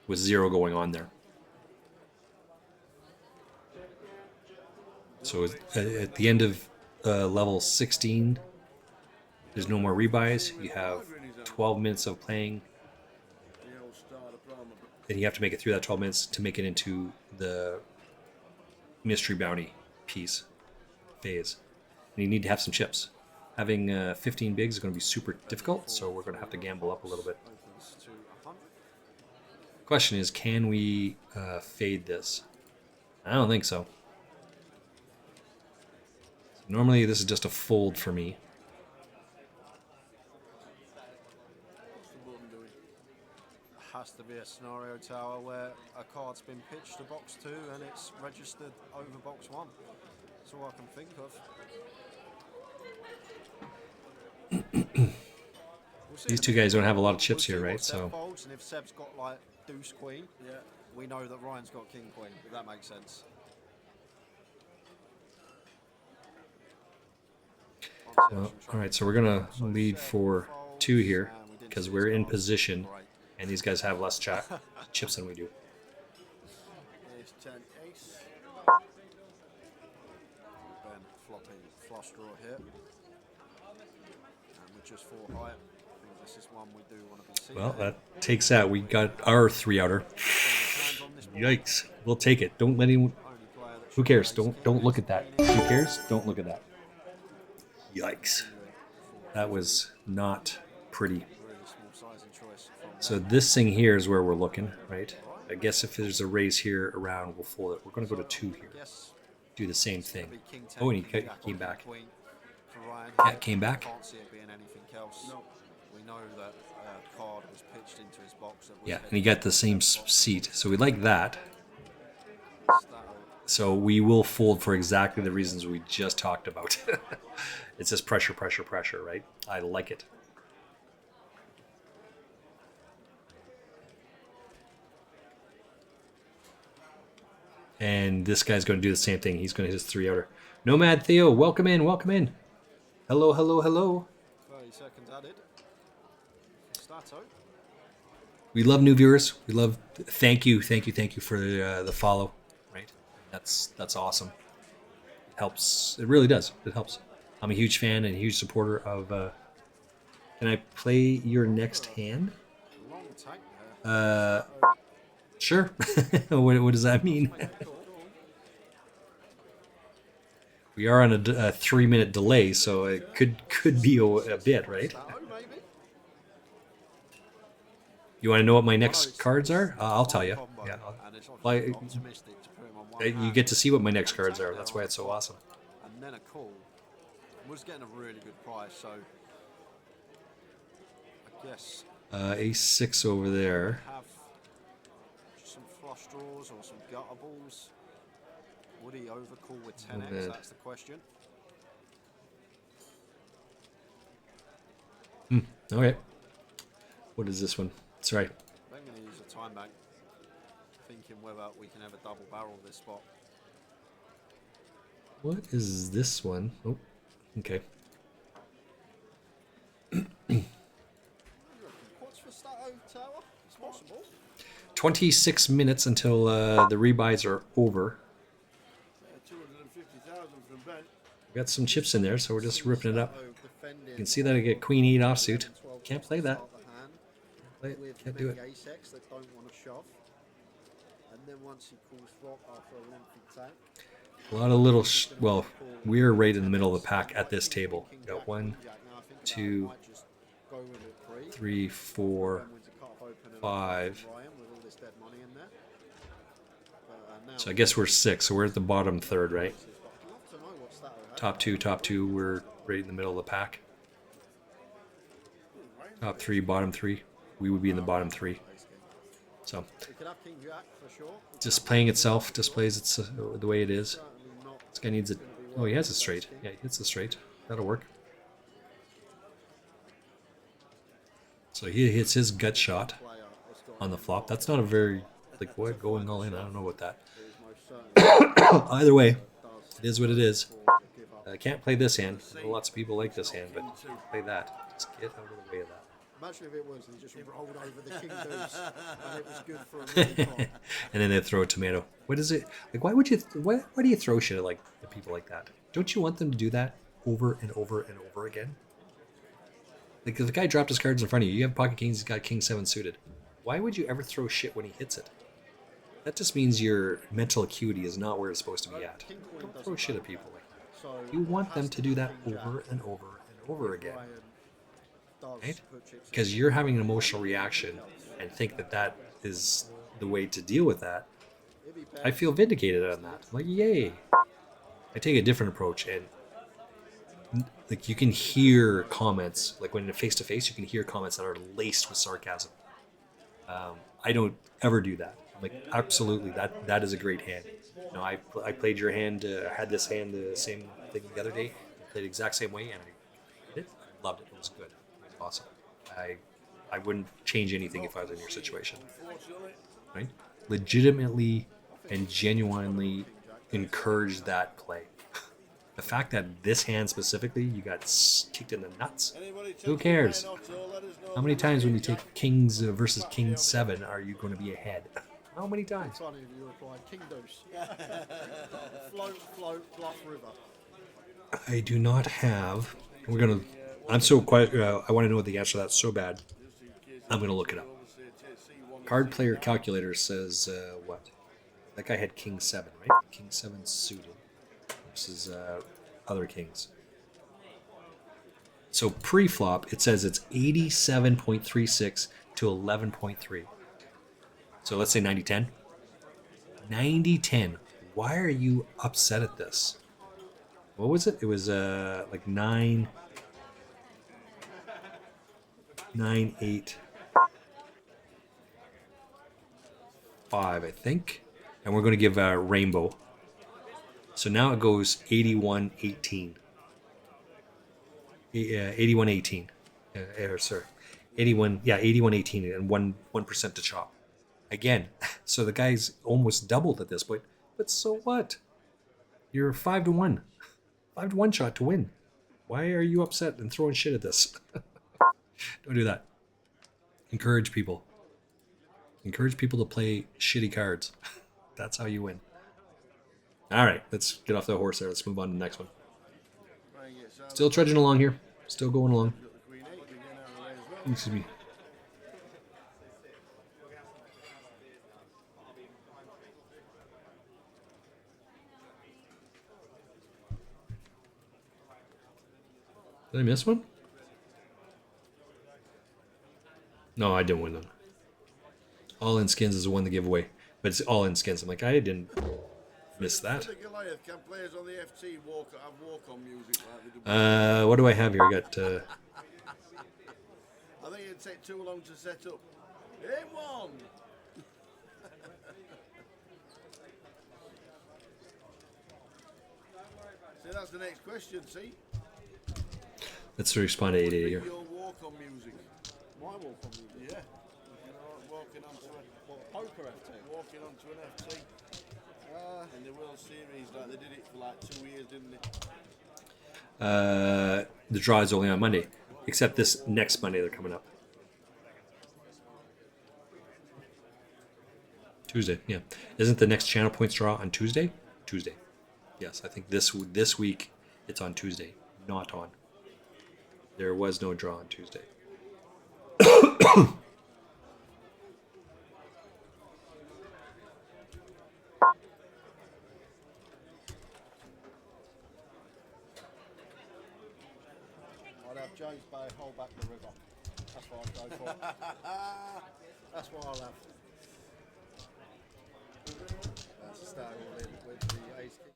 with 0 going on there. So at the end of level 16, there's no more rebuys. You have 12 minutes of playing, The old star diploma. and you have to make it through that 12 minutes to make it into the mystery bounty phase. And you need to have some chips. Having 15 bigs is going to be super difficult, so we're going to have to gamble up a little bit. opens to 100. Question is, can we fade this? I don't think so. Normally, this is just a fold for me. What's the button doing? Has to be a scenario tower where a card's been pitched to box 2 and it's registered over box 1. That's all I can think of. We'll see These in a two minute. guys don't have a lot of chips We'll here, see what right? Seb So folds, and if Seb's got like deuce queen, Yeah. we know that Ryan's got king queen. If that makes sense. well, all right, so we're gonna lead for 2 here because we're in position, and these guys have less chips than we do. Ace 10 ace. Ben flopping flush draw here. And we're just 4 high. I think this is one we do want to be seeing. Well, that takes that. We got our 3-outer. Yikes! We'll take it. Don't let anyone. Who cares? Don't look at that. Who cares? Don't look at that. Yikes! That was not pretty. So this thing here is where we're looking, right? I guess if there's a raise here around, we'll fold it. We're going to go to 2 here. Do the same thing. Oh, and he came back. Yeah, came back. Can't see it being anything else. No. We know that card was pitched into his box. That was Yeah, and he got the same seat. So we like that. So we will fold for exactly the reasons we just talked about. It's just pressure, pressure, pressure, right? I like it. And this guy's going to do the same thing. He's going to hit his 3-outer. Nomad Theo, welcome in, welcome in. Hello, hello, hello. 30 seconds added. Stato. We love new viewers. We love. Thank you for the follow. Right, that's awesome. It helps. It really does. It helps. I'm a huge fan and a huge supporter of. Can I play your next hand? Long tank there. Sure. what does that mean? We are on a 3-minute delay, so it could be a bit, right? Stato, maybe? You want to know what my next cards are? I'll tell you. Combo, Yeah. and it's Well, optimistic to put him on one You hand. get to see what my next cards are. That's why it's so awesome. And then a call. Was getting a really good price, so I guess A6 over there. have some flush draws or some guttables. Would he overcall with 10x? bad. That's the question. Okay. What is this one? Sorry. I'm going to use a time bank, thinking whether we can have a double barrel this spot. What is this one? Oh, okay. What's for Stato Tower? It's possible. 26 minutes until the rebuys are over. 250,000 from Ben. We got some chips in there, so we're just ripping it up. Stato defending You can see that I get Queen 8 offsuit. 12 Can't play that. start the hand Play it. with Can't do it. many ace-X that don't want to shove. And then once he calls flop after a lengthy tank, A lot of little, well, we're right in the middle of the pack at this table. Got 1, 2, 3, 4, 5. So I guess we're 6. So we're at the bottom third, right? Top 2. We're right in the middle of the pack. Top 3, bottom 3. We would be in the bottom 3. So just playing itself displays it's the way it is. This guy needs it. Oh, he has a straight. Yeah, he hits a straight. That'll work. So he hits his gut shot on the flop. That's not a very, like, what, going all in? I don't know what that. Either way, it is what it is. I can't play this hand. I know lots of people like this hand, but play that. Just get out of the way of that. Imagine if it was and he just rolled over the king deuce and it was good for a really pot. And then they throw a tomato. What is it? Like, why would you? Why do you throw shit at like the people like that? Don't you want them to do that over and over and over again? Like, if the guy dropped his cards in front of you, you have pocket kings, he's got king 7 suited. Why would you ever throw shit when he hits it? That just means your mental acuity is not where it's supposed to be at. Don't throw shit at people like that. You want them to do that over and over and over again. Right? Because you're having an emotional reaction and think that that is the way to deal with that. I feel vindicated on that. I'm like, yay. I take a different approach, and like, you can hear comments, like when face to face, you can hear comments that are laced with sarcasm. I don't ever do that. I'm like, absolutely, that is a great hand. You know, I played your hand, had this hand the same thing the other day. I played the exact same way, and I did it. Loved it. It was good. Awesome. I wouldn't change anything if I was in your situation. Right? Legitimately and genuinely encourage that play. The fact that this hand specifically, you got kicked in the nuts. Who cares? How many times when you take kings versus king 7 are you going to be ahead? How many times? Funny if you replied king deuce. Float, bluff river. I do not have. We're gonna. I'm so quiet. I want to know the answer to that so bad. I'm gonna look it up. Card player calculator says what? That guy had king 7, right? King 7 suited versus other kings. So pre-flop, it says it's 87.36 to 11.3. So let's say 90-10. 90-10. Why are you upset at this? What was it? It was like 9, 8, 5, I think. And we're going to give rainbow. So now it goes 81-18. 81-18. Sorry. 81-18 and 1% to chop. Again, so the guy's almost doubled at this point. But so what? You're 5-1. 5-1 shot to win. Why are you upset and throwing shit at this? Don't do that. Encourage people. Encourage people to play shitty cards. That's how you win. All right, let's get off the horse there. Let's move on to the next one. Still trudging along here. Still going along. Excuse me. Did I miss one? No, I didn't win them. All in skins is the one to give away. But it's all in skins. I'm like, I didn't miss that. Can players on the FT have walk-on music like they do? What do I have here? I got I think it'd take too long to set up. Game one. See, that's the next question, see? let's respond to 880 here. Your walk-on music. my wall from you. Yeah. You know, walking onto Poker FT. an FT in the World Series, like they did it for like 2 years, didn't they? The draw is only on Monday, except this next Monday they're coming up. Tuesday, yeah. Isn't the next Channel Points draw on Tuesday? Tuesday. Yes, I think this week it's on Tuesday, not on. There was no draw on Tuesday. I'd have James Bay hold back the river. That's what I'd go for. That's what I'll have. That's a start all in with the ace king.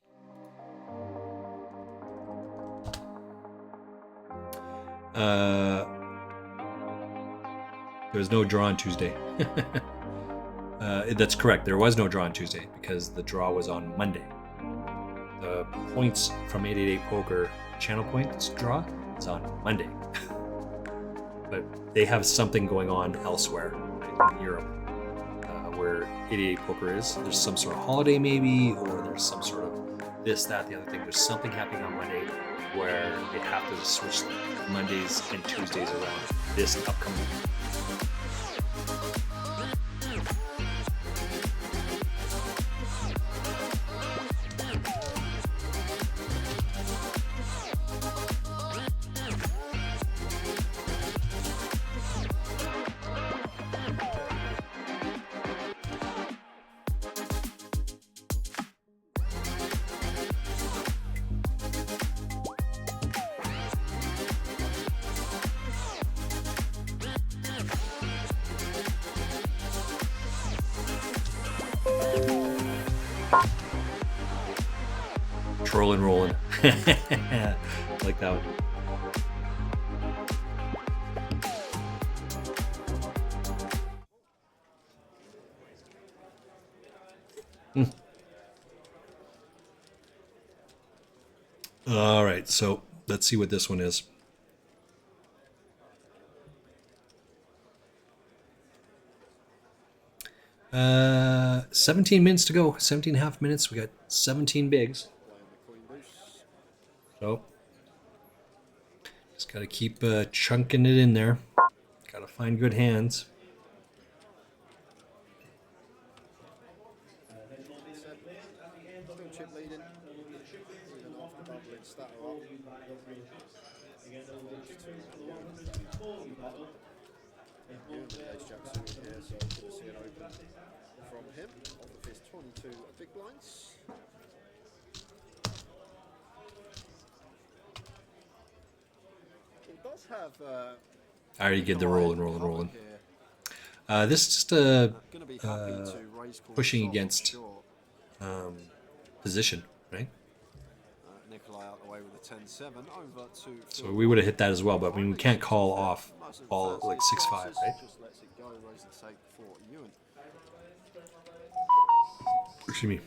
There was no draw on Tuesday. That's correct. There was no draw on Tuesday because the draw was on Monday. The points from 888 Poker Channel Points draw is on Monday. But they have something going on elsewhere, right, in Europe, where 888 Poker is. There's some sort of holiday maybe, or there's some sort of this, that, the other thing. There's something happening on Monday where they have to switch Mondays and Tuesdays around this upcoming week. Trolling, rolling. Like that one. All right, so let's see what this one is. Uh, 17 minutes to go. 17 and a half minutes. We got 17 bigs. So just got to keep chunking it in there. Got to find good hands. Still chip leading. With an after bubbling stutter up. Ace Jack suited here, so I'm going to see an open from him. Off of his 22 big blinds. He does have. I already get the rolling. Here. This is just Gonna be happy to raise calls pushing off, against sure. position, right? Nikolai out the way with a 10-7 over to. So we would have hit that as well, but I mean, we can't call off all like 6-5, right? Just lets it go, raise the stake for Ewan. Excuse me.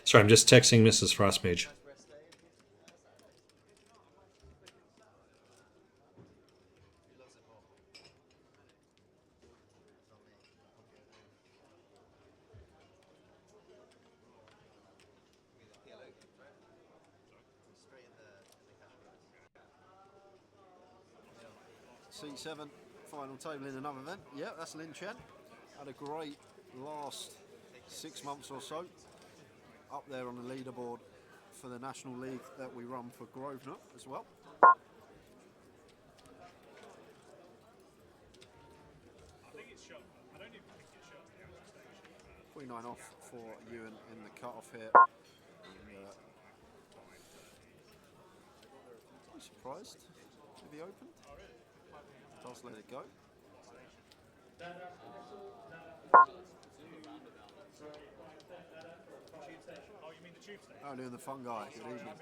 Sorry, I'm just texting Mrs. Frostmage. C7, final table in another event. Yeah, that's Lin Chen. Had a great last 6 months or so. Up there on the leaderboard for the National League that we run for Grosvenor as well. 29 off for Ewan in the cut-off here. And, I'm surprised if he opened. Does let it go. Only in the fun guy. Good evening.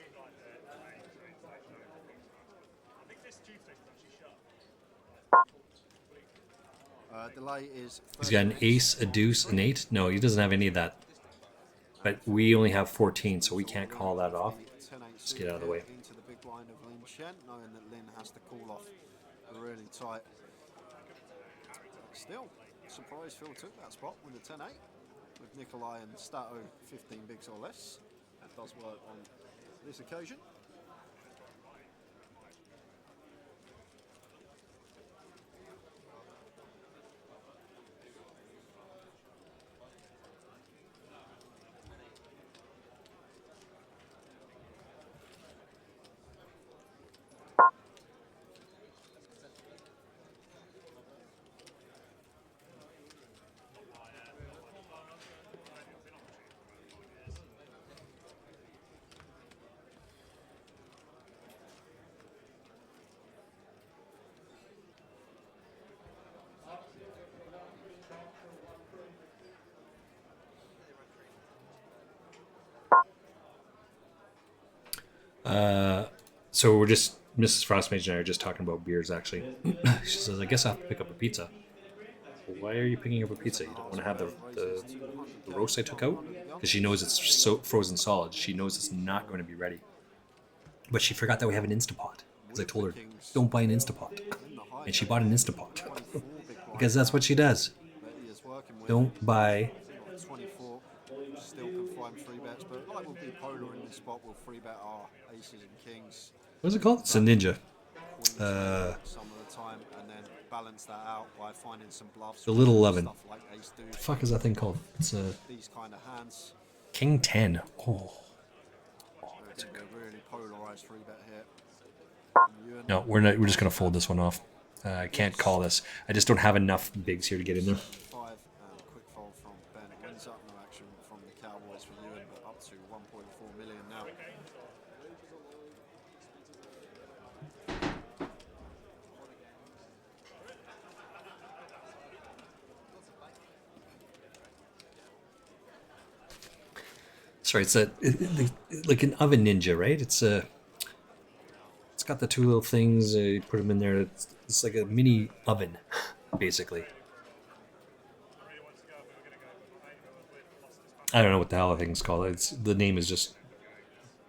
Delay is. He's got an ace, a deuce, an 8. No, he doesn't have any of that. But we only have 14, so we can't call that off. Let's get out of the way. Into the big blind of Lin Chen, knowing that Lin has to call off really tight. Still, surprise Phil took that spot with the 10-8 with Nikolai and Stato 15 bigs or less. That does work on this occasion. So we're just, Mrs. Frostmage and I are just talking about beers, actually. She says, I guess I have to pick up a pizza. Well, why are you picking up a pizza? You don't want to have the roast I took out? Because she knows it's so frozen solid. She knows it's not going to be ready. But she forgot that we have an Instapot. Because I told her, don't buy an Instapot. And she bought an Instapot. Because that's what she does. Don't buy... 24 still can find 3 bets, but like we'll be polar in this spot, we'll 3 bet our aces and kings. What's it called? It's a ninja. Some of the time, and then balance that out by finding some bluffs. The little 11. Stuff like ace deuce, The fuck is that thing called? It's a these kind of hands. King 10. Oh. It's a really polarized 3 bet here. Ewan, No, we're not. We're just gonna fold this one off. I can't call this. I just don't have enough bigs here to get in there. 5 and quick fold from Ben Windsor. No action from the Cowboys for Ewan, but up to 1.4 million now. Sorry, it's like an oven ninja, right? It's got the 2 little things. You put them in there. It's like a mini oven, basically. I don't know what the hell the thing's called. The name is just.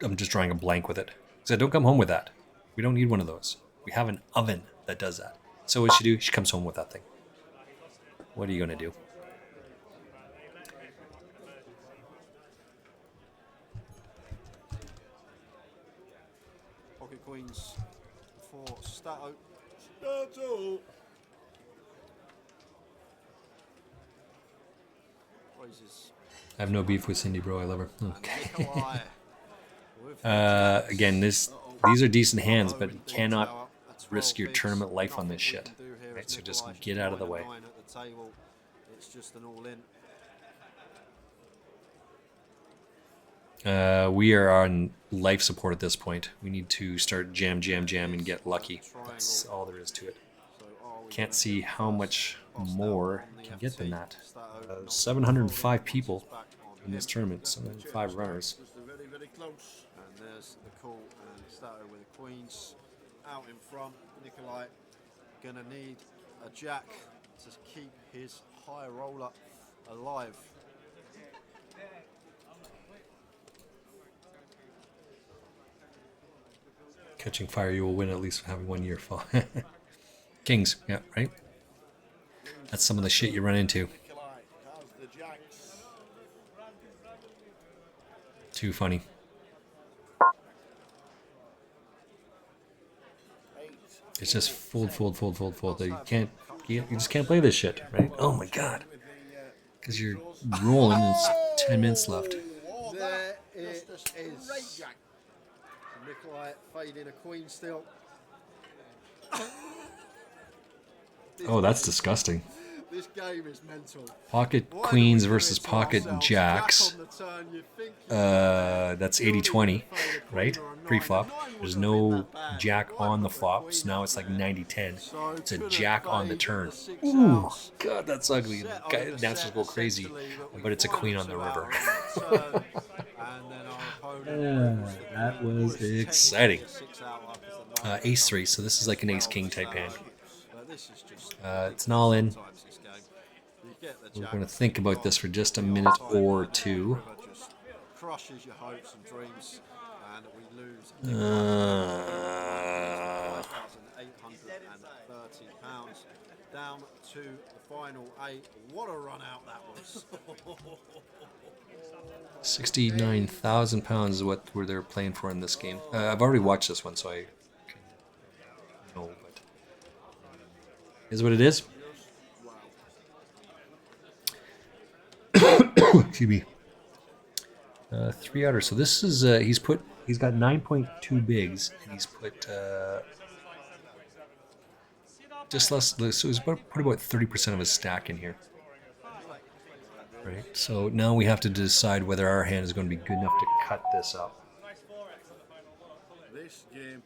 I'm just drawing a blank with it. So don't come home with that. We don't need one of those. We have an oven that does that. So what she do? She comes home with that thing. What are you gonna do? Pocket queens for Stato. Stato! Raises. I have no beef with Cindy, bro. I love her. Okay. Nikolai with Again, these are decent hands, but you cannot risk your tournament life on this shit. Right, so just get out of the way. At the table. It's just an all-in. We are on life support at this point. We need to start jam, and get lucky. That's all there is to it. So are we Can't gonna see how bust much out more on the can get than FT? that. Stato 705 people back on in this him. tournament, 705 runners. Just very, very close. And there's the call, and Stato with the queens out in front. Nikolai gonna need a jack to keep his high roller alive. Catching fire, you will win at least having 1 year fall. Kings, yeah, right? That's some of the shit you run into. Nikolai has the jacks. Too funny. 8. It's just fold. You just can't play this shit, right? Oh my god. With the, Because you're rolling and it's 10 minutes left. oh, There that it just a is. straight jack. Nikolai fading a queen still. Oh, that's disgusting. This game is mental. Pocket Why do we queens do versus it to pocket ourselves? jacks. Jack on the turn, you think That's 80-20, right? Pre-flop. There's no jack on the flop, so now it's like 90-10. So It's a could have jack on the played turn. the six Ooh, outs. God, that's ugly. Set Guy, over Nats set, will go crazy, essentially, we but it's a find queen on the two river. out on the turn, and then our opponent rules the That queen, was technically exciting. a six-out up as the nine Ace comes 3, so this is like an ace king type hand. But this is just It's an all in. sometimes this game. You get the We're jack, going to think about this for just a minute or two. river just crushes your hopes and dreams, and we lose £5,830 down to the final 8. What a run out that was. £69,000 is what they're playing for in this game. I've already watched this one, so I know, but is what it is. Excuse me. 3-outer. So this is he's got 9.2 bigs, and he's put just less. So he's put about 30% of his stack in here. Right. So now we have to decide whether our hand is going to be good enough to cut this up. This game.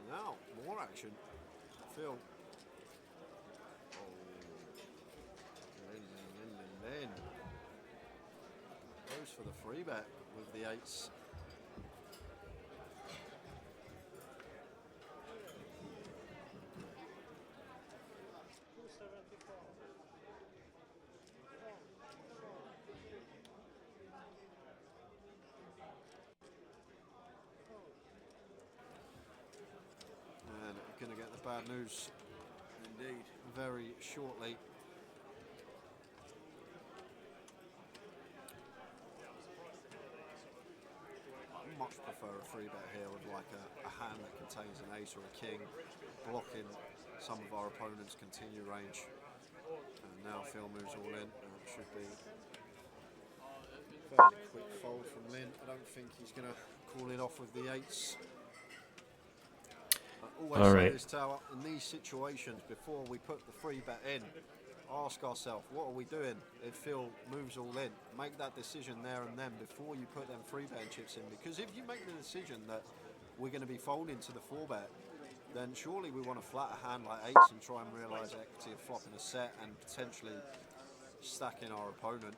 Now, more action. Phil. Oh. Lin. Goes for the free bet with the eights. And we're going to get the bad news, indeed, very shortly. I much prefer a free bet here with like a hand that contains an ace or a king, blocking some of our opponent's continue range. And now Phil moves all in, and it should be fairly quick fold from Lynn. I don't think he's going to call it off with the eights. Always All say right. this, Tower, in these situations, before we put the free bet in, ask ourselves, what are we doing if Phil moves all in? Make that decision there and then before you put them free bet chips in, because if you make the decision that we're going to be folding to the 4-bet, then surely we want to flat a hand like eights and try and realise equity of flopping a set and potentially stacking our opponent.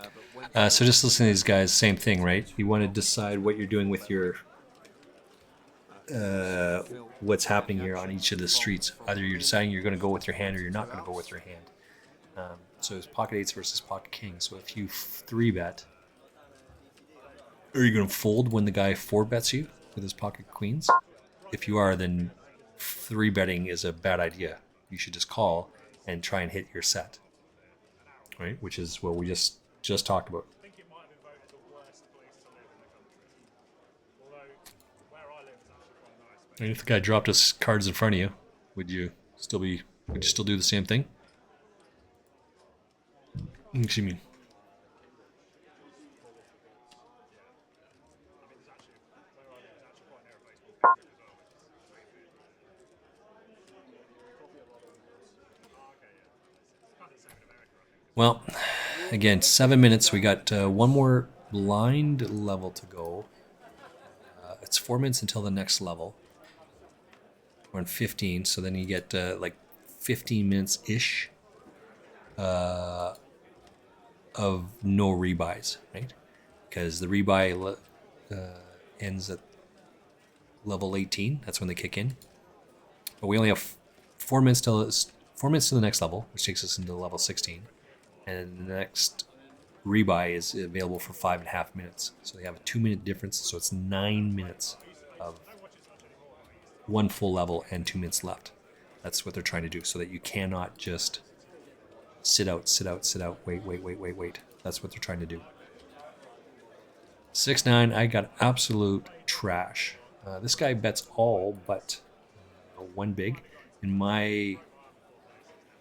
But when So just listen to these guys, same thing, right? You want to decide what you're doing with your what's happening here on each of the streets. Either you're deciding you're going to go with your hand or you're not going to go with your hand. So it's pocket eights versus pocket kings. So if you 3-bet, are you going to fold when the guy 4-bets you with his pocket queens? If you are, then 3-betting is a bad idea. You should just call and try and hit your set, right? Which is what we just talked about. And if the guy dropped his cards in front of you, would you still do the same thing? Excuse me. Well, again, 7 minutes. We got one more blind level to go. It's 4 minutes until the next level. We're on 15, so then you get like 15 minutes-ish of no rebuys, right? Because the rebuy ends at level 18. That's when they kick in. But we only have 4 minutes till the next level, which takes us into level 16. And the next rebuy is available for 5.5 minutes. So they have a 2-minute difference, so it's 9 minutes of one full level and 2 minutes left. That's what they're trying to do, so that you cannot just Sit out, sit out, sit out. Wait, wait, wait, wait, wait. That's what they're trying to do. 6-9, I got absolute trash. This guy bets all but one big. In my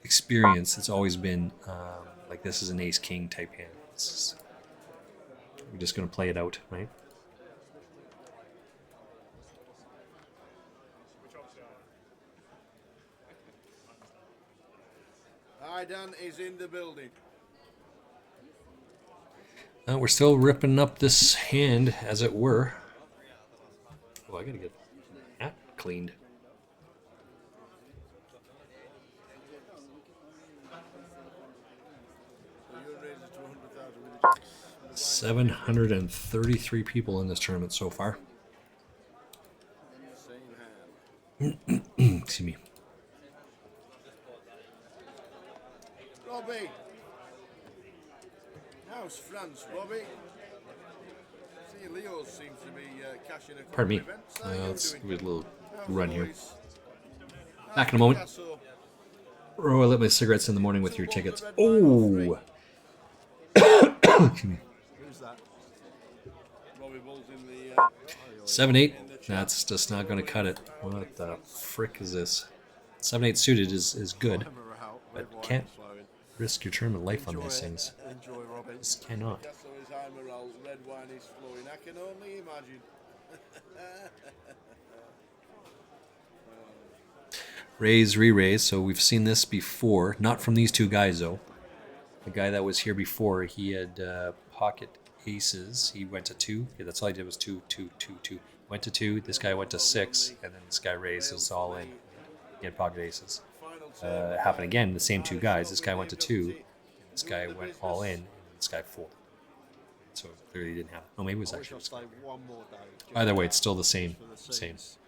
experience, it's always been like this is an ace-king type hand. We're just going to play it out, right? Idan is in the building. We're still ripping up this hand, as it were. Oh, I gotta get that cleaned. So you're raising to 100,000 with the jacks. 733 people in this tournament so far. Same hand. Excuse me. Robbie. How's France, Robbie? See, Leo seems to be cashing a couple Pardon me. of events. How you Let's doing? give it a little How's run the here. boys? Back in a moment. Picasso. Oh, I lit my cigarettes in the morning with your tickets. Oh! Excuse me. Who's that? Robbie Bull's in the 7-8. That's just not going to cut it. What the frick is this? 7-8 suited is good, Hammer out. but Red, white, can't and flowing. risk your tournament life on Enjoy these it. things. Enjoy, Robbie. Just cannot. Picasso is high morale, red wine is flowing. I can only imagine. Raise, re-raise. So we've seen this before. Not from these two guys, though. The guy that was here before, he had pocket aces. He went to 2. Yeah, that's all I did was 2, 2, 2, 2. Went to 2. This guy went to 6. And then this guy raised. It's all in. He had pocket aces. Final It happened again. The same two guys. This guy went to 2. This guy went all in. And this guy folded. So clearly he didn't have. Oh, maybe it was I wish actually. I'd stay one more day. just Either way, it's still the same. for the Same. scenes.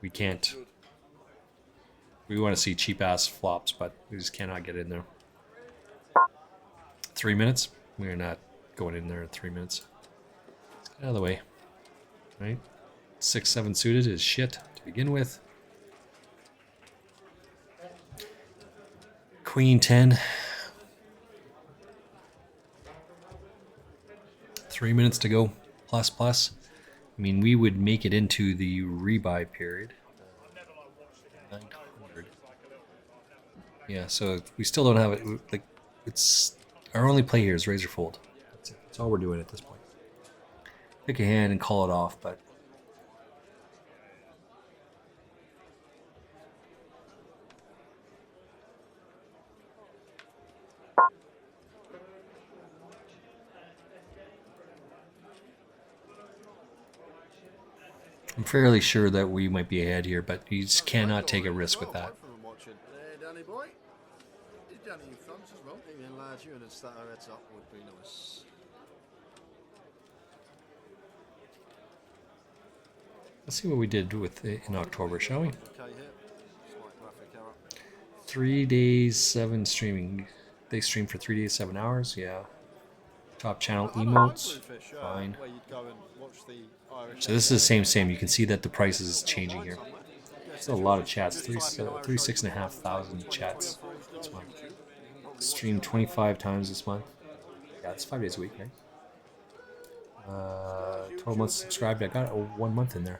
We can't. We want to see cheap ass flops, but we just cannot get in there. 3 minutes. We're not going in there in 3 minutes. Let's get out of the way. Right? 6-7 suited is shit to begin with. Queen 10. 3 minutes to go. Plus, plus. I mean, we would make it into the rebuy period. 900. Yeah, so we still don't have it. Like, it's our only play here is razor fold. That's it. That's all we're doing at this point. Pick a hand and call it off, but I'm fairly sure that we might be ahead here, but you just cannot take a risk with that. Both of them watching. Danny boy. Is Danny in France as well? England lads, you and a start our heads up would be nice. Let's see what we did with it in October, shall we? Okay, here. Slight graphic error. 3 days, 7 streaming. They streamed for 3 days, 7 hours. Yeah. Top channel I don't know, emotes. Bluefish, Fine. Where you'd go and watch the Irish So this is the same. You can see that the price is changing here. Still a lot of chats. 36,500 chats this month. Streamed 25 times this month. Yeah, it's 5 days a week, right? 12 months subscribed. I got 1 month in there.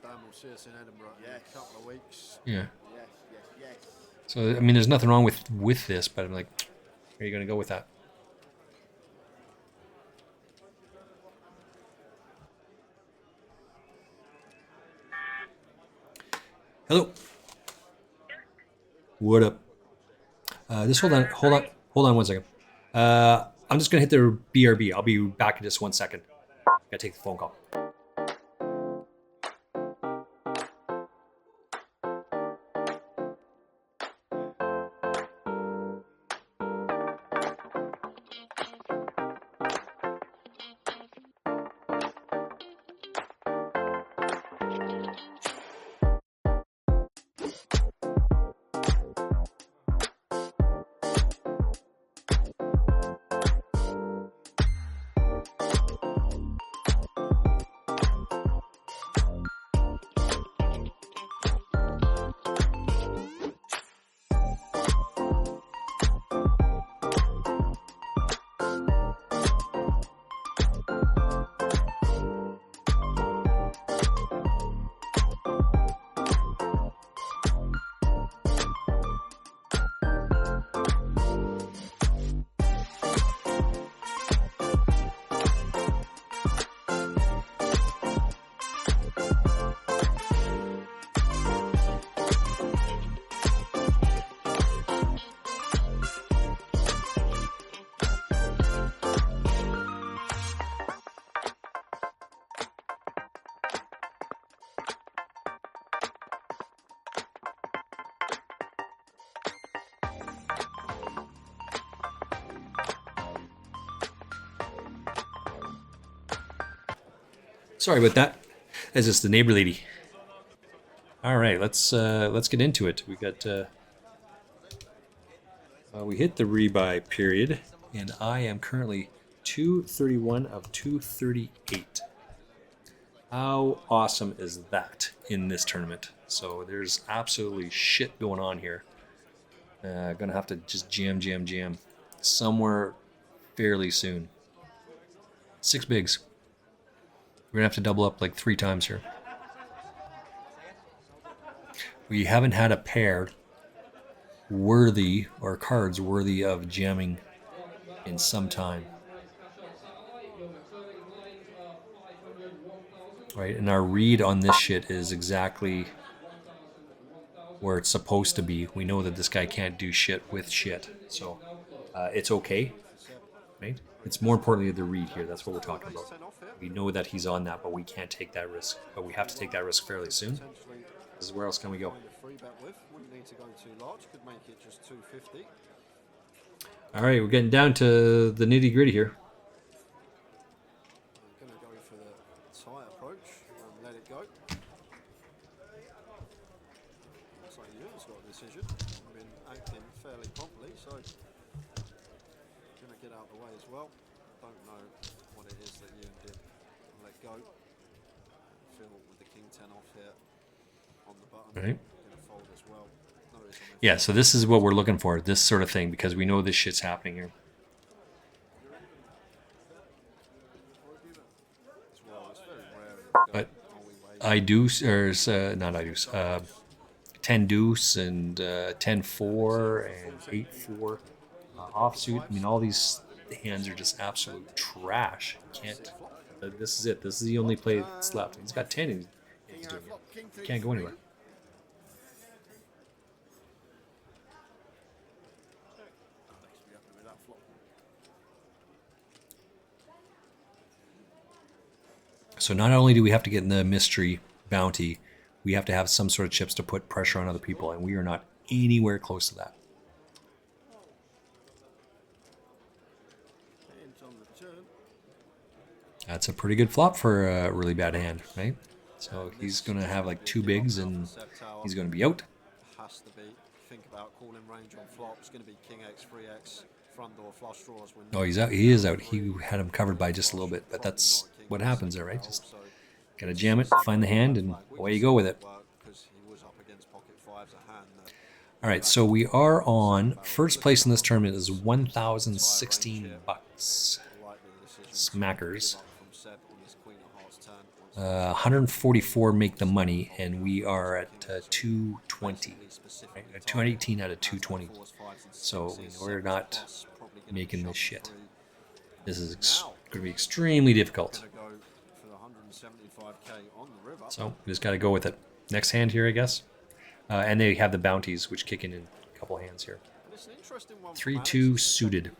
Dan will see us in Edinburgh in a couple of weeks. Yeah. Yes, yes, yes. So I mean, there's nothing wrong with this, but I'm like, are you gonna go with that? Hello. What up? Just hold on 1 second. I'm just gonna hit the BRB. I'll be back in just 1 second. Gotta take the phone call. Sorry about that. That's just the neighbor lady. All right, let's get into it. We got we hit the rebuy period, and I am currently 231 of 238. How awesome is that in this tournament? So there's absolutely shit going on here. Gonna have to just jam somewhere fairly soon. 6 bigs. We're gonna have to double up like 3 times here. We haven't had a pair worthy, or cards worthy of jamming in some time. Right, and our read on this shit is exactly where it's supposed to be. We know that this guy can't do shit with shit, so it's okay, right? It's more importantly the read here. That's what we're talking about. We know that he's on that, but we can't take that risk. But we have to take that risk fairly soon. This is where else can we go? Wouldn't need to go too large. Could make it just 250. All right, we're getting down to the nitty gritty here. I'm going to go for the tight approach and let it go. Looks like Ewan's got a decision. I've been acting fairly promptly, so going to get out of the way as well. Don't know what it is that Ewan did. Let go. Phil with the king 10 off here on the button. Right. Going to fold as well. Yeah, so this is what we're looking for, this sort of thing, because we know this shit's happening here. But I deuce, or not I deuce, 10 deuce and 10-4 and 8-4 offsuit. I mean, all these hands are just absolute trash. You can't. This is it. This is the only play that's left. He's got 10 and he's doing it. Can't go anywhere. So not only do we have to get in the mystery bounty, we have to have some sort of chips to put pressure on other people, and we are not anywhere close to that. That's a pretty good flop for a really bad hand, right? So he's going to have like 2 bigs, and he's going to be out. Has to be. Think about calling range on flop. It's going to be king x, free x, front door flush draws. Oh, he's out. He is out. He had him covered by just a little bit, but that's what happens there, right? Just gotta jam it, find the hand, and away you go with it. All right, so we are on first place in this tournament is 1,016 bucks. Smackers. 144 make the money, and we are at 220. Right? 218 out of 220. So we're not making this shit. This is going to be extremely difficult. So we just got to go with it. Next hand here, I guess. And they have the bounties, which kick in a couple hands here. 3-2 suited.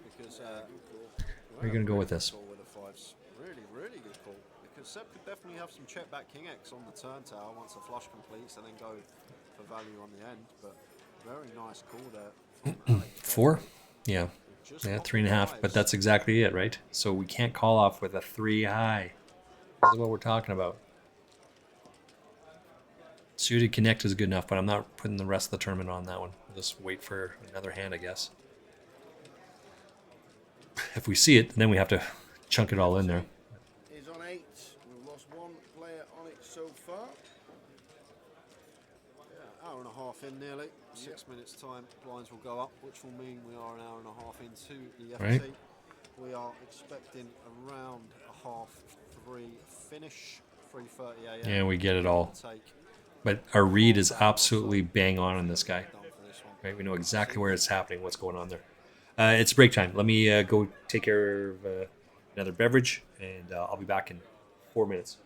We're going to go with this. Really good call. Because Seb could definitely have some check back king x on the turn tower once the flush completes, and then go for value on the end. But very nice call there. 4? Yeah. Yeah, 3.5. But that's exactly it, right? So we can't call off with a 3 high. This is what we're talking about. Suited connect is good enough, but I'm not putting the rest of the tournament on that one. I'll just wait for another hand, I guess. If we see it, then we have to chunk it all in there. He's on 8. We've lost 1 player on it so far. Yeah, hour and a half in nearly. 6 minutes time, blinds will go up, which will mean we are an hour and a half into the FT. Right. We are expecting around a 3:30 finish, 3:30 a.m. Yeah, we get it all. But our read is absolutely bang on this guy. Right, we know exactly where it's happening, what's going on there. It's break time. Let me go take care of another beverage, and I'll be back in 4 minutes.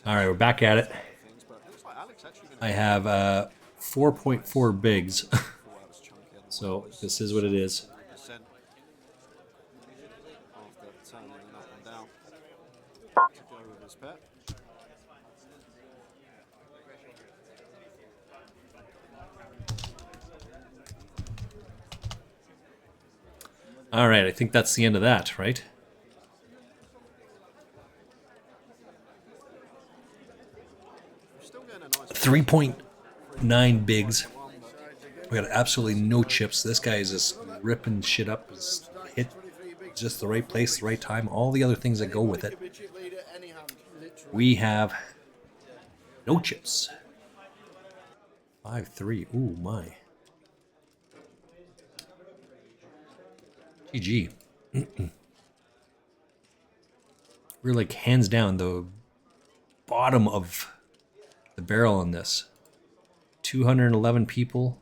All right, we're back at it. things, but it looks like Alex actually going I have 4.4 bigs, to so this is what it is. percent after turning it up and down to go with his bet. All right, I think that's the end of that, right? Still getting a nice 3.9 bigs. We got absolutely no chips. This guy is just ripping shit up. He's hit just the right place, the right time, all the other things that go with it. Be chip leader any hand, literally. We have no chips. 5-3. Ooh, my. GG. We're like hands down the bottom of the barrel on this. 211 people.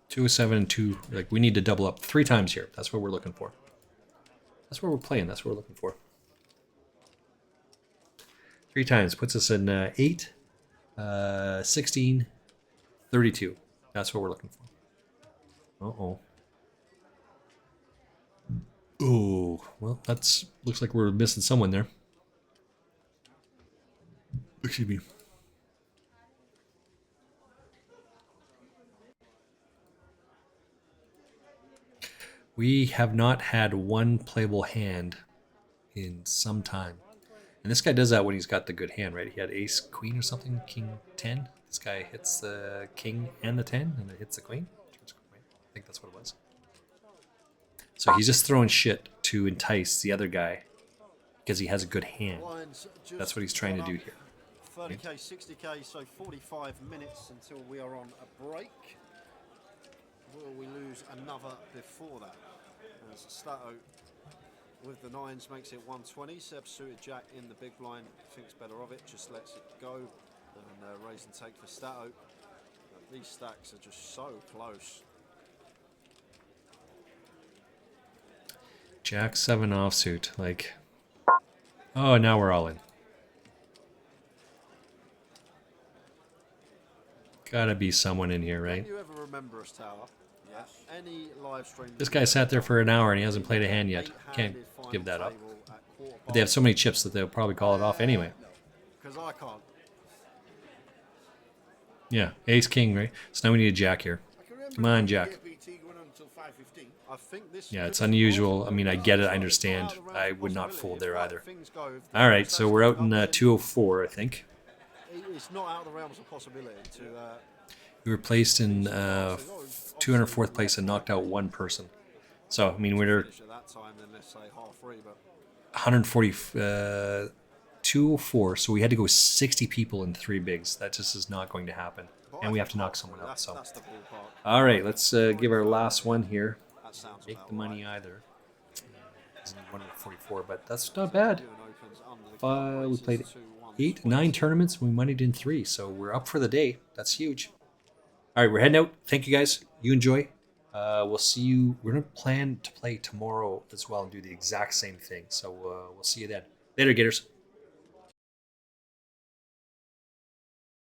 207 and 2. Like, we need to double up 3 times here. That's what we're looking for. That's what we're playing. That's what we're looking for. 3 times puts us in 8, 16, 32. That's what we're looking for. Uh-oh. Oh, well, that's looks like we're missing someone there. Excuse me. We have not had one playable hand in some time. And this guy does that when he's got the good hand, right? He had ace, queen or something, king 10. This guy hits the king and the 10, and it hits the queen. I think that's what it was. So he's just throwing shit to entice the other guy because he has a good hand. lines. Just That's what he's trying to do here. 30k, 60k, so 45 minutes until we are on a break. Will we lose another before that? As Stato with the 9s makes it 120. Seb suited Jack in the big blind, thinks better of it, just lets it go. And raise and take for Stato. But these stacks are just so close. Jack 7 offsuit, like, oh, now we're all in. Gotta be someone in here, right? Can you ever remember us, Tower? Yes. Any live stream. This guy sat there for an hour and he hasn't played a hand yet. Can't give that up. But they have so many chips that they'll probably call it off anyway. Because I can't. Yeah, ace king, right? So now we need a jack here. I can remember Come on, the Jack. KPT going on until 5:15. I think this Yeah, it's could be unusual. possible. I mean, I get it, I It's understand. not around I the would not possibility. fold there If either. things go, if the All right, so circumstances we're out come in in, 204, I think. It's not out of the realms of possibility to. We were placed in 204th place and knocked out one person. So, I mean, we're Finish at that time, then let's say half free, but 140, 204, so we had to go 60 people in 3 bigs. That just is not going to happen. And we have to knock someone out, that's, so. that's the ballpark. All right, let's give our last one here. That sounds Make about the money right. either. Isn't 144, but that's not bad. Doing opens under the We races played to 8, 9 tournaments. We moneyed in 3, so we're up for the day. That's huge. All right, we're heading out. Thank you guys. You enjoy. We'll see you. We're gonna plan to play tomorrow as well and do the exact same thing. So we'll see you then. Later, Gators.